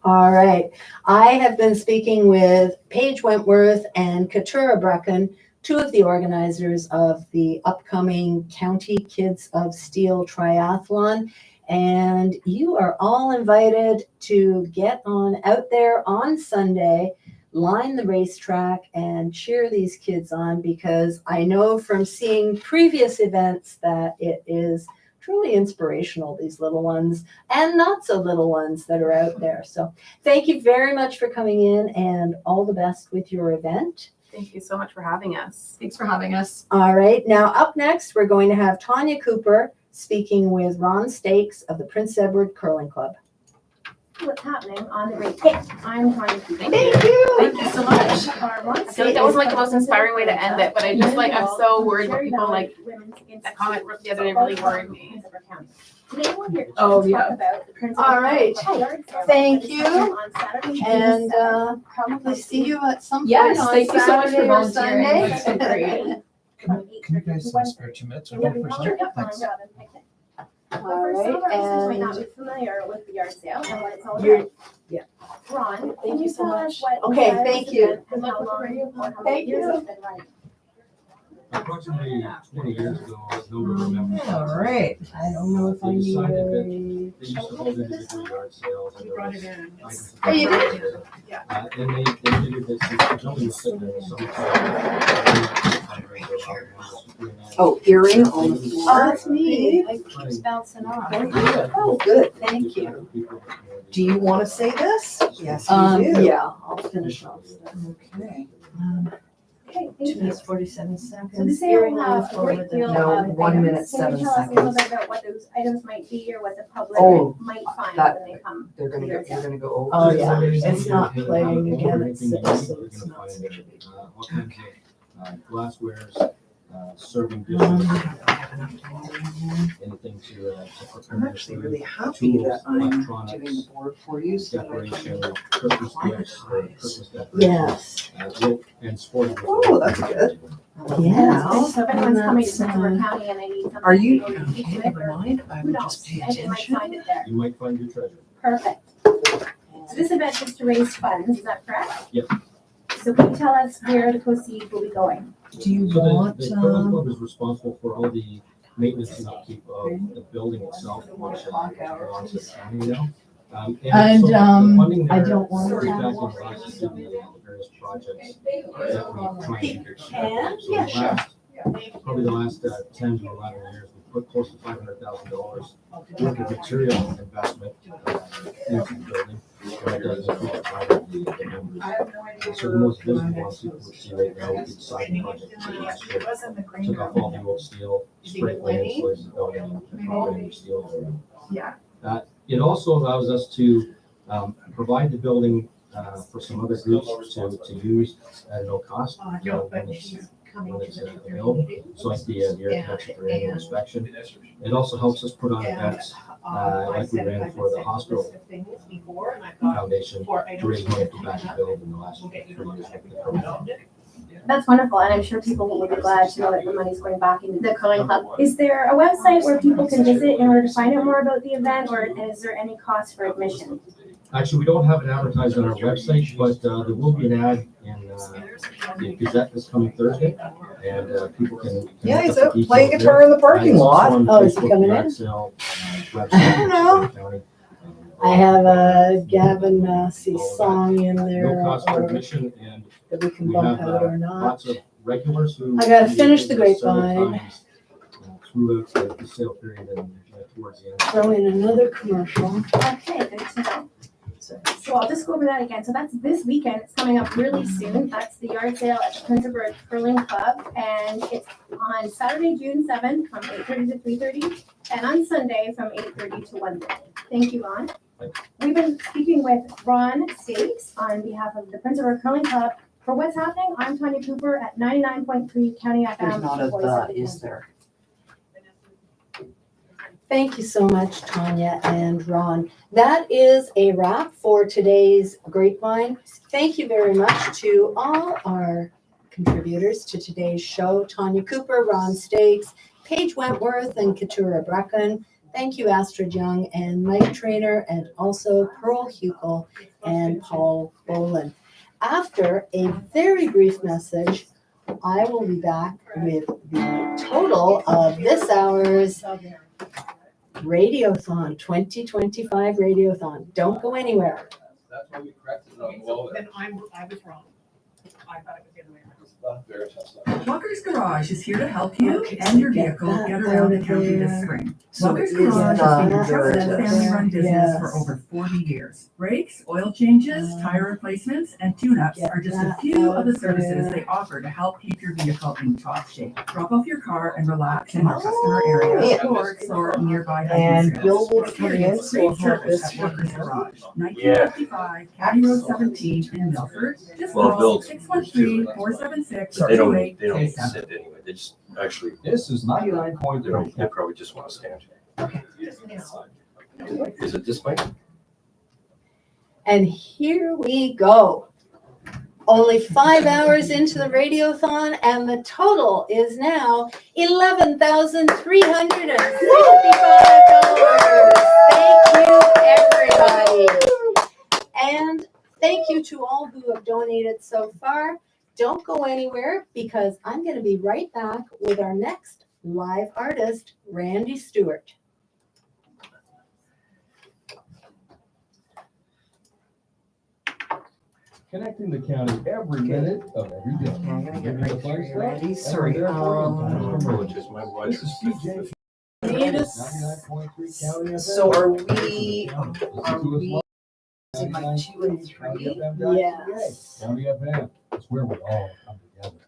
All right. I have been speaking with Paige Wentworth and Katura Brecken, two of the organizers of the upcoming County Kids of Steel Triathlon. And you are all invited to get on out there on Sunday. line the racetrack and cheer these kids on, because I know from seeing previous events that it is truly inspirational, these little ones and not so little ones that are out there. So thank you very much for coming in, and all the best with your event. Thank you so much for having us. Thanks for having us. All right, now up next, we're going to have Tanya Cooper speaking with Ron Stakes of the Prince Edward Curling Club. What's happening on the great pitch. I'm Tanya Cooper. Thank you. Thank you so much. I feel like that wasn't like the most inspiring way to end it, but I just like, I'm so worried about people like, that comment the other day really worried me. Today we're here to Oh, talk yeah. about the Prince All Edward right. Yard Sale Thank that is you. happening on Saturday, And June 7th. probably see you at some point Yes, on thank you so much for Saturday or volunteering. Sunday. That's so great. From Can you guys spare 2 minutes or whatever? Sure, yeah, Thanks. go and pick it. All But for some of our listeners who might not right, be familiar with the yard sale and what it's all You're- about. yeah. Ron, can you tell us what? Okay, inspired thank this you. event and how long or how many Thank years you. it's been running? Approximately 20 years ago, nobody remembers. All right. I don't know if I They need decided that a. they used to hold individual yard sales. And there was items Oh, you that did? were- And they figured that since the building was sitting there in the summertime. Oh, earring on the floor. Oh, that's neat. It keeps bouncing off. Oh, good, thank you. Do you want to say this? Yes, you do. Yeah, I'll finish off. Okay. Okay, 2 thank you. minutes, 47 seconds. So the sale Earring will on the have a floor great with the- deal No, of 1 items. minute, Can you 7 tell us a little seconds. bit about what those items might be or what the public Oh, might find that- when they come? They're gonna to go, your you're sale? gonna go over. Oh, yeah, it's not playing again, it's Anything you need, so you're it's gonna not find such a big. all kinds of glasswares, serving dishes, anything to prepare. I'm actually food, really happy tools, that I'm electronics, doing the board for you, so that I decoration, can. Christmas gifts, Christmas decorations. Yes. And sporting. goods. Oh, that's good. Yeah. So if anyone's coming to That's, Prince County and they need something. Are you, to go to okay, each never with, mind, I who will knows? just pay And they might attention. find it there. You might find your treasure. Perfect. So this event is to raise funds, is that correct? Yes. So can you tell us where the proceeds will be going? Do you So want, the curling club is responsible for all the maintenance and upkeep of the building itself, which belongs to the county now. And, so the funding I there don't want goes to- back and allows us to do the various projects that we try and get. So probably the last 10 to 11 years, we put close to $500,000 worth of material investment into the building. And it does include the product, the members. So the most visible ones people would see right now would be the siding project. Took off all the old steel, spray paint, insulated the building, and put in new steel. Yeah. It also allows us to provide the building for some other groups to use at no cost. When it's available. So like the air connection for annual inspection. It also helps us put on events like we ran for the hospital foundation to raise money for back to build in the last 3 years of the program. That's wonderful, and I'm sure people will be glad to know that the money's going back into the curling club. Is there a website where people can visit in order to find out more about the event, or is there any cost for admission? Actually, we don't have it advertised on our website, but there will be an ad in the Gazette this coming Thursday, and people can. Yeah, he's look up out the playing details guitar there. in the parking It's lot. on Oh, is he Facebook, coming yard in? sale, website, I don't know. County. I have a Gavin Massey song in there. No cost for or admission, and that we can we bump have out or not. lots of regulars who. I gotta finish the visit us several grapevine. times, throughout the sale period and towards the end. Throw in another commercial. Okay, good to know. So I'll just go over that again. So that's this weekend. It's coming up really soon. That's the yard sale at the Prince Edward Curling Club. And it's on Saturday, June 7th from 8:30 to 3:30 and on Sunday from 8:30 to 1:30. Thank you, Ron. We've been speaking with Ron Stakes on behalf of the Prince Edward Curling Club. For what's happening, I'm Tanya Cooper at 99.3 County FM. There's not the a voice the, of the is there? Thank you so much, Tanya and Ron. That is a wrap for today's Grapevine. Thank you very much to all our contributors to today's show, Tanya Cooper, Ron Stakes, Paige Wentworth, and Keturah Brecken. Thank you, Astrid Young and Mike Trainer, and also Pearl Huckel and Paul Boland. After a very brief message, I will be back with the total of this hour's Radiothon, 2025 Radiothon. Don't go anywhere. That's why we corrected it on the wall there. I was wrong. I thought it was the other way around. Walker's Garage is here to help you and your vehicle get around the county this spring. Walker's Garage has been a trusted family-run business for over 40 years. Brakes, oil changes, tire replacements, and tune-ups are just a few of the services they offer to help keep your vehicle in top shape. Drop off your car and relax in your customer area or nearby hiking trails. Bill will be coming in, so we'll Great have service this at Walker's Garage, 1955 County Road 17 in Milford. Just Well, call Bill- 613-476-2827. They don't sit anyway. They just actually. This is 99.3. They probably just want to stand. Is it this way? And here we go. Only 5 hours into the radiothon, and the total is now $11,365. Thank you, everybody. And thank you to all who have donated so far. Don't go anywhere because I'm going to be right back with our next live artist, Randy Stewart. Connecting the county every minute of every day. I'm gonna get right through you, Randy. This Sorry. is PJ. So are we using like 2 and 3? Yes. County FM, it's where we all come together.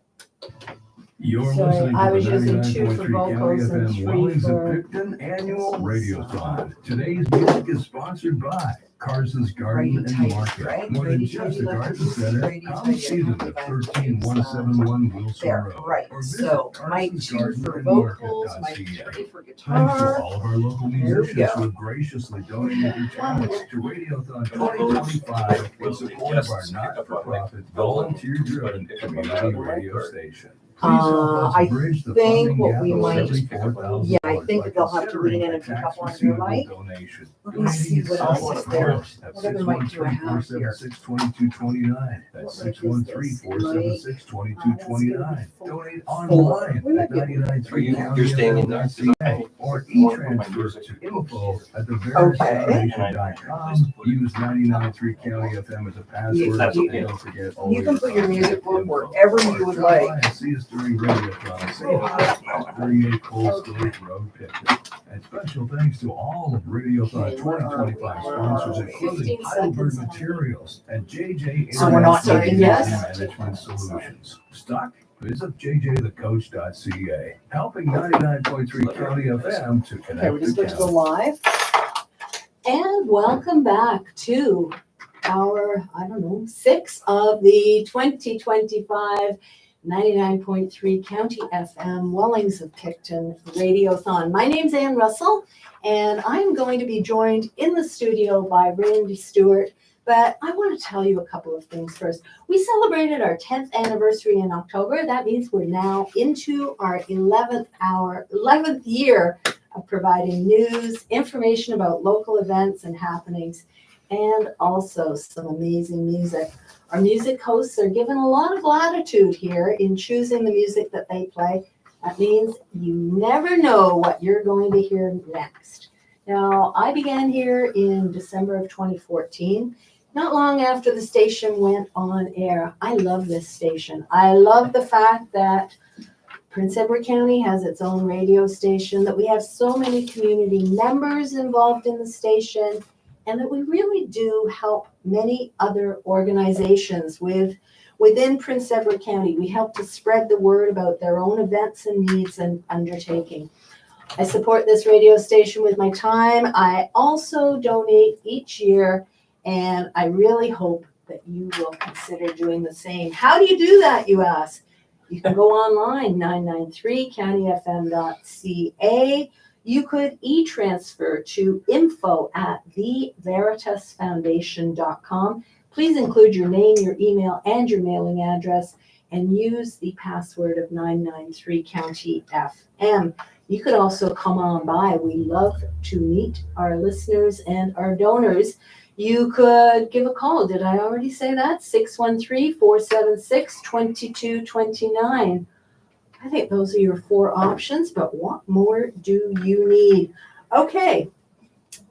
You're So listening I to was the using 2 for 99.3 County vocals and FM 3 Wellings for. and Picton Annual Radiothon. Today's music is sponsored by Carson's Garden and Market. More than just a garden center, come see them at 13171 Wilson There, Road. right. Or visit So my 2 for vocals, my 3 for Thanks to guitar. all of our local There we musicians go. who have graciously donated their talents to Radiothon 2025 in support of our not-for-profit, volunteer-driven community radio station. I think what we might, yeah, I think they'll have to lean in and pick up on your mic. Let me see what else is there. What other mic do I have here? 613-476-2229. That's 613-476-2229. Donate online at 993 You're staying in there. or e-transfer to info@theverisfoundation.com. Use 99.3 County FM as a password. And don't forget all You can put your music wherever you would like. See us during Radiothon. Say hi at 38 Cold Storage Road, Picton. And special thanks to all of Radiothon 2025 sponsors, including Heidelberg Materials and JJ So we're not taking yes? Management Solutions. Stuck? Visit jjthecoach.ca, helping 99.3 County FM to Okay, connect we're the just going to go county. live. And welcome back to our, 6 of the 2025 99.3 County FM Wellings of Picton Radiothon. My name's Ann Russell, and I'm going to be joined in the studio by Randy Stewart. But I want to tell you a couple of things first. We celebrated our 10th anniversary in October. That means we're now into our 11th year of providing news, information about local events and happenings, and also some amazing music. Our music hosts are given a lot of latitude here in choosing the music that they play. That means you never know what you're going to hear next. Now, I began here in December of 2014, not long after the station went on air. I love this station. I love the fact that Prince Edward County has its own radio station, that we have so many community members involved in the station, and that we really do help many other organizations within Prince Edward County. We help to spread the word about their own events and needs and undertaking. I support this radio station with my time. I also donate each year, and I really hope that you will consider doing the same. How do you do that, you ask? You can go online, 993countyfm.ca. You could e-transfer to info@theveritasfoundation.com. Please include your name, your email, and your mailing address, and use the password of 993 County FM. You could also come on by. We love to meet our listeners and our donors. You could give a call. Did I already say that? 613-476-2229. I think those are your 4 options, but what more do you need? Okay,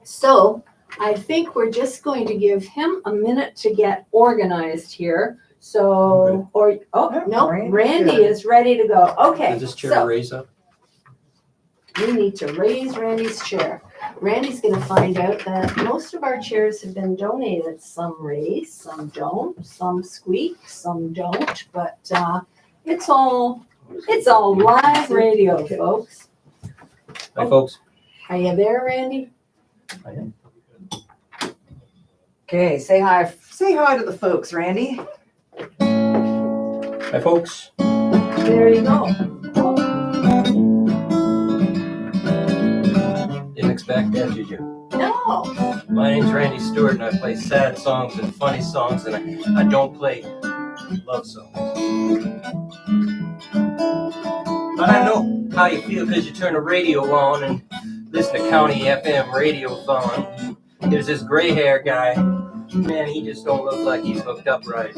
so I think we're just going to give him a minute to get organized here. So, no, Randy is ready to go. Okay, Does this chair so raise up? we need to raise Randy's chair. Randy's gonna find out that most of our chairs have been donated. Some raise, some don't, some squeak, some don't, but it's all live radio, folks. Hi, folks. Are you there, Randy? I am. Okay, say hi. Say hi to the folks, Randy. Hi, folks. There you go. Didn't expect that, did you? No. My name's Randy Stewart, and I play sad songs and funny songs, and I don't play love songs. But I know how you feel because you turn the radio on and listen to County FM Radiothon. There's this gray hair guy. Man, he just don't look like he's hooked up right.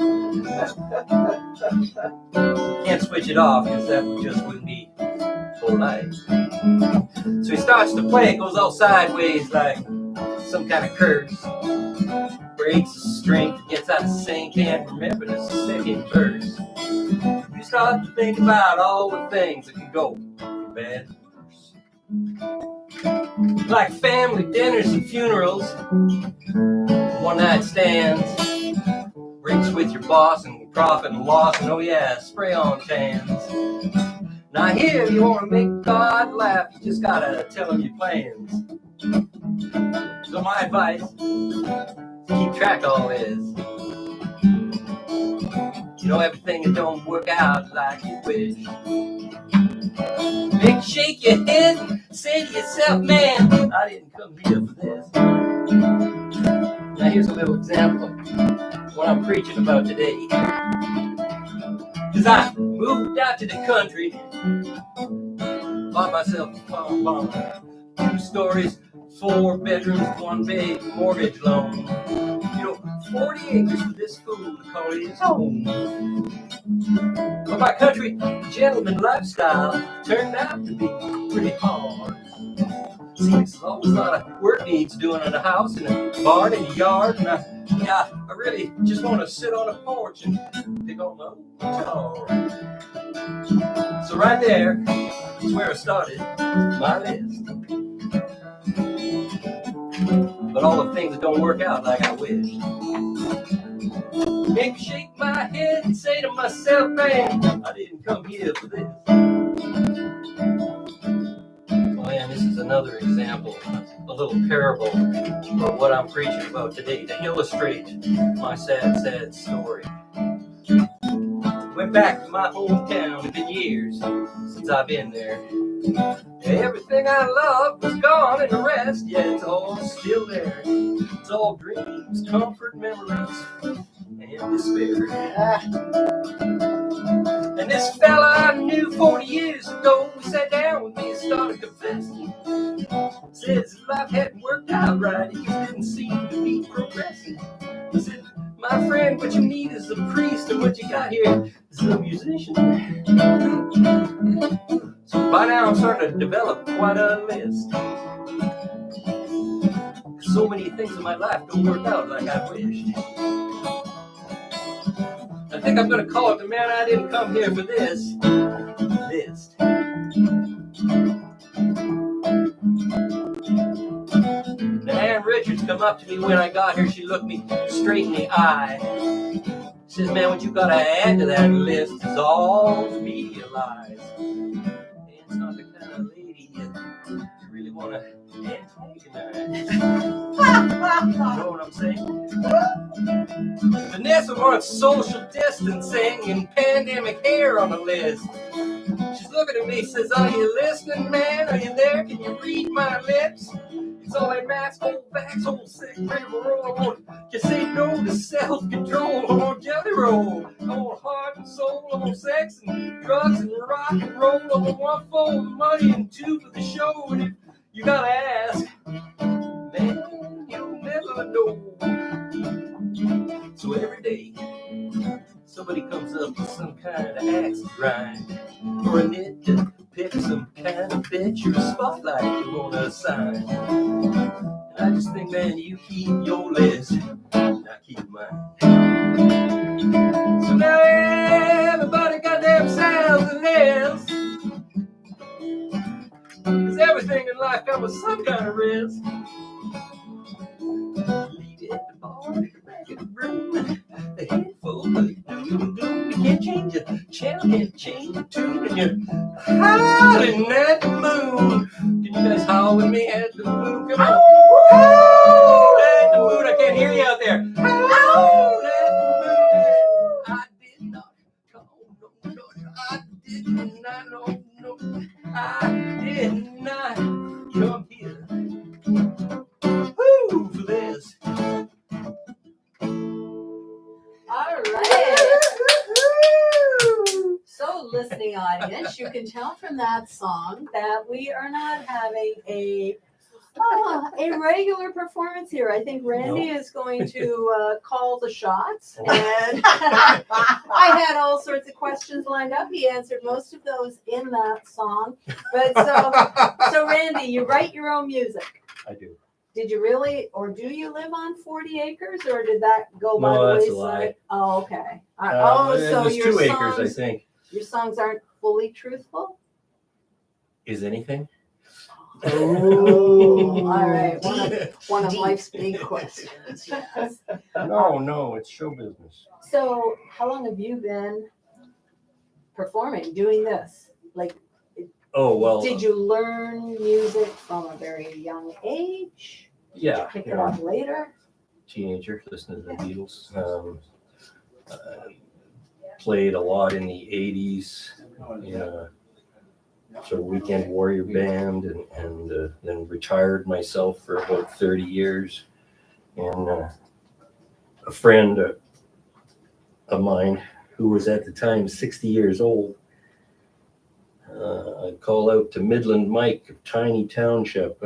Can't switch it off because that just wouldn't be polite. So he starts to play, it goes all sideways like some kind of curse. Breaks the string, gets out of sync, can't remember the second verse. You start to think about all the things that can go from bad to worse. Like family dinners and funerals, one night stands, breaks with your boss and profit and loss, and oh yeah, spray on tans. Now here you want to make God laugh, you just gotta tell him your plans. So my advice, keep track of all this. You know everything that don't work out like you wish. Make shake your head, say to yourself, man, I didn't come here for this. Now here's a little example of what I'm preaching about today. Cause I moved out to the country, bought myself a farm barn, 2 stories, 4 bedrooms, 1 big mortgage loan. You know, 40 acres for this fool to call his home. But my country gentleman lifestyle turned out to be pretty hard. See, there's always a lot of work needs doing in a house, in a barn, in a yard, and I really just want to sit on a porch and pick on my own guitar. So right there is where I started my list. But all the things that don't work out like I wished. Make me shake my head and say to myself, man, I didn't come here for this. Oh man, this is another example, a little parable of what I'm preaching about today to illustrate my sad, sad story. Went back to my hometown, it's been years since I've been there. Everything I loved was gone and the rest, yeah, it's all still there. It's all dreams, comfort, memories, and despair. And this fella I knew 40 years ago, he sat down with me and started confessing. Said his life hadn't worked out right, he just didn't seem to be progressing. I said, my friend, what you need is a priest, and what you got here is a musician. So by now I'm starting to develop quite a list. So many things in my life don't work out like I wished. I think I'm gonna call it the man I didn't come here for this list. Ann Richards come up to me when I got here. She looked me straight in the eye. Says, man, what you gotta add to that list is all media lies. It's not the kind of lady you really wanna antagonize. You know what I'm saying? Vanessa wants social distancing and pandemic hair on the list. She's looking at me, says, are you listening, man? Are you there? Can you read my lips? It's all that mask, whole facts, whole sick, river roll. I want you say no to self-control. I want jelly roll. I want heart and soul. I want sex and drugs and rock and roll. I want 1 for the money and 2 for the show. And if you gotta ask, man, you'll never know. So every day, somebody comes up with some kind of axe to grind, or a knit to pick some kind of bitch or spotlight you wanna assign. And I just think, man, you keep your list, and I keep mine. So now everybody got themselves a list. 'Cause everything in life comes with some kind of risk. Lead at the bar, back at the room, the head full of doom and gloom. You can't change your channel, can't change your tune, and you're howling at the moon. Can you guys howl with me at the moon? Come on. Howl at the moon. I can't hear you out there. Howl at the moon. I did not call no. I did not know. I did not come here. Woo for this. All right. So, listening audience, you can tell from that song that we are not having a regular performance here. I think Randy is going to call the shots. And I had all sorts of questions lined up. He answered most of those in that song. But so Randy, you write your own music. I do. Did you really, or do you live on 40 acres, or did that go by No, the that's a wayside? lie. Oh, okay. So your 2 songs, acres, I think. Your songs aren't fully truthful? Is anything? Oh, all right. One of life's big questions. Yes. No, it's show business. So, how long have you been performing, doing this? Like, Oh, well. did you learn music from a very young age? Yeah. Pick it up later? Teenager, listening to the Beatles. Played a lot in the 80s. So weekend warrior band, and then retired myself for about 30 years. And a friend of mine who was at the time 60 years old, I call out to Midland Mike of Tiny Township.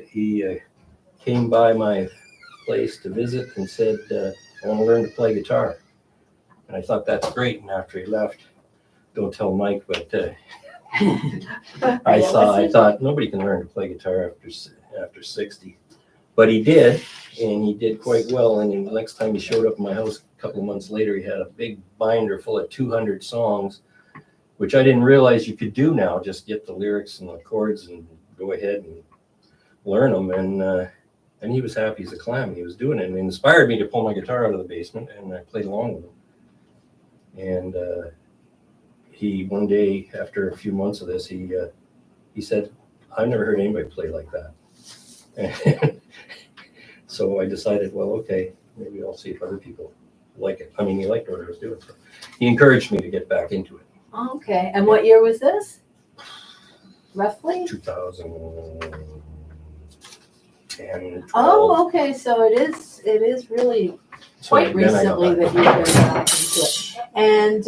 He came by my place to visit and said, I want to learn to play guitar. And I thought, that's great. And after he left, don't tell Mike, but I thought nobody can learn to play guitar after 60. But he did, and he did quite well. And the next time he showed up at my house a couple of months later, he had a big binder full of 200 songs, which I didn't realize you could do now. Just get the lyrics and the chords and go ahead and learn them. And he was happy as a clam. He was doing it, and it inspired me to pull my guitar out of the basement, and I played along with him. And he, one day after a few months of this, he said, I've never heard anybody play like that. So I decided, well, okay, maybe I'll see if other people like it. I mean, he liked what I was doing. So he encouraged me to get back into it. Okay. And what year was this? Roughly? 2010. 12. Oh, okay. So it is really quite recently that you've been back into it. And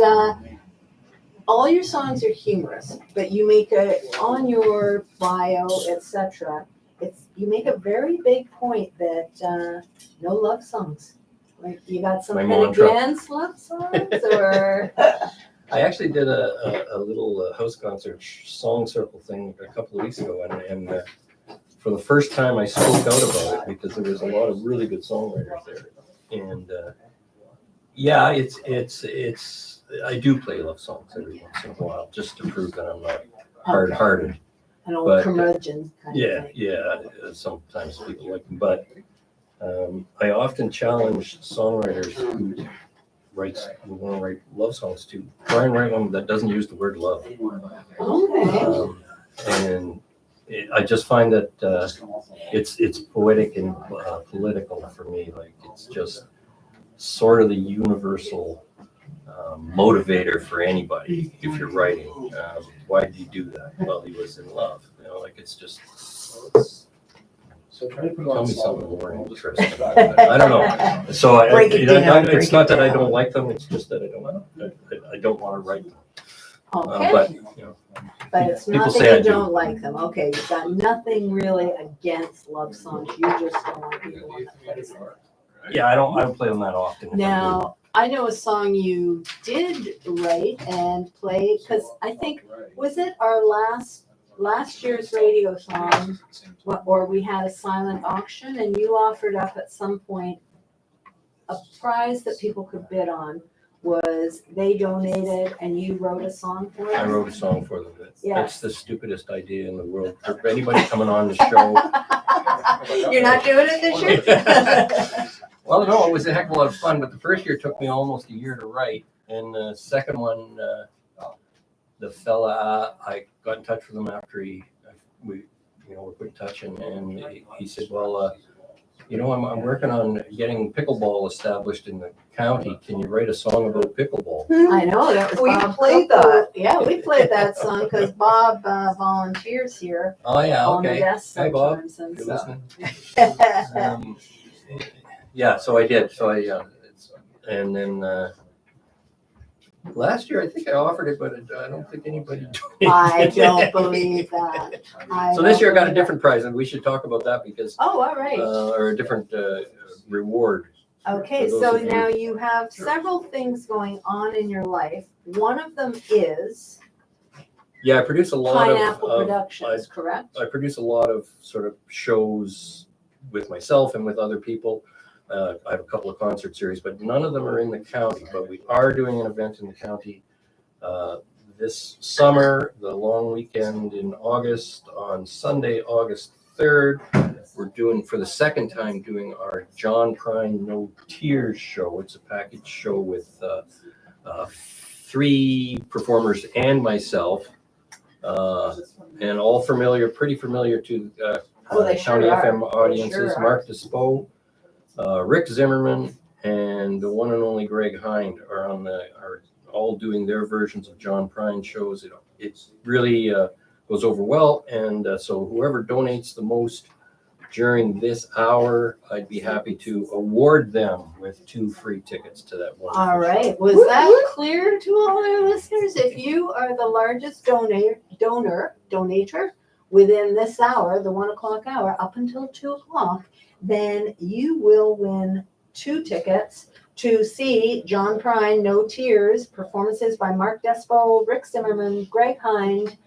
all your songs are humorous, but you make on your bio, etc. You make a very big point that no love songs. Like, you got some kind of dance love songs, or? I actually did a little house concert song circle thing a couple of weeks ago, and for the first time I spoke out about it because there was a lot of really good songwriters there. And yeah, it's I do play love songs every once in a while just to prove that I'm not hard-hearted. An old curmudgeon kind of thing. Yeah. Sometimes people like them, but I often challenge songwriters who want to write love songs to try and write one that doesn't use the word love. Okay. And I just find that it's poetic and political for me. Like, it's just sort of the universal motivator for anybody if you're writing. Why did he do that? Well, he was in love. Like, it's just. So try to put Tell me something more interesting about it. I don't know. So it's not that I don't like them. It's just that I don't want to write them. Okay. But it's people not say that I you do. don't like them. Okay, you've got nothing really against love songs. You just don't want to be the one that plays them. Yeah, I don't play them that often. Now, I know a song you did write and play, because I think, was it our last year's radiothon, or we had a silent auction, and you offered up at some point a prize that people could bid on. Was they donated and you wrote a song for them? I wrote a song for them. Yeah. That's the stupidest idea in the world. For anybody coming on the show. You're not doing it this year? Well, no, it was a heck of a lot of fun, but the first year took me almost a year to write. And the second one, the fella, I got in touch with him after we quit touching, and he said, well, I'm working on getting pickleball established in the county. Can you write a song about pickleball? I know, that was We Bob played Coco. that. Yeah, we played that song because Bob volunteers here. Oh, yeah, on the okay. desk Hey, Bob, sometimes, and if so. you're listening. Yeah, so I did. And then last year I think I offered it, but I don't think anybody donated. I don't believe that. So this year I got a different prize, and we should talk about that because. Oh, all right. Or a different reward. Okay, for those so of you- now you have several things going on in your life. One of them is Yeah, I produce a lot Pineapple of. Productions, correct? I produce a lot of sort of shows with myself and with other people. I have a couple of concert series, but none of them are in the county. But we are doing an event in the county this summer, the long weekend in August, on Sunday, August 3rd. We're doing, for the second time, doing our John Prine No Tears show. It's a package show with 3 performers and myself, and all pretty familiar to They County sure are. FM They audiences. sure are. Mark Despo, Rick Zimmerman, and the one and only Greg Hind are all doing their versions of John Prine shows. It really goes over well, and so whoever donates the most during this hour, I'd be happy to award them with 2 free tickets to that one. All right, was that clear to all our listeners? If you are the largest donator within this hour, the 1 o'clock hour, up until 2 o'clock, then you will win 2 tickets to see John Prine No Tears, performances by Mark Despo, Rick Zimmerman, Greg Hind,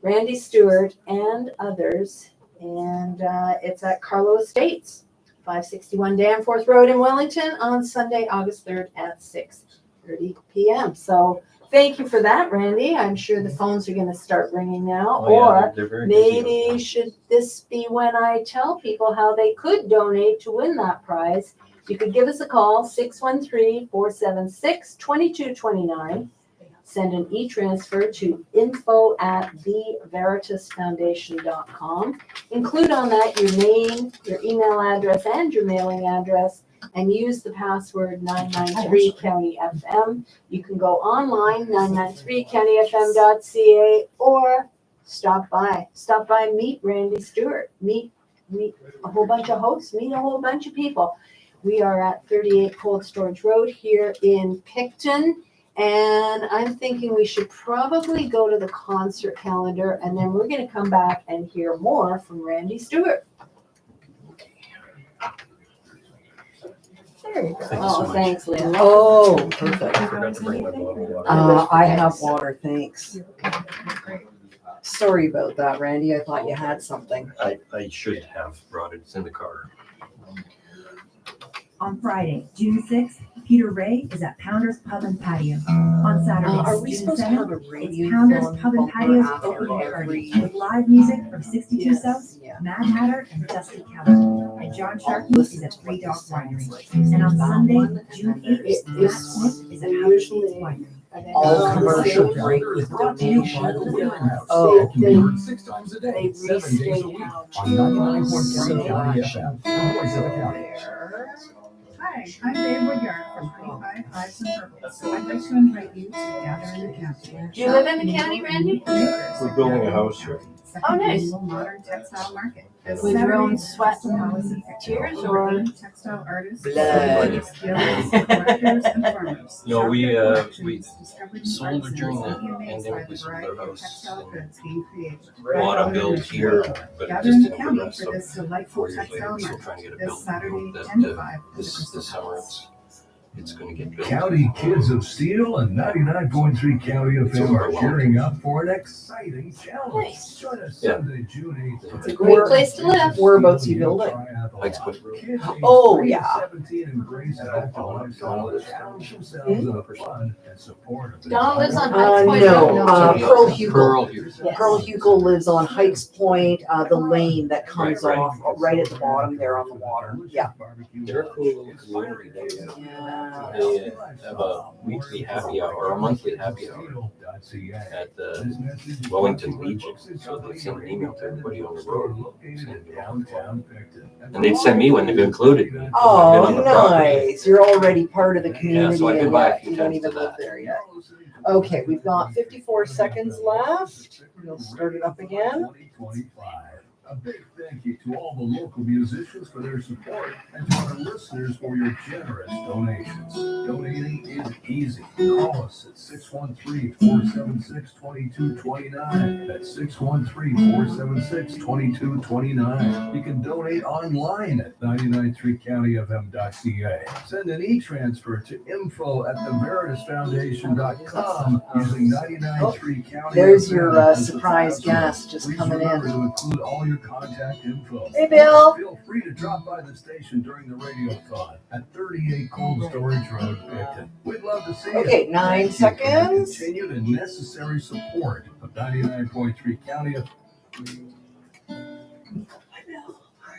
Randy Stewart, and others. And it's at Carlo Estates, 561 Danforth Road in Wellington on Sunday, August 3rd at 6:30 p.m. So thank you for that, Randy. I'm sure the phones are going to start ringing now. Oh, yeah, or they're very busy. maybe should this be when I tell people how they could donate to win that prize? You could give us a call, 613-476-2229. Send an e-transfer to info@theveritasfoundation.com. Include on that your name, your email address, and your mailing address, and use the password 993CountyFM. You can go online, 993countyfm.ca, or stop by. Stop by, meet Randy Stewart, meet a whole bunch of hosts, meet a whole bunch of people. We are at 38 Cold Storage Road here in Picton. And I'm thinking we should probably go to the concert calendar, and then we're going to come back and hear more from Randy Stewart. There you go. Thank you so Oh, much. thanks, Lynn. Oh, perfect. I forgot to bring my bottle of water. I have water, thanks. Sorry about that, Randy. I thought you had something. I should have brought it. It's in the car. On Friday, June 6th, Peter Ray is at Pounders Pub and Patio. On Saturday, Are we June supposed to have a 7th, radio it's Pounders on Pub and bumper Patio's after open party every- with live music from 62 Yes, South, yeah. Mad Hatter, and Dusty Keller. And John Sharkey is at Three Dog Winery. And on Sunday, June 8th, Matt Smith is at Howard's Winery. All commercial break with donation. Oh, They 6 times a day, they 7 days a week on 99.3 County FM, the voice of the county. Hi, I'm Dave Woodyard from 25 Hives and Purples. I'd like to invite you to gather in the county. Do you live in the county, Randy? We're building a house here. Oh, nice. Modern textile market. With your own sweat and tears, or? Textile artists, Blood. skills, collectors, and farmers. No, we Discovery sold it during the arts and pandemic. We the sold variety our of house textile and goods being created. bought a build here, but it Gather just in the didn't county progress. for So this delightful 4 years later, textile we're still market trying to get a this build Saturday, that 10 to 5. this summer it's it's going to get built. County Kids of Steel and 99.3 County FM are gearing up for an exciting challenge. Join us Sunday, June 8th. It's a great place to live. Whereabouts you building? Oh, yeah. Don lives on Heights Point. No, Pearl Hugo. Pearl Hugo. Yes. Pearl Hugo lives on Heights Point, the lane that comes off right at the bottom there on the water. Yeah. They're a cool little community. They have a weekly happy hour or a monthly happy hour at the Wellington Legion. So they send an email to everybody on the road. And they'd send me when they've included me. Oh, nice. You're already part of the community. Yeah, so I've been by a few you don't times even to live that. there yet. Okay, we've got 54 seconds left. We'll start it up again. A big thank you to all the local musicians for their support and to our listeners for your generous donations. Donating is easy. Call us at 613-476-2229. That's 613-476-2229. You can donate online at 993countyfm.ca. Send an e-transfer to info@themeritusfoundation.com using 993 County. There's your surprise guest just coming in. To include all your contact info. Hey, Bill. Feel free to drop by the station during the radiothon at 38 Cold Storage Road, Picton. We'd love to see you. Okay, 9 seconds. Continued and necessary support of 99.3 County.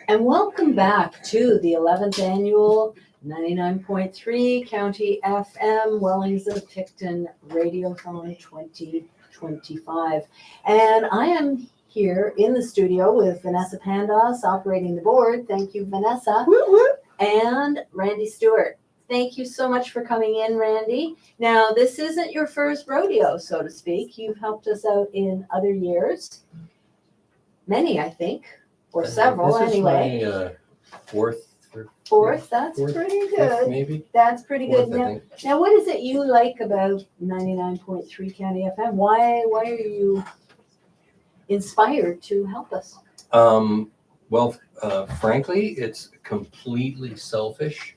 And welcome back to the 11th annual 99.3 County FM Wellington Picton Radiothon 2025. And I am here in the studio with Vanessa Pandas operating the board. Thank you, Vanessa. And Randy Stewart. Thank you so much for coming in, Randy. Now, this isn't your first rodeo, so to speak. You've helped us out in other years. Many, I think, or several anyway. This is my fourth. That's fourth, pretty fifth, good. maybe. That's pretty good. Fourth, I think. Now, what is it you like about 99.3 County FM? Why are you inspired to help us? Well, frankly, it's completely selfish.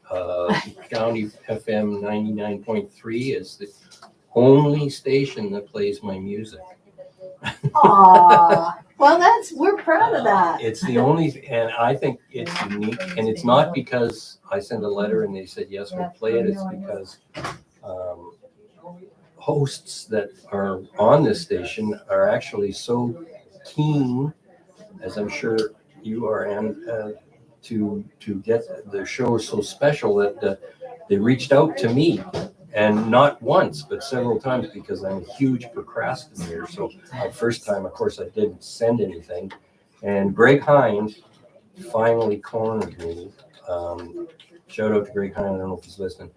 County FM 99.3 is the only station that plays my music. Aw, well, we're proud of that. It's the only, and I think it's unique. And it's not because I sent a letter and they said, yes, we'll play it. It's because hosts that are on this station are actually so keen, as I'm sure you are, and to get the show so special that they reached out to me, and not once but several times, because I'm a huge procrastinator. So the first time, of course, I didn't send anything, and Greg Hind finally cornered me. Shout out to Greg Hind, I don't know if he's listening,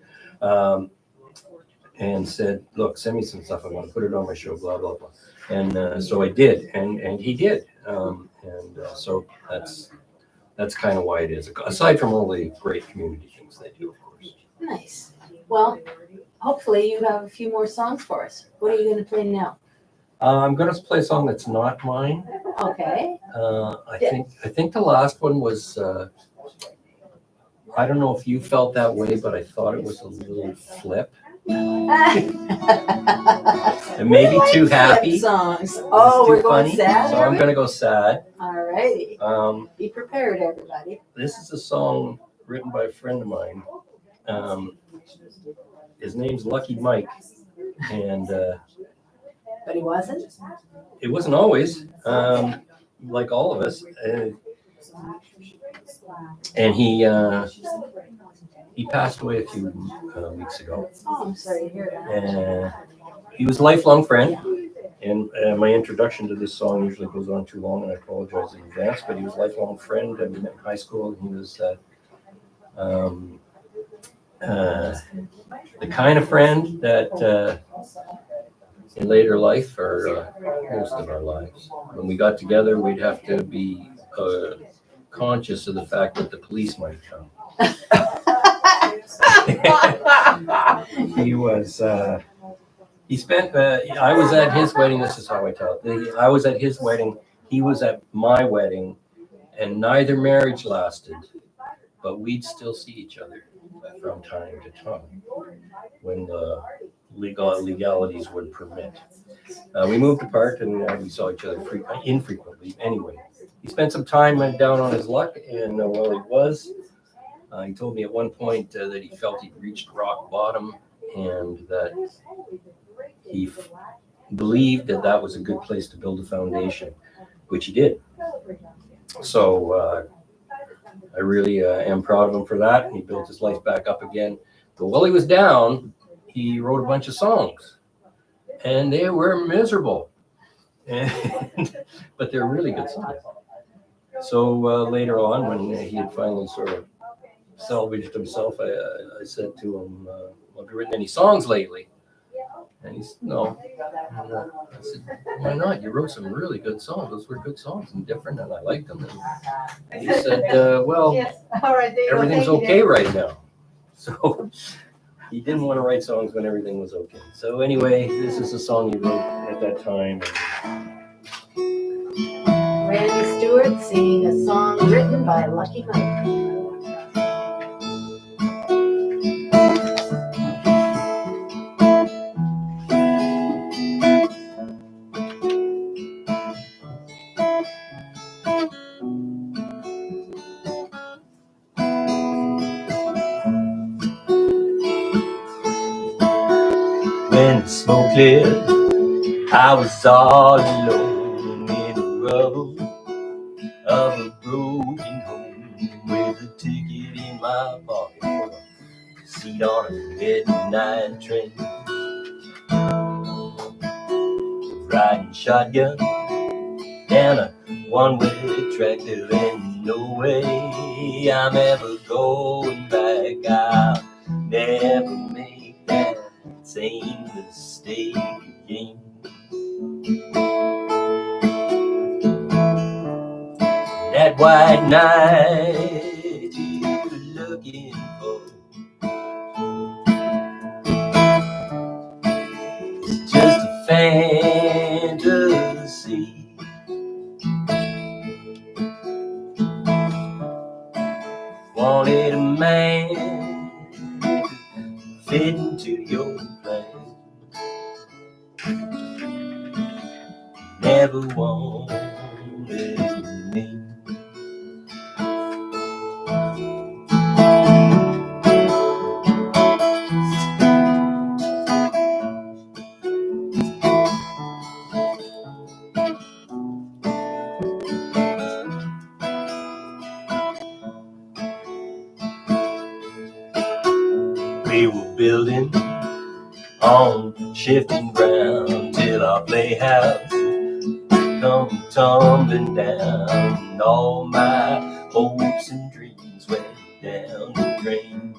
and said, look, send me some stuff, I want to put it on my show, blah blah blah. And so I did, and he did, so that's kind of why it is, aside from all the great community things they do, of course. Nice. Well, hopefully you have a few more songs for us. What are you going to play now? I'm going to play a song that's not mine. Okay. I think the last one was, I don't know if you felt that way, but I thought it was a little flip. And maybe too happy. Songs. Oh, we're going funny, sad. so I'm going to go sad. All righty. Be prepared, everybody. This is a song written by a friend of mine. His name's Lucky Mike, and but he wasn't. It wasn't always, like all of us. And he passed away a few weeks ago. Oh, I'm sorry to hear that. And he was a lifelong friend. And my introduction to this song usually goes on too long, and I apologize in advance. But he was a lifelong friend. I met in high school, and he was the kind of friend that in later life, or most of our lives, when we got together, we'd have to be conscious of the fact that the police might come. He was, he spent, I was at his wedding, this is how I tell it. I was at his wedding, he was at my wedding, and neither marriage lasted, but we'd still see each other. from time to time when the legalities would permit. We moved apart and we saw each other infrequently. Anyway, he spent some time down on his luck, and well, he told me at one point that he felt he'd reached rock bottom and that he believed that that was a good place to build a foundation, which he did. So I really am proud of him for that. He built his life back up again. But while he was down, he wrote a bunch of songs, and they were miserable, but they're really good songs. So later on, when he had finally sort of salvaged himself, I said to him, have you written any songs lately? And he said, no. And, I said, why not? You wrote some really good songs. Those were good songs and different, and I liked them. And he said, well, everything's okay right now. So he didn't want to write songs when everything was okay. So anyway, this is a song he wrote at that time. Randy Stewart singing a song written by Lucky Mike. When the smoke cleared, I was all alone in the rubble of a broken home with a ticket in my pocket for a seat on a midnight train. Riding shotgun down a one-way track, there ain't no way I'm ever going back. I'll never make that same mistake again. That white knight you were looking for is just a fantasy. Wanted a man to fit into your plan. Never wanted me. We were building on shifting ground till our playhouse come tumbling down, and all my hopes and dreams went down the drain.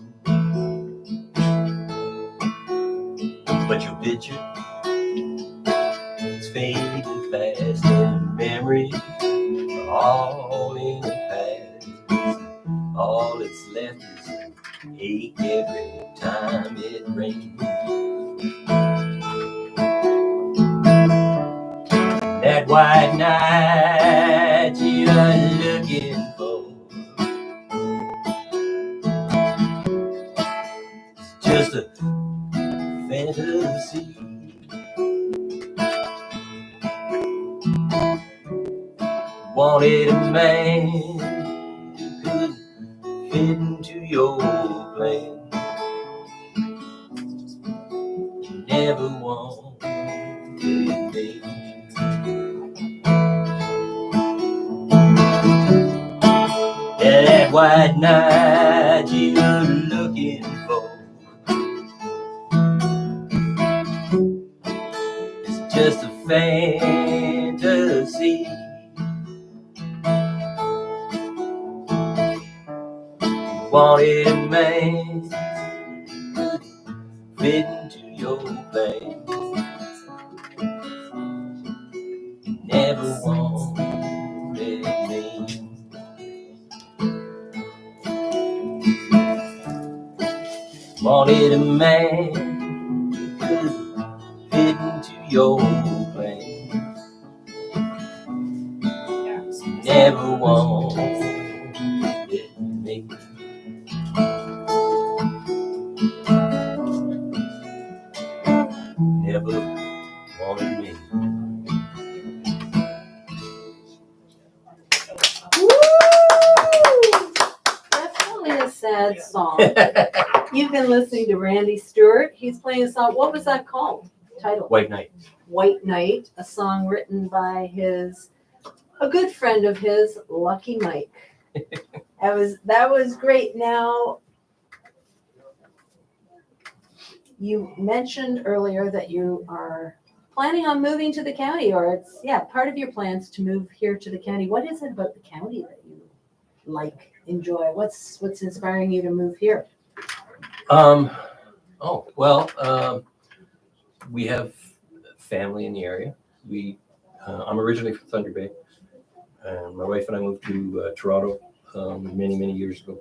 But your picture, it's fading fast, and memories are all in the past. All that's left is an ache every time it rains. That white knight you're looking for is just a fantasy. Wanted a man who could fit into your plan. You never wanted me. That white knight you're looking for is just a fantasy. Wanted a man who could fit into your plan. You never wanted me. Wanted a man who could fit into your plan. You never wanted me. never wanted me. That's really a sad song. You've been listening to Randy Stewart. He's playing a song. What was that called? Title? White Knight. White Knight, a song written by a good friend of his, Lucky Mike. That was great. Now, you mentioned earlier that you are planning on moving to the county, or it's part of your plans to move here to the county. What is it about the county that you enjoy? What's inspiring you to move here? We have family in the area. I'm originally from Thunder Bay. My wife and I moved to Toronto many years ago,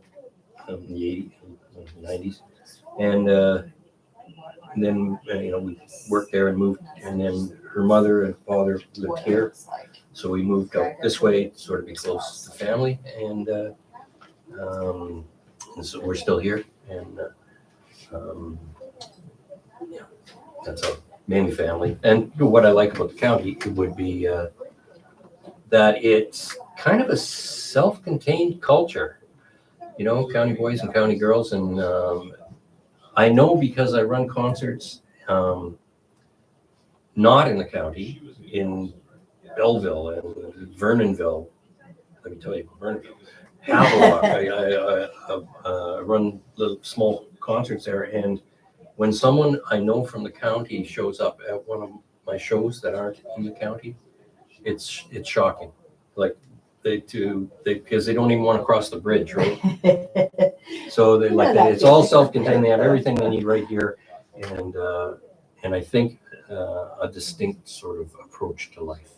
in the 80s and 90s. And then we worked there and moved, and then her mother and father lived here. So we moved out this way, sort of be close to family, and so we're still here. And that's our mainly family. And what I like about the county would be that it's kind of a self-contained culture, county boys and county girls. And I know because I run concerts, not in the county, in Belleville and Vernonville. Let me tell you, Vernonville, Havelock. I run little small concerts there, and when someone I know from the county shows up at one of my shows that aren't in the county, it's shocking. Because they don't even want to cross the bridge, right? So they it's all self-contained. They have everything they need right here, and I think a distinct sort of approach to life.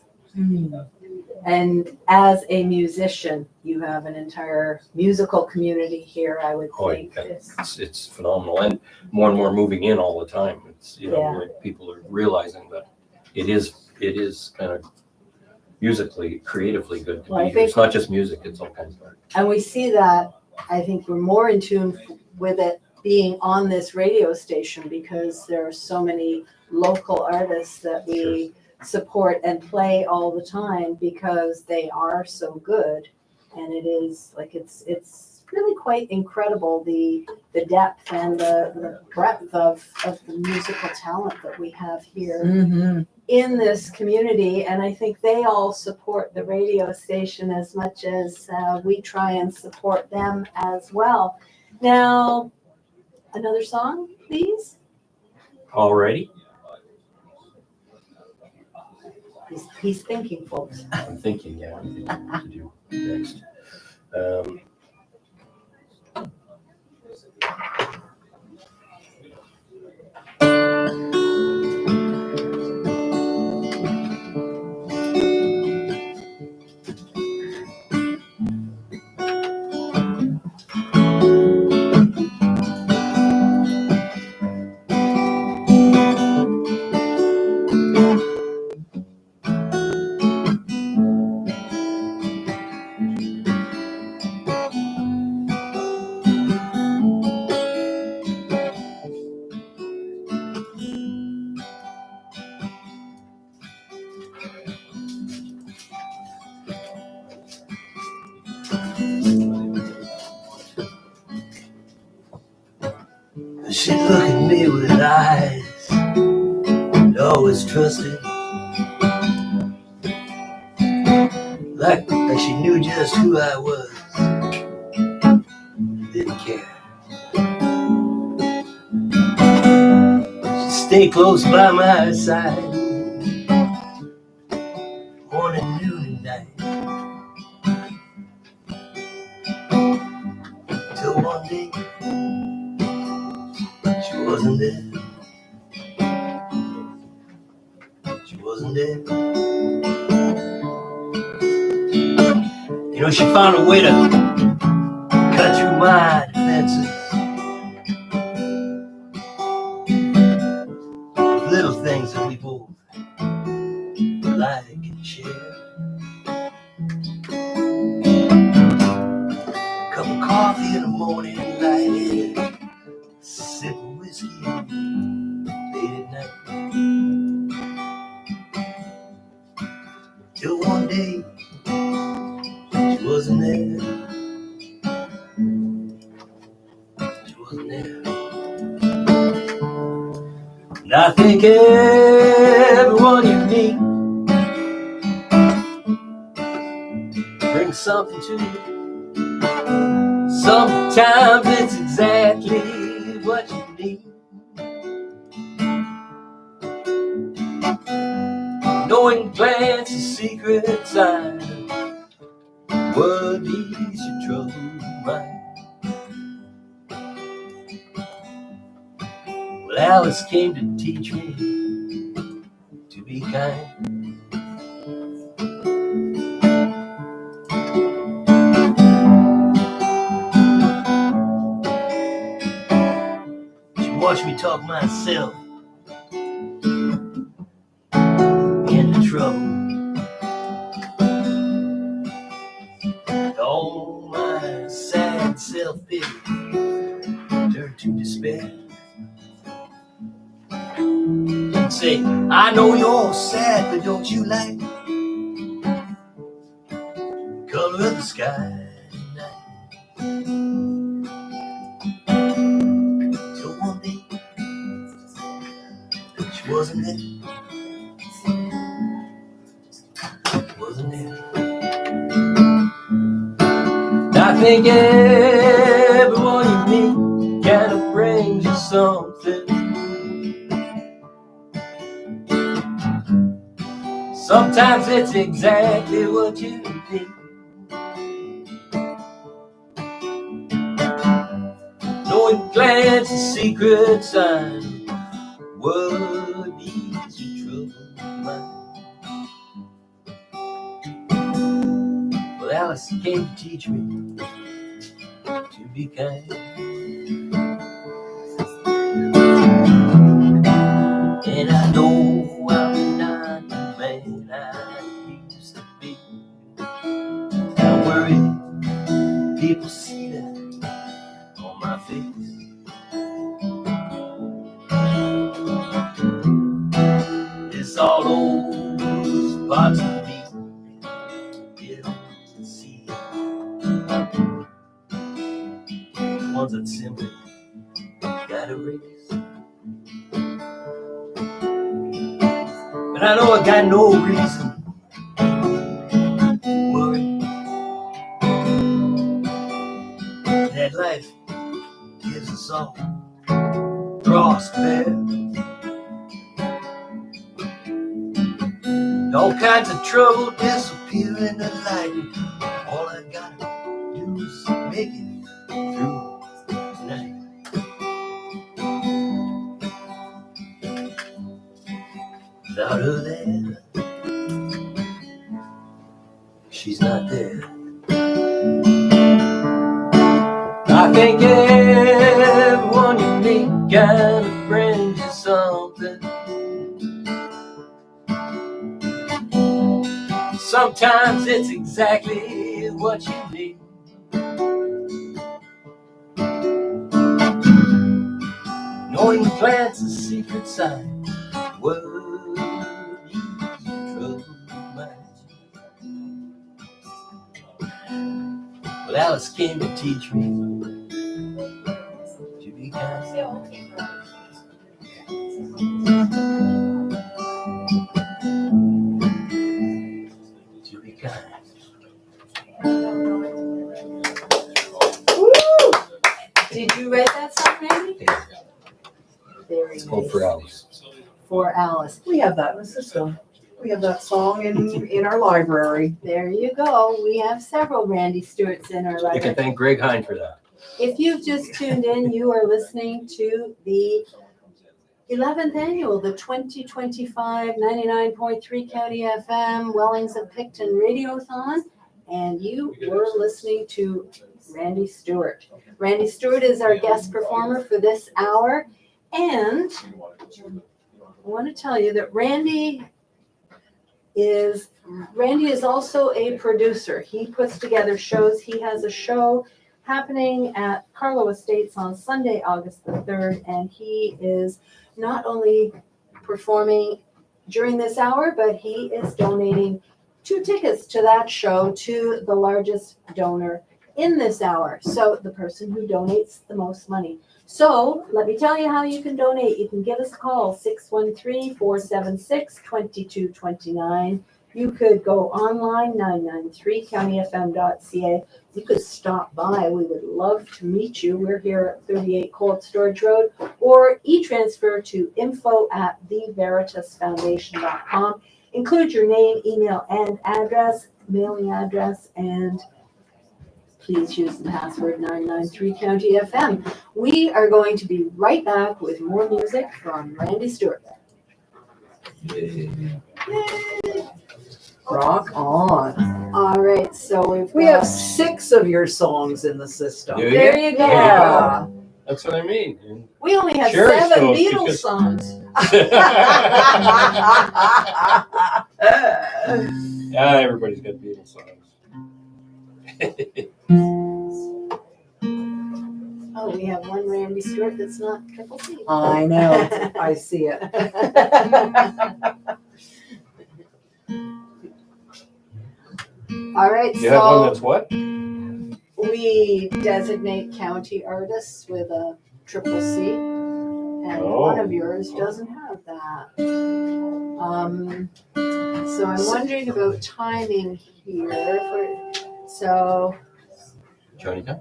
And as a musician, you have an entire musical community here, I would think. It's phenomenal, and more moving in all the time. It's people are realizing that it is kind of musically, creatively good to be here. It's not just music; it's all kinds of art. And we see that. I think we're more in tune with it being on this radio station because there are so many local artists that we support and play all the time because they are so good. And it is it's really quite incredible the depth and the breadth of the musical talent that we have here in this community. And I think they all support the radio station as much as we try and support them as well. Now, another song, please. Alrighty. He's thinking, folks. I'm thinking, what to do next. She looked at me with eyes I'd always trusted, like she knew just who I was, didn't care. She'd stay close by my side, morning, noon, and night, till one day she wasn't there. She wasn't there. She found a way to cut through my defenses. Little things that we both like and share. A cup of coffee in the morning light, a sip of whiskey late at night. I think everyone you meet brings something to you. Sometimes it's exactly what you need. Knowing glance a secret sign, what ease your troubled mind. Well, Alice came to teach me to be kind. She watched me talk myself into trouble. All my sad self-pity turned to despair. And say, I know you're sad, but don't you like the color of the sky tonight? Till one day, she wasn't there. Wasn't there. I think everyone you meet kind of brings you something. Sometimes it's exactly what you need. Knowing glance a secret sign, what ease your troubled mind. Well, Alice came to teach me to be kind. And I know I'm not the man I used to be. Don't worry, people see that on my face. It's all those parts of me you don't see. The ones that simply got erased. But I know I got no reason to worry. That life gives us all cross bear. All kinds of trouble disappear in the light. All I gotta do is make it through tonight. Without her there, she's not there. I think everyone you meet kind of brings you something. Sometimes it's exactly what you need. Knowing glance a secret sign, what ease your troubled mind. Well, Alice came to teach me to be kind. To be kind. Woo! Did you write that song, Randy? Very It's called nice. For Alice. For Alice. We have that in the system. We have that song in our library. There you go. We have several Randy Stewarts in our You library. can thank Greg Hine for that. If you've just tuned in, you are listening to the 11th annual, the 2025 99.3 County FM Wellings of Picton Radiothon, and you were listening to Randy Stewart. Randy Stewart is our guest performer for this hour, and I want to tell you that Randy is also a producer. He puts together shows. He has a show happening at Carlo Estates on Sunday, August the 3rd, and he is not only performing during this hour, but he is donating 2 tickets to that show to the largest donor in this hour. So the person who donates the most money. So let me tell you how you can donate. You can give us a call, 613-476-2229. You could go online, 993countyfm.ca. You could stop by. We would love to meet you. We're here at 38 Cold Storage Road, or e-transfer to info@theveritasfoundation.com. Include your name, email, and address, mailing address, and please use the password 993 County FM. We are going to be right back with more music from Randy Stewart. Yay. Rock on. All right, so We have 6 of your songs in the system. There you go. Yeah. That's what I mean. And We only have Sherry's 7 shows Beatles because- songs. Yeah, everybody's got Beatles songs. Oh, we have one Randy Stewart that's not Triple C. I know. I see it. All right, You have one that's what? we designate county artists with a Triple C, and one of yours doesn't have that. So I'm wondering about timing here. So Johnny Time?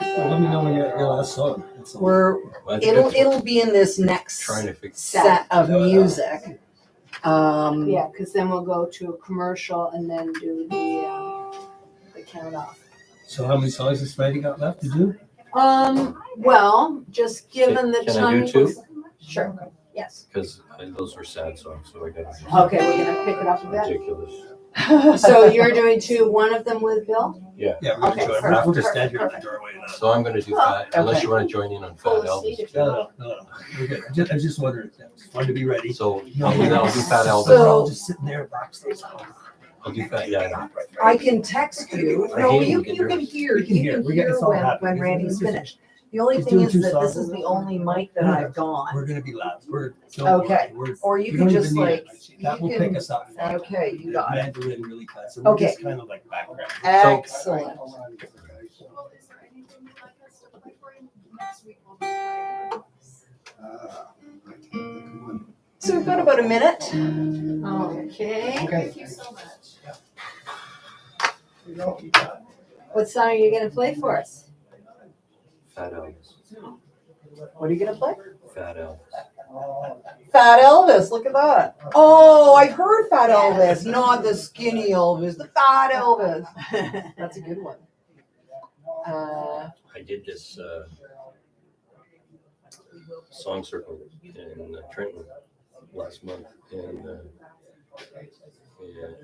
Let me know when you're at your last song. It'll be in this next set of music. Yeah, because then we'll go to a commercial and then do the count off. So how many songs has Randy got left to do? Well, just given the Can I time. do 2? Sure. Yes. Because those were sad songs, so I got Okay, we're gonna pick it up a bit. ridiculous. So you're doing 2, one of them with Bill? Yeah. Yeah, we're Okay, gonna perfect, we'll just stand perfect, here at the doorway. And, So I'm going to do Fat, unless you want to join in on Fat Elvis. No. We're good. I was just wondering. It's fun to be ready. So I'll do Fat Elvis. We're all just sitting there backstage. I'll do Fat, yeah. I can text you. I No, hate you when we can can hear. We can hear. We get this all when happening. Randy's finished. The only He's thing doing is 2 that this songs. is the only mic that I've got. We're gonna be loud. Okay. Or you we can don't just even need like. it. That will you pick can- us up. Okay, you got it. Mandolin really class. So we're Okay. just kind of like background. Excellent. So we've got about a minute. Okay. Thank you so much. What song are you gonna play for us? Fat Elvis. What are you gonna play? Fat Elvis. Fat Elvis, look at that. Oh, I've heard Fat Elvis, not the skinny Elvis, the Fat Elvis. That's a good one. I did this song circle in Trenton last month, and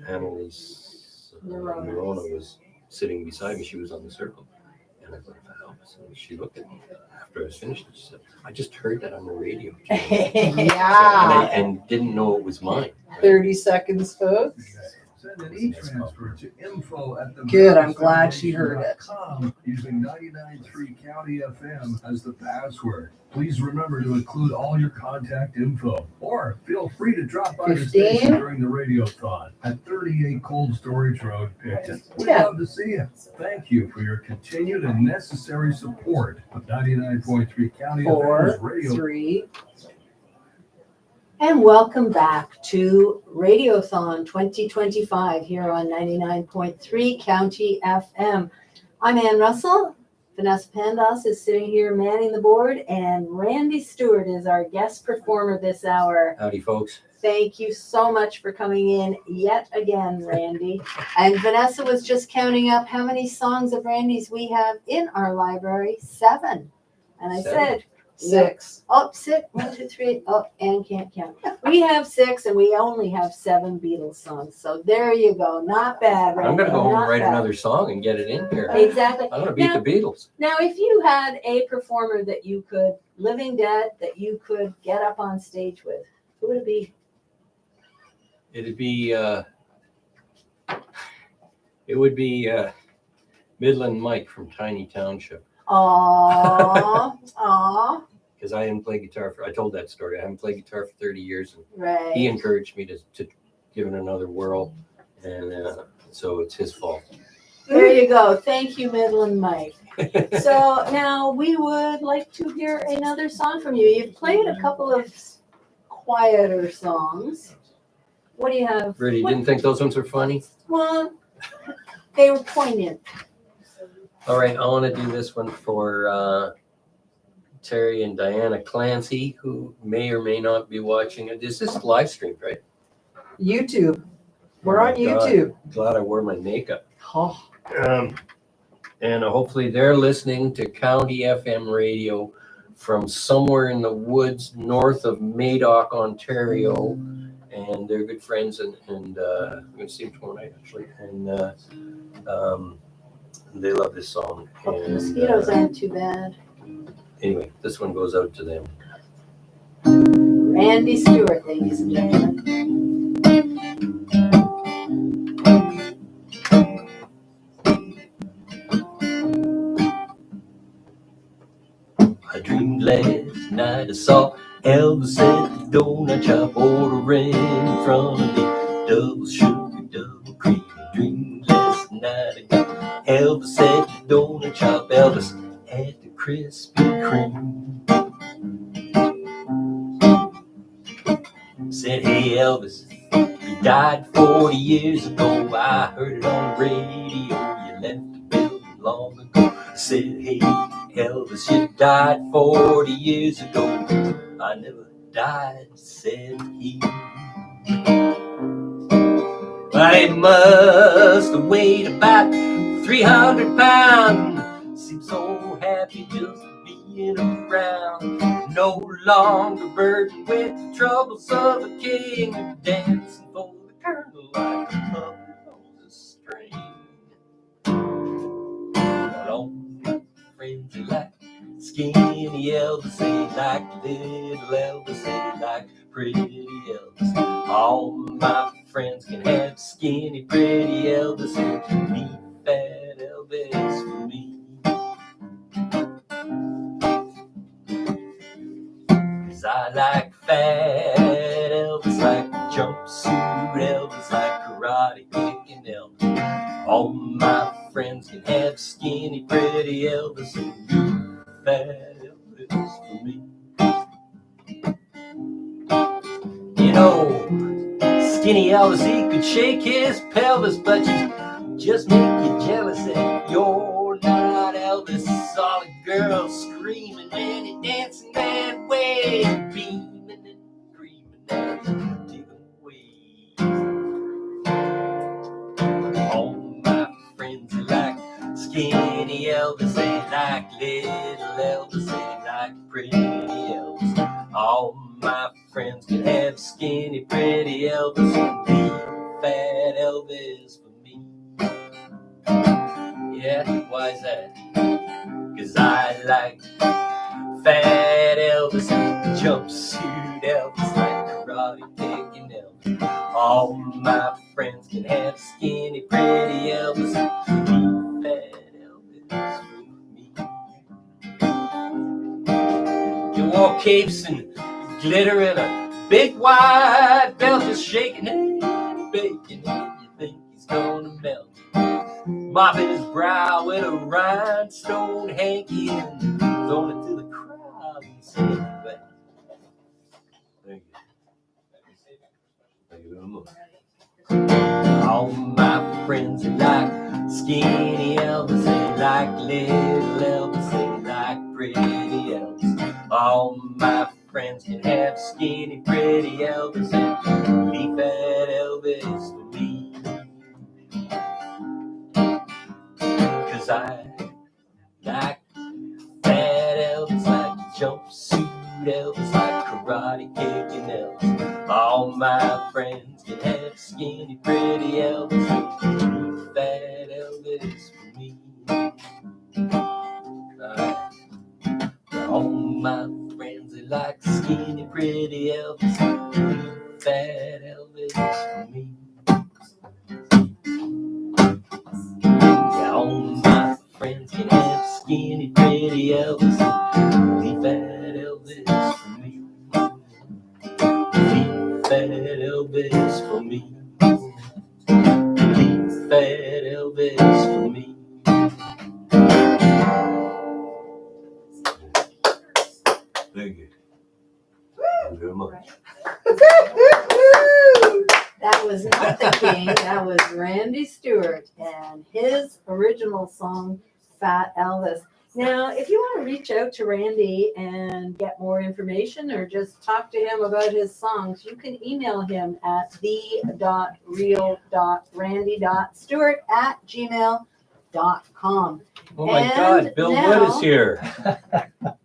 Annalise Nerona was sitting beside me. She was on the circle, and I played Fat Elvis, and she looked at me after I was finished, and she said, "I just heard that on the radio." Yeah. And didn't know it was mine. 30 seconds, folks. Send an e-transfer to info@the Good, I'm glad she heard it. Using 99.3 County FM as the password. Please remember to include all your contact info, or feel free to drop by the 15. station during the radiothon at 38 Cold Storage Road, Picton. We'd love to see you. Thank you for your continued and necessary support of 99.3 County 4, FM's radio. 3. And welcome back to Radiothon 2025 here on 99.3 County FM. I'm Ann Russell. Vanessa Pandas is sitting here manning the board, and Randy Stewart is our guest performer this hour. Howdy, folks. Thank you so much for coming in yet again, Randy. And Vanessa was just counting up how many songs of Randy's we have in our library. 7. And I 7. said, 6. Oh, 6. 1, 2, 3. Oh, and can't count. We have 6, and we only have 7 Beatles songs. So there you go. Not bad, Randy. I'm going to go home and Not write bad. another song and get it in here. Exactly. I'm going to beat Now- the Beatles. Now, if you had a performer that you could, living dead, that you could get up on stage with, who would it be? It would be Midland Mike from Tiny Township, Aw, aw, because I didn't play guitar I told that story. I haven't played guitar for 30 years, and right. he encouraged me to give it another whirl, and so it's his fault. There you go. Thank you, Midland Mike. So now we would like to hear another song from you. You've played a couple of quieter songs. What do you have? Really, you What- didn't think those ones were funny? Well, they were poignant. All right, I want to do this one for Terry and Diana Clancy, who may or may not be watching it. This is live streamed, right? YouTube. We're Oh on my God. YouTube. Glad I wore my makeup. Oh. And hopefully they're listening to County FM radio from somewhere in the woods north of Madoc, Ontario. And they're good friends, and I'm going to see them tomorrow night, actually. And they love this song. Hope the And, mosquitoes aren't too bad. anyway, this one goes out to them. Randy Stewart, ladies and gentlemen. I dreamed last night I saw Elvis at the donut shop ordering from me double sugar, double cream. Dreamed last night I got Elvis at the donut shop, Elvis at the Krispy Kreme. Said, hey Elvis, you died 40 years ago. I heard it on the radio. You left the building long ago. I said, hey Elvis, you died 40 years ago. I never died, said he. But it must have weighed about 300 pounds. Seemed so happy just being around. No longer burdened with the troubles of a king, dancing for the colonel like a puppet on the string. But all my friends they like skinny Elvis, they like little Elvis, they like pretty Elvis. All my friends can have skinny, pretty Elvis, and me fat Elvis for me. 'Cause I like fat Elvis, like jumpsuit Elvis, like karate kicking Elvis. All my friends can have skinny, pretty Elvis, and fat Elvis for me. You know, skinny Elvis, he could shake his pelvis, but you just make you jealous that you're not Elvis. All the girls screaming and he dancing that way, beaming and screaming as you take away. All my friends they like skinny Elvis, they like little Elvis, they like pretty Elvis. All my friends can have skinny, pretty Elvis, and be fat Elvis for me. Yeah, why is that? 'Cause I like fat Elvis and jumpsuit Elvis, like karate kicking Elvis. All my friends can have skinny, pretty Elvis, and be fat Elvis for me. You wore capes and glitter and a big white belt, just shaking and baking, and you think he's gonna melt. Mopping his brow with a rhinestone hanky and throwing it to the crowd and saying, but thank you. Thank you very much. All my friends they like skinny Elvis, they like little Elvis, they like pretty Elvis. All my friends can have skinny, pretty Elvis, and leave fat Elvis for me. 'Cause I like fat Elvis, like jumpsuit Elvis, like karate kicking Elvis. All my friends can have skinny, pretty Elvis, and fat Elvis for me. All my friends they like skinny, pretty Elvis, and fat Elvis for me. Yeah, all my friends can have skinny, pretty Elvis, leave fat Elvis for me. Leave fat Elvis for me. Leave fat Elvis for me. was not the King, that was Randy Stewart and his original song, Fat Elvis. Now, if you want to reach out to Randy and get more information or just talk to him about his songs, you can email him at the.real.randy.stewart@gmail.com. Oh my And God, Bill now- Wood is here.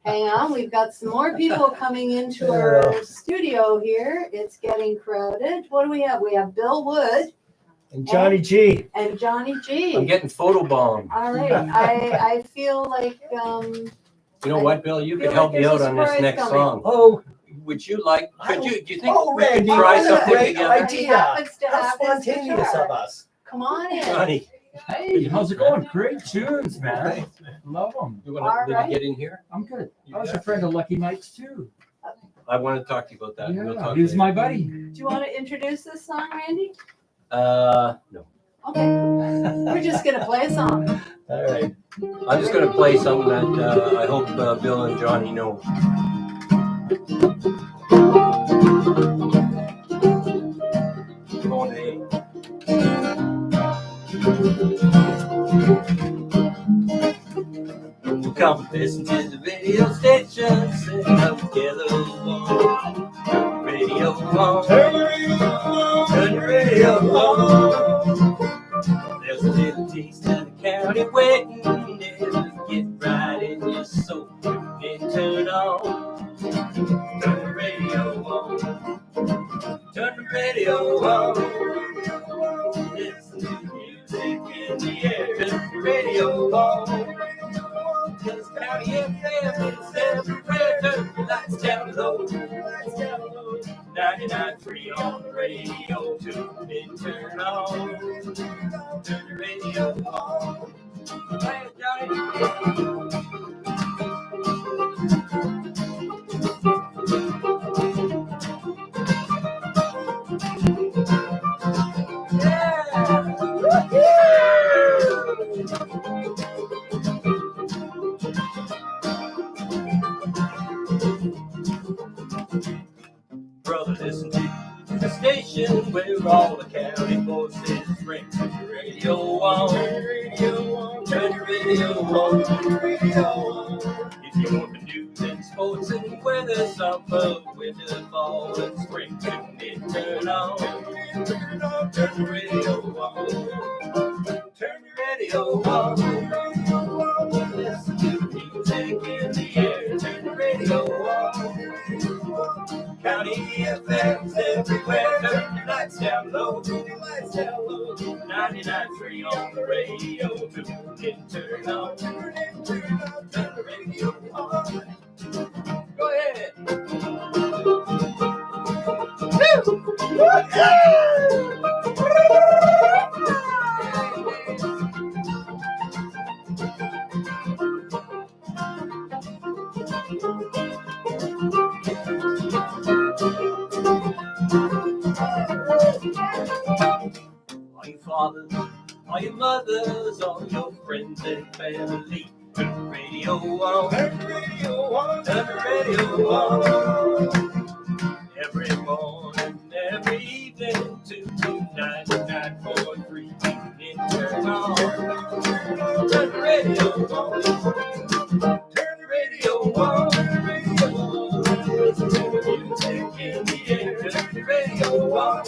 Hang on, we've got some more people coming into our studio here. It's getting crowded. What do we have? We have Bill Wood And Johnny G. and Johnny G. I'm getting photobombed. All right, I feel like, You know what, Bill? You feel could help like me there's out a on this surprise next coming. song. Oh, Would you like, do you think oh, we could Randy, try what a something great together? idea. He happens to How have his spontaneous guitar. of us. Come on in. Johnny, Hey, how's it going? Great tunes, man. Love them. you All want to right. get in here? I'm good. I was a friend of Lucky Mike's too. I want to talk to you about that. We'll Yeah, talk he's later. my buddy. Do you want to introduce this song, Randy? No. Okay, we're just gonna play a song. All right. I'm just going to play something that I hope Bill and Johnny know. Going to We'll come listen to the radio station, sing up together. Radio on, turn the radio on, turn the radio on. There's a little taste of the county waiting, it'll get right in your soul. Then turn on, turn the radio on, turn the radio on. Listen to the music in the air, turn the radio on. Cause County FM is everywhere, turn the lights down low. 99.3 on the radio, tune in, turn on, turn the radio on. Play it, Johnny. Brother, listen to the station where all the county voices ring. Turn the radio on, turn the radio on, turn the radio on, turn the radio on. If you want the news and sports and weather, summer, winter, fall, and spring, tune in, turn on, turn the radio on, turn the radio on. Listen to the music in the air, turn the radio on. County FM's everywhere, turn your lights down low, 99.3 on the radio, tune in, turn on, turn the radio on. Go ahead. All your fathers, all your mothers, all your friends and family, turn the radio on, turn the radio on, turn the radio on. Every morning, every evening, to 99.3, tune in, turn on, turn the radio on, turn the radio on, turn the radio on. Listen to the music in the air, turn the radio on.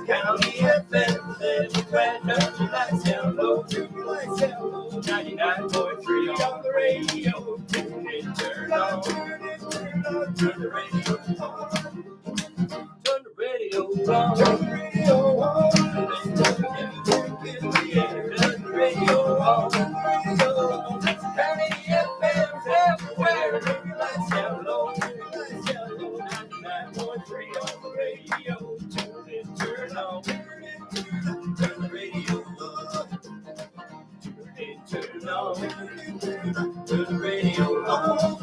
County FM's everywhere, turn your lights down low, 99.3 on the radio, tune in, turn on, turn the radio on, turn the radio on, turn the radio on, listen to the music in the air, turn the radio on, County FM's everywhere, turn your lights down low, 99.3 on the radio, tune in, turn on, turn the radio on, tune in, turn on, turn the radio on,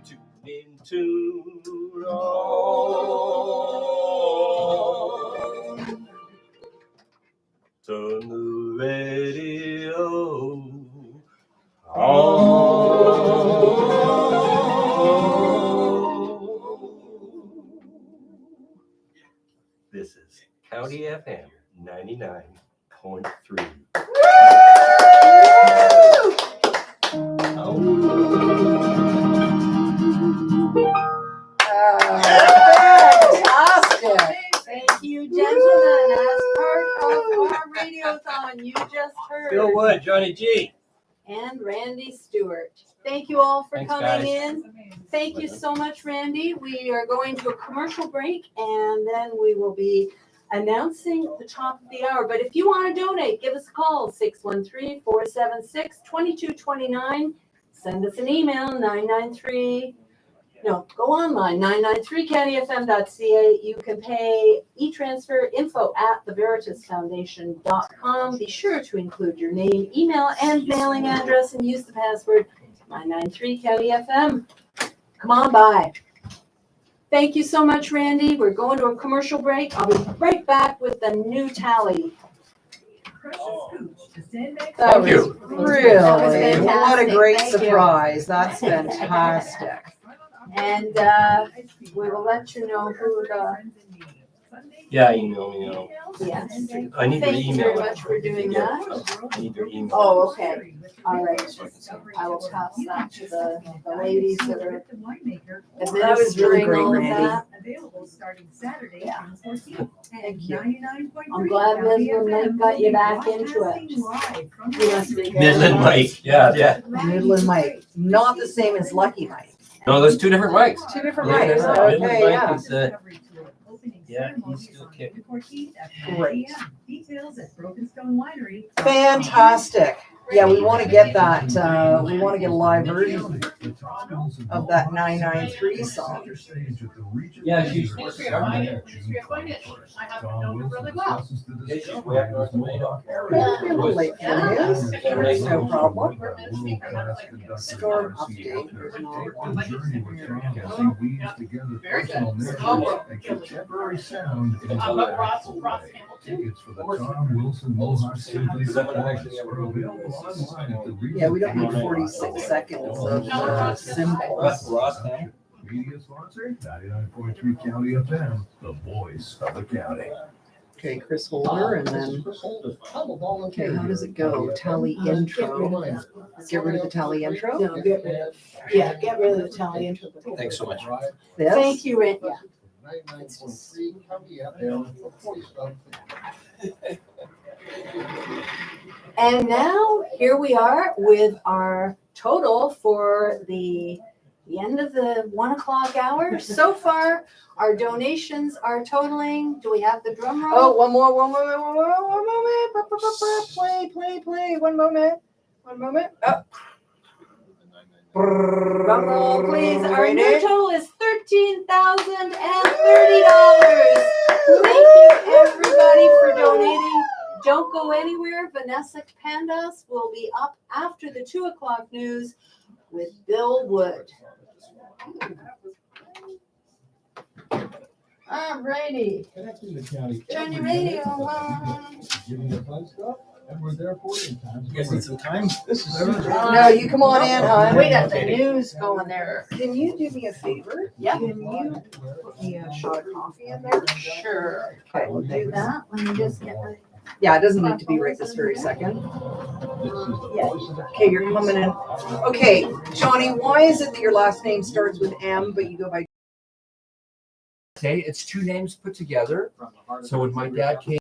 tune in, tune on, turn the radio on. This is County FM 99.3. Fantastic. Thank you, gentlemen. As part of our radiothon, you just heard. Bill Wood, Johnny G. And Randy Stewart. Thank you all for Thanks, coming guys. in. Thank you so much, Randy. We are going to a commercial break and then we will be announcing the top of the hour. But if you want to donate, give us a call, 613-476-2229. Send us an email, 993. No, go online, 993countyfm.ca. You can pay e-transfer info@theveritasfoundation.com. Be sure to include your name, email, and mailing address and use the password 993countyfm. Come on by. Thank you so much, Randy. We're going to a commercial break. I'll be right back with the new tally. That was you. really, That was what a fantastic. great Thank you. surprise. That's fantastic. And we will let you know who the. Yeah, email me. Yes. I need your Thank you email. very much for doing that. I need your email. Oh, okay. All right. I will pass that to the ladies that are That was really administering great, all of Randy. that. Available starting Saturday, Yeah. June 14th. Thank you. 99.3 I'm glad County Midland Mike FM got you back broadcasting into it. live from You must be very Midland nice. Mike. Yeah. Midland Mike, not the same as Lucky Mike. No, there's two different mics. Two different Yeah, mics. Midland Okay, Mike yeah. is, yeah, he's still kicking. Great. Details at Broken Stone Winery. Fantastic. Yeah, we want to get that. We want to get a live version of that 993 song. Yeah, she's working on it. Tom Wilson discusses the discovery way up of north his of Madoff. Mohawk Be a little late for news. No problem. Storm Storm update. Take the journey with Tom as he weaves together personal narratives and contemporary sound in a delightful way. Tickets for the Tom Wilson Mohawk Symphony performance are available online at the Yeah, we don't need 46 seconds of symbols. Media sponsor, 99.3 County FM, the voice of the county. Okay, Chris Holder, and then, okay, how does it go? Tally intro. Get rid of the tally intro? No, get rid of the tally intro. Thanks so much. This? Thank you, Randy. Yeah. And now here we are with our total for the end of the 1 o'clock hour. So far, our donations are totaling. Do we have the drum roll? Oh, one moment. Play. One moment. Oh. Drum roll, please. Our Ready? new total is $13,030. Thank you, everybody, for donating. Don't go anywhere. Vanessa Pandas will be up after the 2 o'clock news with Bill Wood. I'm ready. Connecting the county. Turn your radio on. Giving you fun stuff, and we're there for you in times. You guys need some time? This is. No, you come on in, hon. We got the news going there. Can you do me a favor? Yeah. Can you put me a shot of coffee in there? Sure. Okay, we'll do that. Let me just get my. Yeah, it doesn't need to be right this very second. Yeah. Okay, you're coming in. Okay, Johnny, why is it that your last name starts with M, but you go by? Okay, it's two names put together. So when my dad came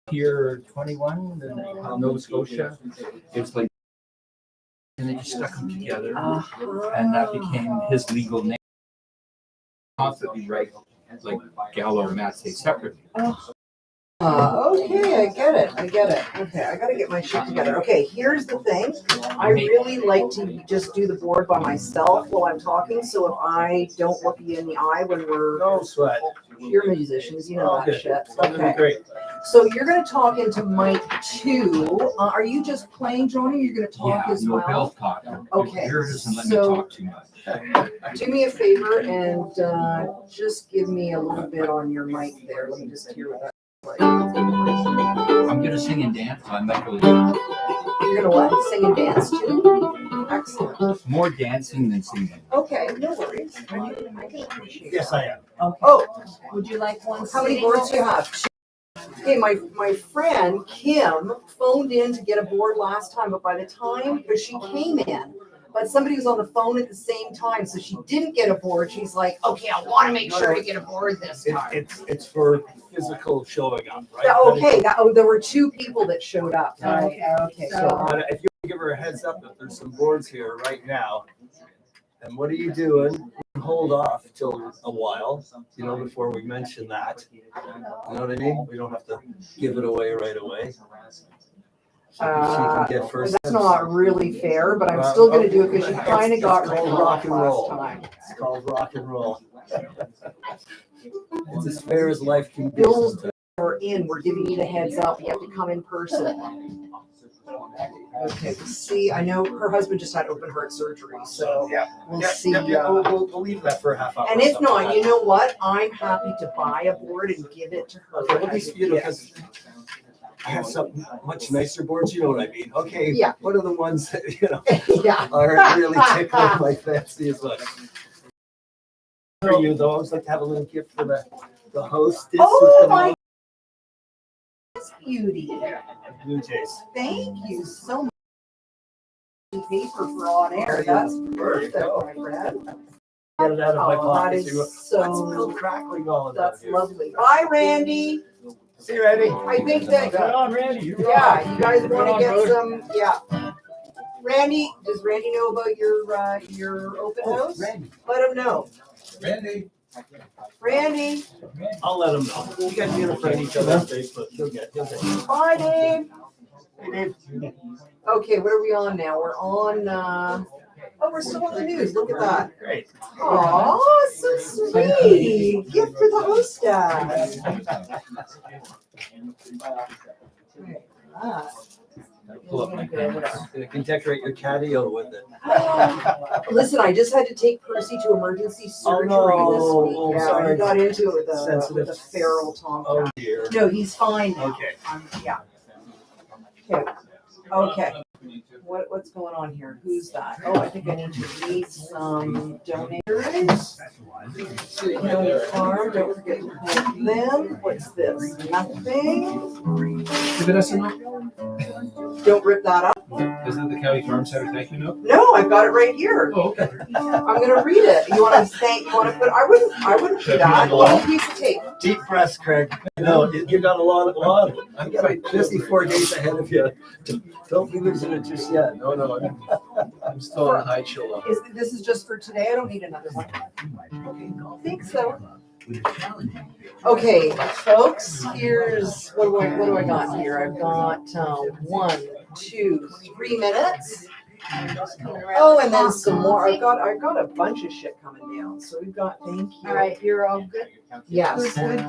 here 21 in Nova Scotia, it's like, and they just stuck them together, and that became his legal name. Constantly write like Gallo and Matt say separately. Okay, I get it. Okay, I gotta get my shit together. Okay, here's the thing. I really like to just do the board by myself while I'm talking, so if I don't look you in the eye when we're. No sweat. You're musicians, you know that Okay. shit. That'd be Okay. great. So you're gonna talk into mic 2. Are you just playing, Johnny, or you're gonna talk Yeah, as no well? bell talk. Okay, Here it is, and let me so- talk too much. Do me a favor and just give me a little bit on your mic there. Let me just hear what that's like. I'm gonna sing and dance. I'm not really. You're gonna what? Sing and dance too? Excellent. More dancing than singing. Okay, no worries. I can appreciate Yes, that. I am. Okay. Oh, Would you like one? how many sitting boards do you over? have? Okay, my friend Kim phoned in to get a board last time, but by the time, because she came in, but somebody was on the phone at the same time, so she didn't get a board. She's like, okay, I want to make sure to get a board this time. It's for physical showing up, right? Yeah, okay, there were two people that showed up. Okay, So if you give her a heads up that there's some boards here right now, and what are you doing? Hold off till a while, before we mention that. You know what I mean? We don't have to give it away right away. She can get first. That's not really fair, but I'm still gonna do it because she kind of got It's rid called of rock and last roll. time. It's called rock and roll. It's as fair as life can be. Bills are in, we're giving you the heads up, you have to come in person. Okay, see, I know her husband just had open heart surgery, so we'll see. We'll leave that for a half hour. And if not, you know what? I'm happy to buy a board and give it to her. Okay, well, as a because gift. I have some much nicer boards, you know what I mean? Okay, Yeah. what are the ones that, Yeah. aren't really tickling my fancy as much? For you, though, I always like to have a little gift for the hostess. Oh my beauty. Blue Jays. Thank you so much. Paper for on air. That's perfect, my friend. Get it out of my Oh, pocket. that is See what- so- What's real crackling all of that That's here? lovely. Bye, Randy. See you, Randy. I think that. Right on, Randy. You Yeah, you guys Right want on, to get brother. some, yeah. Randy, does Randy know about your open house? Randy. Let him know. Randy. Randy. I'll let him know. You guys be a friend each other on Facebook. He'll get it. Bye, Dave. Hey, Dave. Okay, what are we on now? We're on, we're still on the news. Look at that. Great. Aw, so sweet. Gift for the hostess. Pull up my camera. You can decorate your catio with it. Listen, I just had to take Percy to emergency surgery no. this week. Oh, Yeah, sorry. he got into it with Sensitive. a feral tomcat. Oh, dear. No, he's fine now. Okay. Yeah. Okay. Okay. What's going on here? Who's that? Oh, I think I need to read some donators. County Farm, don't forget to thank them. What's this? Nothing. Vanessa, Don't rip that up. isn't the County Farm Center thank you note? No, I've got it right here. Oh, okay. I'm gonna read it. You wanna put, I wouldn't do that. One piece of tape. Deep breaths, Craig. No, you got a lot. I've got a busy 4 days ahead of you. Don't be losing it just yet. No, I'm still on a high chill level. This is just for today. I don't need another one. I think so. Okay, folks, here's, what do I got here? I've got 1, 2, 3 minutes. Oh, and then some more. I've got a bunch of shit coming down. So we've got, thank you. All right, you're all good? Yes. Good.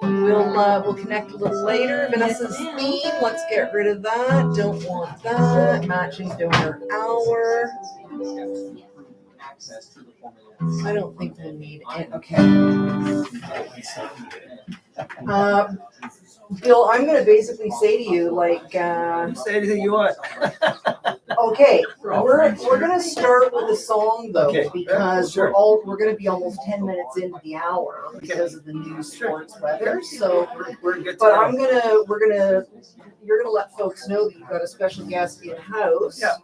We'll connect a little later. Vanessa's theme, let's get rid of that. Don't want that. Matching donor hour. I don't think we'll need it. Okay. Bill, I'm gonna basically say to you, like, Say anything you want. okay, we're gonna start with a song though, Okay, because sure. we're gonna be almost 10 minutes into the hour because of the news, sports, weather. So, We're good to but go. you're gonna let folks know that you've got a special guest in house. Yeah.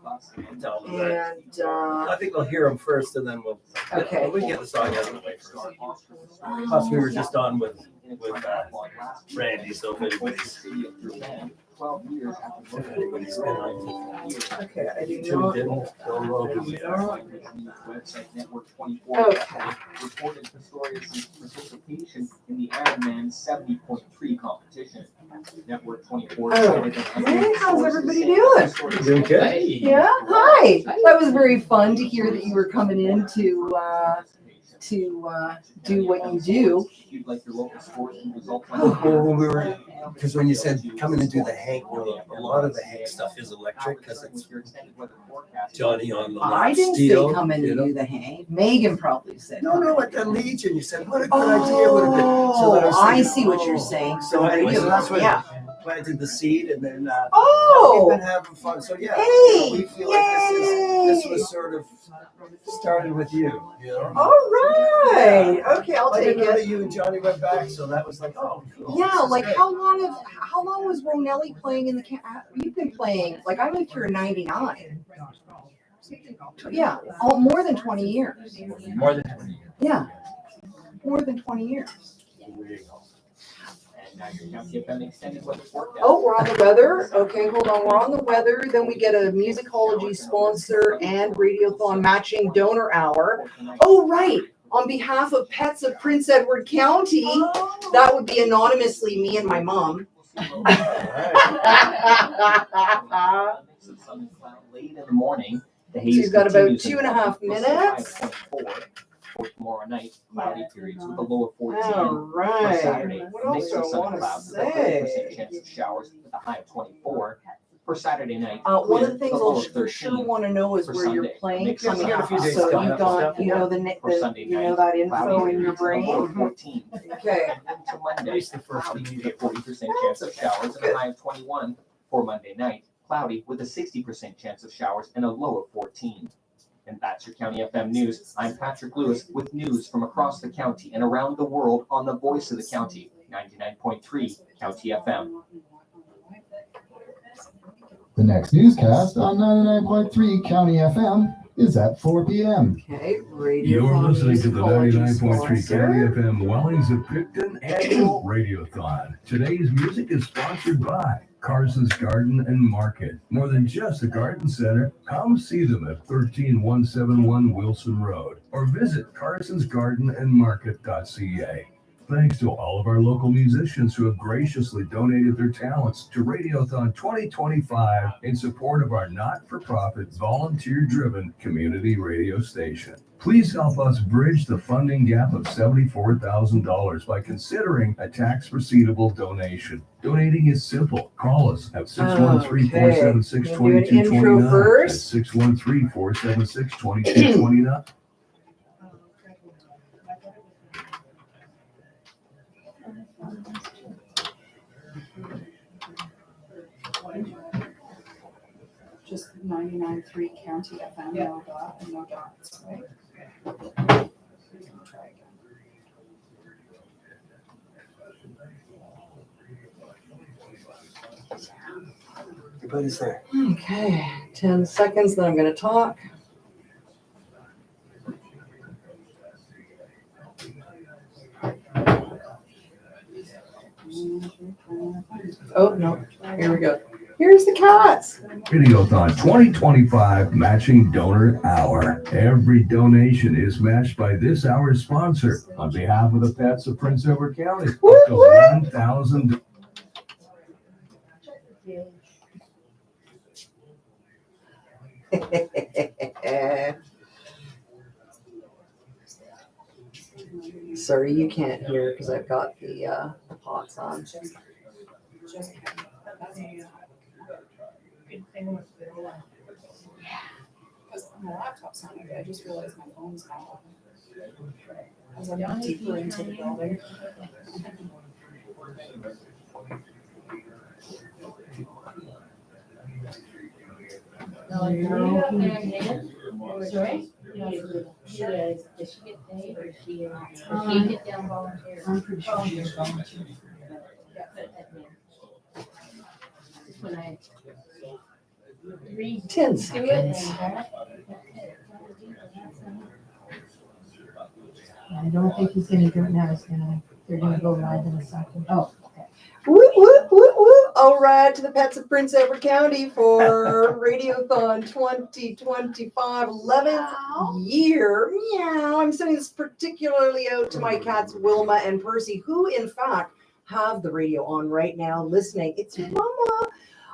Tell them that. And I think we'll hear them first, and then we'll. Okay. We get the song out of the way first. Plus, we were just on with Randy, so if anybody's been on. Okay, I do tuned not. in, they'll know who we are. Okay. Reported Pistorius' participation in the Ironman 70.3 competition. Network 24. Hey, how's everybody doing? Doing good. Yeah, hi. That was very fun to hear that you were coming in to do what you do. You'd like your local sports and results. Well, when we were, because when you said come in and do the Hank, a lot of the Hank stuff is electric because it's Johnny on the I lap didn't steel. say come in and do the hang. Megan probably said. No, at the Legion, you said, what a good idea would have been. So then Oh, was I thinking, see what you're saying. So anyway, so that's what, Yeah. planted the seed, and then Oh! we've been having fun. So yeah, Hey! we feel like this was sort of started with you. You know. All right. Okay, I'll I take didn't know that it. you and Johnny went back, so that was like, oh, cool. Yeah, This is like great. how long was Ronelli playing in the You've been playing, like I moved here in 99. Yeah, more than 20 years. More than 20 years. Yeah, more than 20 years. And now your County FM extended weather forecast. Oh, we're on the weather. Okay, hold on. We're on the weather. Then we get a musicology sponsor and Radiothon matching donor hour. Oh, right. On behalf of Pets of Prince Edward County, that would be anonymously me and my mom. Late in the morning. The haze She's got about continues 2.5 minutes. For tomorrow night, cloudy periods with a low of 14. All right. For Saturday, What else mix do I of sun wanna and clouds with a say? 30% chance of showers with a high of 24. For Saturday night, One of the with things a low I'll of for 13. sure want to know is For where Sunday, you're playing mix of coming sun up. and clouds So with you've got, a for Sunday you night, know that info cloudy in your periods with a low of brain. 14. Okay. To Monday, cloudy with a 40% chance of showers and a high of 21. For Monday night, cloudy with a 60% chance of showers and a low of 14. And that's your County FM News. I'm Patrick Lewis with news from across the county and around the world on the Voice of the County, 99.3 County FM. The next newscast on 99.3 County FM is at 4 p.m. Okay, You're listening to the musicology 99.3 sponsor. County FM Wellings of Picton Annual Radiothon. Today's music is sponsored by Carson's Garden and Market. More than just a garden center, come see them at 13171 Wilson Road or visit carsonsgardenandmarket.ca. Thanks to all of our local musicians who have graciously donated their talents to Radiothon 2025 in support of our not-for-profit, volunteer-driven community radio station. Please help us bridge the funding gap of $74,000 by considering a tax-receivable donation. Donating is simple. Call us at 613-476-2229. That's 613-476-2229. Just 99.3 County FM, no dot and no dots, right? Try again. Everybody's there. Okay, 10 seconds, then I'm going to talk. Oh, no. Here we go. Here's the cats. Radiothon 2025 Matching Donor Hour. Every donation is matched by this hour's sponsor. On behalf of the Pets of Prince Edward County, up to 1,000. Sorry, you can't hear because I've got the pots on. Just that's a good thing with the because my laptop's not good. I just realized my phone's not on. As I got deeper into the building. I'm pretty sure she's volunteering. When I 10 seconds. I don't think he's gonna do it now. They're gonna go live in a second. Oh, okay. Whoop, whoop, whoop, whoop. All right, to the Pets of Prince Edward County for Radiothon 2025, 11th year. Meow. I'm sending this particularly out to my cats, Wilma and Percy, who in fact have the radio on right now listening. It's Mama.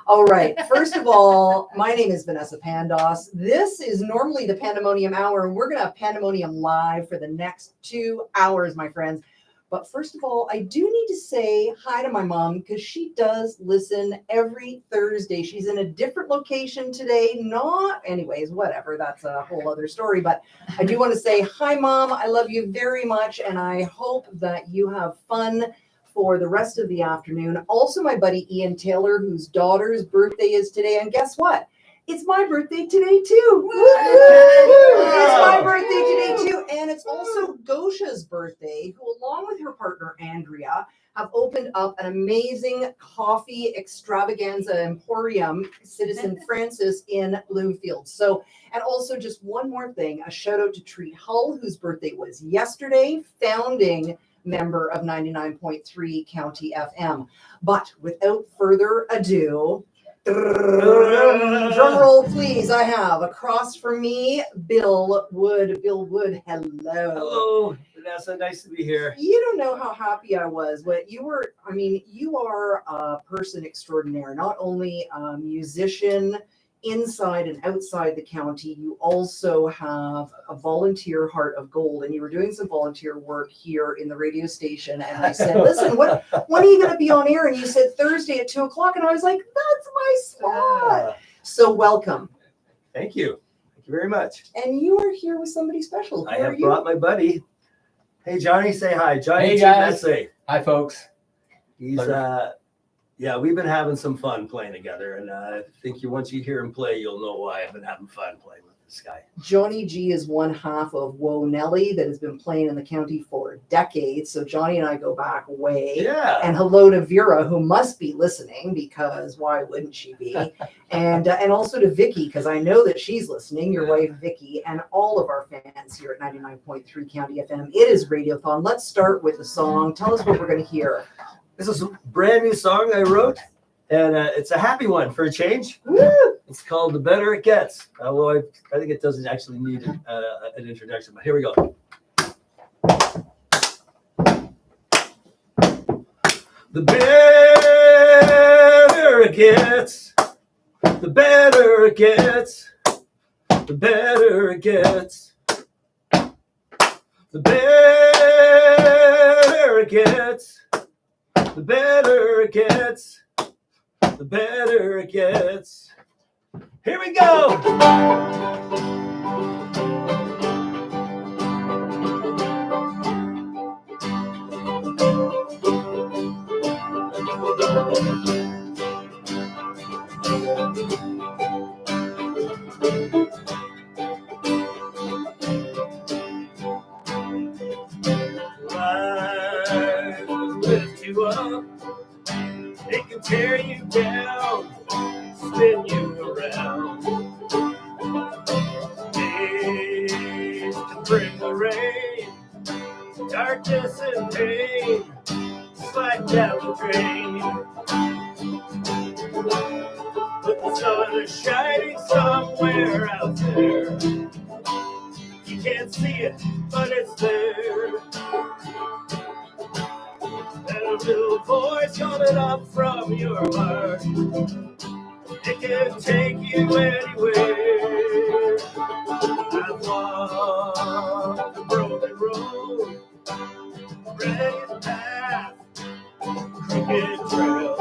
All right. First of all, my name is Vanessa Pandos. This is normally the Pandemonium Hour, and we're going to have Pandemonium live for the next 2 hours, my friends. But first of all, I do need to say hi to my mom because she does listen every Thursday. She's in a different location today. Anyways, whatever. That's a whole other story. But I do want to say hi, Mom. I love you very much, and I hope that you have fun for the rest of the afternoon. Also, my buddy Ian Taylor, whose daughter's birthday is today. And guess what? It's my birthday today too. It's my birthday today too. And it's also Gosha's birthday, who along with her partner Andrea have opened up an amazing coffee extravaganza emporium, Citizen Francis in Bloomfield. So, and also just one more thing, a shout out to Treat Hull, whose birthday was yesterday, founding member of 99.3 County FM. But without further ado, drum roll, please. I have across from me, Bill Wood. Bill Wood, hello. Hello, Vanessa. Nice to be here. You don't know how happy I was. But you were, I mean, you are a person extraordinaire, not only a musician inside and outside the county, you also have a volunteer heart of gold, and you were doing some volunteer work here in the radio station. And I said, listen, when are you going to be on air? And you said Thursday at 2:00. And I was like, that's my spot. So welcome. Thank you. Thank you very much. And you are here with somebody special. Who I are have you? brought my buddy. Hey, Johnny, say hi. Johnny, Hey, guys. Say. Hi, folks. He's yeah, we've been having some fun playing together, and I think once you hear him play, you'll know why I've been having fun playing with this guy. Johnny G is one half of Whoa Nelly that has been playing in the county for decades. So Johnny and I go back way. Yeah. And hello to Vera, who must be listening, because why wouldn't she be? And also to Vicky, because I know that she's listening, your wife Vicky, and all of our fans here at 99.3 County FM. It is Radiothon. Let's start with the song. Tell us what we're going to hear. This is a brand new song I wrote, and it's a happy one for a change. Woo! It's called The Better It Gets, although I think it doesn't actually need an introduction, but here we go. The better it gets, the better it gets, the better it gets, the better it gets. The better it gets, the better it gets. Here we go. Life will lift you up. It can tear you down, spin you around. Days can bring the rain, darkness and pain, slide down the drain. But the sun is shining somewhere out there. You can't see it, but it's there. And a little voice coming up from your heart, it can take you anywhere. I've walked the broken road, ragged path, crooked trail.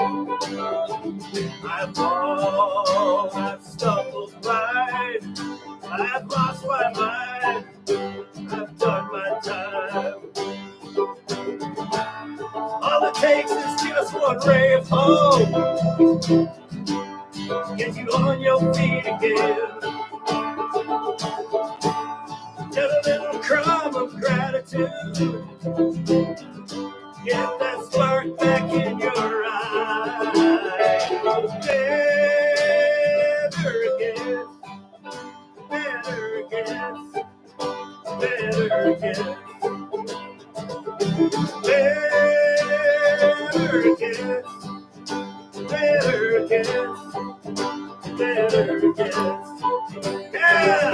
I've fallen, I've stumbled wide, I've lost my mind, I've done my time. All it takes is just one ray of hope, get you on your feet again. Get a little crumb of gratitude, get that spark back in your eye. Better it gets, better it gets, better it gets. Better it gets, better it gets, better it gets. Yeah!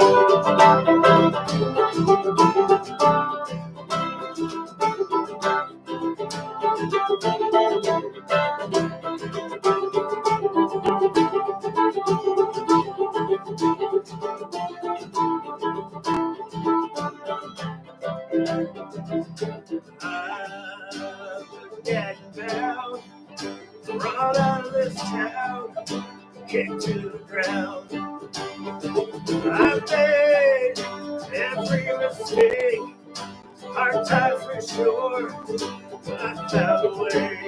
Getting down, run out of this town, kicked to the ground. I've made every mistake, hard times for sure, but I found a way.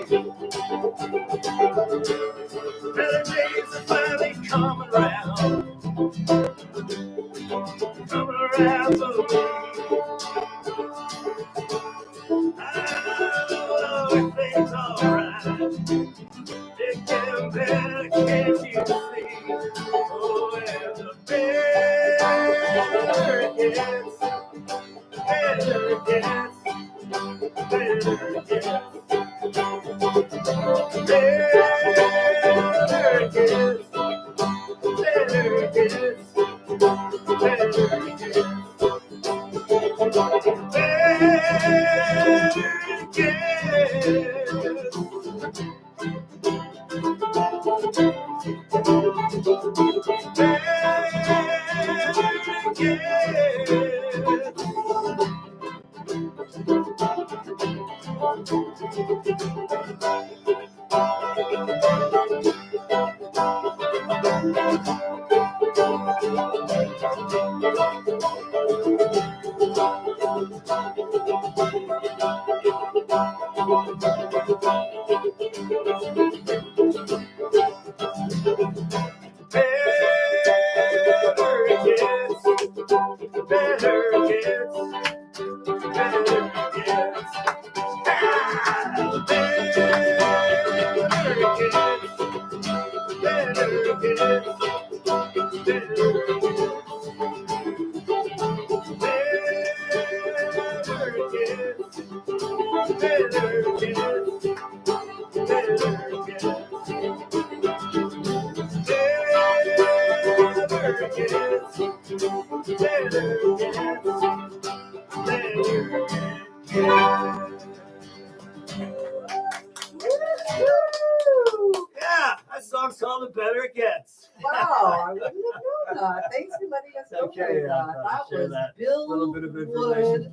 Yeah, that song's called The Better It Gets. Wow, I wouldn't have known that. Thanks for letting us know Okay, that. That share was that Bill little bit of Wood. information.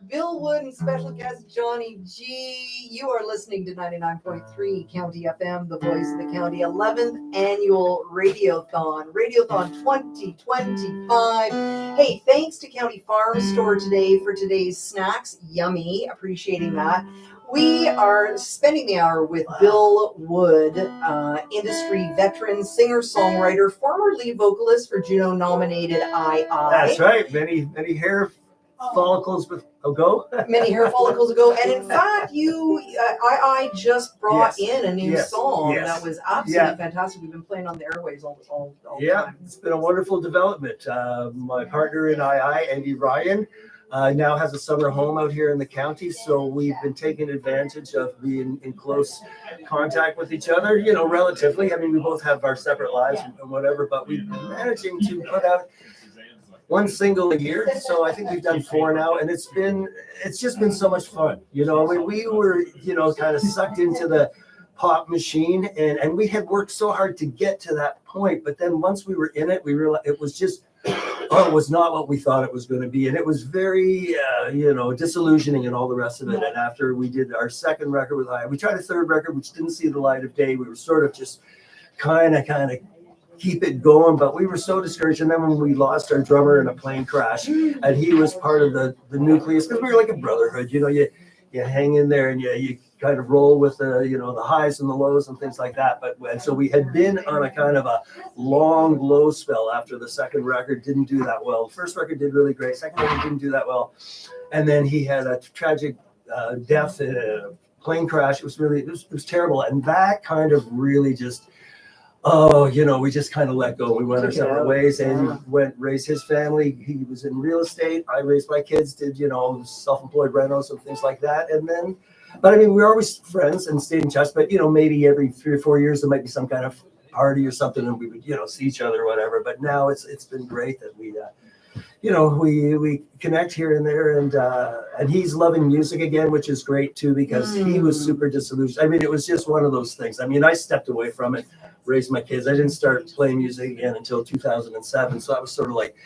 Bill Wood and special guest Johnny G. You are listening to 99.3 County FM, the voice of the county, 11th annual Radiothon, Radiothon 2025. Hey, thanks to County Farm Store today for today's snacks. Yummy, appreciating that. We are spending the hour with Bill Wood, industry veteran, singer-songwriter, former lead vocalist for Juno-nominated II. That's right. Many hair follicles ago. Many hair follicles ago. And in fact, I just brought in a new song that was absolutely fantastic. We've been playing on the airwaves all the time. It's been a wonderful development. My partner in II, Andy Ryan, now has a summer home out here in the county, so we've been taking advantage of being in close contact with each other, relatively. I mean, we both have our separate lives and whatever, but we've been managing to put out one single a year. So I think we've done 4 now, and it's just been so much fun. We were, kind of sucked into the pop machine, and we had worked so hard to get to that point. But then once we were in it, we realized it was just, it was not what we thought it was going to be. And it was very, disillusioning and all the rest of it. And after we did our second record with we tried a third record, which didn't see the light of day. We were sort of just kind of keep it going, but we were so discouraged. And then when we lost our drummer in a plane crash, and he was part of the nucleus, because we were like a brotherhood, you hang in there and you kind of roll with the highs and the lows and things like that. And so we had been on a kind of a long low spell after the second record didn't do that well. The first record did really great. Second record didn't do that well. And then he had a tragic death in a plane crash. It was terrible. And that kind of really just, we just kind of let go. We went our separate ways, and he raised his family. He was in real estate. I raised my kids, did, self-employed rentals and things like that. And then, but I mean, we were always friends and stayed in touch, but, maybe every 3 or 4 years, there might be some kind of party or something, and we would, see each other or whatever. But now it's been great that we connect here and there, and he's loving music again, which is great too, because he was super disillusioned. I mean, it was just one of those things. I mean, I stepped away from it, raised my kids. I didn't start playing music again until 2007. So I was sort of like,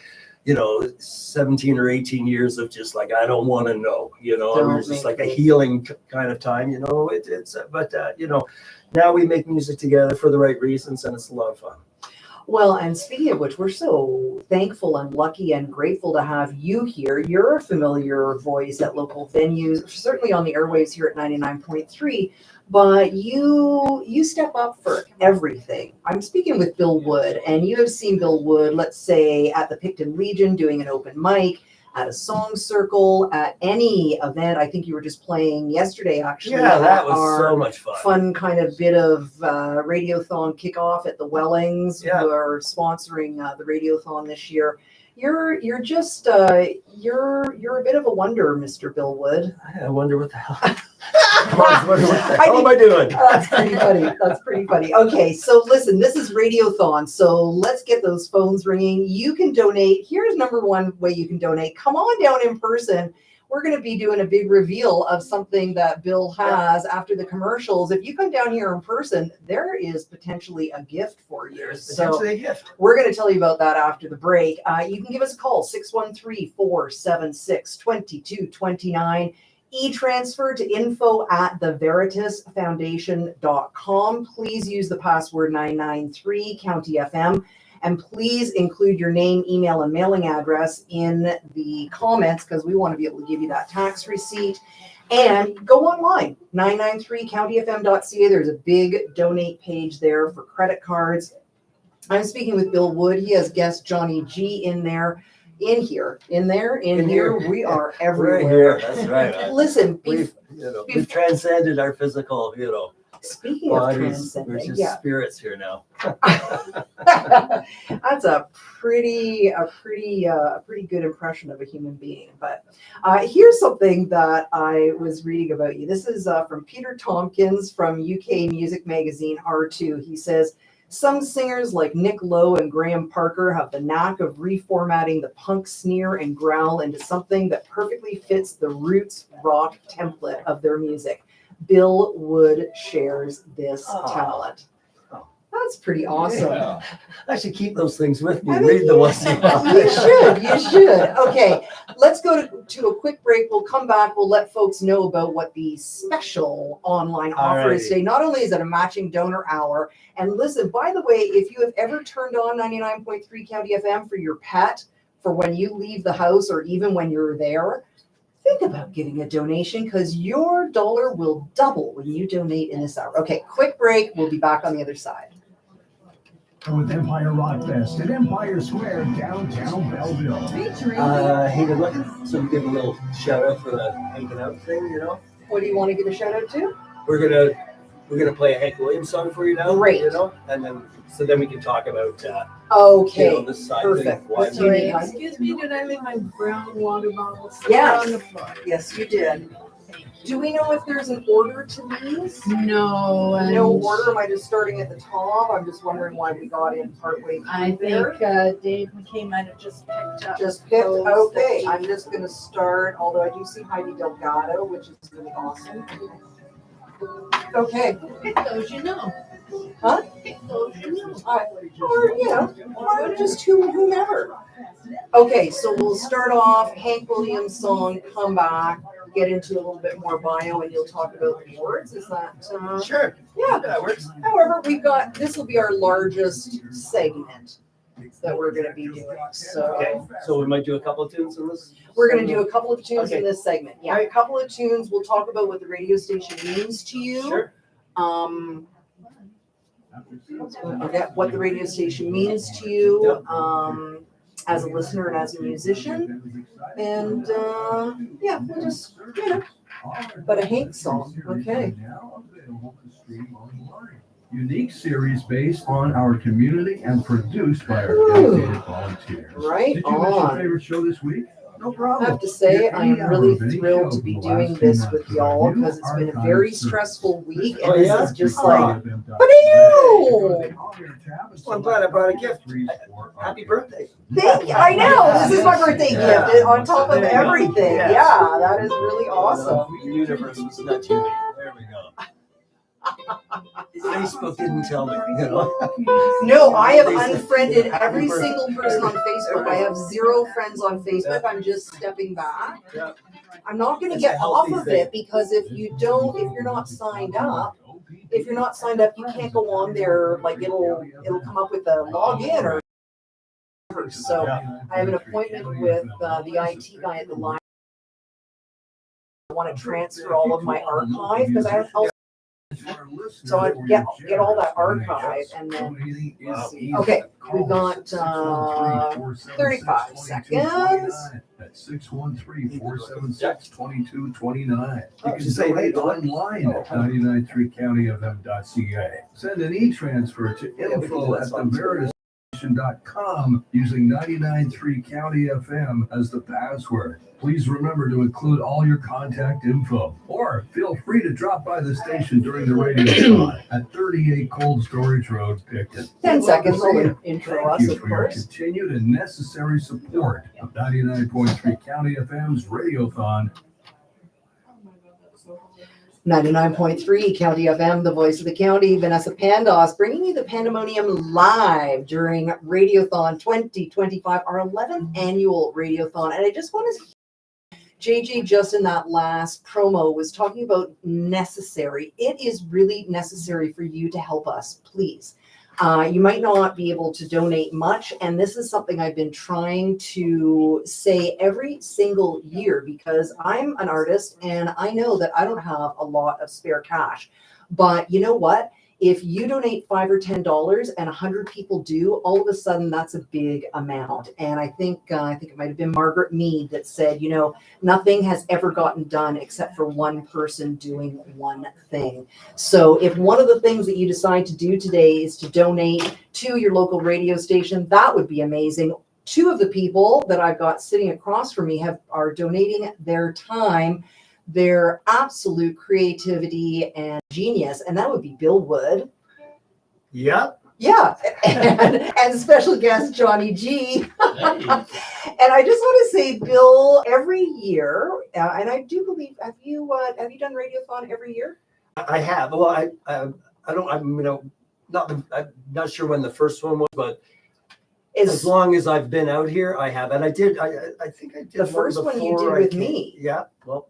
17 or 18 years of just like, I don't want to know, it was just like a healing kind of time, now we make music together for the right reasons, and it's a lot of fun. Well, and speaking of which, we're so thankful and lucky and grateful to have you here. You're a familiar voice at local venues, certainly on the airwaves here at 99.3, but you step up for everything. I'm speaking with Bill Wood, and you have seen Bill Wood, let's say, at the Picton Legion doing an open mic, at a song circle, at any event. I think you were just playing yesterday, actually. Yeah, that was so much fun. Fun kind of bit of Radiothon kickoff at the Wellings, who are sponsoring the Radiothon this year. You're just you're a bit of a wonder, Mr. Bill Wood. I wonder what the hell. What the hell am I doing? That's pretty funny. That's pretty funny. Okay, so listen, this is Radiothon, so let's get those phones ringing. You can donate. Here's number one way you can donate. Come on down in person. We're going to be doing a big reveal of something that Bill has after the commercials. If you come down here in person, there is potentially a gift for you. Potentially a gift. We're going to tell you about that after the break. You can give us a call, 613-476-2229. E-transfer to info@theveritasfoundation.com. Please use the password 993 County FM. And please include your name, email, and mailing address in the comments because we want to be able to give you that tax receipt. And go online, 993countyfm.ca. There's a big donate page there for credit cards. I'm speaking with Bill Wood. He has guest Johnny G in there. In here. We are everywhere. Right here. That's right. Listen, we've transcended our physical, speaking bodies. of We're just yeah. spirits here now. That's a pretty good impression of a human being. But here's something that I was reading about you. This is from Peter Tompkins from UK music magazine R2. He says, some singers like Nick Lowe and Graham Parker have the knack of reformatting the punk sneer and growl into something that perfectly fits the roots rock template of their music. Bill Wood shares this talent. That's pretty awesome. Yeah. I should keep those things with me and read the ones in a while. You should. Okay, let's go to a quick break. We'll come back. We'll let folks know about what the special online offer is today. Not only is it a matching donor hour, and listen, by the way, if you have ever turned on 99.3 County FM for your pet, for when you leave the house or even when you're there, think about giving a donation because your dollar will double when you donate in this hour. Okay, quick break. We'll be back on the other side. With Empire Rock Fest at Empire Square, downtown Belleville. Hey, good luck. So we give a little shout out for the hanging out thing, What do you want to give a shout out to? We're gonna play a Hank Williams song for you now. Great. And then we can talk about okay. this side Perfect. thing. What do you need, hon? Excuse me, did I leave my brown water bottle Yes. on the floor? Yes, you did. Do we know if there's an order to these? No. No order. Am I just starting at the top? I'm just wondering why we got in partway through I there. think Dave McKay might have just picked up. Okay, I'm just going to start, although I do see Heidi Delgado, which is really awesome. Okay. Pick those you know. Huh? Pick those you know. Or just whomever. Okay, so we'll start off Hank Williams song, come back, get into a little bit more bio, and you'll talk about the awards. Is that Sure. Yeah, that works. However, this will be our largest segment that we're going to be doing. So So we might do a couple of tunes in this. we're going to do a couple of tunes Okay. in this segment. Yeah, a couple of tunes. We'll talk about what the radio station means to you. Sure. What the radio station means to you as a listener and as a musician. And we'll just, but a Hank song. Okay. Unique series based on our community and produced by our dedicated volunteers. Right Did you miss your on. favorite show this week? No I problem. have to say, Get I any am hour really of any thrilled show to be for the doing last 2 this months with with our y'all new because it's been a archived very service. stressful week, Oh, and this yeah? is just Oh. like, Well, I'm glad I brought a gift. Happy birthday. thank you. I know, this is my birthday Yeah. gift on top of There you go. everything. Yeah. Yeah, that is really awesome. The universe was nudging me. There we go. Facebook didn't tell me, No, I have They said, unfriended "Happy every birthday." single person on Facebook. I have 0 friends on Facebook. I'm just stepping back. Yeah. I'm not going to It's a get off healthy of thing. it because if you're not signed up, you can't go on there. Like it'll come up with a login or whatever. So I have an appointment with the IT guy at the line. I want to transfer all of my archive because I have. So I get all that archive and then okay, we've got 35 seconds. At 613-476-2229. You can just say donate hey, online at 993countyfm.ca. Send an e-transfer to Yeah, we can do that song. radiostation.com using 99.3 County FM as the password. Please remember to include all your contact info, or feel free to drop by the station during the radiothon at 38 Cold Storage Road, Picton. 10 seconds, We'll see I'll you. intro Thank us, you of for your course. continued and necessary support of 99.3 County FM's Radiothon. 99.3 County FM, the voice of the county. Vanessa Pandos bringing you the Pandemonium live during Radiothon 2025, our 11th annual Radiothon. And I just want to JJ just in that last promo was talking about necessary. It is really necessary for you to help us, please. You might not be able to donate much, and this is something I've been trying to say every single year because I'm an artist and I know that I don't have a lot of spare cash. But you know what? If you donate $5 or $10 and 100 people do, all of a sudden that's a big amount. And I think it might have been Margaret Mead that said, you know, nothing has ever gotten done except for one person doing one thing. So if one of the things that you decide to do today is to donate to your local radio station, that would be amazing. Two of the people that I've got sitting across from me are donating their time, their absolute creativity and genius, and that would be Bill Wood. Yep. Yeah, and special guest Johnny G. And I just want to say, Bill, every year, and I do believe, have you done Radiothon every year? I have. Well, I'm not sure when the first one was, but as long as I've been out here, I have. And I think I did the first one you did with me. Yeah. Well,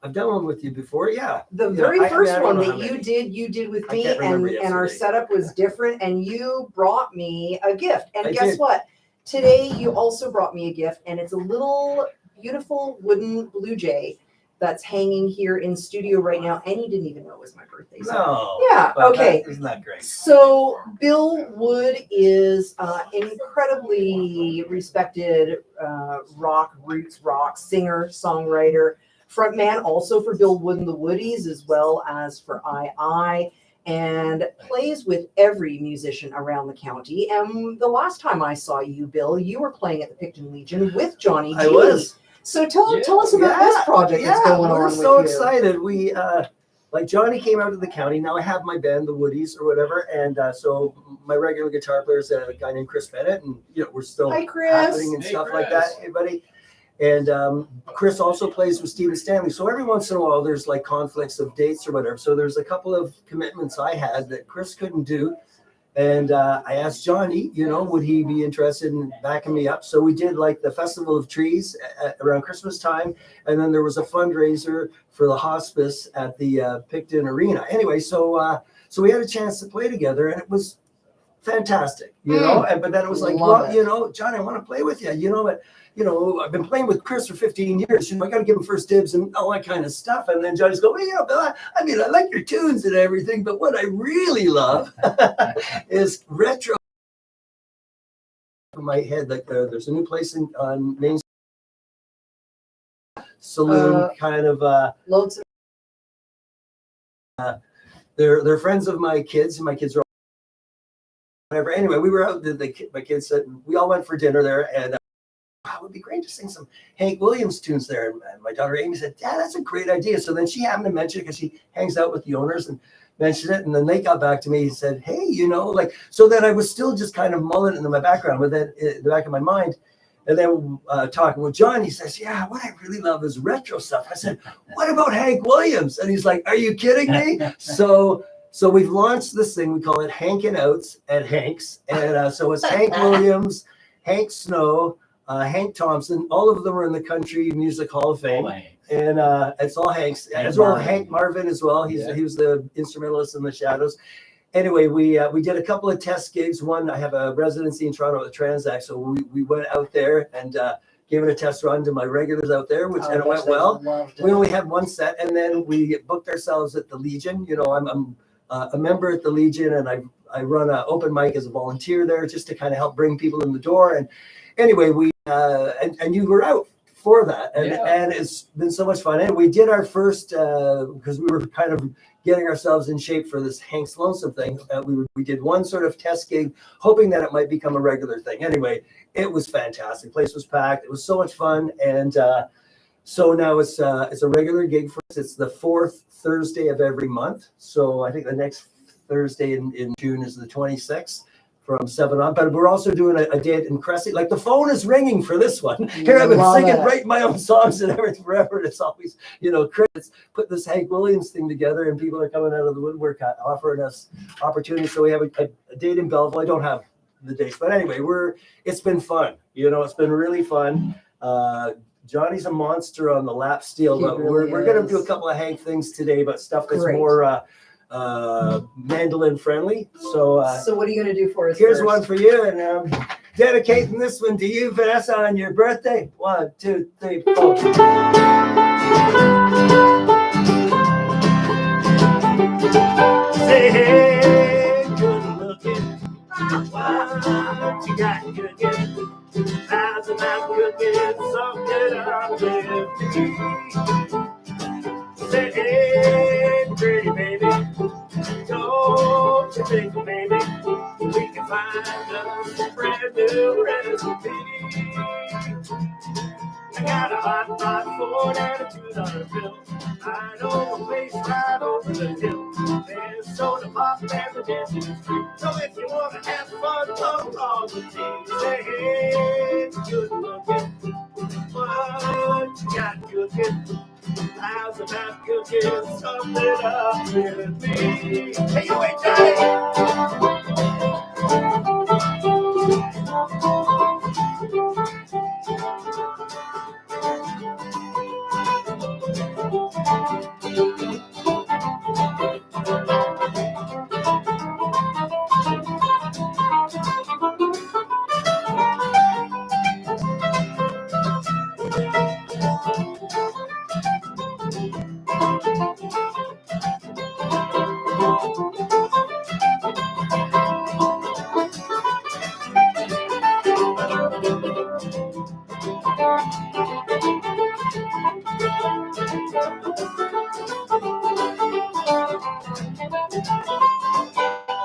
I've done one with you before, yeah. The very first one that you did with me, and our setup was different, and you brought me a gift. And guess what? Today you also brought me a gift, and it's a little beautiful wooden blue jay that's hanging here in studio right now, and you didn't even know it was my birthday. So. No. Yeah, okay. Isn't that great? So Bill Wood is incredibly respected roots rock singer, songwriter, frontman also for Bill Wood and the Woodies, as well as for I, and plays with every musician around the county. And the last time I saw you, Bill, you were playing at the Picton Legion with Johnny G. I was. So tell us about this project that's going on with you. We're so excited. We like Johnny came out of the county. Now I have my band, the Woodies or whatever, and so my regular guitar player is a guy named Chris Bennett, and we're still happening and stuff like that. Hey, buddy. And Chris also plays with Stephen Stanley. So every once in a while, there's like conflicts of dates or whatever. So there's a couple of commitments I had that Chris couldn't do. And I asked Johnny, would he be interested in backing me up? So we did like the Festival of Trees around Christmas time. And then there was a fundraiser for the hospice at the Picton Arena. Anyway, so we had a chance to play together, and it was fantastic, but then it was like, Johnny, I want to play with you, but I've been playing with Chris for 15 years. I got to give him first dibs and all that kind of stuff. And then Johnny's going, Bill, I like your tunes and everything, but what I really love is retro. In my head, like there's a new place on Main Saloon, kind of. Loads of. They're friends of my kids, and my kids are. Whatever. Anyway, we were out. My kids said we all went for dinner there, and. It would be great to sing some Hank Williams tunes there. And my daughter Amy said, Dad, that's a great idea. So then she happened to mention it because she hangs out with the owners and mentioned it. And then they got back to me and said, hey, so then I was still just kind of mulling into my background with it in the back of my mind. And then talking with John, he says, yeah, what I really love is retro stuff. I said, what about Hank Williams? And he's like, are you kidding me? So we've launched this thing. We call it Hankin' Outs at Hank's. And so it's Hank Williams, Hank Snow, Hank Thompson, all of them are in the Country Music Hall of Fame, and it's all Hanks, as well as Hank Marvin as well. He was the instrumentalist in the Shadows. Anyway, we did a couple of test gigs. One, I have a residency in Toronto at the Transact, so we went out there and gave it a test run to my regulars out there, and it went well. We only had one set, and then we booked ourselves at the Legion. I'm a member at the Legion, and I run an open mic as a volunteer there just to kind of help bring people in the door. And anyway, we and you were out for that, and it's been so much fun. And we did our first because we were kind of getting ourselves in shape for this Hank's Lonesome thing. We did one sort of test gig, hoping that it might become a regular thing. Anyway, it was fantastic. Place was packed. It was so much fun, and so now it's a regular gig for us. It's the 4th Thursday of every month. So I think the next Thursday in June is the 26th. From 7 on, but we're also doing a date in Cressy. Like the phone is ringing for this one. Here I've been singing, writing my own songs and everything forever. And it's always, Chris put this Hank Williams thing together, and people are coming out of the woodwork offering us opportunities. So we have a date in Belleville. I don't have the dates, but anyway, it's been fun. It's been really fun. Johnny's a monster on the lap steel, but we're going to do a couple of Hank things today, but stuff that's more mandolin friendly. So what are you going to do for us? Here's first? one for you, and I'm dedicating this one to you, Vanessa, on your birthday. 1, 2, 3, 4. Say, hey, good looking. What you got cooking? How's about cooking something up with me? Say, hey, pretty baby, don't you think, baby, we can find a brand new recipe? I got a hot Ford and a $2 bill. I know a place right over the hill. There's soda pop and the dancing is free. So if you want to have fun, come along with me. Say, hey, good looking. What you got cooking? How's about cooking something up with me? Hey, you ain't Johnny!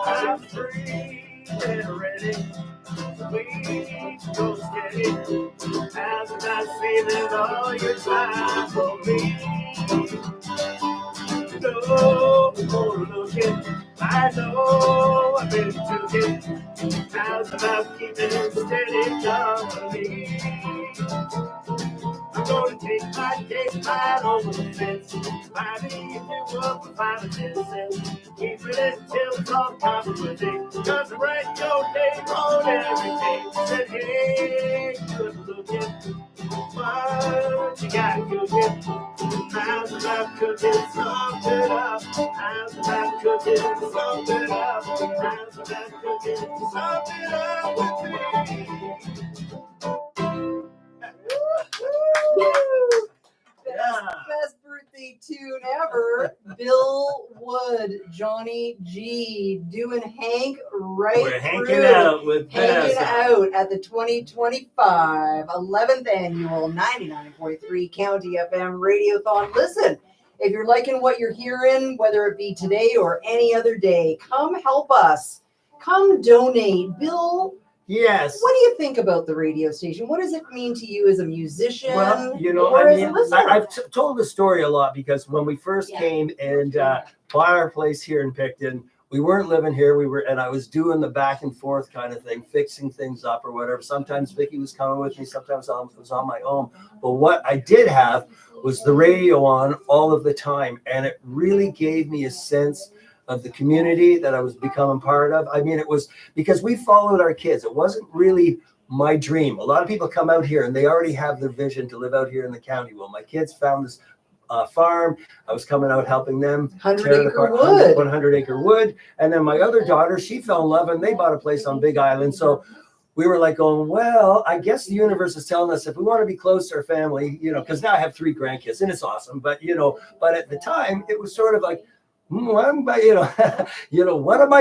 I'm free and ready. We go steady. How's about saving all your time for me? No more looking. I know I've been tooking. How's about keeping steady company? I'm gonna take my case right over the fence. Find me if you up for 5 or 10 cents. Keep it until it's all covered with it. Cause I write your name on everything. Said, hey, good looking. What you got cooking? How's about cooking something up? How's about cooking something up? How's about cooking something up with me? Best birthday tune ever. Bill Wood, Johnny G, doing Hank right We're hanking through. out with Hanging Vanessa. out at the 2025 11th annual 99.3 County FM Radiothon. Listen, if you're liking what you're hearing, whether it be today or any other day, come help us. Come donate. Bill, yes. What do you think about the radio station? What does it mean to you as a musician? Well, or as a I've listener? told the story a lot because when we first came and bought our place here in Picton, we weren't living here. And I was doing the back and forth kind of thing, fixing things up or whatever. Sometimes Vicky was coming with me. Sometimes I was on my own. But what I did have was the radio on all of the time. And it really gave me a sense of the community that I was becoming part of. I mean, it was because we followed our kids. It wasn't really my dream. A lot of people come out here and they already have their vision to live out here in the county. Well, my kids found this farm. I was coming out helping them. 100-acre wood. 100-acre wood. And then my other daughter, she fell in love and they bought a place on Big Island. So we were like going, well, I guess the universe is telling us if we want to be close to our family, because now I have 3 grandkids and it's awesome. But, but at the time it was sort of like, what am I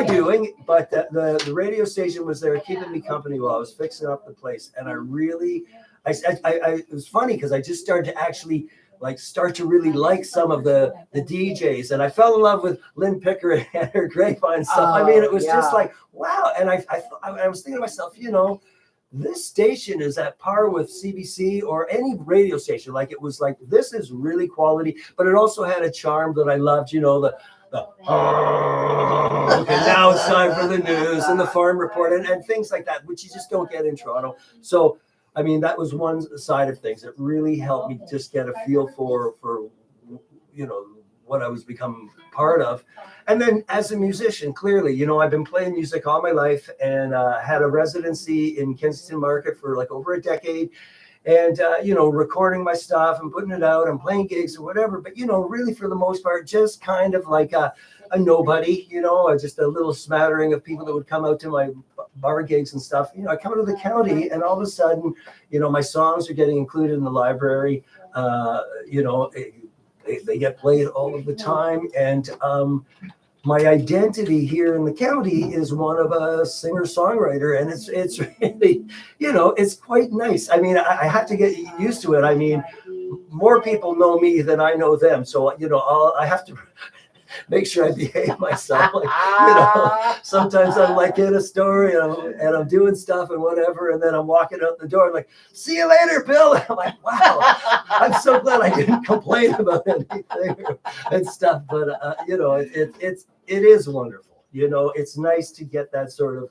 doing? But the radio station was there keeping me company while I was fixing up the place. And I really, it was funny because I just started to actually like start to really like some of the DJs, and I fell in love with Lynn Picker and her Grapevine stuff. I mean, it was just like, wow. And I was thinking to myself, you know, this station is at par with CBC or any radio station. Like, it was like, this is really quality, but it also had a charm that I loved, you know, okay, now it's time for the news and the farm report and things like that, which you just don't get in Toronto. So, I mean, that was one side of things. It really helped me just get a feel for you know, what I was becoming part of. And then as a musician, clearly, you know, I've been playing music all my life, and had a residency in Kensington Market for like over a decade. And, you know, recording my stuff and putting it out and playing gigs or whatever. But, you know, really for the most part, just kind of like a nobody, you know, or just a little smattering of people that would come out to my bar gigs and stuff. You know, I come to the county, and all of a sudden, you know, my songs are getting included in the library. You know, they get played all of the time. And my identity here in the county is one of a singer-songwriter, and it's really, you know, it's quite nice. I mean, I have to get used to it. I mean, more people know me than I know them, so, you know, I have to make sure I behave myself. Like, you know, sometimes I'm like in a story and I'm doing stuff and whatever, and then I'm walking out the door, like, see you later, Bill. And I'm like, wow, I'm so glad I didn't complain about anything and stuff. But you know, it is wonderful. You know, it's nice to get that sort of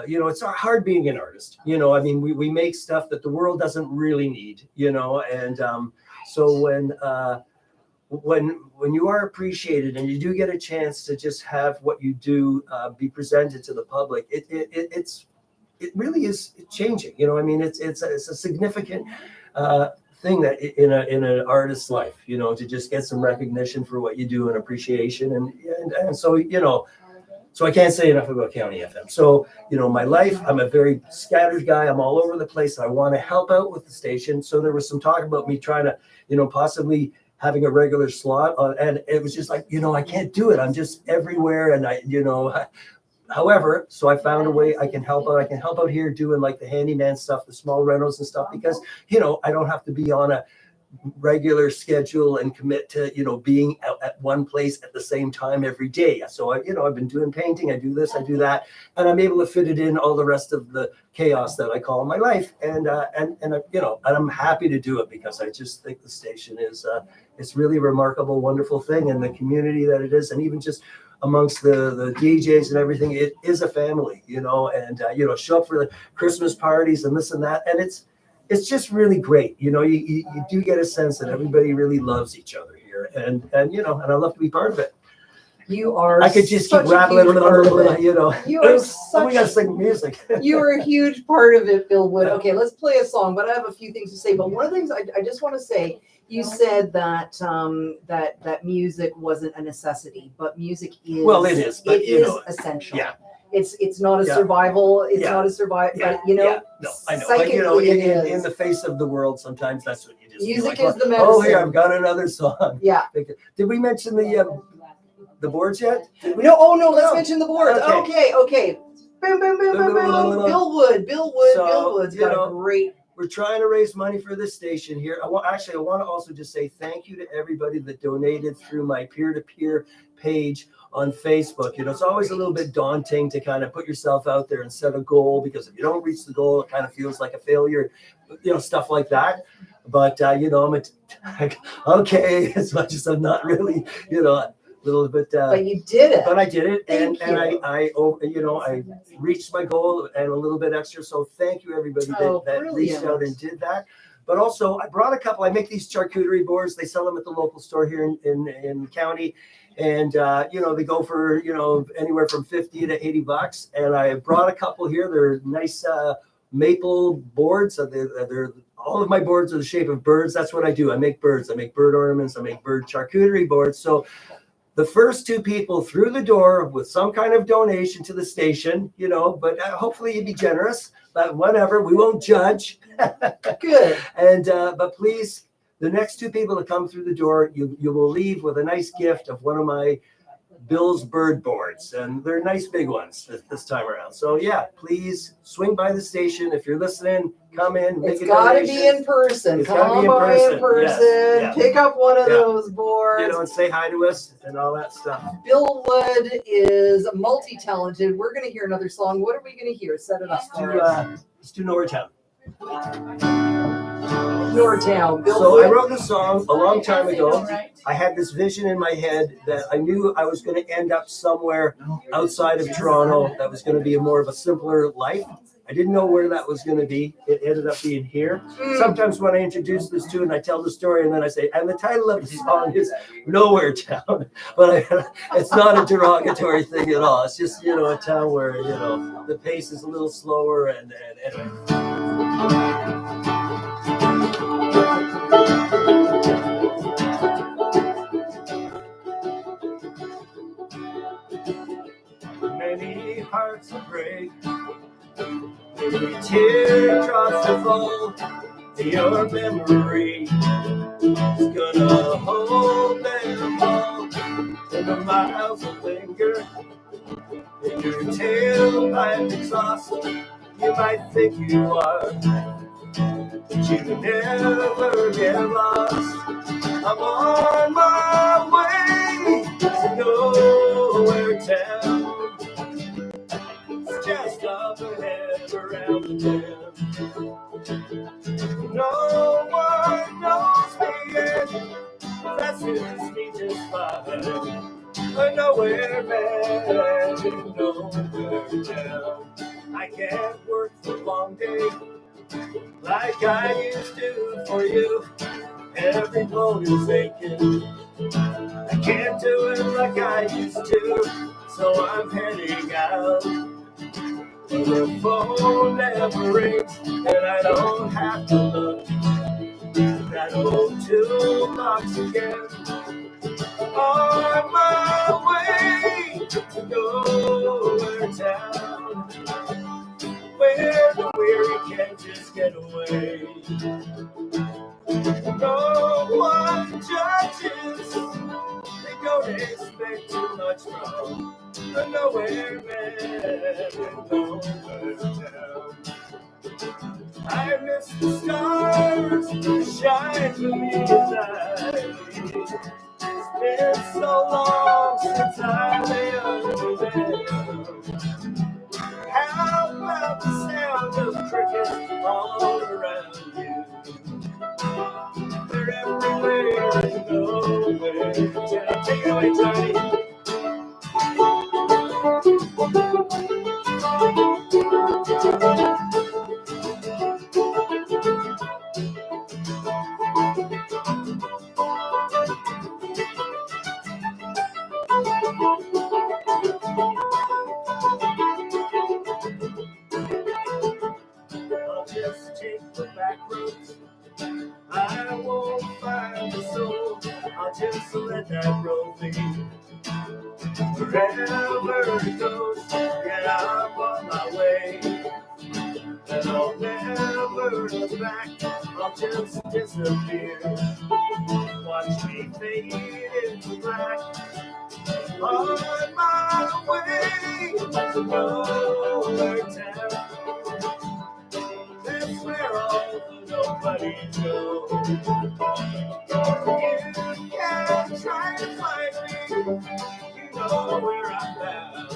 you know, it's hard being an artist. You know, I mean, we make stuff that the world doesn't really need, you know, and so when you are appreciated and you do get a chance to just have what you do be presented to the public, it really is changing. You know, I mean, it's a significant thing that in an artist's life, you know, to just get some recognition for what you do and appreciation, and so, you know, so I can't say enough about County FM. So, you know, my life, I'm a very scattered guy. I'm all over the place. I want to help out with the station. So there was some talk about me trying to, you know, possibly having a regular slot on, and it was just like, you know, I can't do it. I'm just everywhere. And I, you know, however, so I found a way I can help out. I can help out here doing like the handyman stuff, the small rentals and stuff, because, you know, I don't have to be on a regular schedule and commit to, you know, being out at one place at the same time every day. So I, you know, I've been doing painting, I do this, I do that, and I'm able to fit it in all the rest of the chaos that I call my life. And you know, and I'm happy to do it, because I just think the station is it's really a remarkable, wonderful thing, and the community that it is, and even just amongst the DJs and everything, it is a family, you know, and you know, show up for the Christmas parties and this and that, and it's just really great. You know, you do get a sense that everybody really loves each other here, and you know, and I love to be part of it. You are. I could just keep rattling, you know. You are such. We gotta sing music. You are a huge part of it, Bill Wood. Okay, let's play a song, but I have a few things to say. But one of the things I just want to say, you said that that music wasn't a necessity, but music is. Well, it is. But, it is essential. Yeah. It's not a survival. It's not a survival. But you know, no, I know. But you know, in the face of the world, sometimes that's what you just. Music feel like, is the medicine. Oh, here I've got another song. Yeah. Did we mention the boards yet? No. Oh no. Let's mention the boards. Okay. Okay. Boom, boom, boom, boom, boom. Bill Wood's got a great. We're trying to raise money for this station here. I want to also just say thank you to everybody that donated through my peer-to-peer page on Facebook. You know, it's always a little bit daunting to kind of put yourself out there and set a goal, because if you don't reach the goal, it kind of feels like a failure, you know, stuff like that. But, you know, I'm okay, as much as I'm not really, you know, a little bit. But you did it. But I did it. Thank and you. I, you know, I reached my goal and a little bit extra. So thank you, everybody that reached out and did that. But also, I brought a couple. I make these charcuterie boards. They sell them at the local store here in the county. And, you know, they go for, you know, anywhere from $50 to $80. And I brought a couple here. They're nice maple boards. They're all of my boards are the shape of birds. That's what I do. I make birds. I make bird ornaments. I make bird charcuterie boards. So the first two people through the door with some kind of donation to the station, you know, but hopefully you'd be generous, but whatever, we won't judge. Good. And, but please, the next two people that come through the door, you will leave with a nice gift of one of my Bill's Bird Boards, and they're nice big ones this time around. So yeah, please swing by the station if you're listening. Come in, make It's a gotta be donation. in person. It's gotta Come be in by in person. person. Yes, yeah. Pick up one of Yeah. those boards. You know, and say hi to us and all that stuff. Bill Wood is multi-talented. We're gonna hear another song. What are we gonna hear? Set it up for us. Let's do Norristown. Norristown. Bill So Wood. I wrote this song a long time ago. I had this vision in my head that I knew I was going to end up somewhere outside of Toronto that was going to be more of a simpler life. I didn't know where that was going to be. It ended up being here. Sometimes when I introduce this tune, I tell the story and then I say, and the title of the song is Nowhere Town. But it's not a derogatory thing at all. It's just, you know, a town where, you know, the pace is a little slower and anyway. Many hearts break, many teardrops fall. Your memory is gonna hold them all. And the miles will linger in your tailpipe exhaust. You might think you are, but you never get lost. I'm on my way to Nowhere Town. It's just up ahead around the bend. No one knows me yet. That suits me just fine. A nowhere man in Nowhere Town. I can't work the long day like I used to for you. Every bone is aching. I can't do it like I used to, so I'm heading out. But the phone never rings, and I don't have to look at that old toolbox again. On my way to Nowhere Town, where the weary can't just get away. No one judges, they don't expect too much from a nowhere man in Nowhere Town. I miss the stars that shine for me tonight. It's been so long since I lay under them. How about the sound of crickets all around you? They're everywhere in Nowhere Town. Take it away, Johnny. I'll just take the back roads. I won't find a soul. I'll just let that road be. Wherever it goes, yeah, I'm on my way. And I'll never look back. I'll just disappear. Watch me fade into black. On my way to Nowhere Town. That's where all the nobodies go. You can try to find me. You know where I'm bound.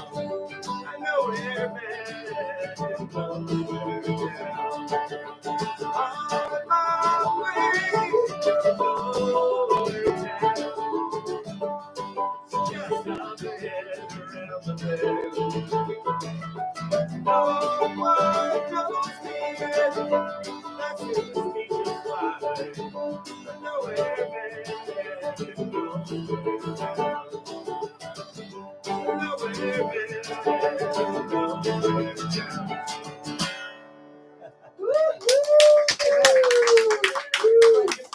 I know where man is Nowhere Town. On my way to Nowhere Town. Just up ahead around the bend. No one knows me yet. That suits me just fine. But nowhere man in Nowhere Town. Nowhere man in Nowhere Town.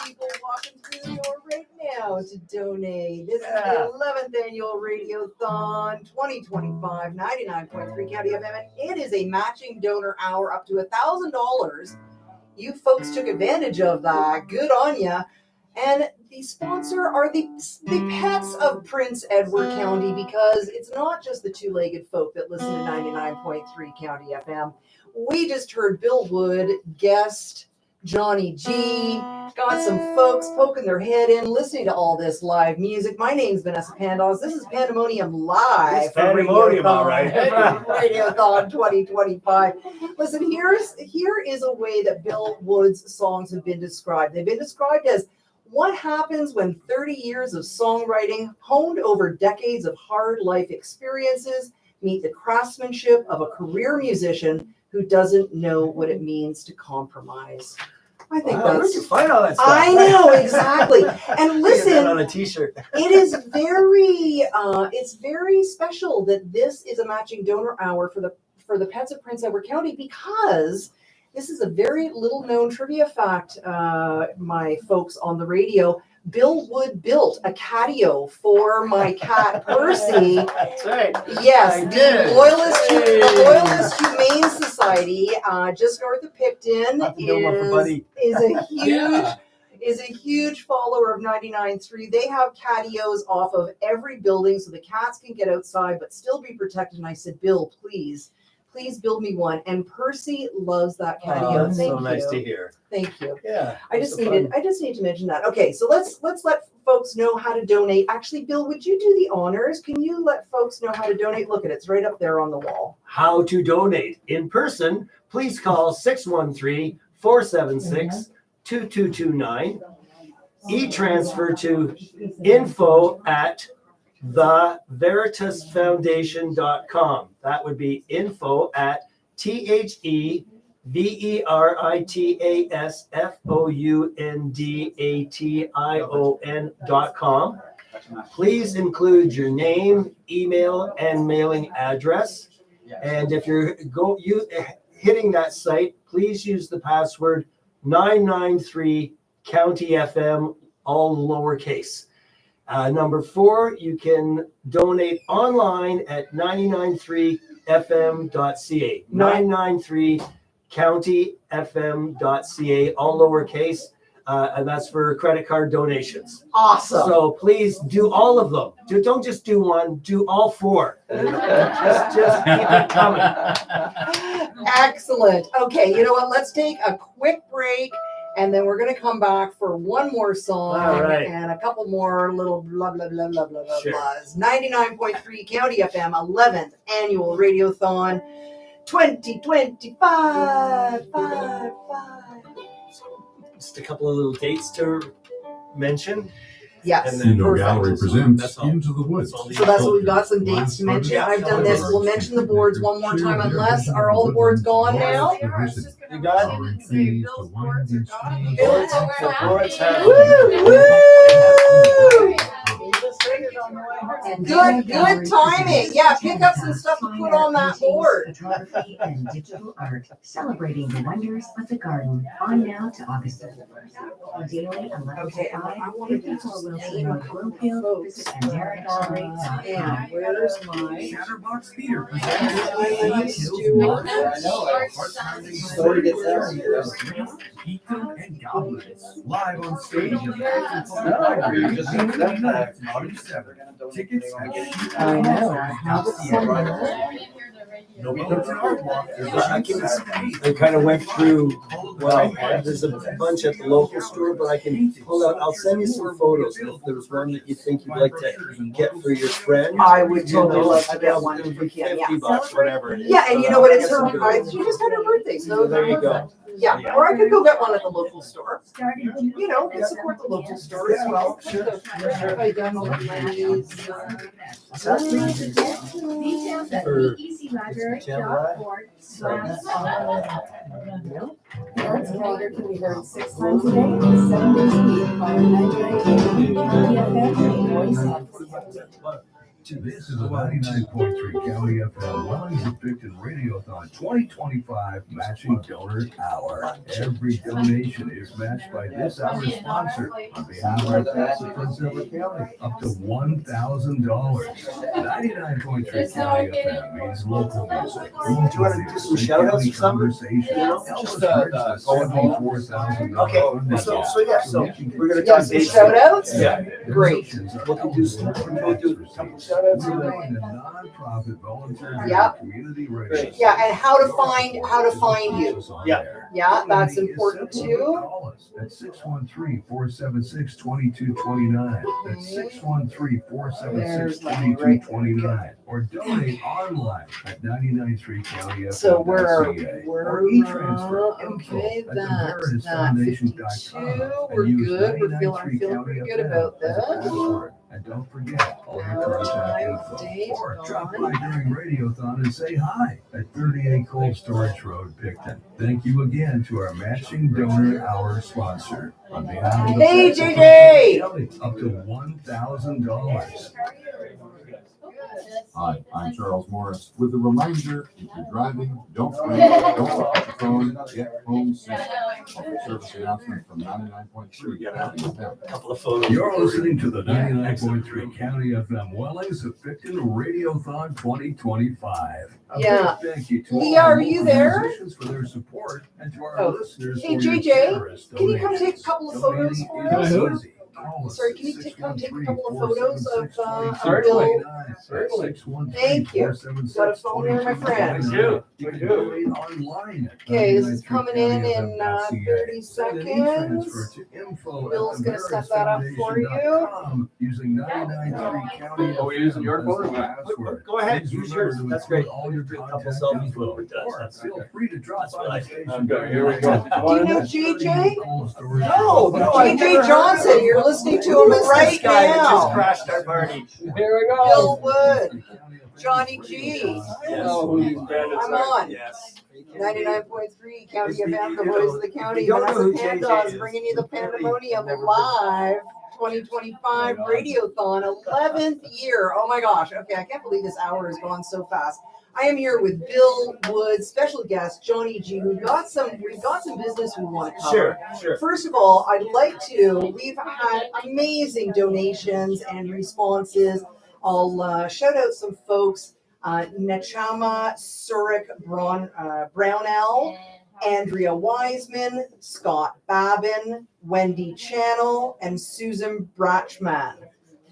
People walking through the door right now to donate. This is the 11th annual Radiothon 2025, 99.3 County FM. And it is a matching donor hour up to $1,000. You folks took advantage of that. Good on ya. And the sponsor are the pets of Prince Edward County, because it's not just the two-legged folk that listen to 99.3 County FM. We just heard Bill Wood, guest Johnny G, got some folks poking their head in, listening to all this live music. My name's Vanessa Pandos. This is Pandemonium Live. It's Pandemonium, all right. Radiothon 2025. Listen, here is a way that Bill Wood's songs have been described. They've been described as what happens when 30 years of songwriting, honed over decades of hard life experiences, meet the craftsmanship of a career musician who doesn't know what it means to compromise. I think Where'd that's. you find all that stuff? I know, exactly. And listen, Get that on a t-shirt. it is it's very special that this is a matching donor hour for the pets of Prince Edward County, because this is a very little known trivia fact, my folks on the radio. Bill Wood built a catio for my cat Percy. That's right. Yes, I the did. Loyalist Humane Society, just north of Picton, is a huge follower of 99.3. They have catios off of every building so the cats can get outside but still be protected. And I said, Bill, please build me one. And Percy loves that catio. That's Thank so you. nice to hear. Thank you. Yeah. I just need to mention that. Okay, so let's let folks know how to donate. Actually, Bill, would you do the honors? Can you let folks know how to donate? Look at it, it's right up there on the wall. How to donate in person, please call 613-476-2229. E-transfer to info@theveritasfoundation.com. That would be info@theveritasfoundation.com. Please include your name, email, and mailing address. And if you're hitting that site, please use the password 993 County FM, all lowercase. Number 4, you can donate online at 993fm.ca. 993countyfm.ca, all lowercase. And that's for credit card donations. Awesome. So please do all of them. Don't just do one, do all 4. just keep it coming. Excellent. Okay, you know what? Let's take a quick break, and then we're going to come back for one more song All right. and a couple more little blah, blah, blah, blah, blah, blah, Sure. blahs. 99.3 County FM, 11th Annual Radiothon 2025. Just a couple of little dates to mention. Yes. And then Gallery presents That's all. Into the Woods. So that's what we've got, some dates to mention. I've done this. We'll mention the boards one more time, unless, are all the boards gone now? You got it? Good timing. Yeah, pick up some stuff to put on that board. Photography and digital art, celebrating the wonders of the garden. On now to August 31st. Daily 11 to 5, 54 Wilson Road, Bloomfield. Visit AnderaGallery.com. And where's my Chatterbox Theater Story gets out. Pika and Goblins live on stage at the August 7th. Tickets at I know. I have it somewhere. I kind of went through what I had. There's a bunch at the local store, but I can pull out. I'll send you some photos. If there's one that you think you'd like to get for your friend, I would totally love to get one if we can. Yeah. $50, whatever it is. Yeah, and you know what? It's her. She just had her birthday, so there you go. Yeah, or I could go get one at the local store. You know, and support the local store as well. Details at Parents calendar can be heard 6 times a day, 7 days a week on 99.3 County FM, Voice of This is the 99.3 County FM Wellings of Picton Radiothon 2025 Matching Donor Hour. Every donation is matched by this hour's sponsor on behalf of our past of Prince Edward County, up to $1,000. 99.3 County FM means local music. Do you want to do some shout outs or something? Just $74,000. Okay, so we're gonna You have talk some basic. shout outs? Yeah. Great. We'll do some, we'll do a couple shout outs. Non-profit volunteer Yep. community radio. Yeah, and how to find you. Yeah. Yeah, that's important too. Call us at 613-476-2229. That's 613-476-2229. Or donate online at 993countyfm.ca. So Or e-transfer okay, info at that 52. theheritasfoundation.com. We're good. I'm feeling pretty good about that. And don't forget all your contact info. Or drop by during Radiothon and say hi at 38 Cold Storage Road, Picton. Thank you again to our Matching Donor Hour sponsor. On behalf of the Hey, JJ! up to $1,000. Hi, I'm Charles Morris with a reminder, if you're driving, don't forget your phone, get home safe. Public service announcement from 99.3 County FM. Couple of photos. You're listening to the 99.3 County FM Wellings of Picton Radiothon 2025. A Yeah. big thank you to Leah, all are you there? musicians for their support and to our Oh. listeners Hey, for your JJ, generous can you come donations. take a couple of photos for Donating us? is easy. Call us Sorry, can you come take a couple of photos of Certainly. Bill? Thank you. Got a phone there, my friend. You can donate online at Okay, this is coming in 30 seconds. Info Bill's gonna set that up for you. Using 993 County. Oh, we're using your phone? Password. Go ahead, Please use remember yours. to That's include great. all your Couple contact selfies info. when we're done. Or That's feel okay. free to drop That's by what the I- station. Okay, here we go. Do you know JJ? No, JJ Johnson, you're listening to him right This guy that just now. crashed our party. Here we go. Bill Wood, Johnny G. Yes. I'm on. Yes. 99.3 County If you- FM, the you voice know, of the county. if you don't know who Vanessa JJ Pandas is, bringing you the you really Pandemonium never live 2025 Radiothon, 11th year. Oh my gosh. Okay, I can't believe this hour has gone so fast. I am here with Bill Wood, special guest Johnny G. We've got some business we want to cover. Sure. First of all, I'd like to. We've had amazing donations and responses. I'll shout out some folks: Nachama Surik Brownell, Andrea Wiseman, Scott Babin, Wendy Channel, and Susan Bratchman.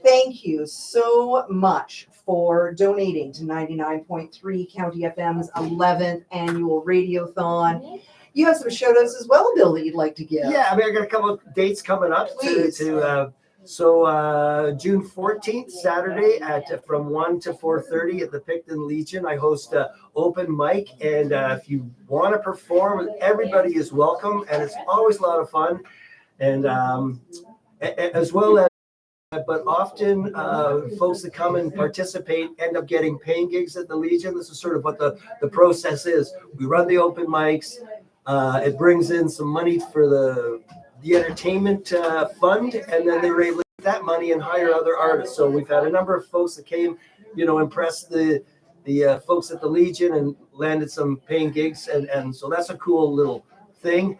Thank you so much for donating to 99.3 County FM's 11th annual Radiothon. You have some shout outs as well, Bill, that you'd like to give. Yeah, I mean, I got a couple of dates coming up Please. June 14th, Saturday from 1 to 4:30 at the Picton Legion. I host an open mic, and if you want to perform, everybody is welcome, and it's always a lot of fun. And as well as, but often folks that come and participate end up getting paying gigs at the Legion. This is sort of what the process is. We run the open mics. It brings in some money for the entertainment fund, and then they were able to take that money and hire other artists. So we've had a number of folks that came, impressed the folks at the Legion and landed some paying gigs, and so that's a cool little thing.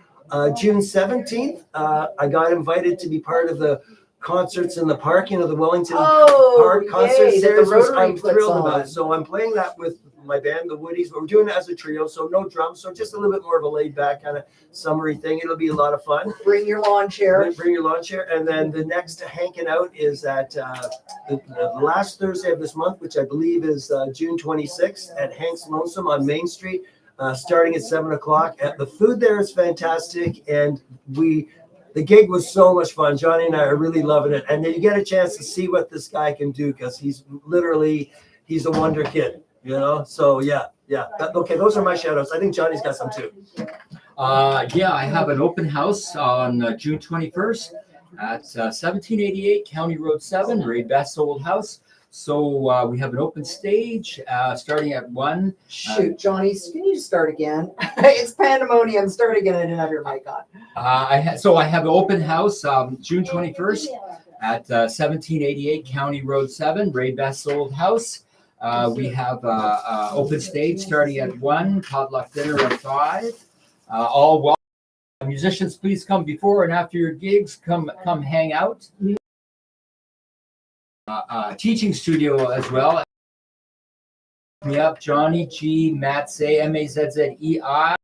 June 17th, I got invited to be part of the concerts in the park, the Wellington Park concert yay, that the series. Rotary I'm puts thrilled on. about it. So I'm playing that with my band, the Woodies, but we're doing it as a trio, so no drums, so just a little bit more of a laid back kind of summery thing. It'll be a lot of fun. Bring your lawn chair. Bring your lawn chair. And then the next hanking out is at the last Thursday of this month, which I believe is June 26th at Hank's Lonesome on Main Street, starting at 7 o'clock. The food there is fantastic, and the gig was so much fun. Johnny and I are really loving it. And then you get a chance to see what this guy can do, because he's a wonder kid, So yeah. Okay, those are my shout outs. I think Johnny's got some too. Yeah, I have an open house on June 21st at 1788 County Road 7, Ray Beth's old house. So we have an open stage starting at 1. Shoot, Johnny, can you start again? It's pandemonium. Start again. I didn't have your mic on. I have an open house June 21st at 1788 County Road 7, Ray Best's old house. We have open stage starting at 1, potluck dinner at 5. All welcome. Musicians, please come before and after your gigs. Come hang out. Teaching studio as well. Me up, Johnny G. Matzei, Mazzei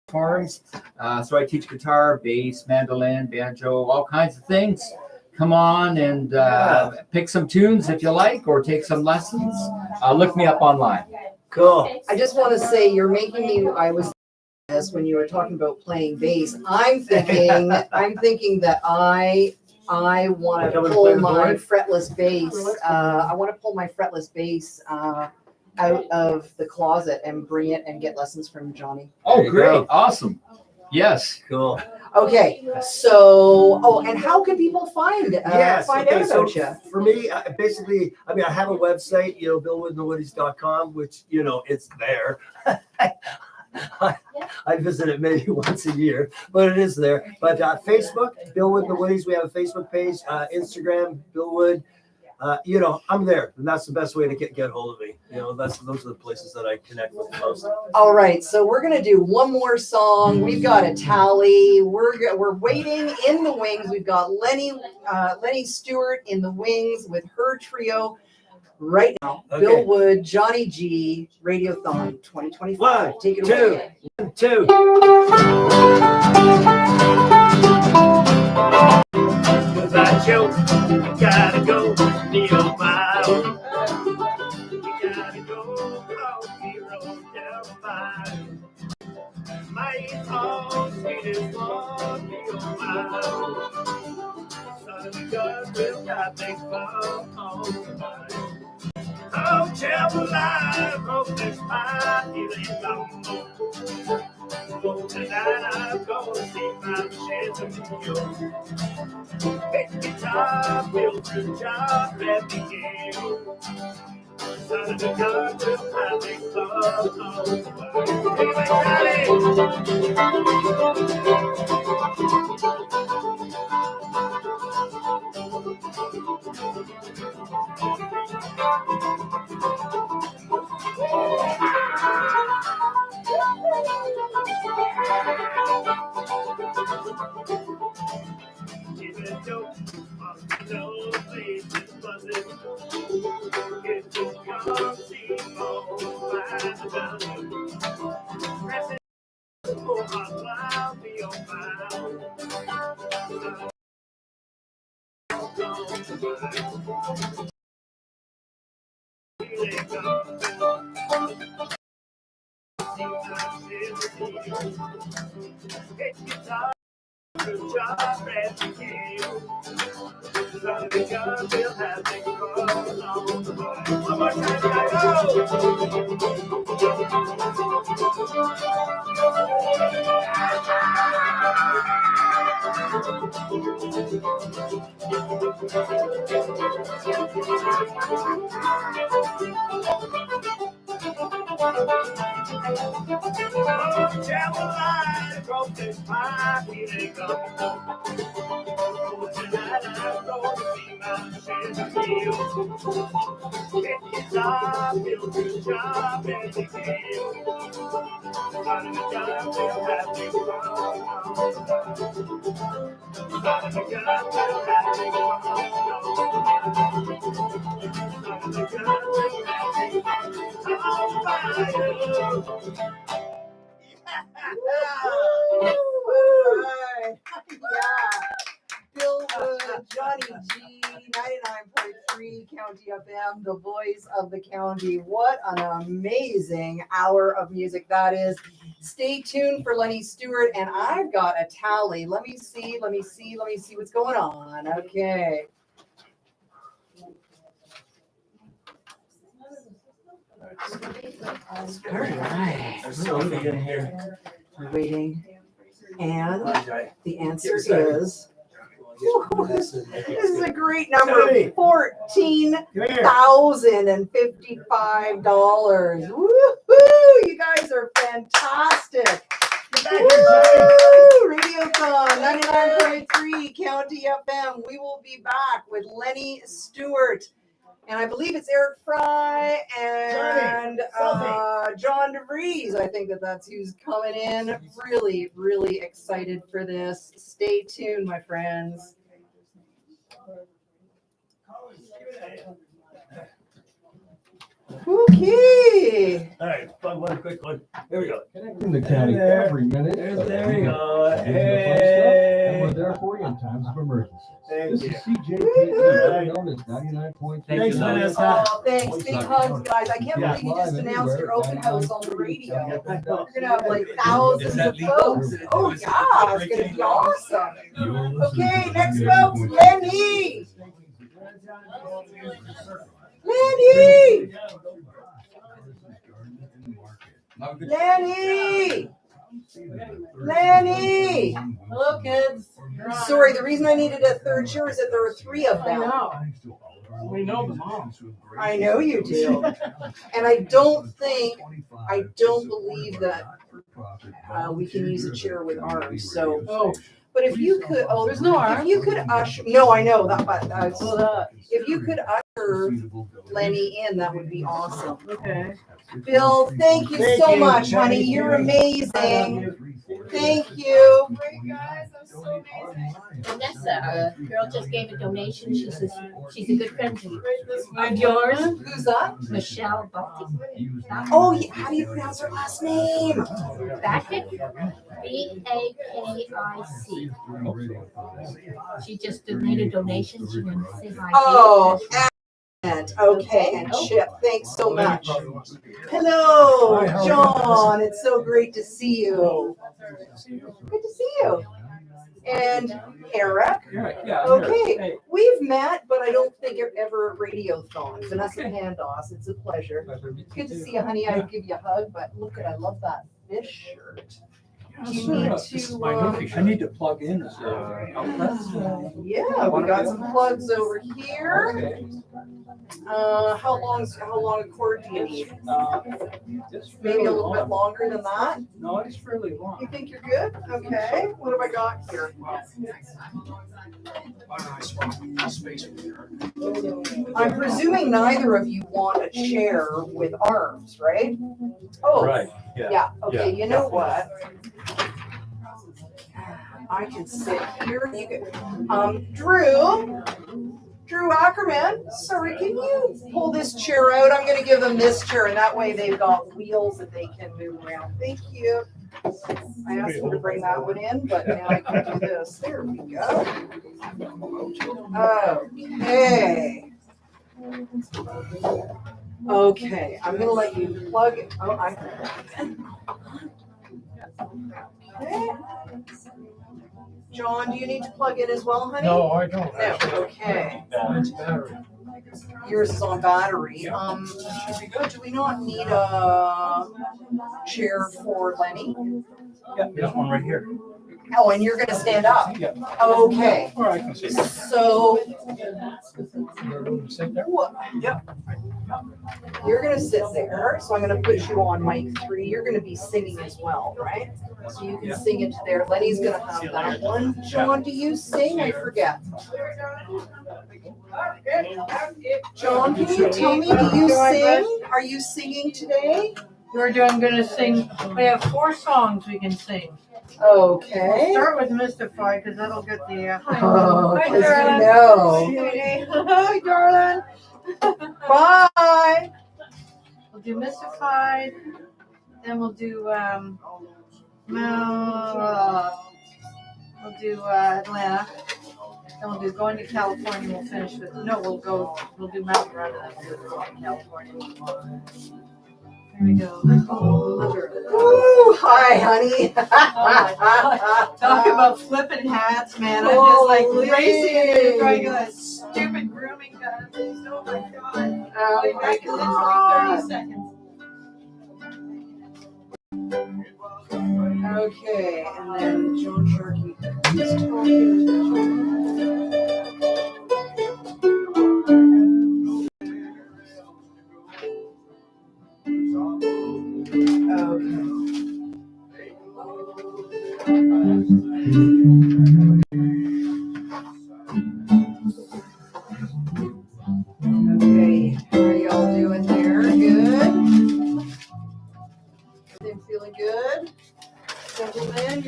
Farms. So I teach guitar, bass, mandolin, banjo, all kinds of things. Come on and pick some tunes if you like, or take some lessons. Look me up online. Cool. I just want to say you're making me. I was this when you were talking about playing bass. I'm thinking that I want to pull my fretless bass. I want to pull my fretless bass out of the closet and bring it and get lessons from Johnny. Oh, great! Awesome. Yes. Cool. Okay, so and how can people find out about you? For me, basically, I mean, I have a website, billwoodandthewoodies.com, which it's there. I visit it maybe once a year, but it is there. But Facebook, Bill Wood and the Woodies, we have a Facebook page. Instagram, Bill Wood. I'm there, and that's the best way to get hold of me. Those are the places that I connect with most. All right, so we're gonna do one more song. We've got a tally. We're waiting in the wings. We've got Lenny Stewart in the wings with her trio right now. Okay. Bill Wood, Johnny G, Radiothon 2025. Take it away. 1, 2. Without you, you gotta go be on my own. You gotta go cross the road down mine. My heart, sweetest one, be on my own. Son of a gun, will not make fun of mine. Oh, chapel life, oh, this pie, it ain't gone more. Oh, tonight I'm gonna see my chance of you. Pick guitar, build the job, let me go. Son of a gun, will I make fun of Bill Wood, Johnny G, 99.3 County FM, the voice of the county. What an amazing hour of music that is. Stay tuned for Lenny Stewart, and I've got a tally. Let me see what's going on. Okay. All right. There's Sophie in here. We're waiting. And the answer is, this is a great number, $14,055. Woohoo! You guys are fantastic. Woo! Radiothon 99.3 County FM. We will be back with Lenny Stewart. And I believe it's Eric Fry and John DeVries. I think that's who's coming in. Really, really excited for this. Stay tuned, my friends. Okay. All right, one quick one. Here we go. In the county There. every minute. There you go. And we're Hey. there for you in times of emergency. Thank This you. is CJP, known as 99.3. Thanks, Vanessa. Oh, thanks. Big hugs, guys. I can't believe you just announced your open house on the radio. You're gonna have like thousands of folks. Oh yeah, it's gonna be awesome. Okay, next folks, Lenny. Lenny. Lenny. Lenny. Hello, kids. Sorry, the reason I needed a third chair is that there are three of them. We know the mom. I know you do. And I don't believe that we can use a chair with arms. So, but if you could, There's no arms. If you could usher, no, I know that, but if you could usher Lenny in, that would be awesome. Okay. Bill, thank you so much, honey. You're amazing. Thank you. Vanessa, a girl just gave a donation. She says she's a good friend of yours. Who's that? Michelle Baktic. Oh, yeah. How do you pronounce her last name? Baktic. B-A-K-I-C. She just made a donation. She wanted to say hi. Oh, excellent. Okay, and Chip, thanks so much. Hello, John. It's so great to see you. Good to see you. And Eric. Yeah. Okay, we've met, but I don't think you're ever at Radiothon. Vanessa Handos, it's a pleasure. Good to see you, honey. I'd give you a hug, but look at, I love that fish shirt. Do you need to, I need to plug in outlets. yeah, we got some plugs over here. How long a cord do you need? Maybe a little bit longer than that? No, it's fairly long. You think you're good? Okay, what have I got here? I'm presuming neither of you want a chair with arms, right? Oh, Right, yeah. yeah, okay, Yeah. you know what? I can sit here, you can, Drew Ackerman, sorry, can you pull this chair out? I'm gonna give them this chair, and that way they've got wheels that they can move around. Thank you. I asked them to bring that one in, but now I can do this. There we go. Okay. Okay, I'm gonna let you plug it. Oh, okay. John, do you need to plug in as well, honey? No, I don't. No, okay. It's battery. Yours is on battery. Should we go? Do we not need a chair for Lenny? Yeah, there's one right here. Oh, and you're gonna stand up? Yeah. Okay. Or I can sit. So, Sit there. what? Yep. You're gonna sit there, so I'm gonna put you on mic 3. You're gonna be singing as well, right? So you can sing into there. Lenny's gonna have that one. John, do you sing? I forget. John, can you tell me, do you sing? Are you singing today? I'm gonna sing. We have 4 songs we can sing. Okay. We'll start with Mystify, because that'll get the. Oh, Hi, 'cause darling. you know. Hi, darling. Bye. We'll do Mystified. Then we'll do Atlanta. Then we'll do Going to California. We'll finish with we'll do Mountain Run and then we'll do Going to California. Here we go. Woo, hi, honey. Talk about flipping hats, man. I'm just like Holy. racing into trying to that stupid grooming contest. Oh my god. Oh I'll be my back in God. literally 30 seconds. Okay, and then John Sharkey is talking. Okay.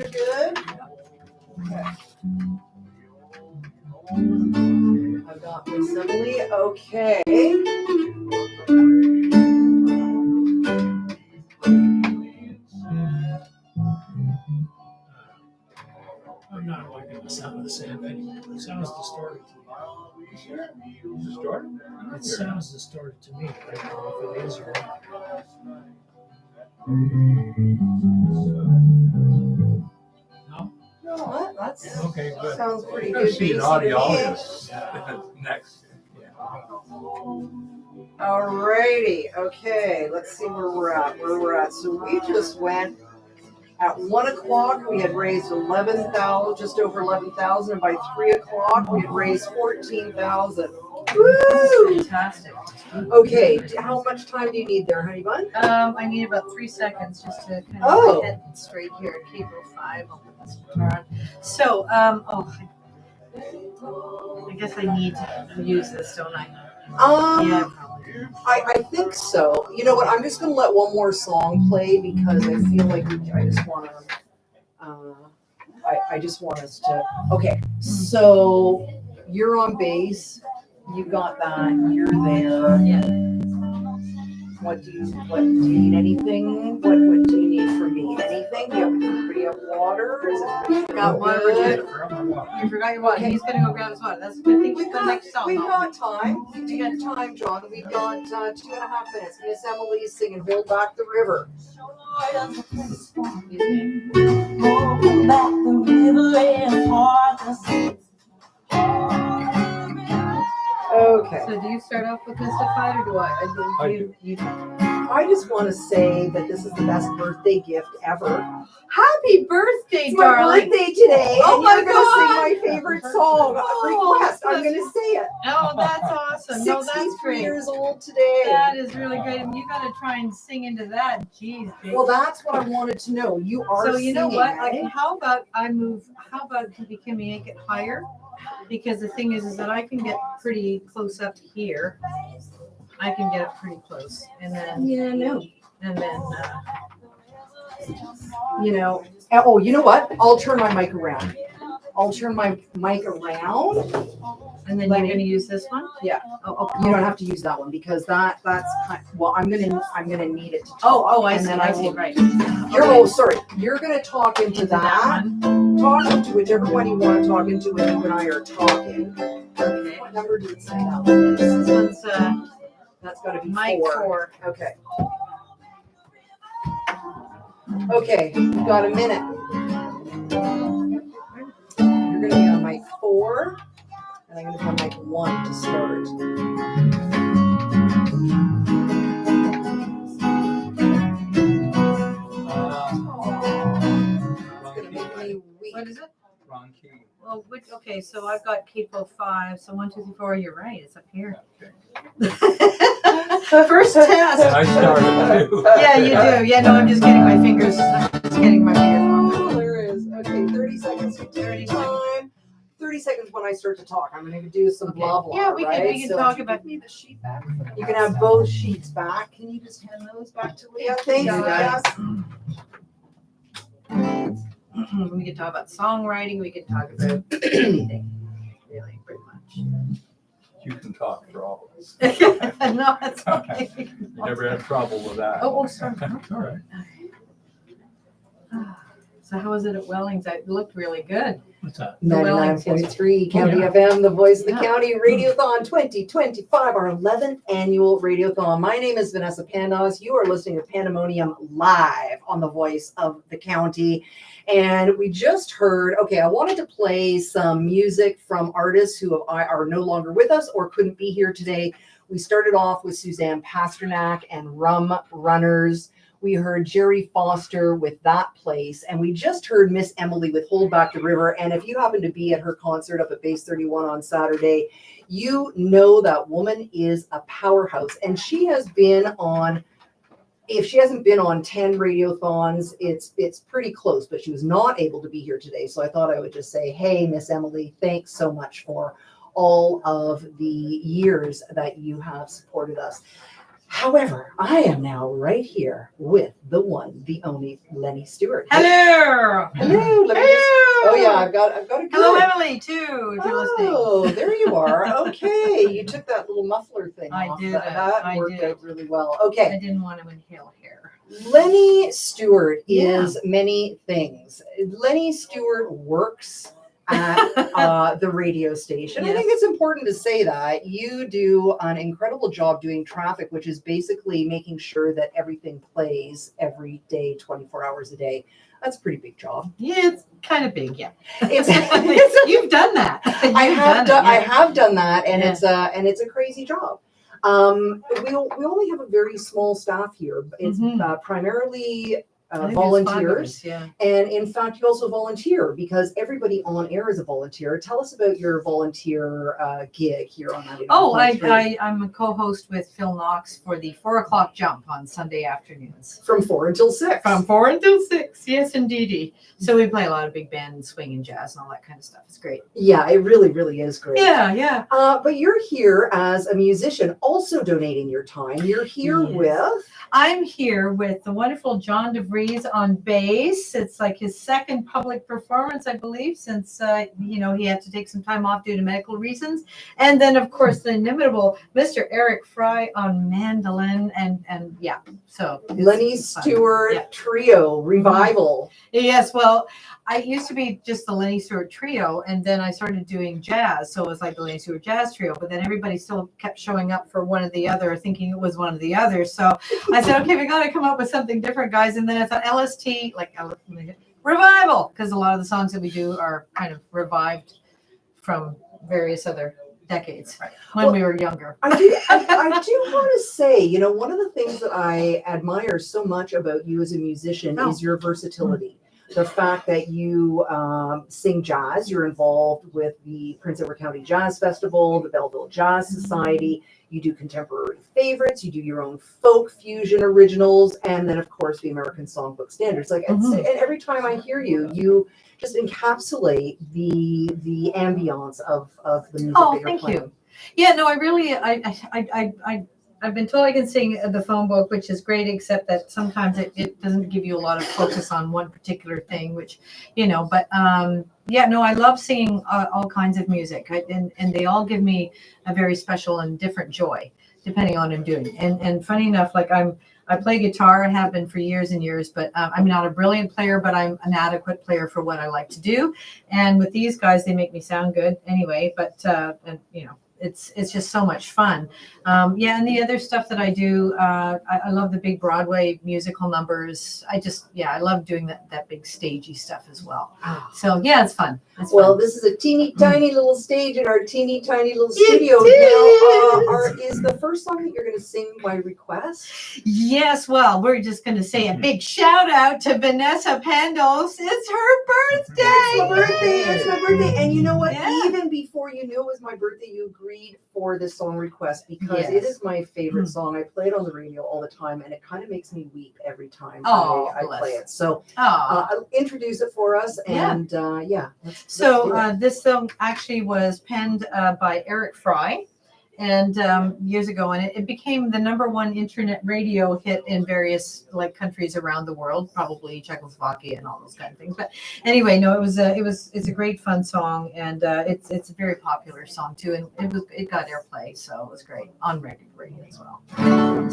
you're good? Okay. I've got Miss Emily. Okay. I'm not liking the sound of the same thing. It sounds distorted to me. Distorted? It sounds distorted to me. I don't know if it is or not. No? What? That's Okay, good. sounds pretty Gotta good. see an Bassy to me. audiologist next. Alrighty, okay, let's see where we're at. So we just went at 1 o'clock, we had raised 11,000, just over 11,000, and by 3 o'clock, we had raised 14,000. Woo! Fantastic. Okay, how much time do you need there, honey bun? I need about 3 seconds just to kind of Oh. head straight here. Cable 5. I'll put this guitar on. So, I guess I need to use this, don't I? Yeah, probably. I think so. You know what? I'm just gonna let one more song play because I feel like I just want to. I just want us to. Okay, so you're on bass. You got that. You're there. Yeah. What do you need? Anything? What do you need from me? Anything? Do you have water? Is it Got water. good? You forgot your water. He's gonna go grab his water. That's a good thing. We've got time. We got time, John. We've got 2.5 minutes. Miss Emily's singing "Hold Back the River." Hold back the river and part Okay. So do you start off with Mystified or do I? I just want to say that this is the best birthday gift ever. Happy birthday, It's my darling. birthday today, Oh and my you're God. gonna sing my favorite song. Request. I'm gonna say it. Oh, that's awesome. No, that's 63 great. years old today. That is really great. And you got to try and sing into that. Jeez. baby. Well, that's what I wanted to know. You are. So you know singing, what? right? How about I move? How about can we make it higher? Because the thing is that I can get pretty close up here. I can get it pretty close, and then no. And then You know. Oh, you know what? I'll turn my mic around. I'll turn my mic around. And then you're going to use this one? Yeah. Oh, You don't have to use that one because that's well. I'm gonna need it to talk. I and see. then I will- see. Right. Sorry. You're gonna talk into that. Talk into whichever one you want to talk into when you and I are talking. Okay. What number did it say that one is? This one's That's got to be mic 4. Okay. Okay. We've got a minute. You're gonna be on mic 4, and I'm gonna be on mic 1 to start. What is it? Wrong key. Well, okay, so I've got capo 5. So 1, 2, 3, 4. You're right. It's up here. First test. I started too. Yeah, you do. Yeah, no, I'm just getting my fingers. I'm just getting my fingers. Oh, there is. Okay, 30 seconds. 30 time. 30 seconds when I start to talk. I'm going to do some blah blah. Yeah, we can right? So talk about. me the sheet back. You can have both sheets back. Can you just hand those back to Leah? Thank you, guys. We can talk about songwriting. We can talk about anything, really, pretty much. You can talk for all of us. No, that's okay. You never had trouble with that. Oh, sorry. That's all right. So how was it at Wellings? It looked really good. What's that? 99.3 County FM, the voice of the county, Radiothon 2025, our 11th annual Radiothon. My name is Vanessa Pandas. You are listening to Pandemonium live on the voice of the county. And we just heard, I wanted to play some music from artists who are no longer with us or couldn't be here today. We started off with Suzanne Pasternak and Rum Runners. We heard Jerry Foster with That Place, and we just heard Miss Emily with Hold Back the River. And if you happen to be at her concert up at Base 31 on Saturday, you know that woman is a powerhouse. And she has been on, if she hasn't been on 10 radiothons, it's pretty close, but she was not able to be here today. So I thought I would just say, hey, Miss Emily, thanks so much for all of the years that you have supported us. However, I am now right here with the one, the only Lenny Stewart. Hello. Hello. Let me just, oh yeah, I've got a good. Hello, Emily, too, if you're listening. Oh, there you are. Okay, you took that little muffler thing I off. did That, it. that I worked did. out really well. Okay. I didn't want to inhale hair. Lenny Stewart is many things. Lenny Stewart works at the radio station. I think it's important to say that you do an incredible job doing traffic, which is basically making sure that everything plays every day, 24 hours a day. That's a pretty big job. Yeah, it's kind of big. Yeah, you've done that. I have done that, and it's a crazy job. We only have a very small staff here. It's primarily volunteers. And in fact, you also volunteer because everybody on air is a volunteer. Tell us about your volunteer gig here on 99.3. Oh, I'm a co-host with Phil Knox for the 4 o'clock jump on Sunday afternoons. From 4 until 6. From 4 until 6, yes, indeedy. So we play a lot of big band and swing and jazz and all that kind of stuff. It's great. Yeah, it really, really is great. Yeah. But you're here as a musician, also donating your time. You're here with... I'm here with the wonderful John DeVries on bass. It's like his second public performance, I believe, since he had to take some time off due to medical reasons. And then, of course, the inimitable Mr. Eric Fry on mandolin, and so Lenny Stewart Trio Revival. Yes, well, I used to be just the Lenny Stewart Trio, and then I started doing jazz, so it was like the Lenny Stewart Jazz Trio. But then everybody still kept showing up for one or the other, thinking it was one or the other. So I said, okay, we got to come up with something different, guys. And then I thought LST, Revival, because a lot of the songs that we do are kind of revived from various other decades when we were younger. I do want to say, one of the things that I admire so much about you as a musician is your versatility. The fact that you sing jazz, you're involved with the Prince Edward County Jazz Festival, the Belleville Jazz Society, you do contemporary favorites, you do your own folk fusion originals, and then of course the American Songbook Standards. And every time I hear you, you just encapsulate the ambiance of the music that you're thank playing. you. Yeah, no, I really, I've been told I can sing the phone book, which is great, except that sometimes it doesn't give you a lot of focus on one particular thing, which, but I love singing all kinds of music, and they all give me a very special and different joy, depending on what I'm doing. And funny enough, I play guitar, I have been for years and years, but I'm not a brilliant player, but I'm an adequate player for what I like to do. And with these guys, they make me sound good anyway, but, it's just so much fun. And the other stuff that I do, I love the big Broadway musical numbers. I love doing that big stagey stuff as well. So it's fun. This is a teeny tiny little stage in our teeny tiny little studio. Now, is the first song that you're going to sing by request? Yes, well, we're just going to say a big shout out to Vanessa Pendles. It's her birthday. It's my birthday. And you know what? Even before you knew it was my birthday, you agreed for this song request because it is my favorite song. I play it on the radio all the time, and it kind of makes me weep every time I play it. So I'll introduce it for us, and this song actually was penned by Eric Fry, and years ago, and it became the #1 internet radio hit in various countries around the world, probably Czechoslovakia and all those kind of things. But anyway, no, it's a great fun song, and it's a very popular song too, and it got airplay, so it was great on regular radio as well.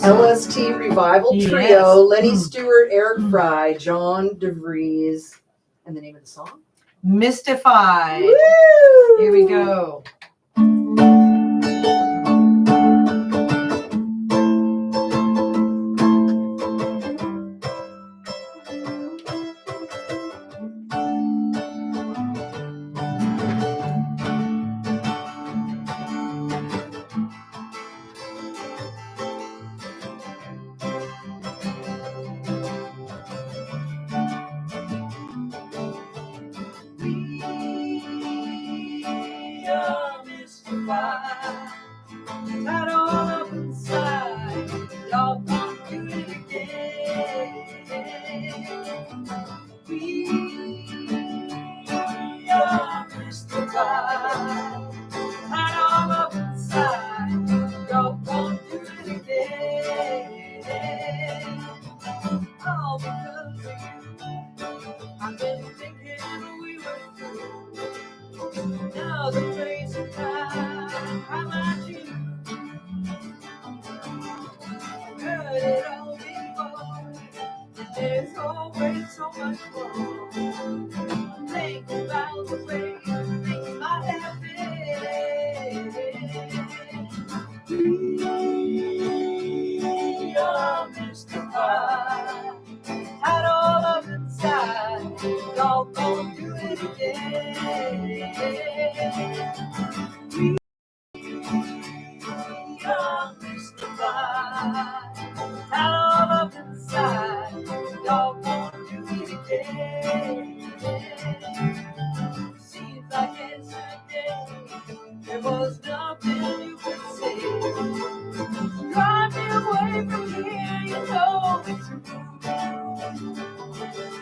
LST Revival Trio, Lenny Stewart, Eric Fry, John DeVries, and the name of the song? Mystified. Woo! Here we go. much more. Think about the way things might have been. We are mystified, had all up inside, y'all gonna do it again. We are mystified, had all up inside, y'all gonna do it again. Seems like yesterday, there was nothing you could say. Drive me away from here, you know it's true.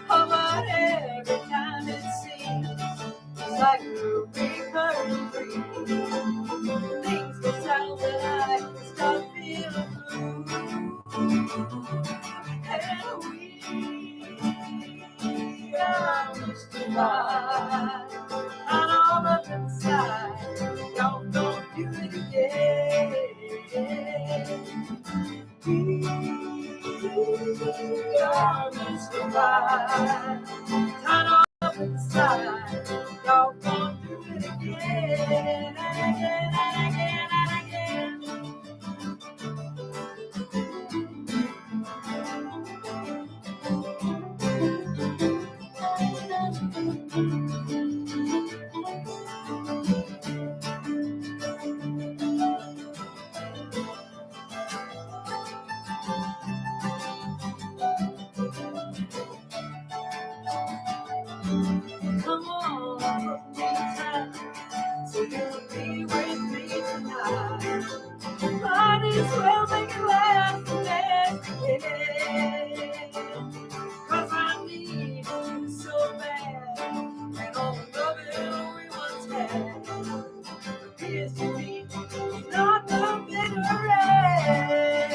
But every time it seems like a recurring dream, things go south and I start feeling blue. And we are mystified, and all up inside, don't do it again. We are mystified, and all up inside, don't do it again and again and again and again. Come on, anytime, so you'll be with me tonight. Might as well make it last and end. 'Cause I need you so bad, and all the loving we once had appears to be not the bitter end.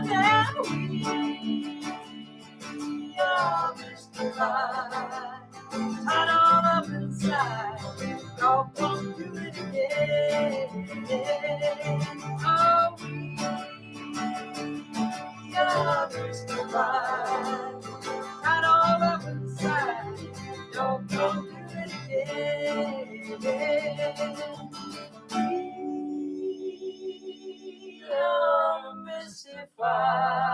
And we are mystified, tied all up inside, y'all won't do it again. Oh, we are mystified, tied all up inside, y'all won't do it again. We are mystified.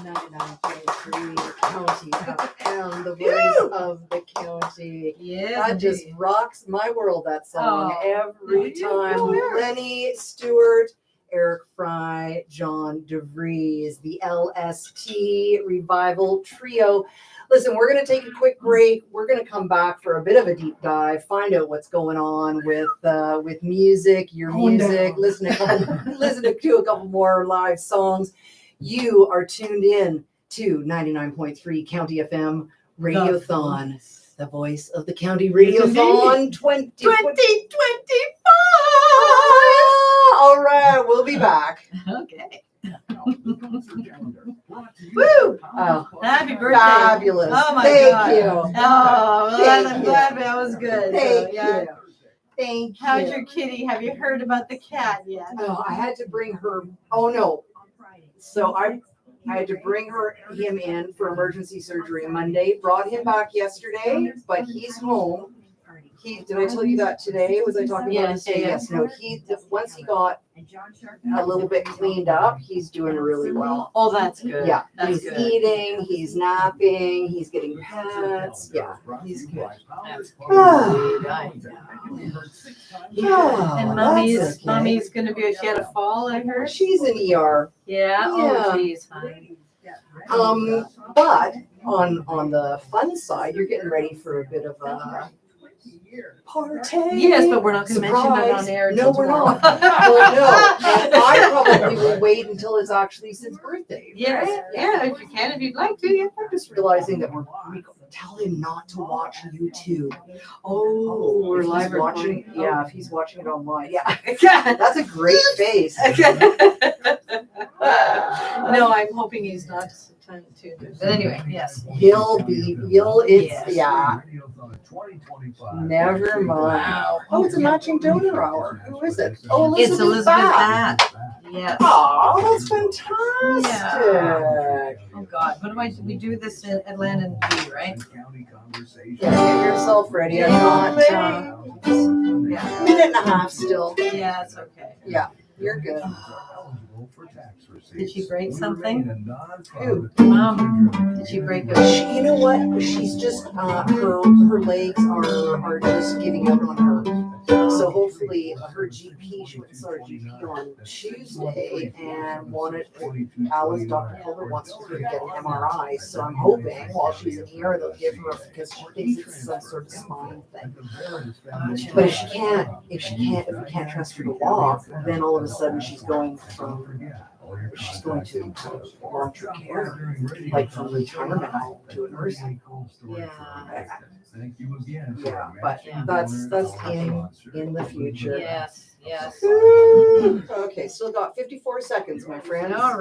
99.3 County FM, the voice of the county. Yeah, That just rocks my world, that song, Oh, every time. Lenny Stewart, Eric Fry, John DeVries, the LST Revival Trio. Listen, we're going to take a quick break. We're going to come back for a bit of a deep dive, find out what's going on with music, your music, listen to a couple more live songs. You are tuned in to 99.3 County FM Radiothon, the voice of the county Radiothon 2025. All right, we'll be back. Okay. Woo! Oh, Happy birthday. fabulous. Oh my Thank God. you. Oh, well, Thank I'm you. glad that was good. Thank So, yeah. you. Thank you. How's your kitty? Have you heard about the cat yet? Oh, I had to bring her. Oh no. So I had to bring him in for emergency surgery Monday. Brought him back yesterday, but he's home. Did I tell you that today? Was I talking about it today? Yes. No. Once he got a little bit cleaned up, he's doing really well. Oh, that's good. Yeah, That's he's good. eating, he's napping, he's getting pets. Yeah, he's good. That's Ah. Yeah, And that's okay. mommy's gonna be. She had a fall, I heard. She's in ER. Yeah. Oh, Yeah. geez, honey. But on the fun side, you're getting ready for a bit of a party. Yes, but we're not gonna mention that on Surprise. air. No, till we're tomorrow. not. Well, no, and I probably will wait until it's actually Sid's birthday. Yes, right? yeah, if you can, if you'd like to, yeah. I'm just realizing that we tell him not to watch YouTube. Oh, we're If he's live watching. recording. Yeah, if he's watching it online. Yeah, that's a great face. No, I'm hoping he's not tuned. But anyway, yes. Yeah. Never mind. Oh, it's a matching donor hour. Who is it? Oh, It's Elizabeth Batt. Batt. Yes. Oh, that's fantastic. Oh God, what do we do this at Atlanta and B, right? Yeah, get yourself ready. I'm not, Yeah. minute and a half still. Yeah, it's okay. Yeah, you're good. Did she break something? Who? Did she break a? You know what? She's just her legs are just giving out on her. So hopefully her GP, she went to her GP on Tuesday and Alice, Dr. Culver wants her to get an MRI. So I'm hoping while she's in here they'll give her, because she thinks it's some sort of spine thing. But if we can't trust her to walk, then all of a sudden she's going to long-term care, like from retirement home to a nursing home. Yeah. Thank you again. Yeah, but that's in the future. Yes, yes. Okay, still got 54 seconds, my friend. All right.